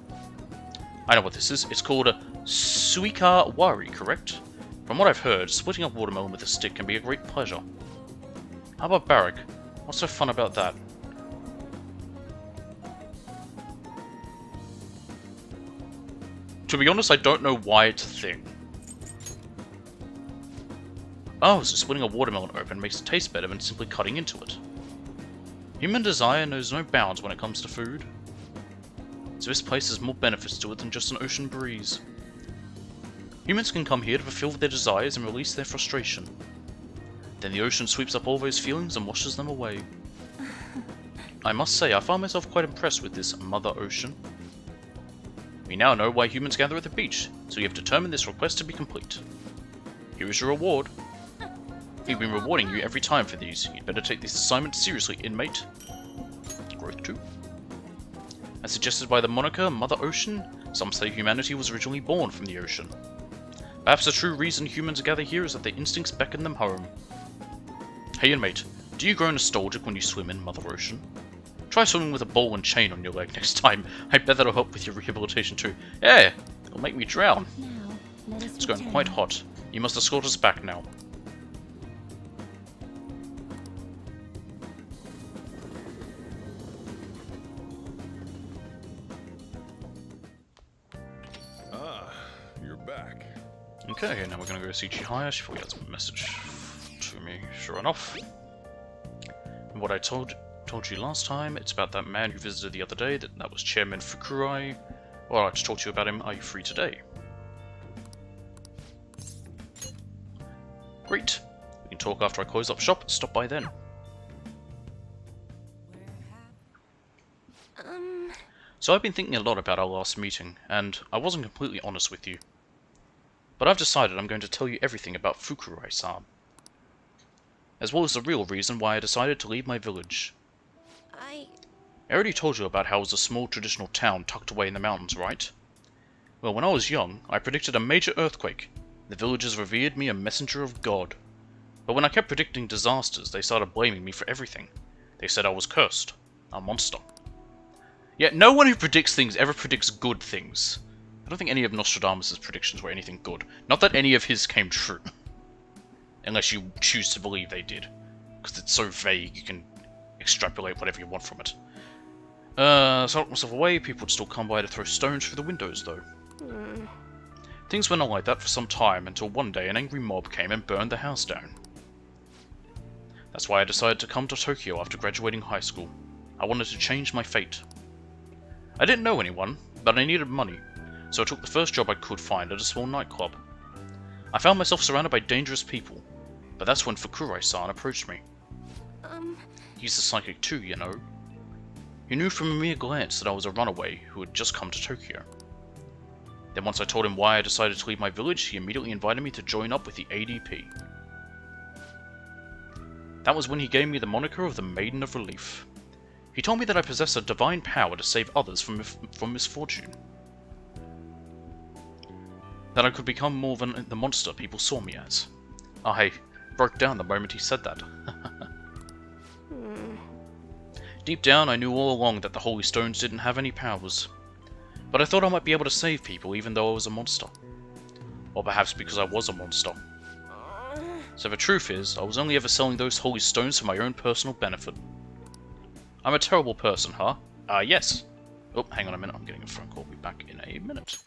I know what this is. It's called a Suika Wari, correct? From what I've heard, splitting up watermelon with a stick can be a great pleasure. How about Barak? What's so fun about that? To be honest, I don't know why it's a thing. Oh, so splitting a watermelon open makes it taste better than simply cutting into it. Human desire knows no bounds when it comes to food. So this place has more benefits to it than just an ocean breeze. Humans can come here to fulfill their desires and release their frustration. Then the ocean sweeps up all those feelings and washes them away. I must say, I found myself quite impressed with this Mother Ocean. We now know why humans gather at the beach, so you have determined this request to be complete. Here is your reward. We've been rewarding you every time for these. You'd better take this assignment seriously, inmate. Growth 2. As suggested by the moniker Mother Ocean, some say humanity was originally born from the ocean. Perhaps the true reason humans gather here is that their instincts beckon them home. Hey inmate, do you grow nostalgic when you swim in Mother Ocean? Try swimming with a ball and chain on your leg next time. I bet that'll help with your rehabilitation too. Yeah, it'll make me drown. It's going quite hot. You must escort us back now. You're back. Okay, now we're gonna go see Chihaya. She probably has a message to me, sure enough. And what I told you last time, it's about that man who visited the other day, that was Chairman Fukurai. Well, I just talked to you about him. Are you free today? Great. We can talk after I close up shop. Stop by then. So I've been thinking a lot about our last meeting, and I wasn't completely honest with you. But I've decided I'm going to tell you everything about Fukurai-san, as well as the real reason why I decided to leave my village. I already told you about how it was a small traditional town tucked away in the mountains, right? Well, when I was young, I predicted a major earthquake. The villagers revered me a messenger of God. But when I kept predicting disasters, they started blaming me for everything. They said I was cursed, a monster. Yet no one who predicts things ever predicts good things. I don't think any of Nostradamus' predictions were anything good. Not that any of his came true. Unless you choose to believe they did. Because it's so vague, you can extrapolate whatever you want from it. So I locked myself away. People would still come by to throw stones through the windows, though. Things went on like that for some time, until one day an angry mob came and burned the house down. That's why I decided to come to Tokyo after graduating high school. I wanted to change my fate. I didn't know anyone, but I needed money, so I took the first job I could find at a small nightclub. I found myself surrounded by dangerous people, but that's when Fukurai-san approached me. He's a psychic too, you know. He knew from a mere glance that I was a runaway who had just come to Tokyo. Then once I told him why I decided to leave my village, he immediately invited me to join up with the ADP. That was when he gave me the moniker of the Maiden of Relief. He told me that I possess a divine power to save others from misfortune. That I could become more than the monster people saw me as. I broke down the moment he said that. Deep down, I knew all along that the Holy Stones didn't have any powers. But I thought I might be able to save people even though I was a monster. Or perhaps because I was a monster. So the truth is, I was only ever selling those Holy Stones for my own personal benefit. I'm a terrible person, huh? Yes. Oh, hang on a minute, I'm getting a phone call. I'll be back in a minute.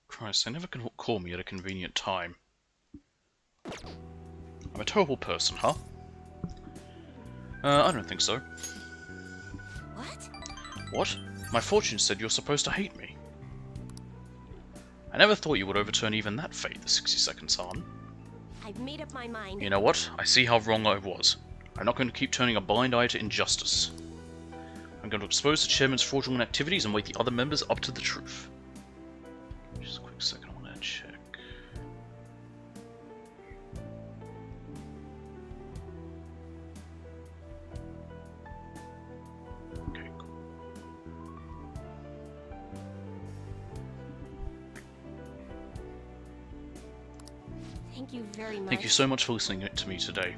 Christ, they never can call me at a convenient time. I'm a terrible person, huh? I don't think so. What? What? My fortune said you're supposed to hate me. I never thought you would overturn even that fate, the 60-second San. I've made up my mind. You know what? I see how wrong I was. I'm not going to keep turning a blind eye to injustice. I'm going to expose the chairman's fraudulent activities and wake the other members up to the truth. Just a quick second, I want to check. Okay, cool. Thank you very much. Thank you so much for listening to me today.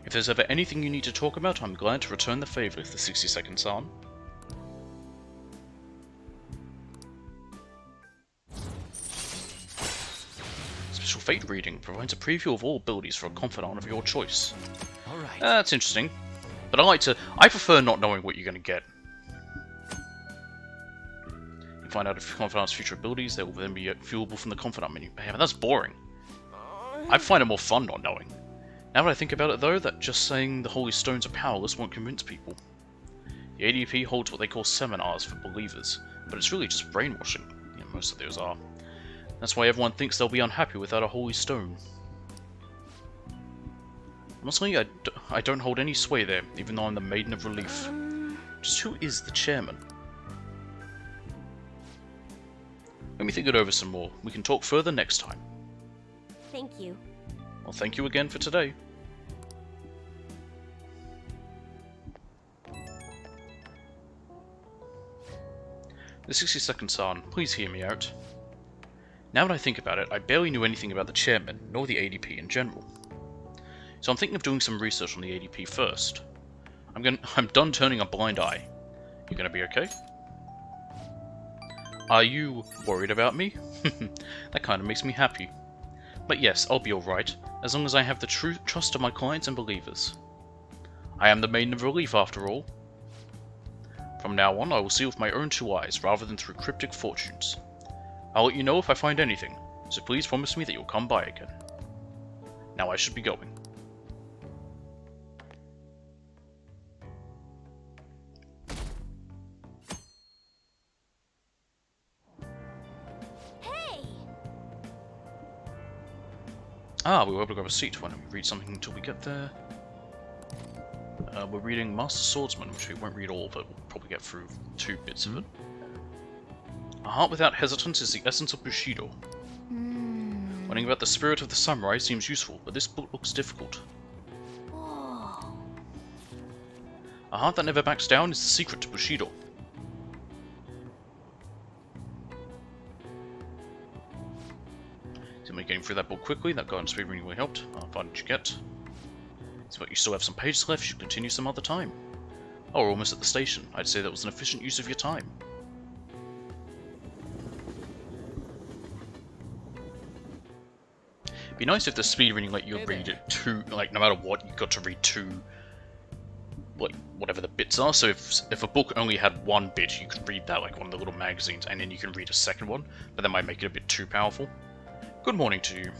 If there's ever anything you need to talk about, I'm glad to return the favor, the 60-second San. Special Fate reading provides a preview of all abilities for a confidant of your choice. Alright. That's interesting. But I prefer not knowing what you're going to get. You find out if your confidant's future abilities, they will then be viewable from the confidant menu. Yeah, but that's boring. I find it more fun not knowing. Now that I think about it though, that just saying the Holy Stones are powerless won't convince people. The ADP holds what they call seminars for believers, but it's really just brainwashing. Yeah, most of those are. That's why everyone thinks they'll be unhappy without a Holy Stone. Honestly, I don't hold any sway there, even though I'm the Maiden of Relief. Just who is the chairman? Let me think it over some more. We can talk further next time. Thank you. Well, thank you again for today. The 60-second San, please hear me out. Now that I think about it, I barely knew anything about the chairman, nor the ADP in general. So I'm thinking of doing some research on the ADP first. I'm done turning a blind eye. You gonna be okay? Are you worried about me? That kinda makes me happy. But yes, I'll be alright, as long as I have the true trust of my clients and believers. I am the Maiden of Relief after all. From now on, I will see with my own two eyes, rather than through cryptic fortunes. I'll let you know if I find anything, so please promise me that you'll come by again. Now I should be going. Hey! Ah, we were able to grab a seat. Why don't we read something until we get there? We're reading Master Swordsman, which we won't read all, but we'll probably get through 2 bits of it. A heart without hesitance is the essence of Bushido. Learning about the spirit of the samurai seems useful, but this book looks difficult. Whoa. A heart that never backs down is the secret to Bushido. So we're getting through that book quickly. That guidance speed really helped. How far did you get? So you still have some pages left. You should continue some other time. Oh, we're almost at the station. I'd say that was an efficient use of your time. It'd be nice if the speed reading let you read it two, like no matter what, you got to read 2, like whatever the bits are. So if a book only had 1 bit, you could read that like one of the little magazines, and then you can read a second one. But that might make it a bit too powerful. Good morning to you.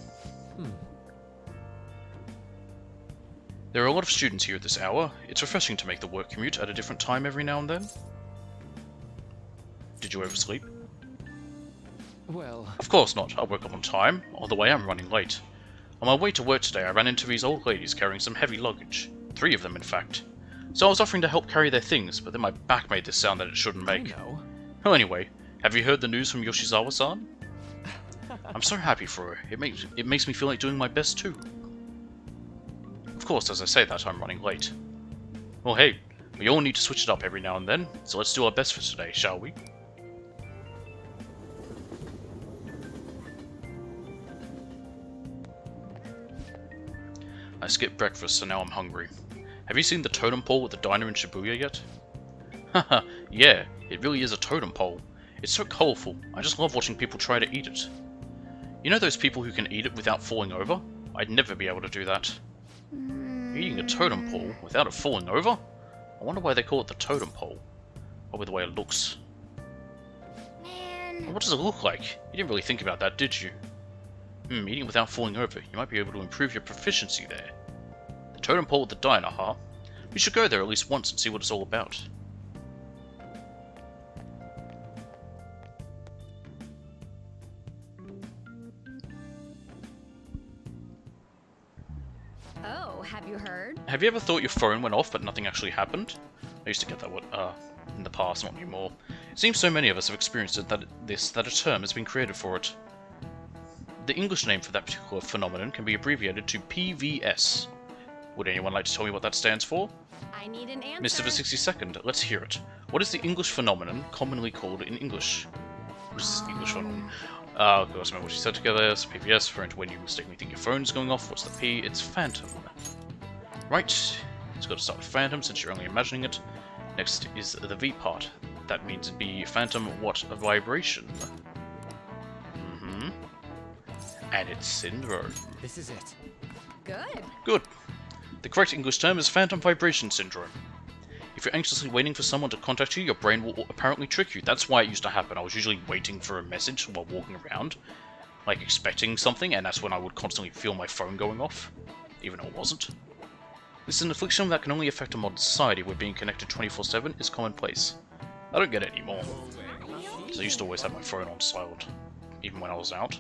There are a lot of students here at this hour. It's refreshing to make the work commute at a different time every now and then. Did you oversleep? Well... Of course not. I woke up on time, although I am running late. On my way to work today, I ran into these old ladies carrying some heavy luggage. 3 of them, in fact. So I was offering to help carry their things, but then my back made this sound that it shouldn't make. I know. Well, anyway, have you heard the news from Yoshizawa-san? I'm so happy for her. It makes me feel like doing my best too. Of course, as I say that, I'm running late. Well, hey, we all need to switch it up every now and then, so let's do our best for today, shall we? I skipped breakfast, so now I'm hungry. Have you seen the totem pole at the diner in Shibuya yet? Haha, yeah, it really is a totem pole. It's so colourful, I just love watching people try to eat it. You know those people who can eat it without falling over? I'd never be able to do that. Eating a totem pole without it falling over? I wonder why they call it the totem pole. Probably the way it looks. Man. What does it look like? You didn't really think about that, did you? Eating without falling over. You might be able to improve your proficiency there. The totem pole at the diner, huh? We should go there at least once and see what it's all about. Oh, have you heard? Have you ever thought your phone went off but nothing actually happened? I used to get that in the past, not anymore. It seems so many of us have experienced it that a term has been created for it. The English name for that particular phenomenon can be abbreviated to PVS. Would anyone like to tell me what that stands for? I need an answer. Mr. for 62nd, let's hear it. What is the English phenomenon commonly called in English? What is this English phenomenon? Of course, remember what she said together. So PVS, referring to when you mistakenly think your phone is going off. What's the P? It's phantom. Right, it's got to start with phantom since you're only imagining it. Next is the V part. That means it'd be phantom what a vibration. And it's syndrome. This is it. Good. Good. The correct English term is phantom vibration syndrome. If you're anxiously waiting for someone to contact you, your brain will apparently trick you. That's why it used to happen. I was usually waiting for a message while walking around, like expecting something, and that's when I would constantly feel my phone going off, even though it wasn't. This is an affliction that can only affect a modern society where being connected 24/7 is commonplace. I don't get it anymore, because I used to always have my phone on silent, even when I was out.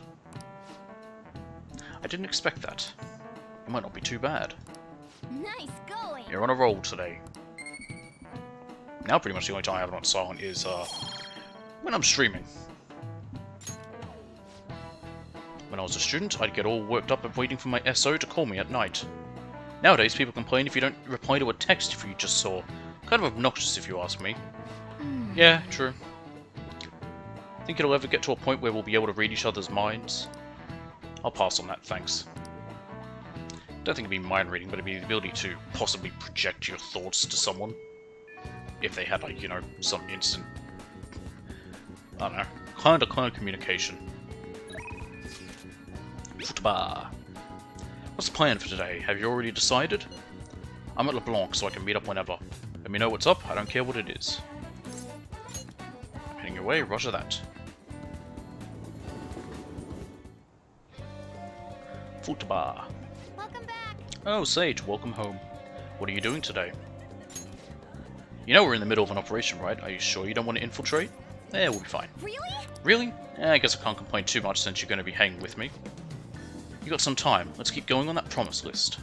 I didn't expect that. It might not be too bad. Nice going. You're on a roll today. Now pretty much the only time I have it on silent is when I'm streaming. When I was a student, I'd get all worked up and waiting for my SO to call me at night. Nowadays, people complain if you don't reply to a text if you just saw. Kind of obnoxious if you ask me. Yeah, true. Think it'll ever get to a point where we'll be able to read each other's minds? I'll pass on that, thanks. Don't think it'd be mind reading, but it'd be the ability to possibly project your thoughts to someone. If they had, like, you know, some instant... I don't know, client-to-client communication. Football. What's the plan for today? Have you already decided? I'm at LeBlanc, so I can meet up whenever. Let me know what's up, I don't care what it is. Heading your way, roger that. Football. Welcome back. Oh, Sage, welcome home. What are you doing today? You know we're in the middle of an operation, right? Are you sure you don't want to infiltrate? Eh, we'll be fine. Really? Really? I guess I can't complain too much since you're going to be hanging with me. You got some time. Let's keep going on that promise list.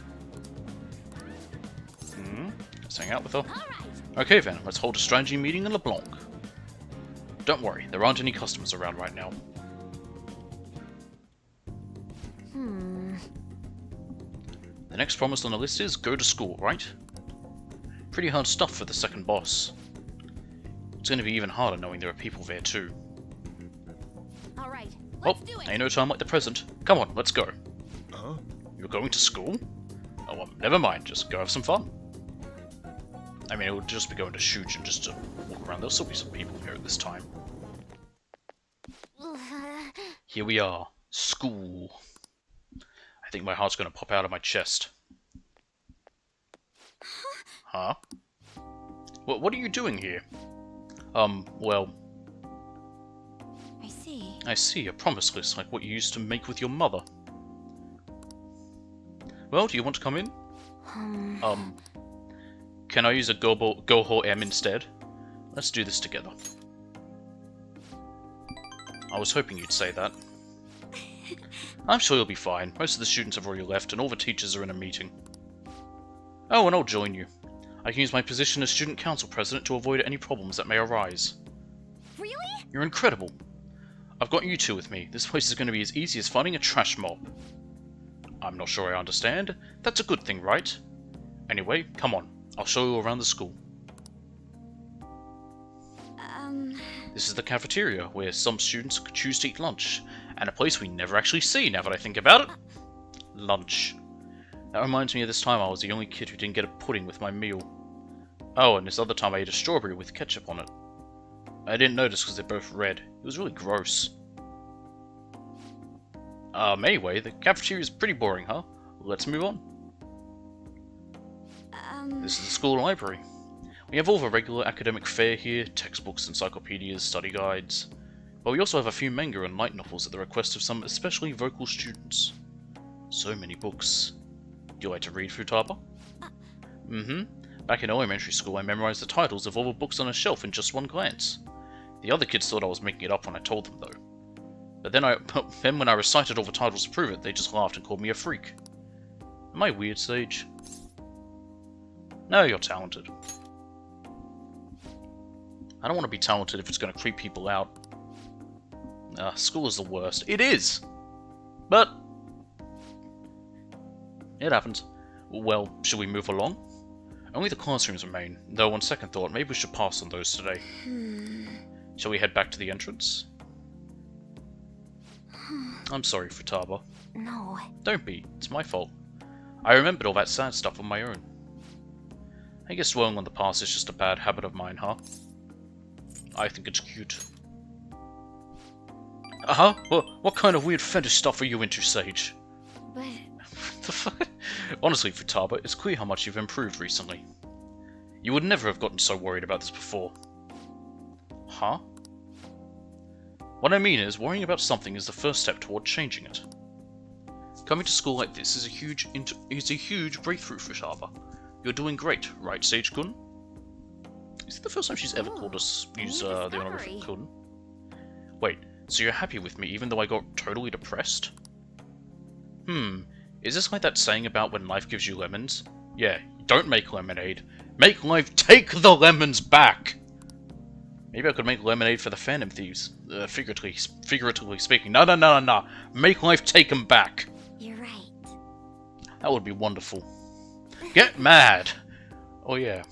Let's hang out with her. Okay then, let's hold a strategy meeting in LeBlanc. Don't worry, there aren't any customers around right now. The next promise on the list is go to school, right? Pretty hard stuff for the second boss. It's going to be even harder knowing there are people there too. All right, Oh, ain't no time like the present. Come on, let's go. Huh? You're going to school? Oh, well, never mind, just go have some fun. I mean, it would just be going to Shujin just to walk around. There'll still be some people here at this time. Here we are. School. I think my heart's going to pop out of my chest. Huh? What are you doing here? Well... I see. I see, a promise list, like what you used to make with your mother. Well, do you want to come in? Can I use a Goho M instead? Let's do this together. I was hoping you'd say that. I'm sure you'll be fine. Most of the students have already left, and all the teachers are in a meeting. Oh, and I'll join you. I can use my position as Student Council President to avoid any problems that may arise. Really? You're incredible. I've got you two with me. This place is going to be as easy as fighting a trash mob. I'm not sure I understand. That's a good thing, right? Anyway, come on. I'll show you around the school. This is the cafeteria, where some students could choose to eat lunch, and a place we never actually see, now that I think about it. Lunch. That reminds me of this time I was the only kid who didn't get a pudding with my meal. Oh, and this other time I ate a strawberry with ketchup on it. I didn't notice because they're both red. It was really gross. Anyway, the cafeteria is pretty boring, huh? Let's move on. This is the school library. We have all the regular academic fare here, textbooks, encyclopedias, study guides. But we also have a few manga and light novels at the request of some especially vocal students. So many books. Do you like to read, Futaba? Mm-hmm. Back in elementary school, I memorized the titles of all the books on a shelf in just one glance. The other kids thought I was making it up when I told them, though. But then when I recited all the titles to prove it, they just laughed and called me a freak. Am I weird, Sage? No, you're talented. I don't want to be talented if it's going to creep people out. School is the worst. It is! But it happens. Well, should we move along? Only the classrooms remain, though on second thought, maybe we should pass on those today. Shall we head back to the entrance? I'm sorry, Futaba. No. Don't be. It's my fault. I remembered all that sad stuff on my own. I guess dwelling on the past is just a bad habit of mine, huh? I think it's cute. What kind of weird fetish stuff are you into, Sage? But... Honestly, Futaba, it's clear how much you've improved recently. You would never have gotten so worried about this before. Huh? What I mean is, worrying about something is the first step toward changing it. Coming to school like this is a huge breakthrough for Futaba. You're doing great, right, Sage-kun? Is it the first time she's ever called us use the honorific kun? Wait, so you're happy with me even though I got totally depressed? Is this like that saying about when life gives you lemons? Yeah, don't make lemonade. Make life take the lemons back! Maybe I could make lemonade for the Phantom Thieves. Figuratively speaking. No. Make life take them back. You're right. That would be wonderful. Get mad! Oh yeah.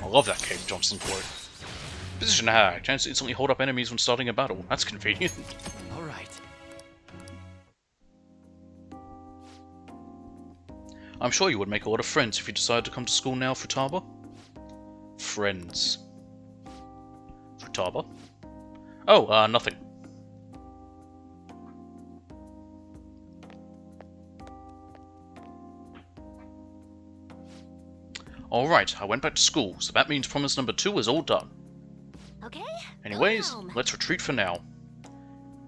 I love that Cave Johnson quote. Position hack. Chance to instantly hold up enemies when starting a battle. That's convenient. Alright. I'm sure you would make a lot of friends if you decided to come to school now, Futaba. Friends. Futaba? Oh, nothing. Alright, I went back to school, so that means promise number 2 is all done. Okay. Anyways, let's retreat for now.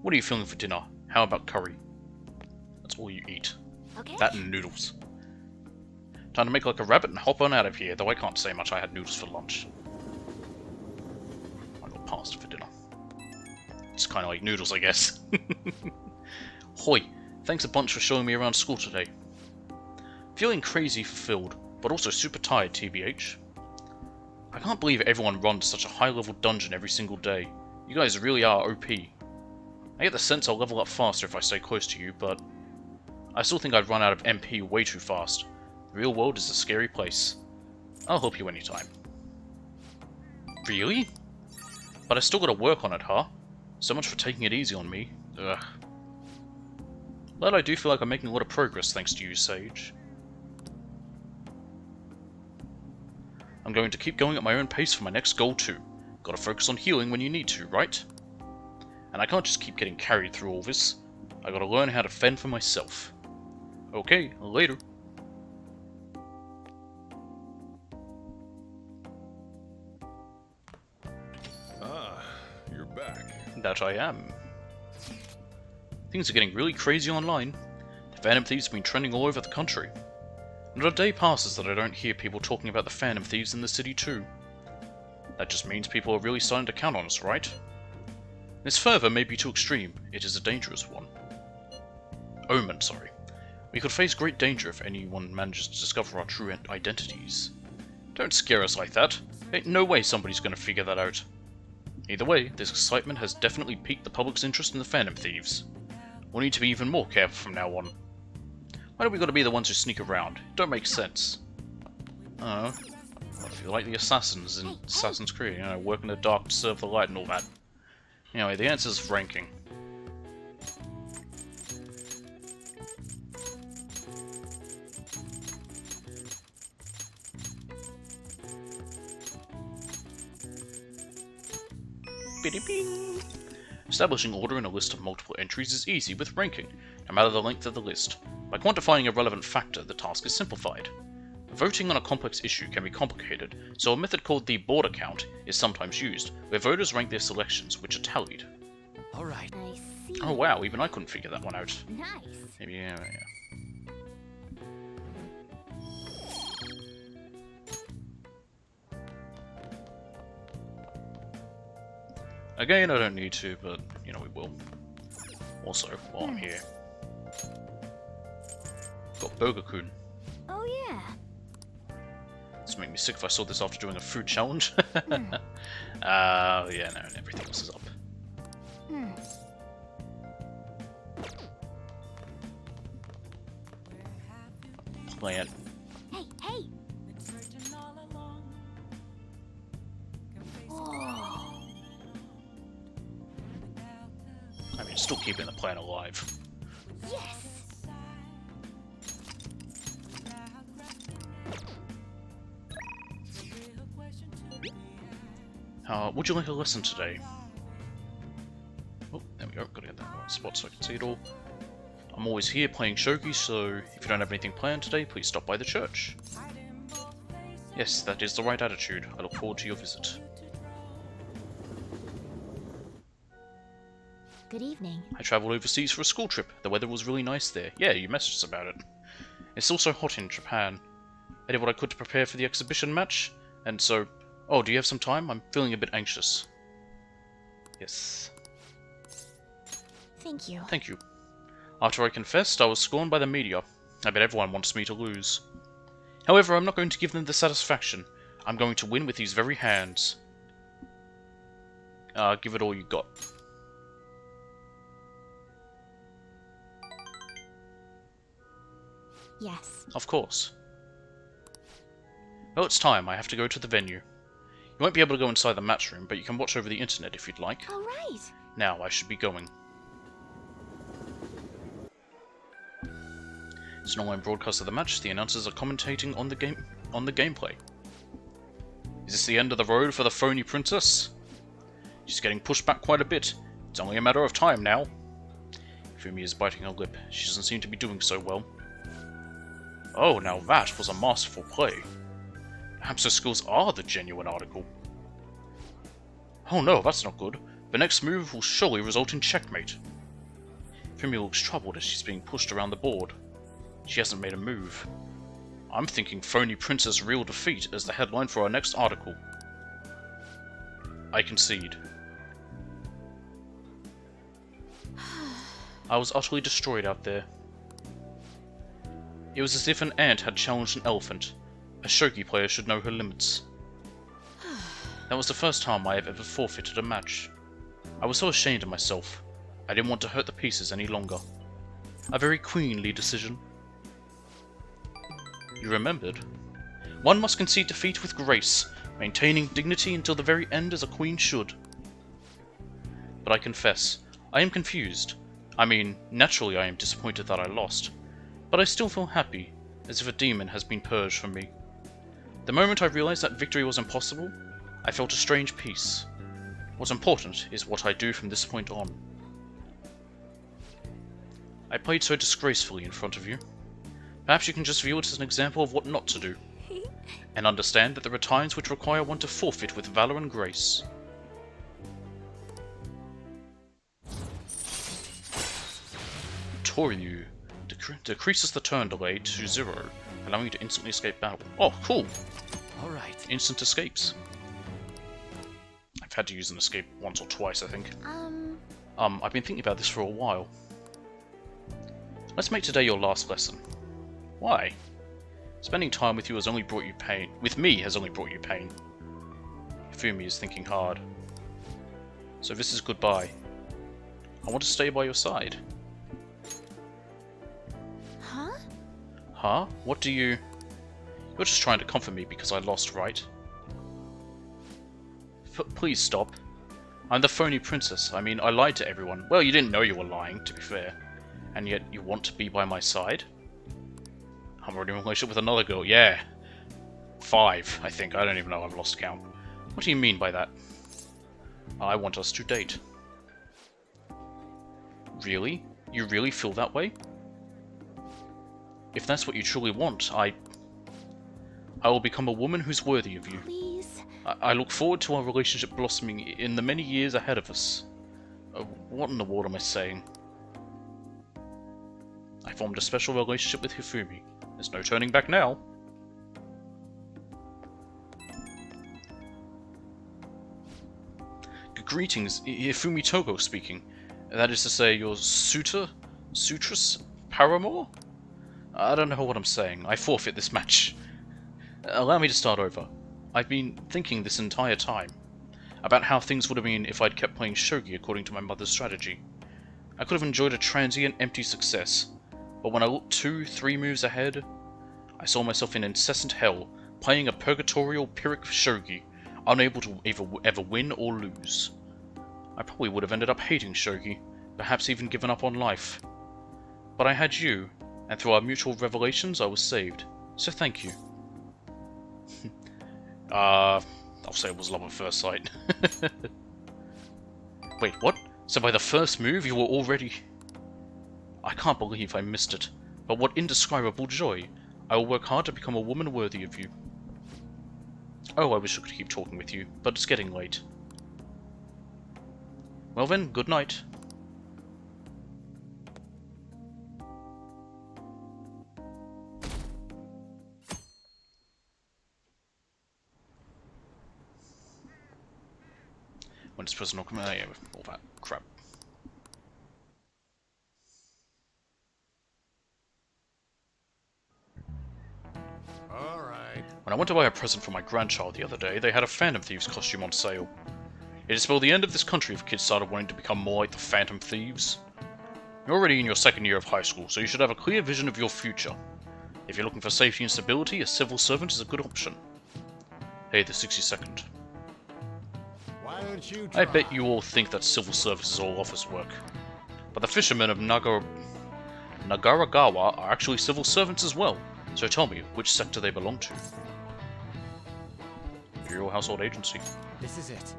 What are you feeling for dinner? How about curry? That's all you eat. Okay. That and noodles. Time to make like a rabbit and hop on out of here, though I can't say much, I had noodles for lunch. I got pasta for dinner. It's kind of like noodles, I guess. Hoi, thanks a bunch for showing me around school today. Feeling crazy fulfilled, but also super tired, TBH. I can't believe everyone runs such a high-level dungeon every single day. You guys really are OP. I get the sense I'll level up faster if I stay close to you, but I still think I'd run out of MP way too fast. The real world is a scary place. I'll help you anytime. Really? But I still gotta work on it, huh? So much for taking it easy on me. Ugh. But I do feel like I'm making a lot of progress thanks to you, Sage. I'm going to keep going at my own pace for my next goal too. Gotta focus on healing when you need to, right? And I can't just keep getting carried through all this. I gotta learn how to fend for myself. Okay, later. Ah, you're back. That I am. Things are getting really crazy online. The Phantom Thieves have been trending all over the country. Not a day passes that I don't hear people talking about the Phantom Thieves in the city too. That just means people are really starting to count on us, right? This fervor may be too extreme, it is a dangerous one. Omen, sorry. We could face great danger if anyone manages to discover our true identities. Don't scare us like that. Ain't no way somebody's gonna figure that out. Either way, this excitement has definitely piqued the public's interest in the Phantom Thieves. We'll need to be even more careful from now on. Why do we gotta be the ones who sneak around? It don't make sense. I feel like the assassins in Assassin's Creed, you know, work in the dark to serve the light and all that. Anyway, the answer's ranking. Bing. Establishing order in a list of multiple entries is easy with ranking, no matter the length of the list. By quantifying a relevant factor, the task is simplified. Voting on a complex issue can be complicated, so a method called the border count is sometimes used, where voters rank their selections, which are tallied. All right. I see. Oh wow, even I couldn't figure that one out. Nice. Maybe, yeah. Again, I don't need to, but, you know, we will. Also, while I'm here. Got Burger-kun. Oh yeah. This would make me sick if I saw this after doing a food challenge. Yeah, no, everything else is up. Plant. Hey, hey! Oh. I mean, still keeping the plant alive. Yes! Would you like a lesson today? Oh, there we go. Gotta get that right spot so I can see it all. I'm always here playing shogi, so if you don't have anything planned today, please stop by the church. Yes, that is the right attitude. I look forward to your visit. Good evening. I travelled overseas for a school trip. The weather was really nice there. Yeah, you messaged us about it. It's still so hot in Japan. I did what I could to prepare for the exhibition match, and so... Oh, do you have some time? I'm feeling a bit anxious. Yes. Thank you. Thank you. After I confessed, I was scorned by the media. I bet everyone wants me to lose. However, I'm not going to give them the satisfaction. I'm going to win with these very hands. Give it all you got. Yes. Of course. Well, it's time. I have to go to the venue. You won't be able to go inside the match room, but you can watch over the internet if you'd like. All right. Now, I should be going. It's an online broadcast of the match. The announcers are commentating on the gameplay. Is this the end of the road for the phony princess? She's getting pushed back quite a bit. It's only a matter of time now. Fumi is biting her lip. She doesn't seem to be doing so well. Oh, now that was a masterful play. Perhaps her skills are the genuine article. Oh no, that's not good. The next move will surely result in checkmate. Fumi looks troubled as she's being pushed around the board. She hasn't made a move. I'm thinking phony princess real defeat as the headline for our next article. I concede. I was utterly destroyed out there. It was as if an ant had challenged an elephant. A shogi player should know her limits. That was the first time I have ever forfeited a match. I was so ashamed of myself. I didn't want to hurt the pieces any longer. A very queenly decision. You remembered? One must concede defeat with grace, maintaining dignity until the very end as a queen should. But I confess, I am confused. I mean, naturally I am disappointed that I lost. But I still feel happy, as if a demon has been purged from me. The moment I realized that victory was impossible, I felt a strange peace. What's important is what I do from this point on. I played so disgracefully in front of you. Perhaps you can just view it as an example of what not to do, and understand that there are times which require one to forfeit with valor and grace. Toryu decreases the turn delay to 0, allowing you to instantly escape battle. Oh, cool! Alright. Instant escapes. I've had to use an escape once or twice, I think. I've been thinking about this for a while. Let's make today your last lesson. Why? Spending time with you has only brought you pain. With me has only brought you pain. Fumi is thinking hard. So this is goodbye. I want to stay by your side. Huh? Huh? What do you... You're just trying to comfort me because I lost, right? Please stop. I'm the phony princess. I mean, I lied to everyone. Well, you didn't know you were lying, to be fair. And yet you want to be by my side? I'm already in a relationship with another girl. Yeah. 5, I think. I don't even know. I've lost count. What do you mean by that? I want us to date. Really? You really feel that way? If that's what you truly want, I will become a woman who's worthy of you. Please. I look forward to our relationship blossoming in the many years ahead of us. What in the world am I saying? I formed a special relationship with Hifumi. There's no turning back now. Greetings, Hifumi Togo speaking. That is to say, your suitress? Paramour? I don't know what I'm saying. I forfeit this match. Allow me to start over. I've been thinking this entire time about how things would have been if I'd kept playing shogi according to my mother's strategy. I could have enjoyed a transient, empty success, but when I looked 2-3 moves ahead, I saw myself in incessant hell, playing a purgatorial Pyrrhic shogi, unable to ever win or lose. I probably would have ended up hating shogi, perhaps even given up on life. But I had you, and through our mutual revelations I was saved, so thank you. I'll say it was love at first sight. Wait, what? So by the first move you were already... I can't believe I missed it, but what indescribable joy. I will work hard to become a woman worthy of you. Oh, I wish I could keep talking with you, but it's getting late. Well then, good night. When it's personal, yeah, all that crap. Alright. When I went to buy a present for my grandchild the other day, they had a Phantom Thieves costume on sale. It is spelled the end of this country if kids started wanting to become more like the Phantom Thieves. You're already in your second year of high school, so you should have a clear vision of your future. If you're looking for safety and stability, a civil servant is a good option. Hey, the 62nd. Why don't you try? I bet you all think that civil service is all office work. But the fishermen of Nagaragawa are actually civil servants as well, so tell me, which sector they belong to? Imperial Household Agency. This is it.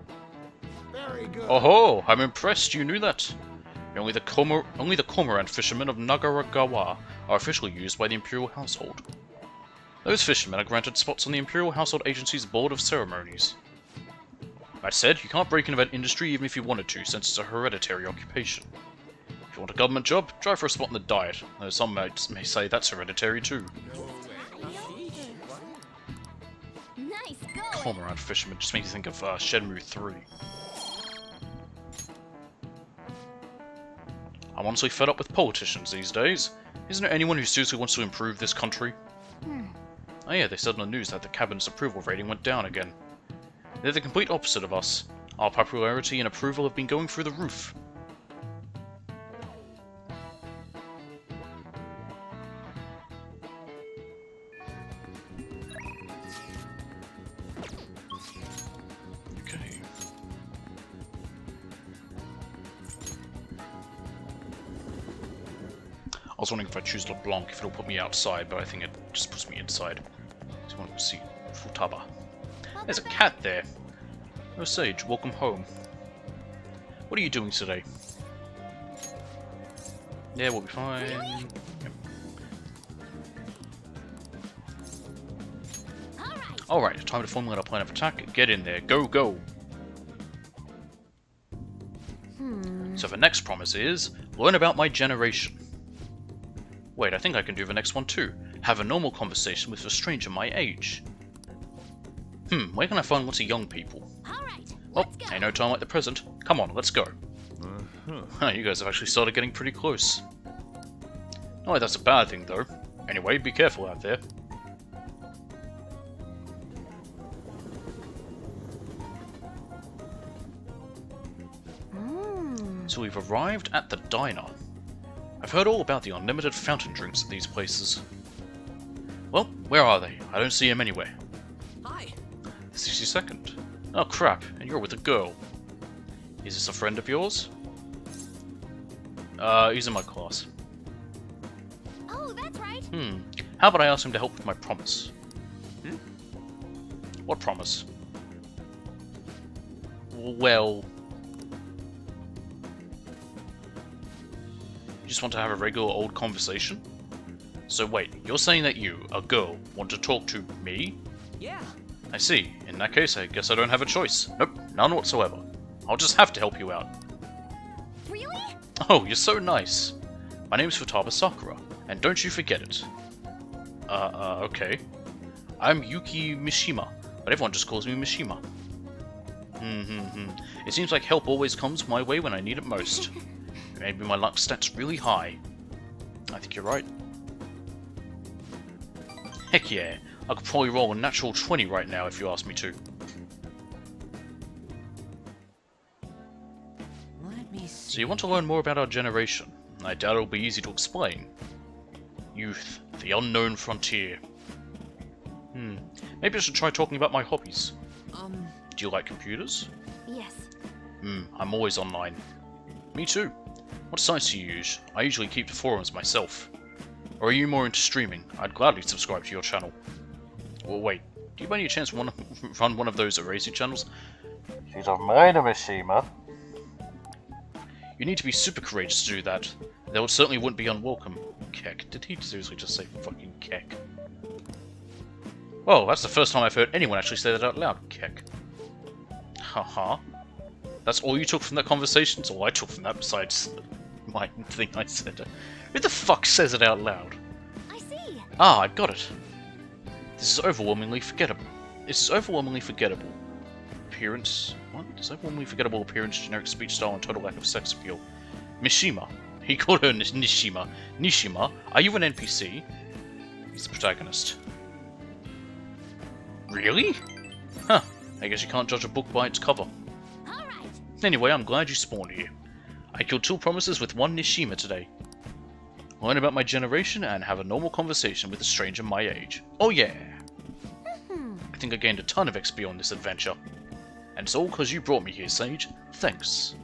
Very good. Oh-ho! I'm impressed you knew that. Only the cormorant fishermen of Nagaragawa are officially used by the Imperial Household. Those fishermen are granted spots on the Imperial Household Agency's Board of Ceremonies. That said, you can't break into that industry even if you wanted to, since it's a hereditary occupation. If you want a government job, try for a spot in the Diet, though some may say that's hereditary too. Nice going. Cormorant fisherman just makes me think of Shenmue 3. I'm honestly fed up with politicians these days. Isn't there anyone who seriously wants to improve this country? Oh yeah, they said on the news that the cabinet's approval rating went down again. They're the complete opposite of us. Our popularity and approval have been going through the roof. Okay. I was wondering if I choose LeBlanc if it'll put me outside, but I think it just puts me inside. So I want to see Futaba. There's a cat there. Oh, Sage, welcome home. What are you doing today? Yeah, we'll be fine. Yep. Alright, time to formulate a plan of attack. Get in there. Go, go! So the next promise is, learn about my generation. Wait, I think I can do the next one too. Have a normal conversation with a stranger my age. Where can I find lots of young people? Well, ain't no time like the present. Come on, let's go. You guys have actually started getting pretty close. Not like that's a bad thing, though. Anyway, be careful out there. So we've arrived at the diner. I've heard all about the unlimited fountain drinks at these places. Well, where are they? I don't see them anywhere. Hi. The 62nd. Oh crap, and you're with a girl. Is this a friend of yours? He's in my class. Oh, that's right. How about I ask him to help with my promise? What promise? Well... You just want to have a regular old conversation? So wait, you're saying that you, a girl, want to talk to me? Yeah. I see. In that case, I guess I don't have a choice. Nope, none whatsoever. I'll just have to help you out. Really? Oh, you're so nice. My name's Futaba Sakura, and don't you forget it. Okay. I'm Yuki Mishima, but everyone just calls me Mishima. It seems like help always comes my way when I need it most. Maybe my luck stat's really high. I think you're right. Heck yeah, I could probably roll a natural 20 right now if you ask me to. Let me see. So you want to learn more about our generation? I doubt it'll be easy to explain. Youth, the unknown frontier. Maybe I should try talking about my hobbies. Do you like computers? Yes. I'm always online. Me too. What sites do you use? I usually keep the forums myself. Or are you more into streaming? I'd gladly subscribe to your channel. Well, wait, do you by any chance want to run one of those racing channels? She's a minor, Mishima. You need to be super courageous to do that. They certainly wouldn't be unwelcome. Keck. Did he seriously just say fucking Keck? Well, that's the first time I've heard anyone actually say that out loud. Keck. Haha. That's all you took from that conversation? That's all I took from that besides my thing I said. Who the fuck says it out loud? I see. Ah, I got it. This is overwhelmingly forgettable. This is overwhelmingly forgettable. Appearance. What? This overwhelmingly forgettable appearance, generic speech style, and total lack of sex appeal. Mishima. He called her Nishima. Nishima, are you an NPC? He's the protagonist. Really? Huh. I guess you can't judge a book by its cover. Alright. Anyway, I'm glad you spawned here. I killed 2 promises with 1 Nishima today. Learn about my generation and have a normal conversation with a stranger my age. Oh yeah! I think I gained a ton of XP on this adventure. And it's all because you brought me here, Sage. Thanks.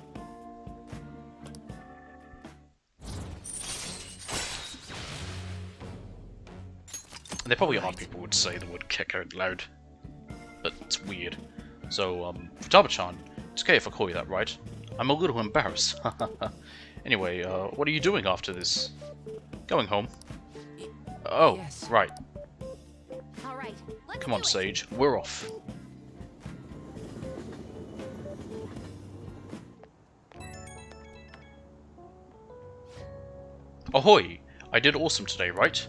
There probably are people who would say the word kick out loud. But it's weird. So, Futaba-chan, it's okay if I call you that, right? I'm a little embarrassed. Anyway, what are you doing after this? Going home. Oh, Yes. right. Alright, let's Come on, do it. Sage. We're off. Ahoy! I did awesome today, right?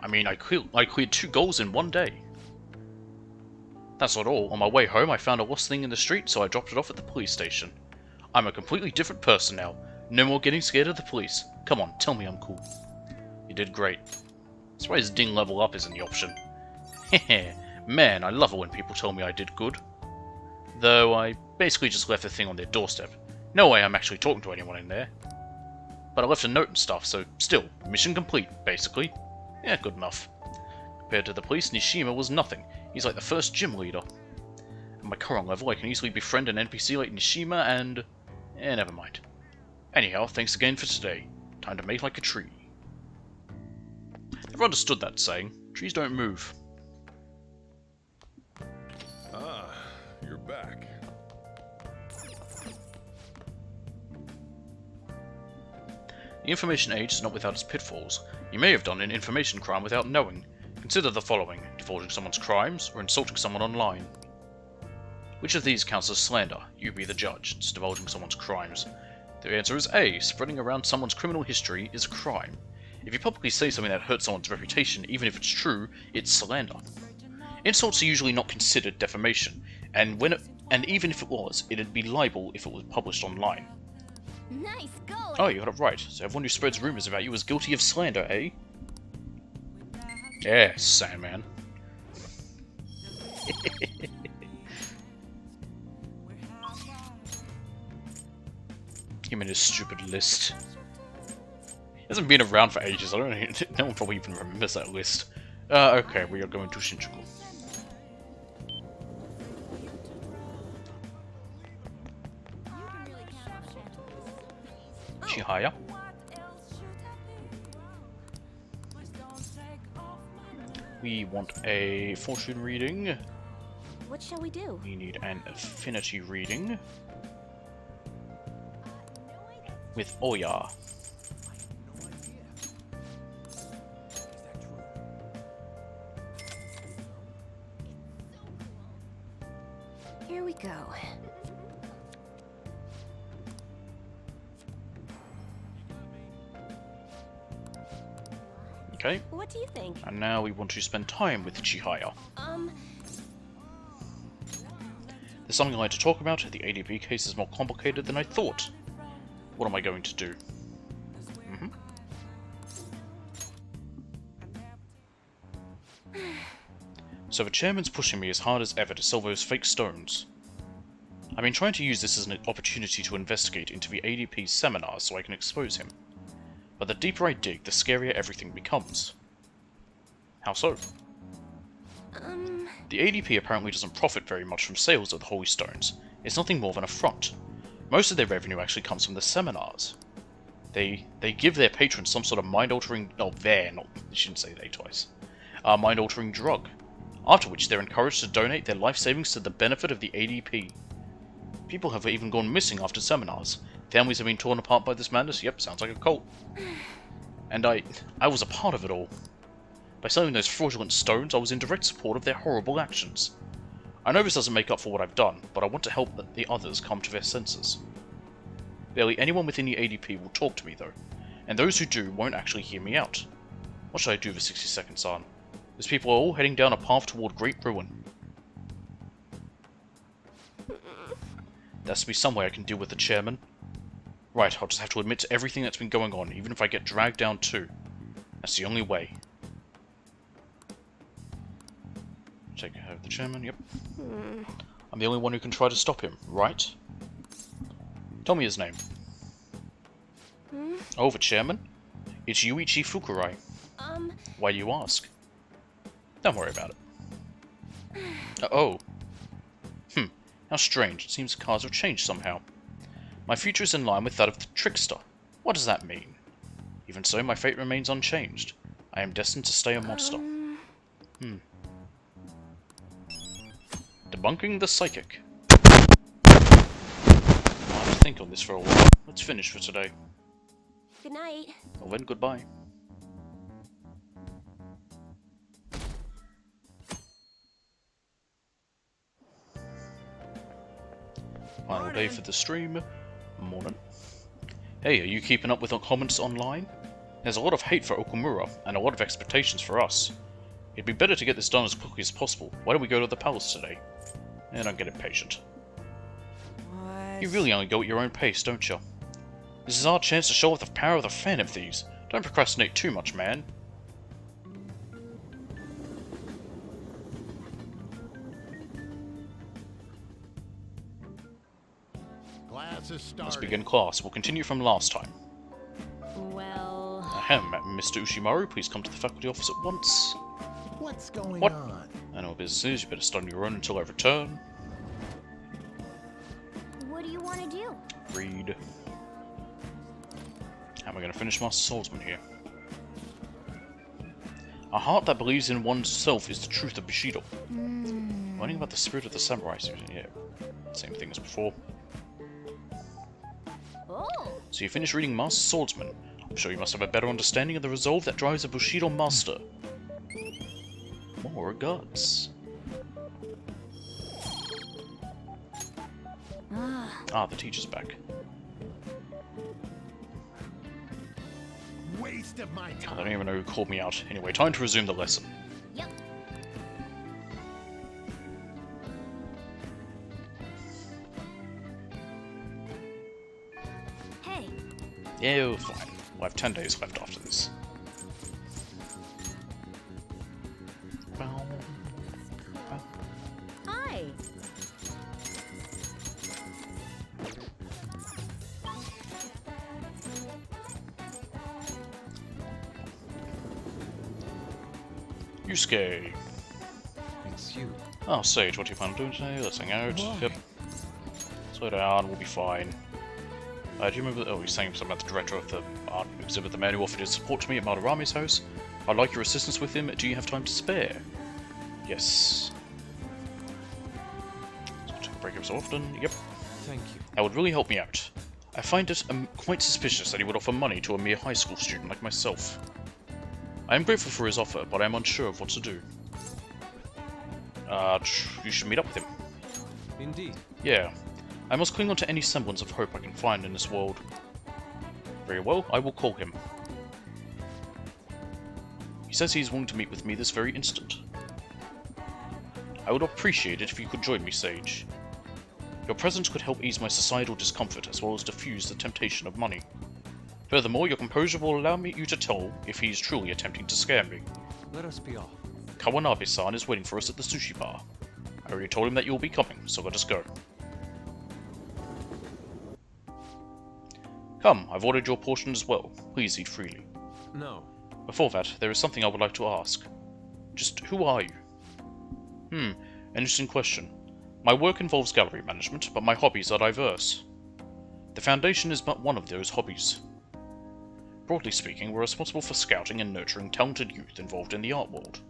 I mean, I cleared 2 goals in 1 day. That's not all. On my way home, I found a lost thing in the street, so I dropped it off at the police station. I'm a completely different person now. No more getting scared of the police. Come on, tell me I'm cool. You did great. That's why his ding level up isn't the option. Heh, man, I love it when people tell me I did good. Though I basically just left the thing on their doorstep. No way I'm actually talking to anyone in there. But I left a note and stuff, so still, mission complete, basically. Yeah, good enough. Compared to the police, Nishima was nothing. He's like the first gym leader. At my current level, I can easily befriend an NPC like Nishima and... never mind. Anyhow, thanks again for today. Time to make like a tree. Never understood that saying. Trees don't move. Ah, you're back. The information age is not without its pitfalls. You may have done an information crime without knowing. Consider the following: divulging someone's crimes, or insulting someone online. Which of these counts as slander? You be the judge. It's divulging someone's crimes. The answer is A. Spreading around someone's criminal history is a crime. If you publicly say something that hurts someone's reputation, even if it's true, it's slander. Insults are usually not considered defamation, and even if it was, it'd be libel if it was published online. Nice going. Oh, you got it right. So everyone who spreads rumors about you is guilty of slander, eh? Yes, Sandman. Him and his stupid list. He hasn't been around for ages. I don't know. No one probably even remembers that list. Okay, we are going to Shinjuku. Chihaya. We want a fortune reading. What shall we do? We need an affinity reading. With Oya. go. Okay. What do you think? And now we want to spend time with Chihaya. There's something I'd like to talk about. The ADP case is more complicated than I thought. What am I going to do? So the chairman's pushing me as hard as ever to sell those fake stones. I've been trying to use this as an opportunity to investigate into the ADP's seminars so I can expose him. But the deeper I dig, the scarier everything becomes. How so? The ADP apparently doesn't profit very much from sales of the Holy Stones. It's nothing more than a front. Most of their revenue actually comes from the seminars. They give their patrons some sort of mind-altering... Oh, I shouldn't say they twice. Mind-altering drug. After which they're encouraged to donate their life savings to the benefit of the ADP. People have even gone missing after seminars. Families have been torn apart by this madness. Yep, sounds like a cult. And I was a part of it all. By selling those fraudulent stones, I was in direct support of their horrible actions. I know this doesn't make up for what I've done, but I want to help the others come to their senses. Barely anyone within the ADP will talk to me though, and those who do won't actually hear me out. What should I do with 60 seconds on? These people are all heading down a path toward great ruin. There has to be some way I can deal with the chairman. Right, I'll just have to admit to everything that's been going on, even if I get dragged down too. That's the only way. Take care of the chairman, yep. I'm the only one who can try to stop him, right? Tell me his name. Oh, the chairman? It's Yuichi Fukurai. Why do you ask? Don't worry about it. Oh. How strange. It seems the cards have changed somehow. My future is in line with that of the trickster. What does that mean? Even so, my fate remains unchanged. I am destined to stay a monster. Debunking the psychic. I'll have to think on this for a while. Let's finish for today. Good night. Well then, goodbye. Final day for the stream. Morning. Hey, are you keeping up with our comments online? There's a lot of hate for Okumura, and a lot of expectations for us. It'd be better to get this done as quickly as possible. Why don't we go to the palace today? Don't get impatient. What? You really only go at your own pace, don't you? This is our chance to show off the power of the Phantom Thieves. Don't procrastinate too much, man. Class is starting. Let's begin class. We'll continue from last time. Well... Ahem, Mr. Ushimaru, please come to the faculty office at once. What's going What? on? I know what business is. You better study your own until I return. What do you want to do? Read. How am I going to finish my swordsman here? A heart that believes in oneself is the truth of Bushido. Learning about the spirit of the samurai. Yeah, same thing as before. So you finish reading Master Swordsman. I'm sure you must have a better understanding of the resolve that drives a Bushido master. More guts. The teacher's back. Waste of my time. I don't even know who called me out. Anyway, time to resume the lesson. Yep. Hey. Yeah, we're fine. We'll have 10 days left after this. Hi. Yusuke. It's you. Oh, Sage, what do you plan on doing today? Let's hang out. Why? Yep. Slow down, we'll be fine. Do you remember? Oh, he's saying something about the director of the art exhibit, the man who offered his support to me at Madarame's house. I'd like your assistance with him. Do you have time to spare? Yes. So take a break every so often. Yep. Thank you. That would really help me out. I find it quite suspicious that he would offer money to a mere high school student like myself. I am grateful for his offer, but I am unsure of what to do. You should meet up with him. Indeed. Yeah. I must cling on to any semblance of hope I can find in this world. Very well, I will call him. He says he is willing to meet with me this very instant. I would appreciate it if you could join me, Sage. Your presence could help ease my societal discomfort as well as diffuse the temptation of money. Furthermore, your composure will allow you to tell if he is truly attempting to scare me. Let us be off. Kawanabe-san is waiting for us at the sushi bar. I already told him that you will be coming, so let us go. Come, I've ordered your portion as well. Please eat freely. No. Before that, there is something I would like to ask. Just who are you? Interesting question. My work involves gallery management, but my hobbies are diverse. The Foundation is but one of those hobbies. Broadly speaking, we're responsible for scouting and nurturing talented youth involved in the art world.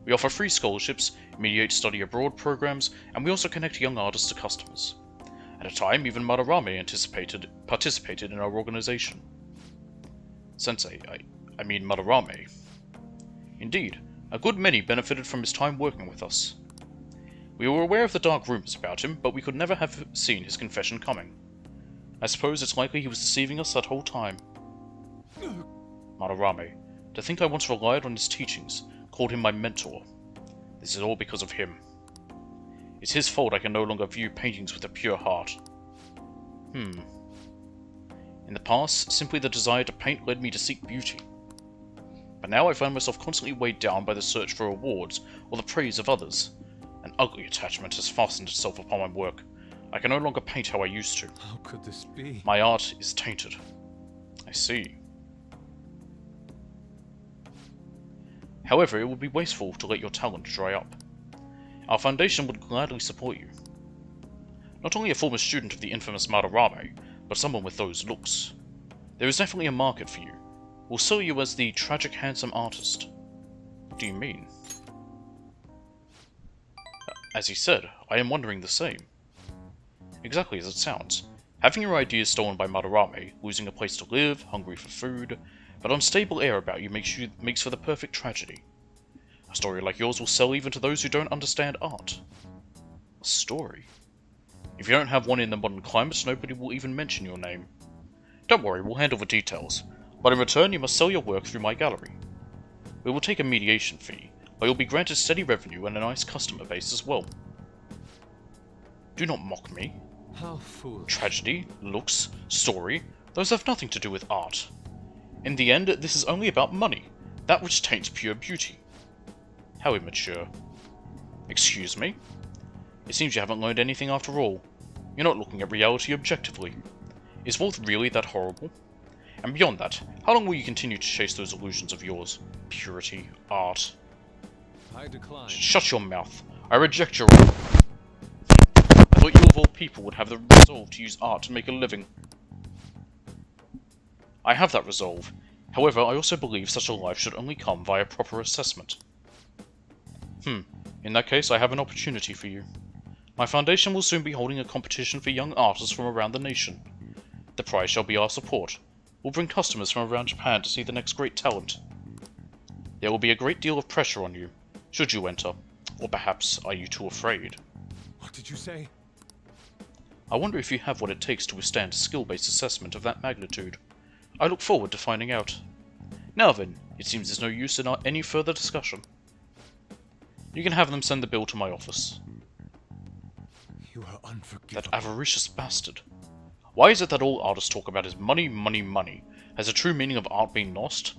We offer free scholarships, mediate study abroad programs, and we also connect young artists to customers. At a time, even Madarame participated in our organization. Sensei, I mean Madarame. Indeed, a good many benefited from his time working with us. We were aware of the dark rumors about him, but we could never have seen his confession coming. I suppose it's likely he was deceiving us that whole time. Madarame, to think I once relied on his teachings, called him my mentor. This is all because of him. It's his fault I can no longer view paintings with a pure heart. In the past, simply the desire to paint led me to seek beauty. But now I find myself constantly weighed down by the search for awards or the praise of others. An ugly attachment has fastened itself upon my work. I can no longer paint how I used to. How could this be? My art is tainted. I see. However, it would be wasteful to let your talent dry up. Our foundation would gladly support you. Not only a former student of the infamous Madarame, but someone with those looks. There is definitely a market for you. We'll sell you as the tragic handsome artist. What do you mean? As he said, I am wondering the same. Exactly as it sounds. Having your ideas stolen by Madarame, losing a place to live, hungry for food, but unstable air about you makes for the perfect tragedy. A story like yours will sell even to those who don't understand art. A story? If you don't have one in the modern climate, nobody will even mention your name. Don't worry, we'll handle the details, but in return you must sell your work through my gallery. We will take a mediation fee, but you'll be granted steady revenue and a nice customer base as well. Do not mock me. How foolish. Tragedy, looks, story, those have nothing to do with art. In the end, this is only about money, that which taints pure beauty. How immature. Excuse me? It seems you haven't learned anything after all. You're not looking at reality objectively. Is wealth really that horrible? And beyond that, how long will you continue to chase those illusions of yours? Purity, art. I decline. Shut your mouth. I reject your offer. I thought you of all people would have the resolve to use art to make a living. I have that resolve. However, I also believe such a life should only come via proper assessment. In that case, I have an opportunity for you. My foundation will soon be holding a competition for young artists from around the nation. The prize shall be our support. We'll bring customers from around Japan to see the next great talent. There will be a great deal of pressure on you, should you enter. Or perhaps, are you too afraid? What did you say? I wonder if you have what it takes to withstand a skill-based assessment of that magnitude. I look forward to finding out. Now then, it seems there's no use in any further discussion. You can have them send the bill to my office. You are unforgivable. That avaricious bastard. Why is it that all artists talk about is money, money, money? Has the true meaning of art been lost?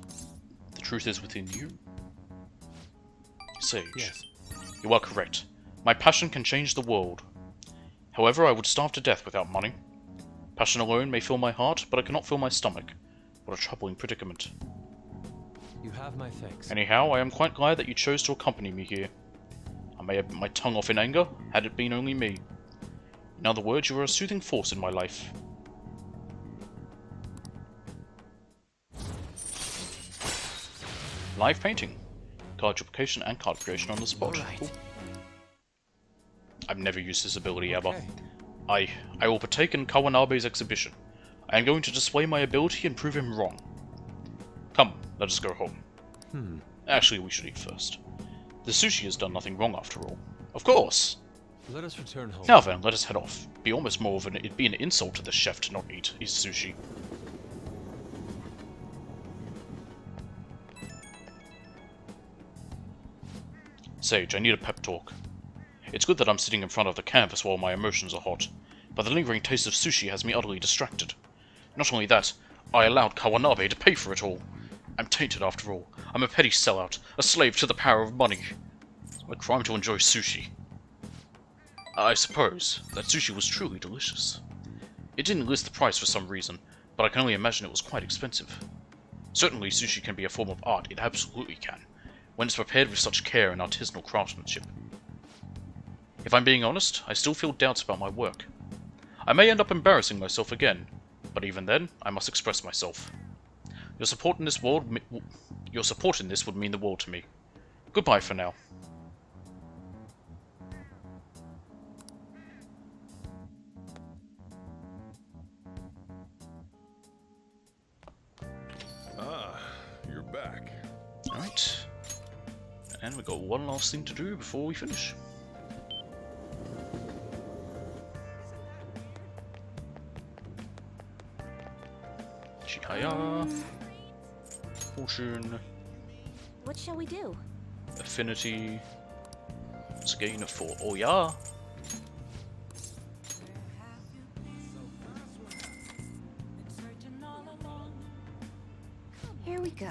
The truth is within you. Sage. Yes. You are correct. My passion can change the world. However, I would starve to death without money. Passion alone may fill my heart, but it cannot fill my stomach. What a troubling predicament. You have my thanks. Anyhow, I am quite glad that you chose to accompany me here. I may have bit my tongue off in anger, had it been only me. In other words, you are a soothing force in my life. Live painting. Card duplication and card creation on the spot. Cool. I've never used this ability ever. I will partake in Kawanabe's exhibition. I am going to display my ability and prove him wrong. Come, let us go home. Actually, we should eat first. The sushi has done nothing wrong after all. Of course! Let us return home. Now then, let us head off. It'd be an insult to the chef to not eat his sushi. Sage, I need a pep talk. It's good that I'm sitting in front of the canvas while my emotions are hot, but the lingering taste of sushi has me utterly distracted. Not only that, I allowed Kawanabe to pay for it all. I'm tainted after all. I'm a petty sellout, a slave to the power of money. It's a crime to enjoy sushi. I suppose that sushi was truly delicious. It didn't list the price for some reason, but I can only imagine it was quite expensive. Certainly sushi can be a form of art, it absolutely can, when it's prepared with such care and artisanal craftsmanship. If I'm being honest, I still feel doubts about my work. I may end up embarrassing myself again, but even then, I must express myself. Your support in this would mean the world to me. Goodbye for now. Ah, you're back. Alright. And we've got one last thing to do before we finish. Chihaya. Fortune. What shall we do? Affinity. It's a gain for Oya. Here we go.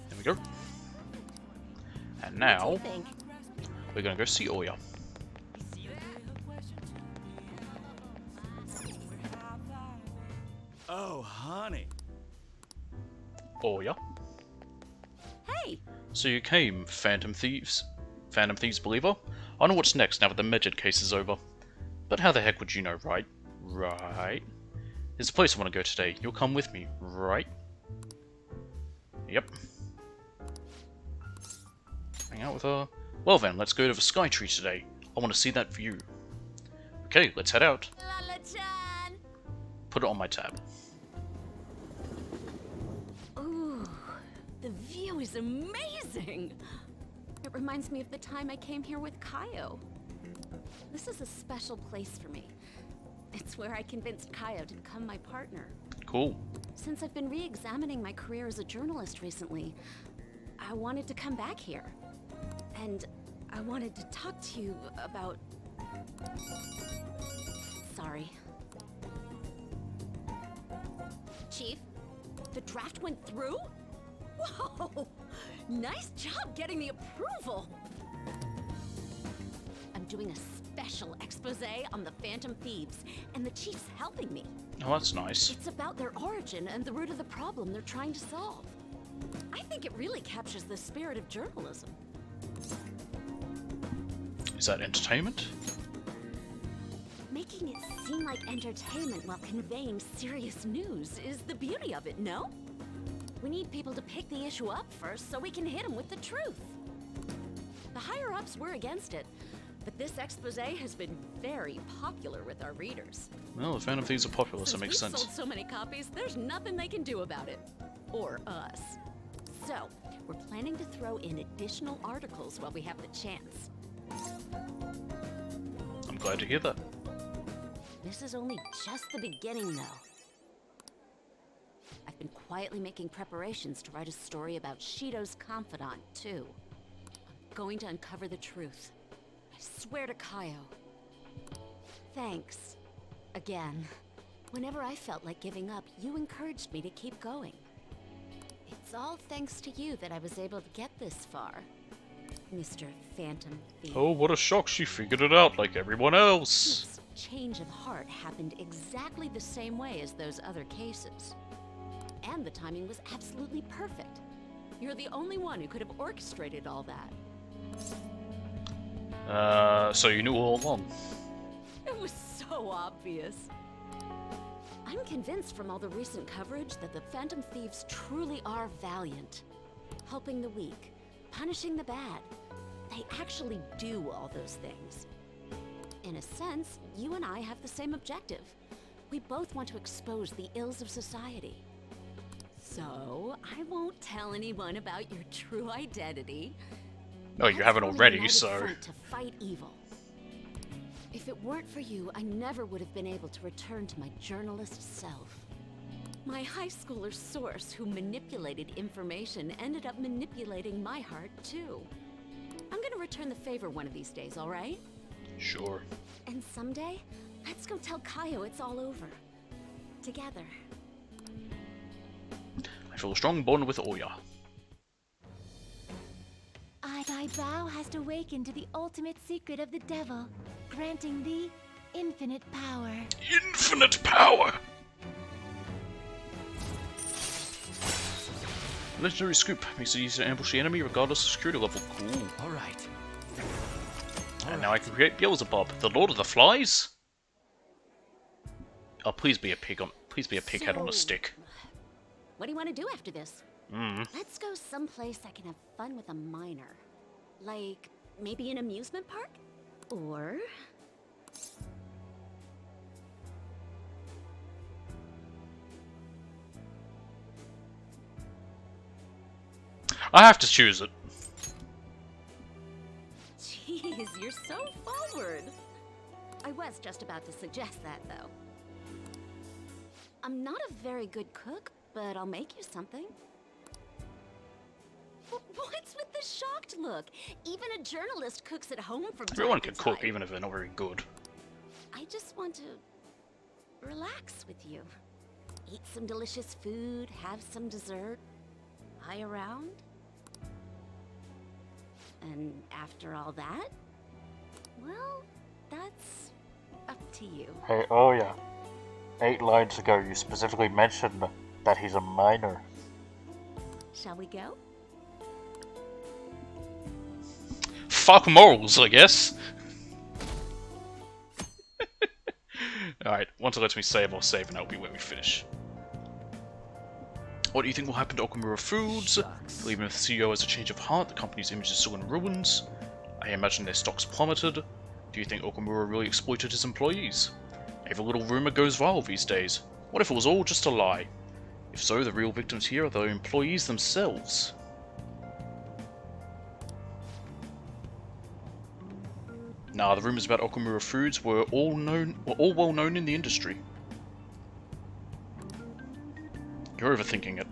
There we go. And now we're gonna go see Oya. Oh, honey. Oya. Hey! So you came, Phantom Thieves believer? I know what's next now that the Medjed case is over. But how the heck would you know, right? Right? There's a place I want to go today. You'll come with me, right? Yep. Hang out with her. Well then, let's go to the Sky Tree today. I want to see that view. Okay, let's head out. Lala-chan! Put it on my tab. Ooh, the view is amazing! It reminds me of the time I came here with Kaio. This is a special place for me. It's where I convinced Kaio to become my partner. Cool. Since I've been re-examining my career as a journalist recently, I wanted to come back here. And I wanted to talk to you about... Sorry. Chief, the draft went through? Whoa! Nice job getting the approval! I'm doing a special expose on the Phantom Thieves, and the Chief's helping me. Oh, that's nice. It's about their origin and the root of the problem they're trying to solve. I think it really captures the spirit of journalism. Is that entertainment? Making it seem like entertainment while conveying serious news is the beauty of it, no? We need people to pick the issue up first so we can hit them with the truth. The higher-ups were against it, but this expose has been very popular with our readers. Well, the Phantom Thieves are popular, so it makes Since we've sense. sold so many copies, there's nothing they can do about it. Or us. So, we're planning to throw in additional articles while we have the chance. I'm glad to hear that. This is only just the beginning, though. I've been quietly making preparations to write a story about Shido's confidant, too. I'm going to uncover the truth. I swear to Kaio. Thanks. Again. Whenever I felt like giving up, you encouraged me to keep going. It's all thanks to you that I was able to get this far, Mr. Phantom Thief. Oh, what a shock, she figured it out like everyone else. This change of heart happened exactly the same way as those other cases. And the timing was absolutely perfect. You're the only one who could have orchestrated all that. So you knew all along. It was so obvious. I'm convinced from all the recent coverage that the Phantom Thieves truly are valiant. Helping the weak, punishing the bad. They actually do all those things. In a sense, you and I have the same objective. We both want to expose the ills of society. So, I won't tell anyone about your true identity. No, you haven't already, so... To fight evil. If it weren't for you, I never would have been able to return to my journalist self. My high schooler source who manipulated information ended up manipulating my heart, too. I'm gonna return the favor one of these days, alright? Sure. And someday, let's go tell Kaio it's all over. Together. I feel a strong bond with Oya. Thy vow has awakened to the ultimate secret of the devil, granting thee infinite power. Infinite power! Legendary scoop makes it easy to ambush the enemy regardless of security level. Cool. Alright. And now I can create Beelzebub, the Lord of the Flies? Oh, please be a pig on. Please be a pig head on a stick. What do you want to do after this? Mm. Let's go someplace I can have fun with a minor. Like, maybe an amusement park? Or... I have to choose it. Jeez, you're so forward. I was just about to suggest that, though. I'm not a very good cook, but I'll make you something. What's with the shocked look? Even a journalist cooks at home from time Everyone to can cook, time. even if they're not very good. I just want to relax with you. Eat some delicious food, have some dessert, lie around. And after all that, well, that's up to you. Hey, oh yeah. 8 lines ago, you specifically mentioned that he's a minor. Shall we go? Fuck morals, I guess. Alright, once it lets me save, I'll save, and that'll be where we finish. What do you think will happen to Okumura Foods? Even if the CEO has a change of heart, the company's image is still in ruins. I imagine their stocks plummeted. Do you think Okumura really exploited his employees? Every little rumor goes viral these days. What if it was all just a lie? If so, the real victims here are the employees themselves. Nah, the rumors about Okumura Foods were all well known in the industry. You're overthinking it.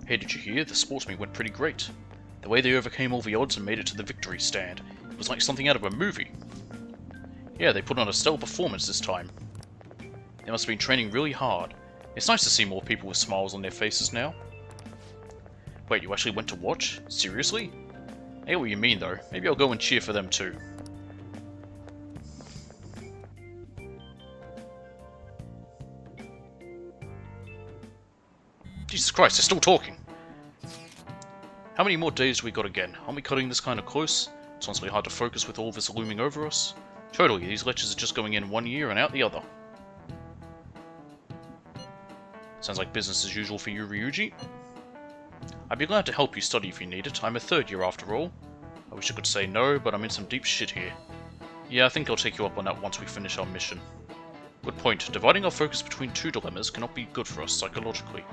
Hey, did you hear? The sports meet went pretty great. The way they overcame all the odds and made it to the victory stand. It was like something out of a movie. Yeah, they put on a stellar performance this time. They must have been training really hard. It's nice to see more people with smiles on their faces now. Wait, you actually went to watch? Seriously? I get what you mean though. Maybe I'll go and cheer for them too. Jesus Christ, they're still talking. How many more days do we got again? Aren't we cutting this kind of close? It's honestly hard to focus with all this looming over us. Totally, these lectures are just going in one year and out the other. Sounds like business as usual for you, Ryuji. I'd be glad to help you study if you need it. I'm a 3rd year after all. I wish I could say no, but I'm in some deep shit here. Yeah, I think I'll take you up on that once we finish our mission. Good point. Dividing our focus between 2 dilemmas cannot be good for us psychologically.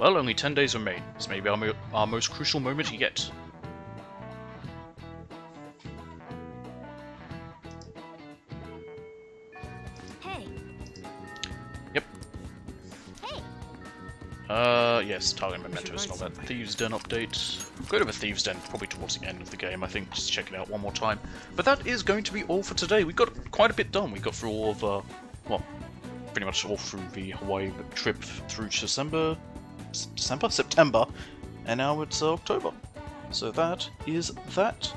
Well, only 10 days remain. This may be our most crucial moment yet. Hey. Yep. Hey. Yes, target mementos and all that. Thieves' Den update. Go to the Thieves' Den probably towards the end of the game, I think, just check it out one more time. But that is going to be all for today. We got quite a bit done. We got through all of, well, pretty much all through the Hawaii trip through September, and now it's October. So that is that.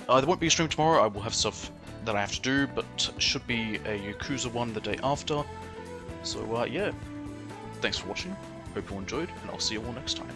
There won't be a stream tomorrow. I will have stuff that I have to do, but should be a Yakuza one the day after. So yeah, thanks for watching. Hope you all enjoyed, and I'll see you all next time.